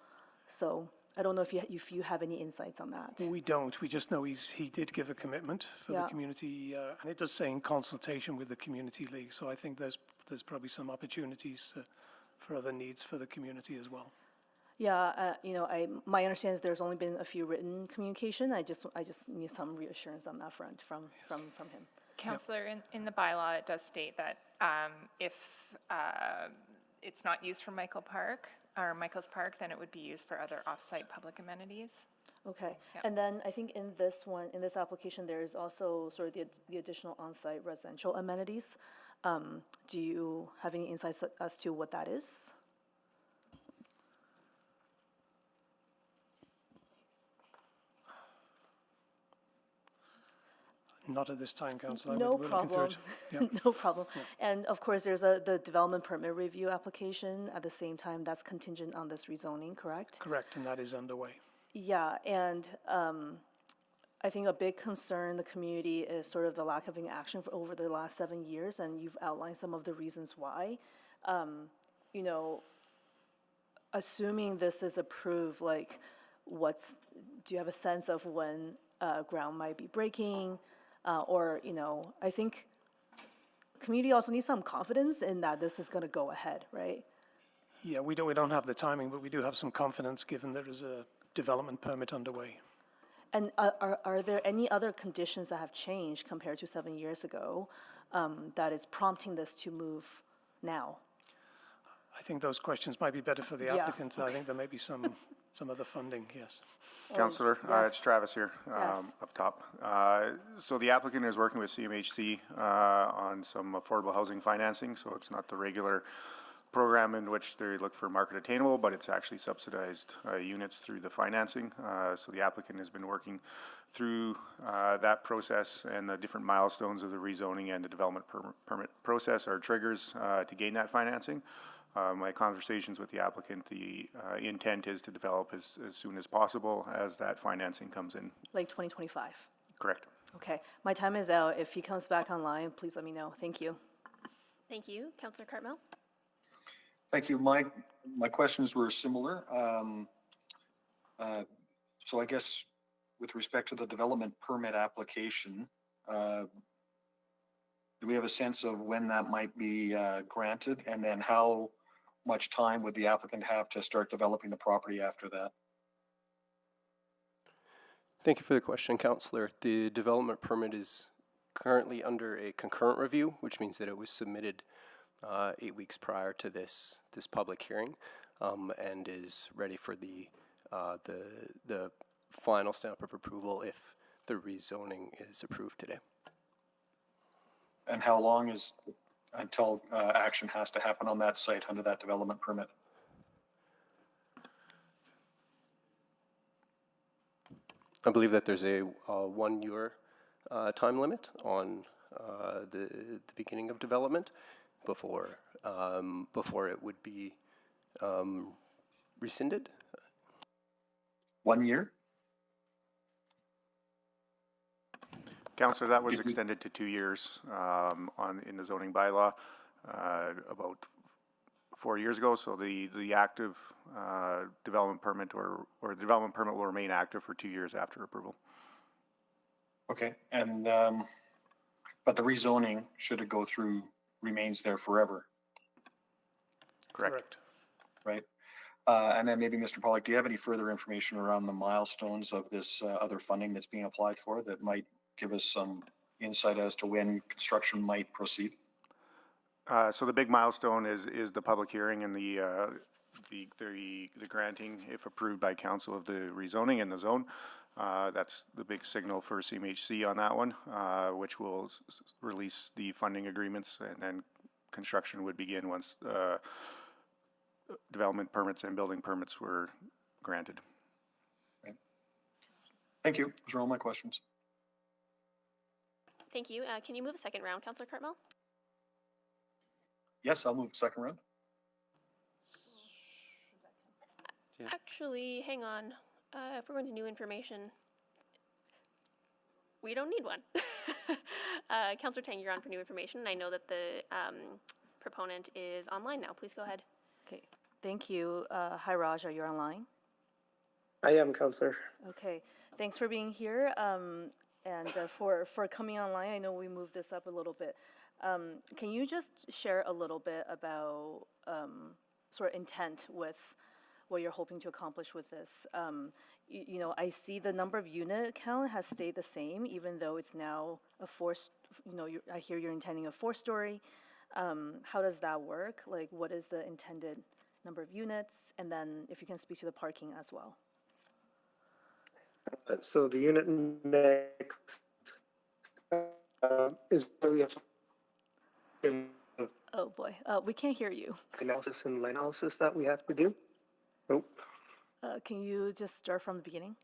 So I don't know if you have any insights on that. We don't. We just know he did give a commitment for the community, and it does say in consultation with the community league. So I think there's probably some opportunities for other needs for the community as well. Yeah, my understanding is there's only been a few written communication. I just need some reassurance on that front from him. Councillor, in the bylaw, it does state that if it's not used for Michael Park, or Michael's Park, then it would be used for other off-site public amenities. Okay, Yeah. and then I think in this one, in this application, there is also sort of the additional on-site residential amenities. Do you have any insights as to what that is? Not at this time, Councillor. No We're looking through problem. it. Yeah. No problem. And of course, there's the development permit review application at the same time that's contingent on this rezoning, correct? Correct, and that is underway. Yeah, and I think a big concern in the community is sort of the lack of any action for over the last 7 years, and you've outlined some of the reasons why. You know, assuming this is approved, like, do you have a sense of when ground might be breaking? Or, you know, I think community also needs some confidence in that this is gonna go ahead, right? Yeah, we don't have the timing, but we do have some confidence given there is a development permit underway. And are there any other conditions that have changed compared to 7 years ago that is prompting this to move now? I think those questions might be better for the Yeah, applicants. I think there may be some other funding, yes. Councillor, yes. it's Travis here, Yes. up top. So the applicant is working with CMHC on some affordable housing financing, so it's not the regular program in which they look for market attainable, but it's actually subsidized units through the financing. So the applicant has been working through that process, and the different milestones of the rezoning and the development permit process are triggers to gain that financing. My conversations with the applicant, the intent is to develop as soon as possible as that financing comes in. Like 2025? Correct. Okay, my time is out. If he comes back online, please let me know. Thank you. Thank you. Councillor Cartmel? Thank you. My questions were similar. So I guess with respect to the development permit application, do we have a sense of when that might be granted? And then how much time would the applicant have to start developing the property after that? Thank you for the question, Councillor. The development permit is currently under a concurrent review, which means that it was submitted 8 weeks prior to this public hearing, and is ready for the final stamp of approval if the rezoning is approved today. And how long is until action has to happen on that site under that development permit? I believe that there's a 1 year time limit on the beginning of development before it would be rescinded. 1 year? Councillor, that was extended to 2 years in the zoning bylaw about 4 years ago. So the active development permit or the development permit will remain active for 2 years after approval. Okay, and but the rezoning, should it go through, remains there forever? Correct. Right. And then maybe Mr. Pollack, do you have any further information around the milestones of this other funding that's being applied for that might give us some insight as to when construction might proceed? So the big milestone is the public hearing and the granting, if approved by council, of the rezoning in the zone. That's the big signal for CMHC on that one, which will release the funding agreements, and then construction would begin once development permits and building permits were granted. Okay. Thank you. Those are all my questions. Thank you. Can you move a second round, Councillor Cartmel? Yes, I'll move the second round. Actually, hang on. If we're going to new information, we don't need one. Councillor Tang, you're on for new information. I know that the proponent is online now. Please go ahead. Okay, thank you. Hi, Raj, are you online? I am, Councillor. Okay, thanks for being here and for coming online. I know we moved this up a little bit. Can you just share a little bit about sort of intent with what you're hoping to accomplish with this? You know, I see the number of unit count has stayed the same, even though it's now a I hear you're intending a 4-story. How does that work? Like, what is the intended number of units, and then if you can speak to the parking as well. So the unit mix is really a function of Oh boy, we can't hear you. analysis and line analysis that we have to do. Oh, Can you just start from the beginning?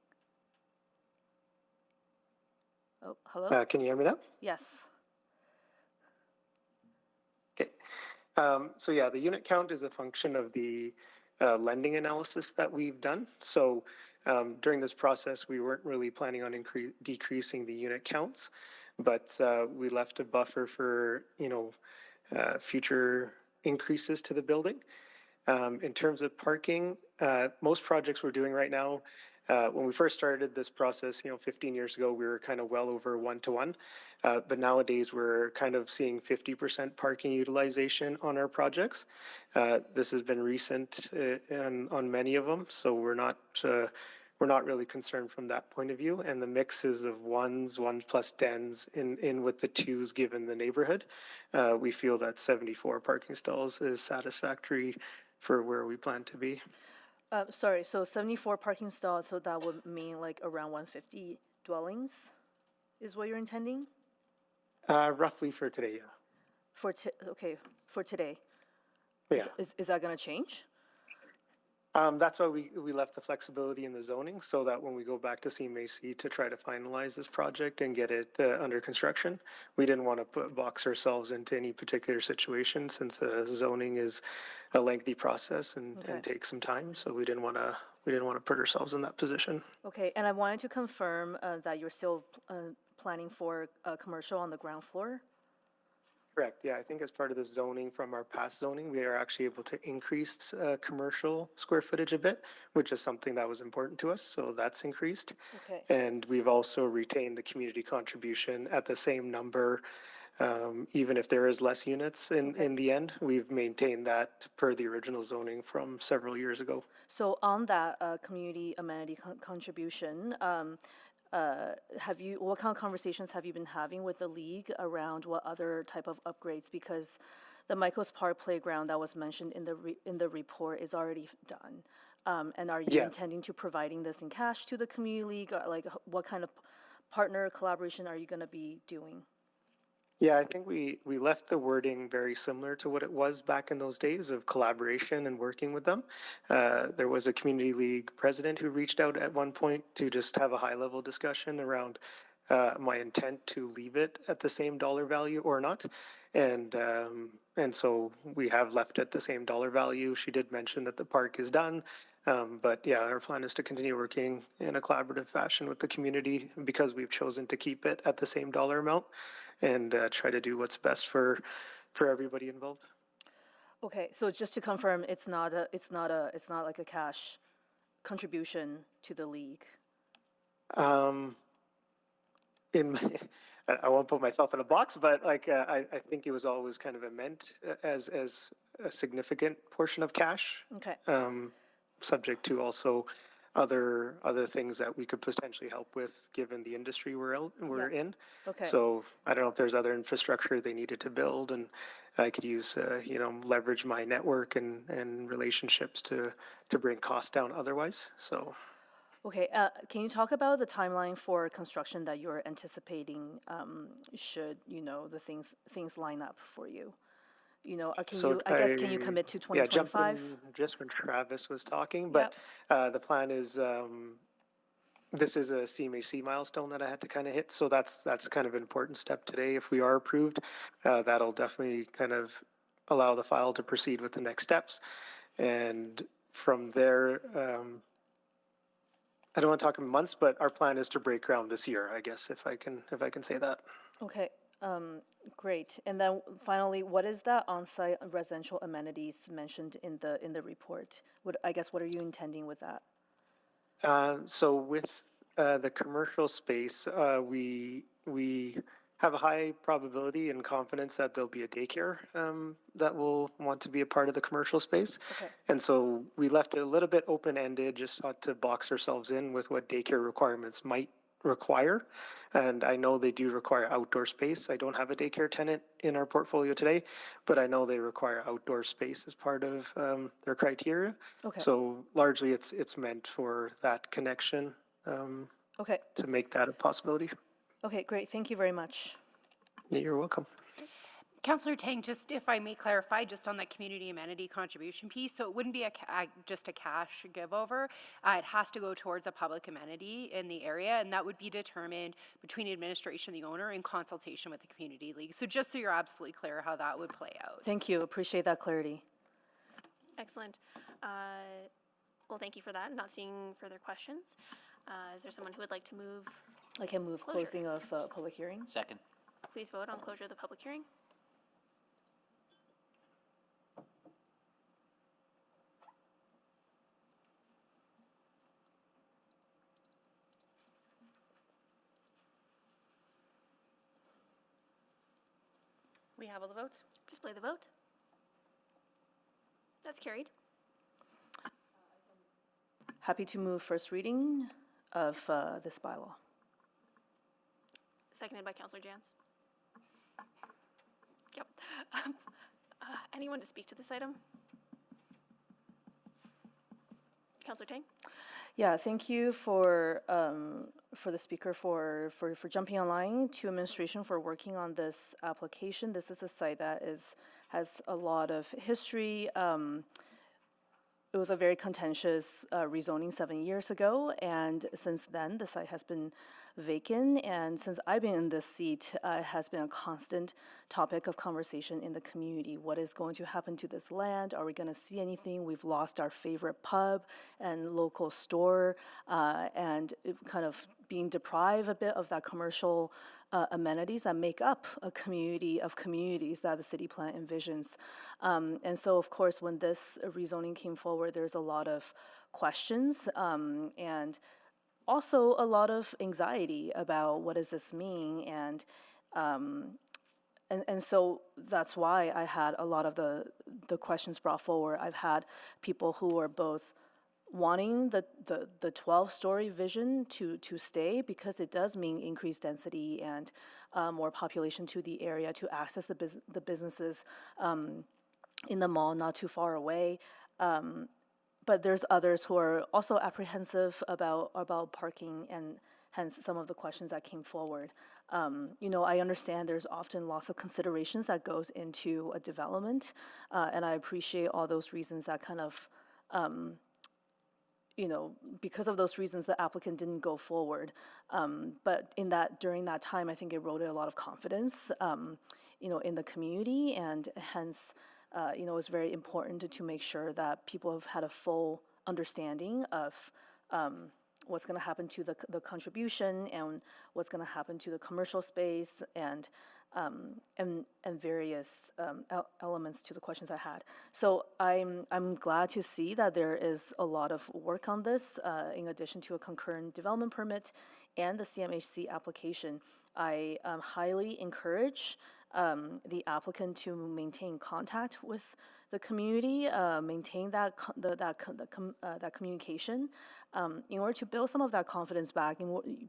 Oh, hello? can you hear me now? Yes. Okay. So yeah, the unit count is a function of the lending analysis that we've done. So during this process, we weren't really planning on decreasing the unit counts, but we left a buffer for, future increases to the building. In terms of parking, most projects we're doing right now, when we first started this process, 15 years ago, we were kind of well over 1-to-1. But nowadays, we're kind of seeing 50% parking utilization on our projects. This has been recent on many of them, so we're not really concerned from that point of view. And the mixes of ones plus tens in with the twos given the neighborhood, we feel that 74 parking stalls is satisfactory for where we plan to be. Sorry, so 74 parking stalls, so that would mean like around 150 dwellings is what you're intending? Roughly for today, yeah. For today. Yeah. Is that gonna change? That's why we left the flexibility in the zoning, so that when we go back to CMAC to try to finalize this project and get it under construction, we didn't want to box ourselves into any particular situation, since zoning is a lengthy process and takes some time. So we didn't want to put ourselves in that position. Okay, and I wanted to confirm that you're still planning for commercial on the ground floor? Correct, yeah, I think as part of the zoning from our past zoning, we are actually able to increase commercial square footage a bit, which is something that was important to us, so that's increased. Okay. And we've also retained the community contribution at the same number, even if there is less units in the end. We've maintained that per the original zoning from several years ago. So on that community amenity contribution, what kind of conversations have you been having with the league around what other type of upgrades? Because the Michaels Park playground that was mentioned in the report is already done. And are you intending to providing this in cash to the community league? Or like, what kind of partner collaboration are you going to be doing? Yeah, I think we left the wording very similar to what it was back in those days of collaboration and working with them. There was a community league president who reached out at one point to just have a high-level discussion around my intent to leave it at the same dollar value or not. And so we have left it the same dollar value. She did mention that the park is done. But yeah, our plan is to continue working in a collaborative fashion with the community because we've chosen to keep it at the same dollar amount and try to do what's best for everybody involved. Okay, so just to confirm, it's not like a cash contribution to the league. I won't put myself in a box, but I think it was always kind of meant as a significant portion of cash. Okay. Subject to also other things that we could potentially help with, given the industry we're in. Okay. So I don't know if there's other infrastructure they needed to build, and I could use leverage my network and relationships to bring costs down otherwise. So. Okay, can you talk about the timeline for construction that you're anticipating? Should the things line up for you? Can you commit to 2025? Yeah, jumping just when Travis was talking, but the plan is this is a CMAC milestone that I had to kind of hit, so that's kind of an important step today. If we are approved, that'll definitely kind of allow the file to proceed with the next steps, and from there, I don't want to talk in months, but our plan is to break ground this year, I guess, if I can say that. Okay. Great. And then finally, what is that on-site residential amenities mentioned in the report? What are you intending with that? So with the commercial space, we have a high probability and confidence that there'll be a daycare that will want to be a part of the commercial space. Okay. And so we left it a little bit open-ended, just not to box ourselves in with what daycare requirements might require. And I know they do require outdoor space. I don't have a daycare tenant in our portfolio today, but I know they require outdoor space as part of their criteria. Okay. So largely it's meant for that connection Okay. to make that a possibility. Okay, great. Thank you very much. You're welcome. Councillor Tang, just if I may clarify, just on that community amenity contribution piece, so it wouldn't be just a cash give over. It has to go towards a public amenity in the area, and that would be determined between administration and the owner in consultation with the community league. So just so you're absolutely clear how that would play out. Thank you. Appreciate that clarity. Excellent. Well, thank you for that. Not seeing further questions. Is there someone who would like to move? I can move Closure. closing of public hearing. Second. Please vote on closure of the public hearing. We have all the votes? Display the vote. That's carried. Happy to move first reading of this bylaw. Seconded by Councillor Jans. Yep. Anyone to speak to this item? Councillor Tang? Yeah, thank you for the speaker for jumping online, to administration for working on this application. This is a site that has a lot of history. It was a very contentious rezoning 7 years ago, and since then the site has been vacant, and since I've been in this seat, it has been a constant topic of conversation in the community. What is going to happen to this land? Are we going to see anything? We've lost our favorite pub and local store, and it kind of being deprived a bit of that commercial amenities that make up a community of communities that the city plan envisions. And so, of course, when this rezoning came forward, there's a lot of questions and also a lot of anxiety about what does this mean, and so that's why I had a lot of the questions brought forward. I've had people who are both wanting the 12-story vision to stay, because it does mean increased density and more population to the area to access the businesses in the mall not too far away. But there's others who are also apprehensive about parking, and hence some of the questions that came forward. I understand there's often lots of considerations that goes into a development, and I appreciate all those reasons that kind of, because of those reasons, the applicant didn't go forward. But during that time, I think it eroded a lot of confidence, in the community, and hence, it's very important to make sure that people have had a full understanding of what's going to happen to the contribution, and what's going to happen to the commercial space, and various elements to the questions I had. So I'm glad to see that there is a lot of work on this, in addition to a concurrent development permit and the CMHC application. I highly encourage the applicant to maintain contact with the community, maintain that communication, in order to build some of that confidence back.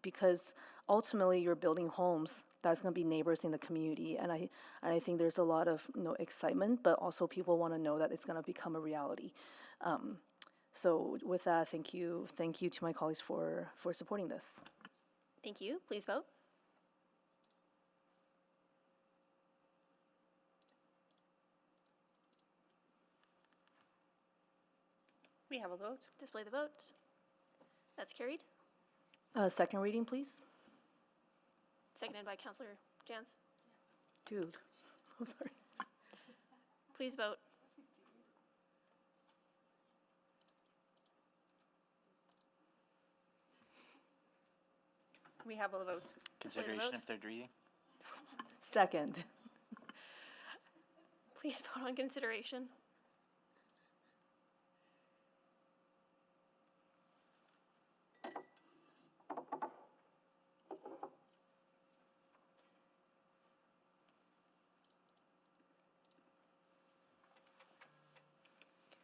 Because ultimately, you're building homes that's going to be neighbors in the community, and I think there's a lot of excitement, but also people want to know that it's going to become a reality. So with that, thank you to my colleagues for supporting this. Thank you. Please vote. We have a vote. Display the vote. That's carried. Second reading, please. Seconded by Councillor Jans. Dude, I'm sorry. Please vote. We have all the votes. Consideration of third reading? Second. Please vote on consideration.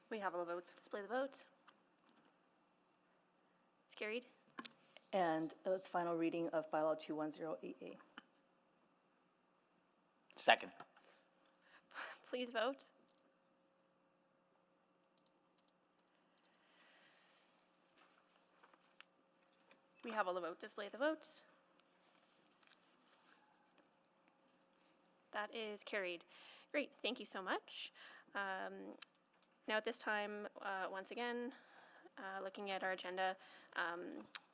We have all the votes. Display the vote. It's carried. and a final reading of bylaw 2108A. Second. Please vote. We have all the votes. Display the vote. That is carried. Great, thank you so much. Now at this time, once again, looking at our agenda,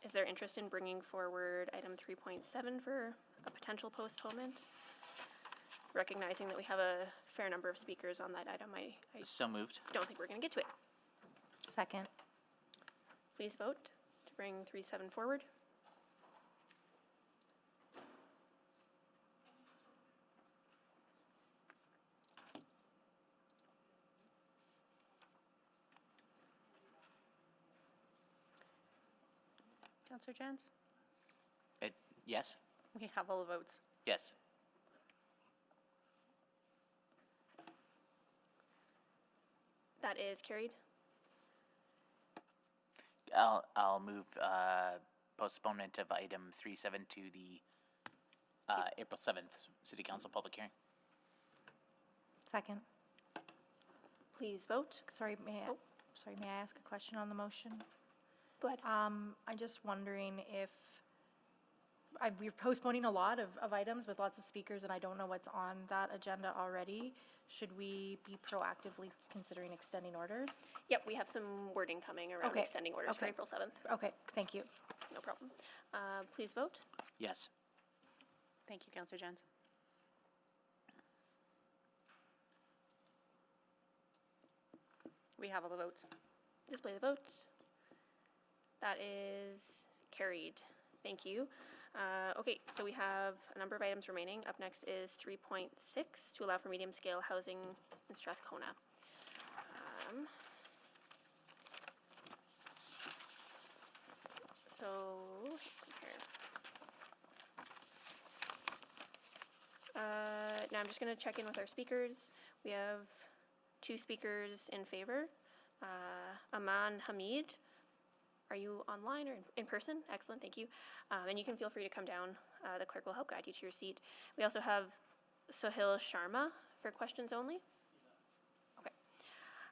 is there interest in bringing forward item 3.7 for a potential postponement? Recognizing that we have a fair number of speakers on that item, I So moved. don't think we're going to get to it. Second. Please vote to bring 3.7 forward. Councillor Jans? Yes? We have all the votes. Yes. That is carried. I'll move postponement of item 3.7 to the April 7th City Council public hearing. Second. Please vote. Sorry, may I ask a question on the motion? Go ahead. I'm just wondering if, we're postponing a lot of items with lots of speakers, and I don't know what's on that agenda already. Should we be proactively considering extending orders? Yep, we have some wording coming around Okay. extending orders for Okay. April 7th. Okay, thank you. No problem. Please vote. Yes. Thank you, Councillor Jans. We have all the votes. Display the vote. That is carried. Thank you. Okay, so we have a number of items remaining. Up next is 3.6 to allow for medium scale housing in Strathcona. So, here. Now I'm just going to check in with our speakers. We have 2 speakers in favor. Aman Hamid, are you online or in person? Excellent, thank you. And you can feel free to come down. The clerk will help guide you to your seat. We also have Sohil Sharma for questions only. Okay.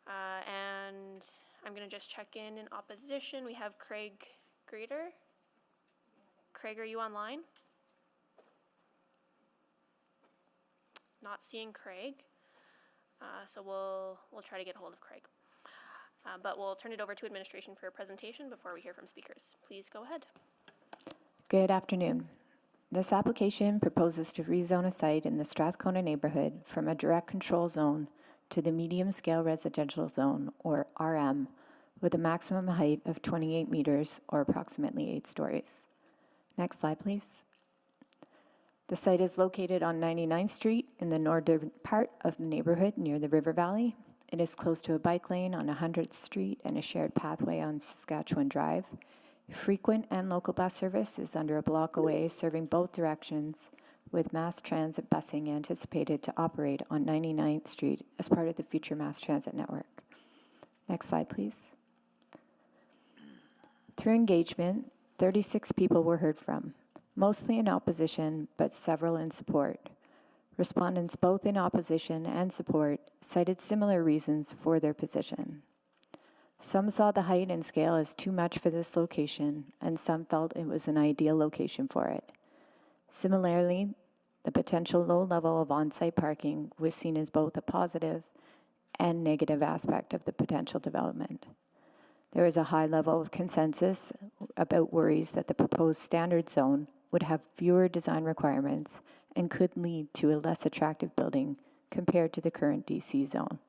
And I'm going to just check in opposition. We have Craig Grader. Craig, are you online? Not seeing Craig. So we'll try to get hold of Craig. But we'll turn it over to administration for a presentation before we hear from speakers. Please go ahead. Good afternoon. This application proposes to rezone a site in the Strathcona neighborhood from a direct control zone to the medium-scale residential zone, or RM, with a maximum height of 28 meters, or approximately 8 stories. Next slide, please. The site is located on 99th Street in the northern part of the neighborhood near the river valley. It is close to a bike lane on 100th Street and a shared pathway on Saskatchewan Drive. Frequent and local bus service is under a block away, serving both directions, with mass transit busing anticipated to operate on 99th Street as part of the future mass transit network. Next slide, please. Through engagement, 36 people were heard from, mostly in opposition, but several in support. Respondents, both in opposition and support, cited similar reasons for their position. Some saw the height and scale as too much for this location, and some felt it was an ideal location for it. Similarly, the potential low level of on-site parking was seen as both a positive and negative aspect of the potential development. There is a high level of consensus about worries that the proposed standard zone would have fewer design requirements and could lead to a less attractive building compared to the current DC zone.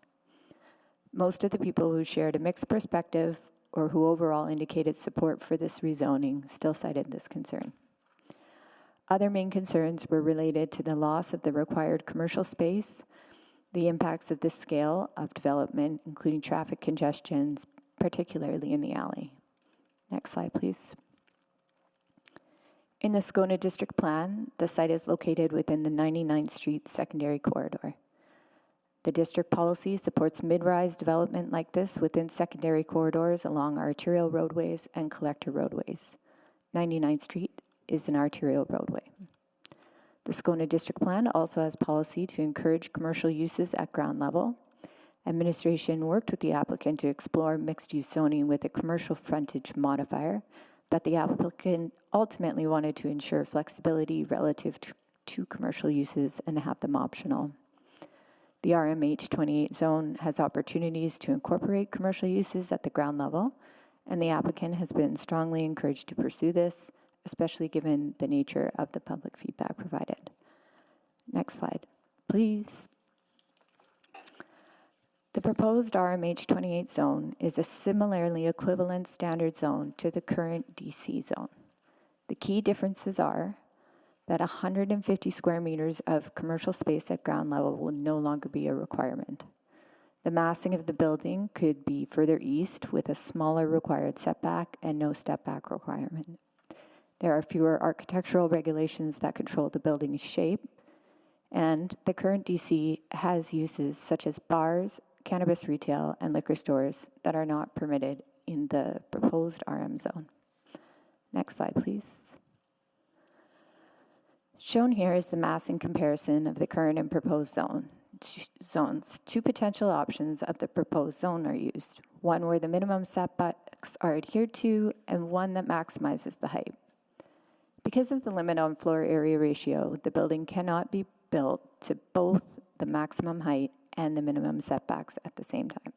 Most of the people who shared a mixed perspective or who overall indicated support for this rezoning still cited this concern. Other main concerns were related to the loss of the required commercial space, the impacts of this scale of development, including traffic congestions, particularly in the alley. Next slide, please. In the Scona District Plan, the site is located within the 99th Street secondary corridor. The district policy supports mid-rise development like this within secondary corridors along arterial roadways and collector roadways. 99th Street is an arterial roadway. The Scona District Plan also has policy to encourage commercial uses at ground level. Administration worked with the applicant to explore mixed-use zoning with a commercial frontage modifier, but the applicant ultimately wanted to ensure flexibility relative to commercial uses and have them optional. The RMH 28 zone has opportunities to incorporate commercial uses at the ground level, and the applicant has been strongly encouraged to pursue this, especially given the nature of the public feedback provided. Next slide, please. The proposed RMH 28 zone is a similarly equivalent standard zone to the current DC zone. The key differences are that 150 square meters of commercial space at ground level will no longer be a requirement. The massing of the building could be further east with a smaller required setback and no step back requirement. There are fewer architectural regulations that control the building's shape, and the current DC has uses such as bars, cannabis retail, and liquor stores that are not permitted in the proposed RM zone. Next slide, please. Shown here is the massing comparison of the current and proposed zones. Two potential options of the proposed zone are used, one where the minimum setbacks are adhered to and one that maximizes the height. Because of the limit on floor area ratio, the building cannot be built to both the maximum height and the minimum setbacks at the same time.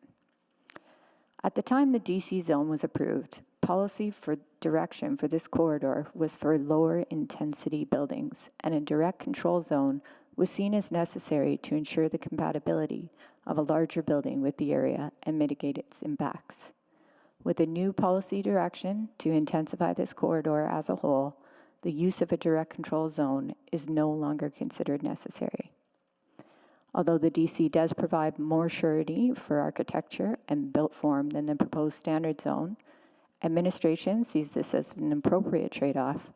At the time the DC zone was approved, policy for direction for this corridor was for lower intensity buildings, and a direct control zone was seen as necessary to ensure the compatibility of a larger building with the area and mitigate its impacts. With a new policy direction to intensify this corridor as a whole, the use of a direct control zone is no longer considered necessary. Although the DC does provide more surety for architecture and built form than the proposed standard zone, administration sees this as an appropriate trade-off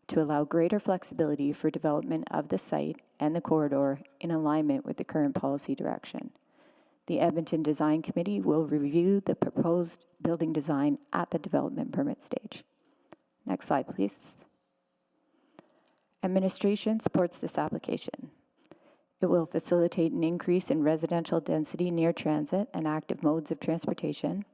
to allow greater flexibility for development of the site and the corridor in alignment with the current policy direction. The Edmonton Design Committee will review the proposed building design at the development permit stage. Next slide, please. Administration supports this application. It will facilitate an increase in residential density near transit and active modes of transportation,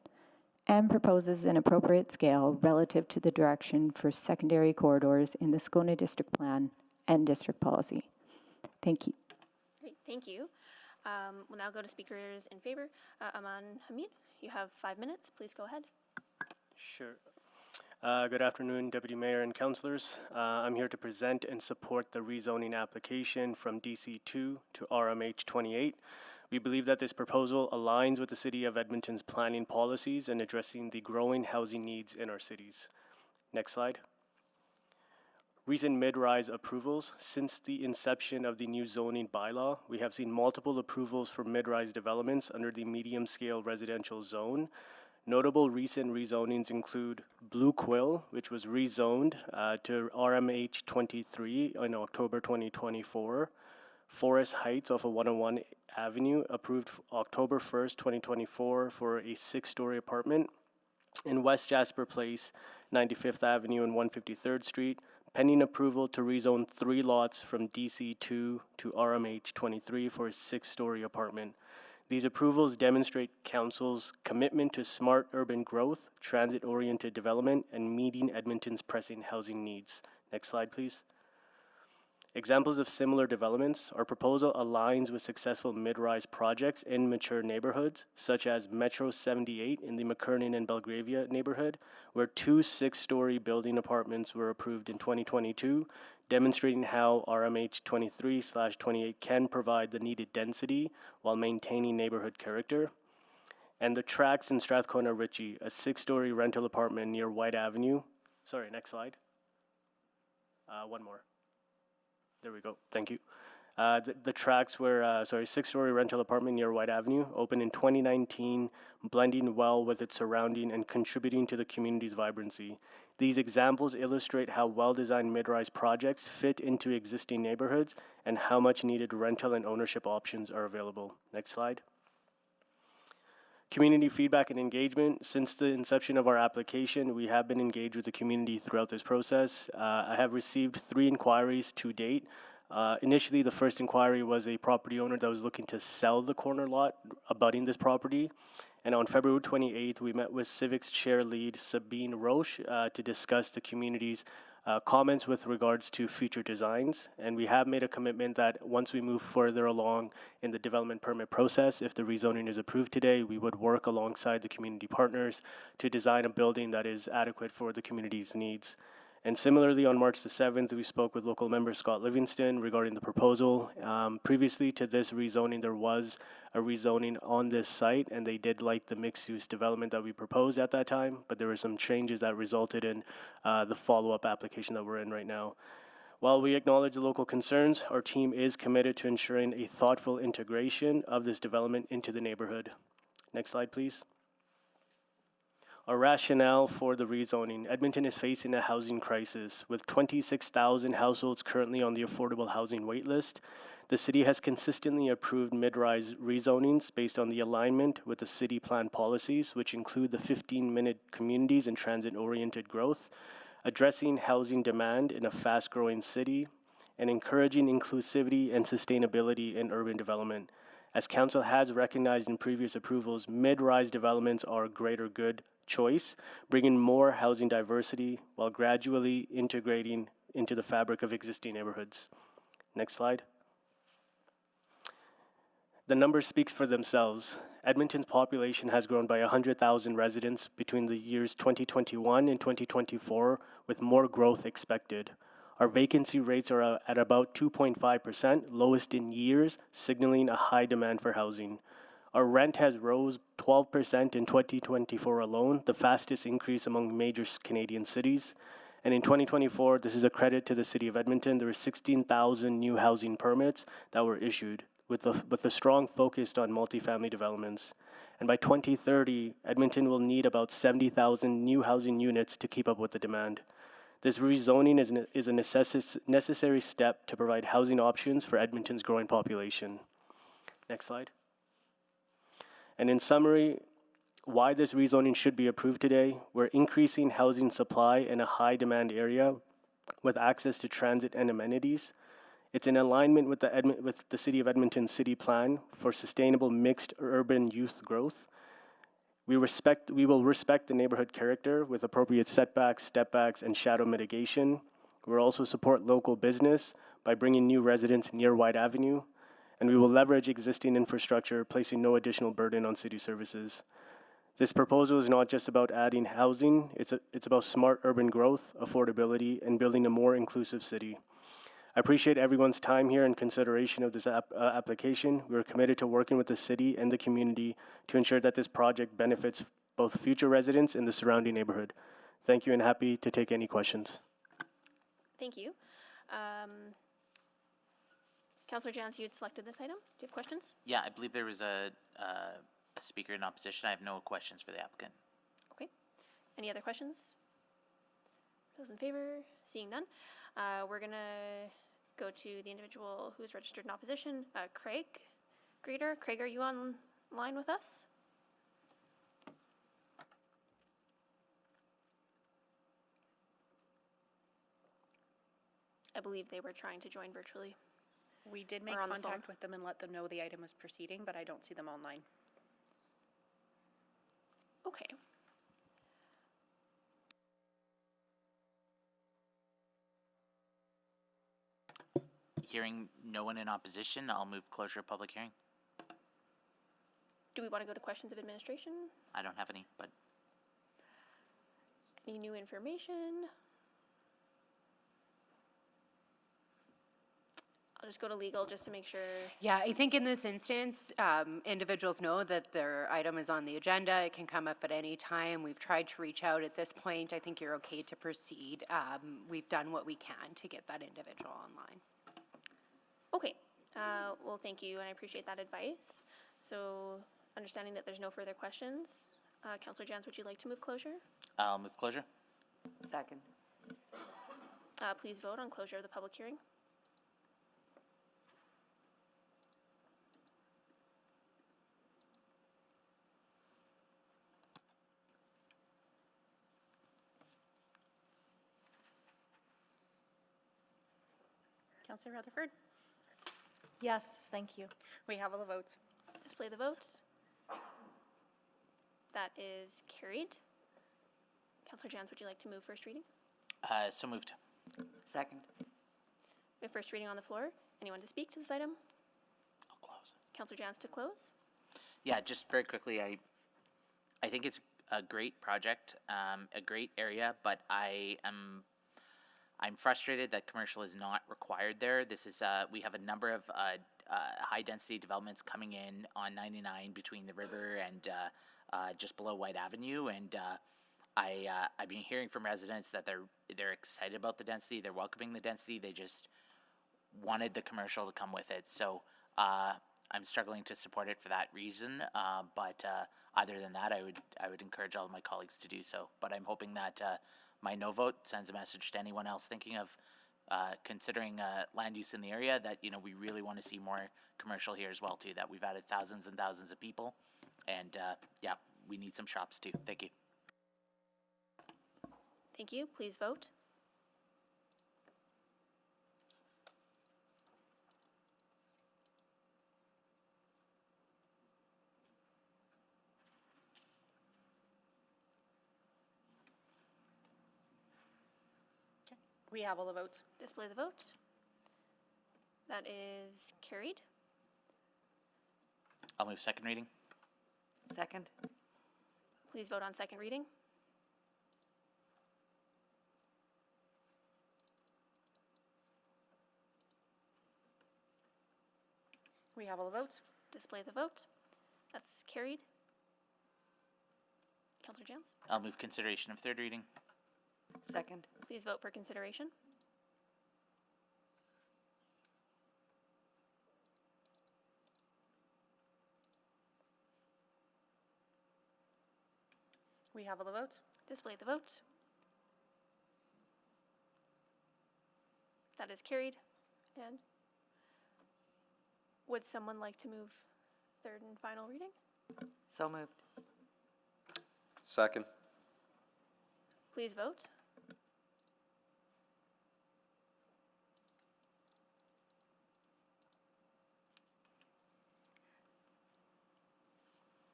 and proposes an appropriate scale relative to the direction for secondary corridors in the Scona District Plan and District Policy. Thank you. Great, thank you. We'll now go to speakers in favor. Aman Hamid, you have 5 minutes. Please go ahead. Sure. Good afternoon, Deputy Mayor and Councillors. I'm here to present and support the rezoning application from DC2 to RMH 28. We believe that this proposal aligns with the City of Edmonton's planning policies and addressing the growing housing needs in our cities. Next slide. Recent mid-rise approvals. Since the inception of the new zoning bylaw, we have seen multiple approvals for mid-rise developments under the medium-scale residential zone. Notable recent rezonings include Blue Quill, which was rezoned to RMH 23 in October 2024. Forest Heights off of 101 Avenue, approved October 1st, 2024 for a 6-story apartment. In West Jasper Place, 95th Avenue and 153rd Street, pending approval to rezone 3 lots from DC2 to RMH 23 for a 6-story apartment. These approvals demonstrate Council's commitment to smart urban growth, transit-oriented development, and meeting Edmonton's pressing housing needs. Next slide, please. Examples of similar developments, our proposal aligns with successful mid-rise projects in mature neighborhoods, such as Metro 78 in the McKernan and Belgravia neighborhood, where 2 6-story building apartments were approved in 2022, demonstrating how RMH 23/28 can provide the needed density while maintaining neighborhood character. And the Tracks in Strathcona Ritchie, a 6-story rental apartment near White Avenue. Sorry, next slide. One more. There we go. Thank you. The Tracks were, 6-story rental apartment near White Avenue, opened in 2019, blending well with its surrounding and contributing to the community's vibrancy. These examples illustrate how well-designed mid-rise projects fit into existing neighborhoods and how much needed rental and ownership options are available. Next slide. Community feedback and engagement. Since the inception of our application, we have been engaged with the community throughout this process. I have received 3 inquiries to date. Initially, the first inquiry was a property owner that was looking to sell the corner lot abutting this property. And on February 28th, we met with Civics Chair Lead Sabine Roche to discuss the community's comments with regards to future designs. And we have made a commitment that once we move further along in the development permit process, if the rezoning is approved today, we would work alongside the community partners to design a building that is adequate for the community's needs. And similarly, on March the 7th, we spoke with local member Scott Livingston regarding the proposal. Previously to this rezoning, there was a rezoning on this site, and they did like the mixed-use development that we proposed at that time, but there were some changes that resulted in the follow-up application that we're in right now. While we acknowledge the local concerns, our team is committed to ensuring a thoughtful integration of this development into the neighborhood. Next slide, please. Our rationale for the rezoning. Edmonton is facing a housing crisis. With 26,000 households currently on the affordable housing waitlist, the city has consistently approved mid-rise rezonings based on the alignment with the city plan policies, which include the 15-minute communities and transit-oriented growth, addressing housing demand in a fast-growing city, and encouraging inclusivity and sustainability in urban development. As Council has recognized in previous approvals, mid-rise developments are a greater good choice, bringing more housing diversity while gradually integrating into the fabric of existing neighborhoods. Next slide. The numbers speak for themselves. Edmonton's population has grown by 100,000 residents between the years 2021 and 2024, with more growth expected. Our vacancy rates are at about 2.5%, lowest in years, signaling a high demand for housing. Our rent has rose 12% in 2024 alone, the fastest increase among major Canadian cities. And in 2024, this is a credit to the City of Edmonton, there were 16,000 new housing permits that were issued, with a strong focus on multifamily developments. And by 2030, Edmonton will need about 70,000 new housing units to keep up with the demand. This rezoning is a necessary step to provide housing options for Edmonton's growing population. Next slide. And in summary, why this rezoning should be approved today: we're increasing housing supply in a high demand area with access to transit and amenities. It's in alignment with the City of Edmonton's city plan for sustainable mixed urban youth growth. We will respect the neighborhood character with appropriate setbacks, stepbacks, and shadow mitigation. We'll also support local business by bringing new residents near White Avenue, and we will leverage existing infrastructure, placing no additional burden on city services. This proposal is not just about adding housing, it's about smart urban growth, affordability, and building a more inclusive city. I appreciate everyone's time here and consideration of this application. We are committed to working with the city and the community to ensure that this project benefits both future residents and the surrounding neighborhood. Thank you, and happy to take any questions. Thank you. Councillor Jans, you had selected this item. Do you have questions? Yeah, I believe there was a speaker in opposition. I have no questions for the applicant. Okay. Any other questions? Those in favor? Seeing none. We're going to go to the individual who is registered in opposition, Craig Greeter. Craig, are you online with us? I believe they were trying to join virtually. We did make contact with them and let them know the item was proceeding, but I don't see them online. Okay. Hearing no one in opposition, I'll move closure of public hearing. Do we want to go to questions of administration? I don't have any, but Any new information? I'll just go to legal just to make sure. Yeah, I think in this instance, individuals know that their item is on the agenda. It can come up at any time. We've tried to reach out at this point. I think you're okay to proceed. We've done what we can to get that individual online. Okay. Well, thank you, and I appreciate that advice. So, understanding that there's no further questions, Councillor Jans, would you like to move closure? I'll move closure. Second. Please vote on closure of the public hearing. Councillor Rutherford? Yes, thank you. We have all the votes. Display the vote. That is carried. Councillor Jans, would you like to move first reading? So moved. Second. We have first reading on the floor. Anyone to speak to this item? I'll close. Councillor Jans to close. Yeah, just very quickly, I think it's a great project, a great area, but I'm frustrated that commercial is not required there. This is we have a number of high density developments coming in on 99 between the river and just below White Avenue, and I've been hearing from residents that they're excited about the density, they're welcoming the density, they just wanted the commercial to come with it. So I'm struggling to support it for that reason. But other than that, I would encourage all of my colleagues to do so. But I'm hoping that my no vote sends a message to anyone else thinking of considering land use in the area that, you know, we really want to see more commercial here as well too, that we've added thousands and thousands of people, and yeah, we need some shops too. Thank you. Thank you. Please vote. We have all the votes. Display the vote. That is carried. I'll move second reading. Second. Please vote on second reading. We have all the votes. Display the vote. That's carried. Councillor Jans? I'll move consideration of third reading. Second. Please vote for consideration. We have all the votes. Display the vote. That is carried. And would someone like to move third and final reading? So moved. Second. Please vote.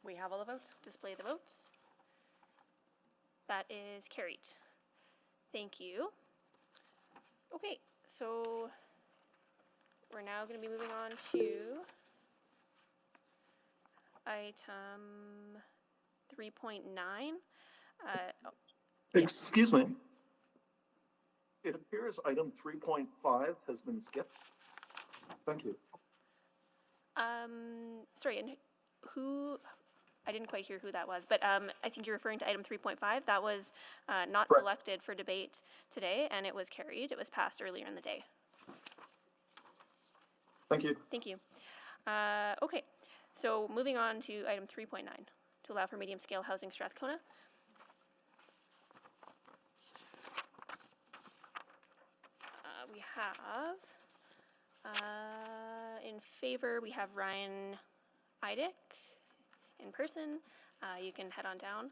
We have all the votes. Display the votes. That is carried. Thank you. Okay, so we're now going to be moving on to item 3.9. Excuse me. It appears item 3.5 has been skipped. Thank you. Sorry, and who, I didn't quite hear who that was, but I think you're referring to item 3.5. That was not Correct. selected for debate today, and it was carried. It was passed earlier in the day. Thank you. Thank you. Okay, so moving on to item 3.9, to allow for medium-scale housing Strathcona. We have, in favor, we have Ryan Eidick in person. You can head on down.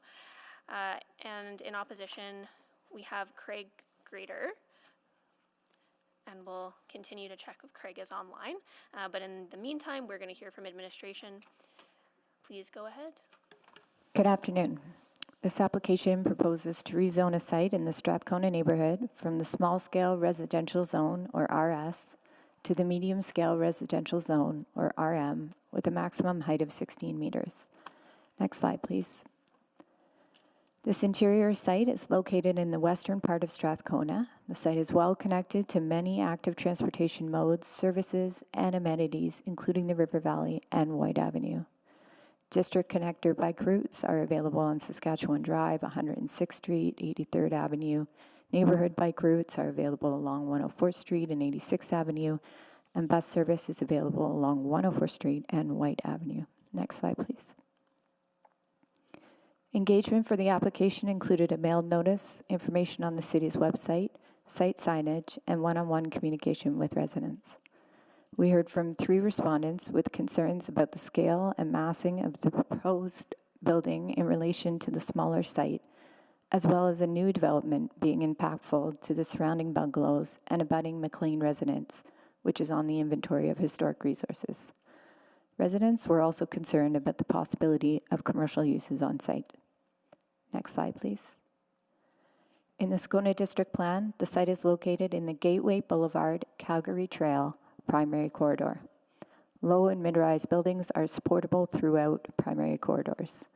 And in opposition, we have Craig Grader. And we'll continue to check if Craig is online. But in the meantime, we're going to hear from administration. Please go ahead. Good afternoon. This application proposes to rezone a site in the Strathcona neighborhood from the small-scale residential zone, or RS, to the medium-scale residential zone, or RM, with a maximum height of 16 meters. Next slide, please. This interior site is located in the western part of Strathcona. The site is well connected to many active transportation modes, services, and amenities, including the River Valley and White Avenue. District connector bike routes are available on Saskatchewan Drive, 106th Street, 83rd Avenue. Neighborhood bike routes are available along 104th Street and 86th Avenue, and bus service is available along 104th Street and White Avenue. Next slide, please. Engagement for the application included a mailed notice, information on the city's website, site signage, and one-on-one communication with residents. We heard from 3 respondents with concerns about the scale and massing of the proposed building in relation to the smaller site, as well as a new development being impactful to the surrounding bungalows and abutting McLean residents which is on the inventory of historic resources. Residents were also concerned about the possibility of commercial uses on site. Next slide, please. In the Scona District Plan, the site is located in the Gateway Boulevard Calgary Trail primary corridor. Low and mid-rise buildings are supportable throughout primary corridors.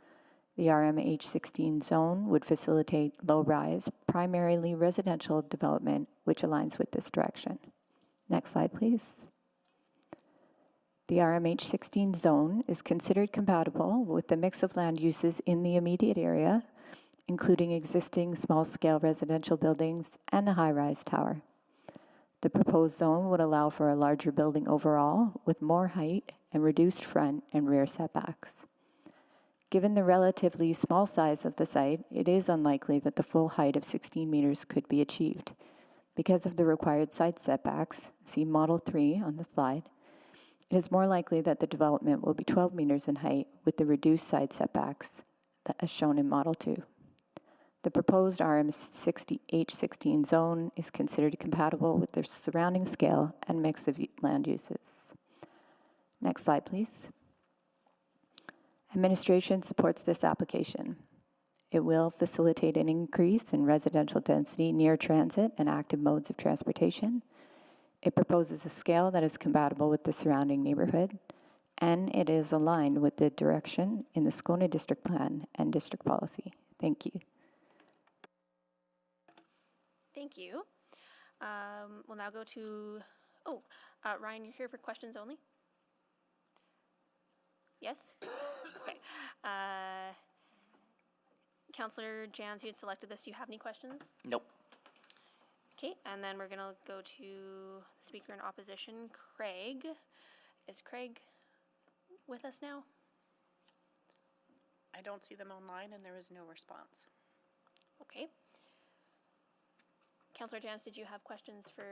The RMH16 zone would facilitate low-rise, primarily residential development, which aligns with this direction. Next slide, please. The RMH16 zone is considered compatible with the mix of land uses in the immediate area, including existing small-scale residential buildings and a high-rise tower. The proposed zone would allow for a larger building overall, with more height and reduced front and rear setbacks. Given the relatively small size of the site, it is unlikely that the full height of 16 meters could be achieved. Because of the required side setbacks, see Model 3 on the slide, it is more likely that the development will be 12 meters in height with the reduced side setbacks as shown in Model 2. The proposed RM60H16 zone is considered compatible with the surrounding scale and mix of land uses. Next slide, please. Administration supports this application. It will facilitate an increase in residential density near transit and active modes of transportation. It proposes a scale that is compatible with the surrounding neighborhood, and it is aligned with the direction in the Scona District Plan and District Policy. Thank you. Thank you. We'll now go to, Ryan, you're here for questions only? Yes? Okay. Councillor Jans, you had selected this. Do you have any questions? Nope. Okay, and then we're going to go to the speaker in opposition, Craig. Is Craig with us now? I don't see them online and there is no response. Okay. Councillor Jans, did you have questions for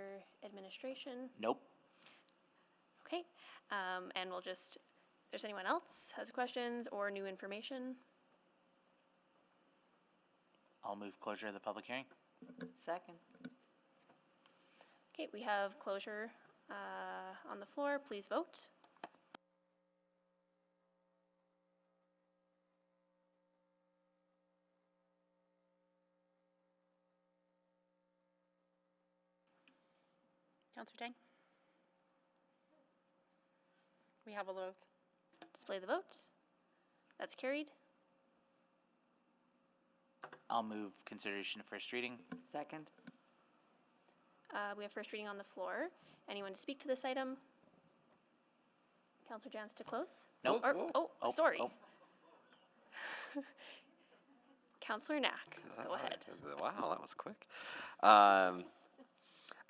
administration? Nope. Okay, and we'll just, if there's anyone else has questions or new information. I'll move closure of the public hearing. Second. Okay, we have closure on the floor. Please vote. Councillor Dang? We have a vote. Display the vote. That's carried. I'll move consideration of first reading. Second. We have first reading on the floor. Anyone to speak to this item? Councillor Jans to close? Nope. Sorry. Oh. Councillor Knack, go ahead. Wow, that was quick.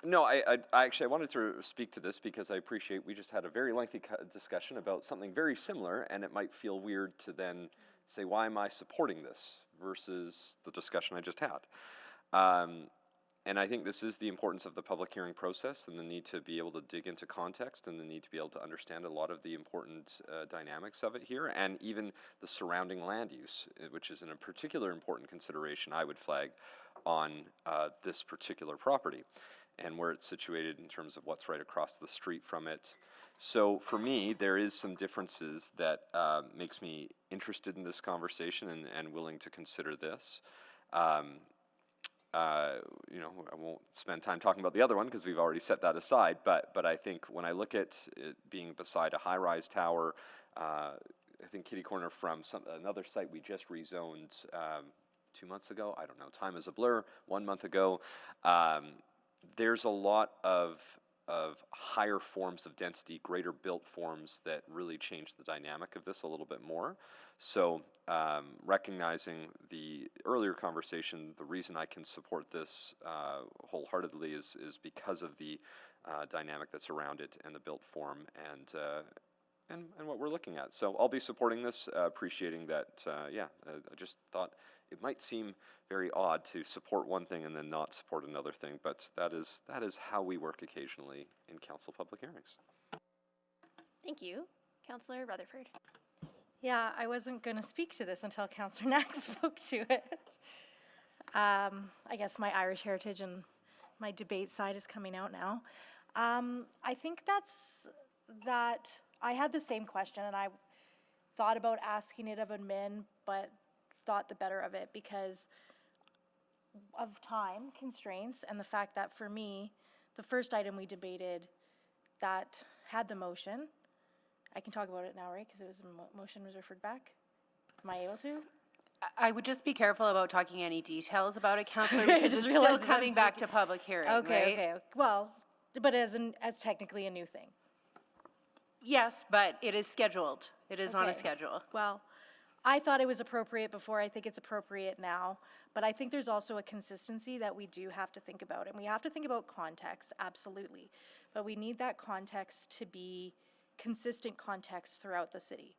No, I actually wanted to speak to this because I appreciate we just had a very lengthy discussion about something very similar, and it might feel weird to then say, why am I supporting this versus the discussion I just had? And I think this is the importance of the public hearing process and the need to be able to dig into context and the need to be able to understand a lot of the important dynamics of it here, and even the surrounding land use, which is a particular important consideration I would flag on this particular property and where it's situated in terms of what's right across the street from it. So for me, there is some differences that makes me interested in this conversation and willing to consider this. You know, I won't spend time talking about the other one because we've already set that aside, but I think when I look at it being beside a high-rise tower, I think kitty corner from another site we just rezoned 2 months ago, I don't know, time is a blur, 1 month ago, there's a lot of higher forms of density, greater built forms that really change the dynamic of this a little bit more. So recognizing the earlier conversation, the reason I can support this wholeheartedly is because of the dynamic that's around it and the built form and what we're looking at. So I'll be supporting this, appreciating that, I just thought it might seem very odd to support one thing and then not support another thing, but that is how we work occasionally in council public hearings. Thank you. Councillor Rutherford. Yeah, I wasn't going to speak to this until Councillor Knack spoke to it. I guess my Irish heritage and my debate side is coming out now. I think I had the same question, and I thought about asking it of admin, but thought the better of it because of time constraints and the fact that for me, the first item we debated that had the motion, I can talk about it now, right? Because it was motion was referred back. Am I able to? I would just be careful about talking any details about it, Counselor, Okay, I because just it's still realized coming back to public hearing, Okay, right? okay. Well, but as technically a new thing. Yes, but it is scheduled. It is on a Okay. schedule. Well, I thought it was appropriate before. I think it's appropriate now. But I think there's also a consistency that we do have to think about. And we have to think about context, absolutely. But we need that context to be consistent context throughout the city.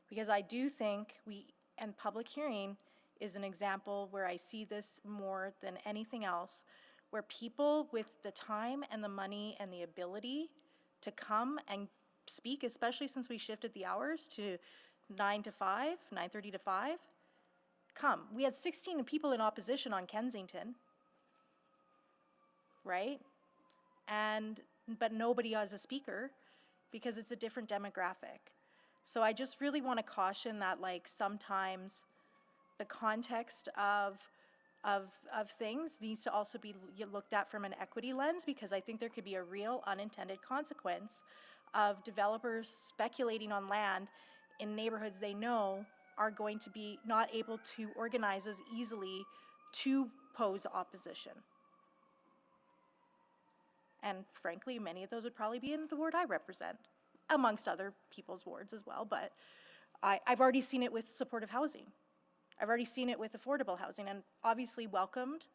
Because I do think and public hearing is an example where I see this more than anything else, where people with the time and the money and the ability to come and speak, especially since we shifted the hours to 9 to 5, 9:30 to 5, come. We had 16 people in opposition on Kensington, right? But nobody as a speaker because it's a different demographic. So I just really want to caution that sometimes the context of things needs to also be looked at from an equity lens, because I think there could be a real unintended consequence of developers speculating on land in neighborhoods they know are going to be not able to organize as easily to pose opposition. And frankly, many of those would probably be in the ward I represent, amongst other people's wards as well. But I've already seen it with supportive housing. I've already seen it with affordable housing, and obviously welcomed,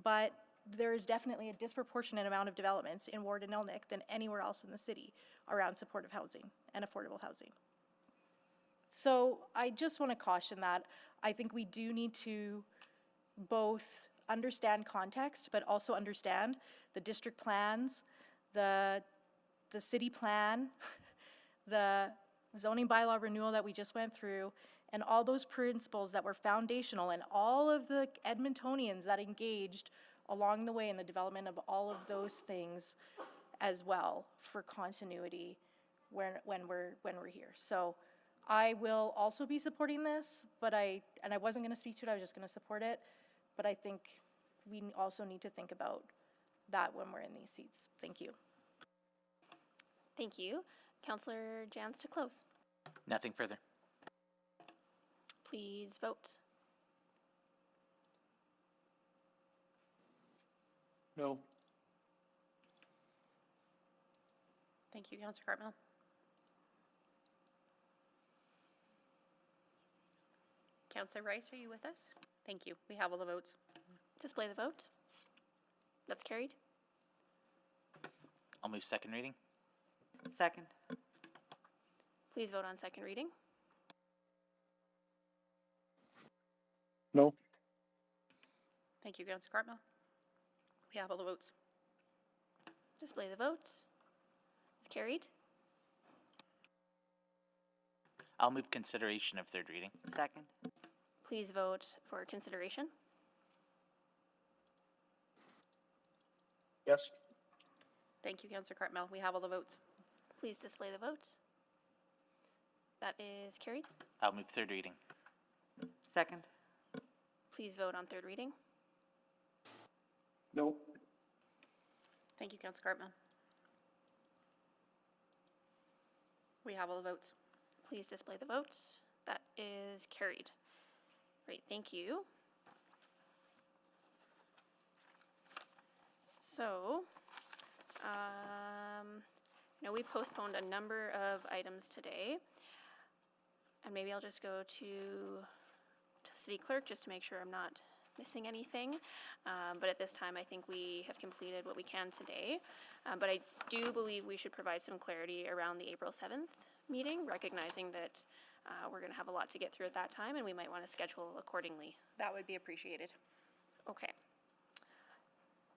but there is definitely a disproportionate amount of developments in Ward and Elnick than anywhere else in the city around supportive housing and affordable housing. So I just want to caution that. I think we do need to both understand context, but also understand the district plans, the city plan, the zoning bylaw renewal that we just went through, and all those principles that were foundational, and all of the Edmontonians that engaged along the way in the development of all of those things as well for continuity when we're here. So I will also be supporting this, and I wasn't going to speak to it, I was just going to support it, but I think we also need to think about that when we're in these seats. Thank you. Thank you. Councillor Jans to close. Nothing further. Please vote. No. Thank you, Councillor Cartmell. Councillor Rice, are you with us? Thank you. We have all the votes. Display the vote. That's carried. I'll move second reading. Second. Please vote on second reading. No. Thank you, Councillor Cartmell. We have all the votes. Display the vote. It's carried. I'll move consideration of third reading. Second. Please vote for consideration. Yes. Thank you, Councillor Cartmell. We have all the votes. Please display the vote. That is carried. I'll move third reading. Second. Please vote on third reading. No. Thank you, Councillor Cartmell. We have all the votes. Please display the vote. That is carried. Great, thank you. So, we postponed a number of items today. And maybe I'll just go to the city clerk just to make sure I'm not missing anything. But at this time, I think we have completed what we can today. But I do believe we should provide some clarity around the April 7th meeting, recognizing that we're going to have a lot to get through at that time, and we might want to schedule accordingly. That would be appreciated. Okay.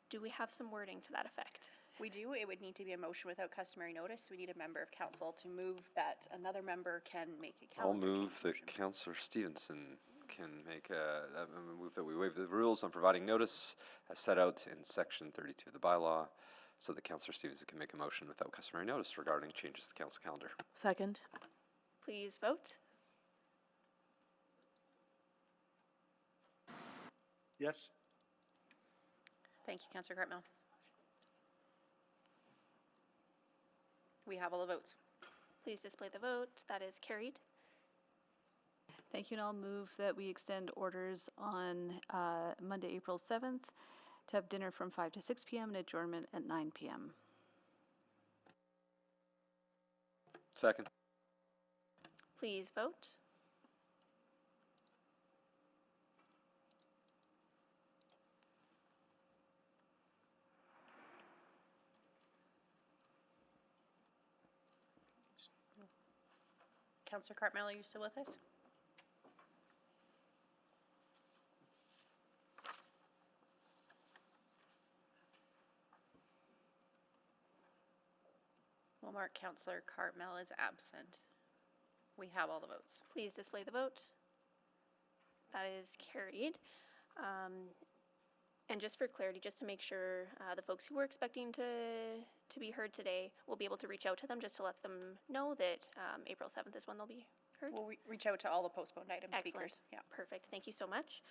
Do we have some wording to that effect? We do. It would need to be a motion without customary notice. We need a member of council to move that another member can make a calendar I'll change move that motion. Councillor Stevenson can make move that we waive the rules on providing notice as set out in section 32 of the bylaw so that Councillor Stevens can make a motion without customary notice regarding changes to the council calendar. Second. Please vote. Yes. Thank you, Councillor Cartmell. We have all the votes. Please display the vote. That is carried. Thank you, and I'll move that we extend orders on Monday, April 7th, to have dinner from 5 to 6 p.m. and adjournment at 9 p.m. Second. Please vote. Councillor Cartmell, are you still with us? We'll mark Councillor Cartmell as absent. We have all the votes. Please display the vote. That is carried. And just for clarity, just to make sure the folks who were expecting to be heard today will be able to reach out to them just to let them know that April 7th is when they'll be heard. We'll reach out to all the postponed item Excellent. speakers. Yeah. Perfect. Thank you so much.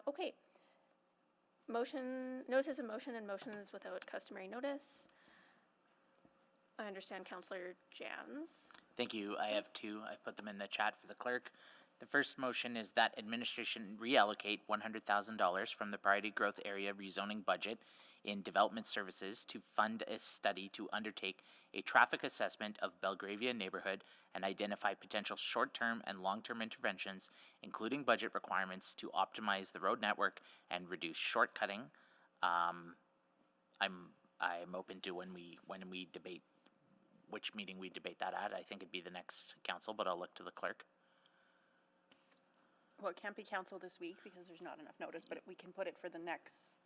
Okay. Notices of motion and motions without customary notice. I understand Councillor Jans. Thank you. I have two. I put them in the chat for the clerk. The first motion is that administration reallocate $100,000 from the priority growth area rezoning budget in development services to fund a study to undertake a traffic assessment of Belgravia neighborhood and identify potential short-term and long-term interventions, including budget requirements to optimize the road network and reduce shortcutting. I'm open to when we debate which meeting we debate that at. I think it'd be the next council, but I'll look to the clerk. Well, it can't be council this week because there's not enough notice, but we can put it for the next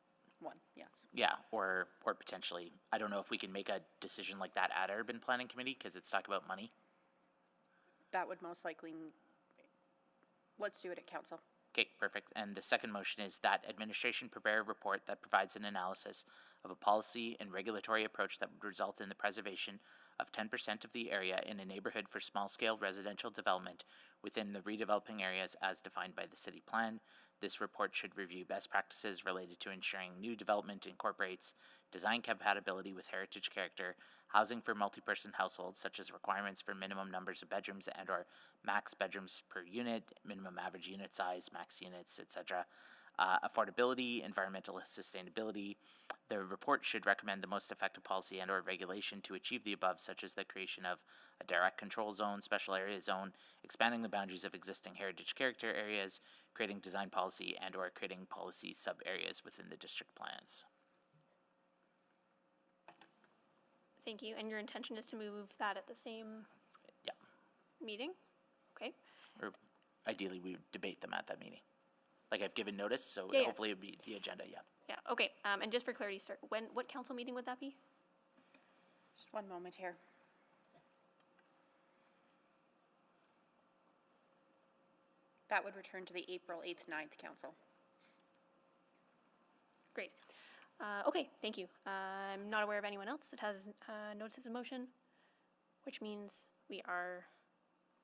one, yes. Yeah, or potentially, I don't know if we can make a decision like that at urban planning committee because it's talk about money. That would most likely, let's do it at council. Okay, perfect. And the second motion is that administration prepare a report that provides an analysis of a policy and regulatory approach that would result in the preservation of 10% of the area in a neighborhood for small-scale residential development within the redeveloping areas as defined by the city plan. This report should review best practices related to ensuring new development incorporates design compatibility with heritage character, housing for multi-person households, such as requirements for minimum numbers of bedrooms and or max bedrooms per unit, minimum average unit size, max units, etc., affordability, environmental sustainability. The report should recommend the most effective policy and or regulation to achieve the above, such as the creation of a direct control zone, special area zone, expanding the boundaries of existing heritage character areas, creating design policy and or creating policy sub-areas within the district plans. Thank you. And your intention is to move that at the same meeting? Okay. Or ideally, we would debate them at that meeting. Like I've given notice, so Yeah, hopefully it'd be the agenda, yeah. Yeah, okay. And just for clarity, sir, what council meeting would that be? Just one moment here. That would return to the April 8th, 9th council. Great. Okay, thank you. I'm not aware of anyone else that has notices of motion, which means we are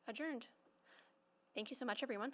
adjourned. Thank you so much, everyone.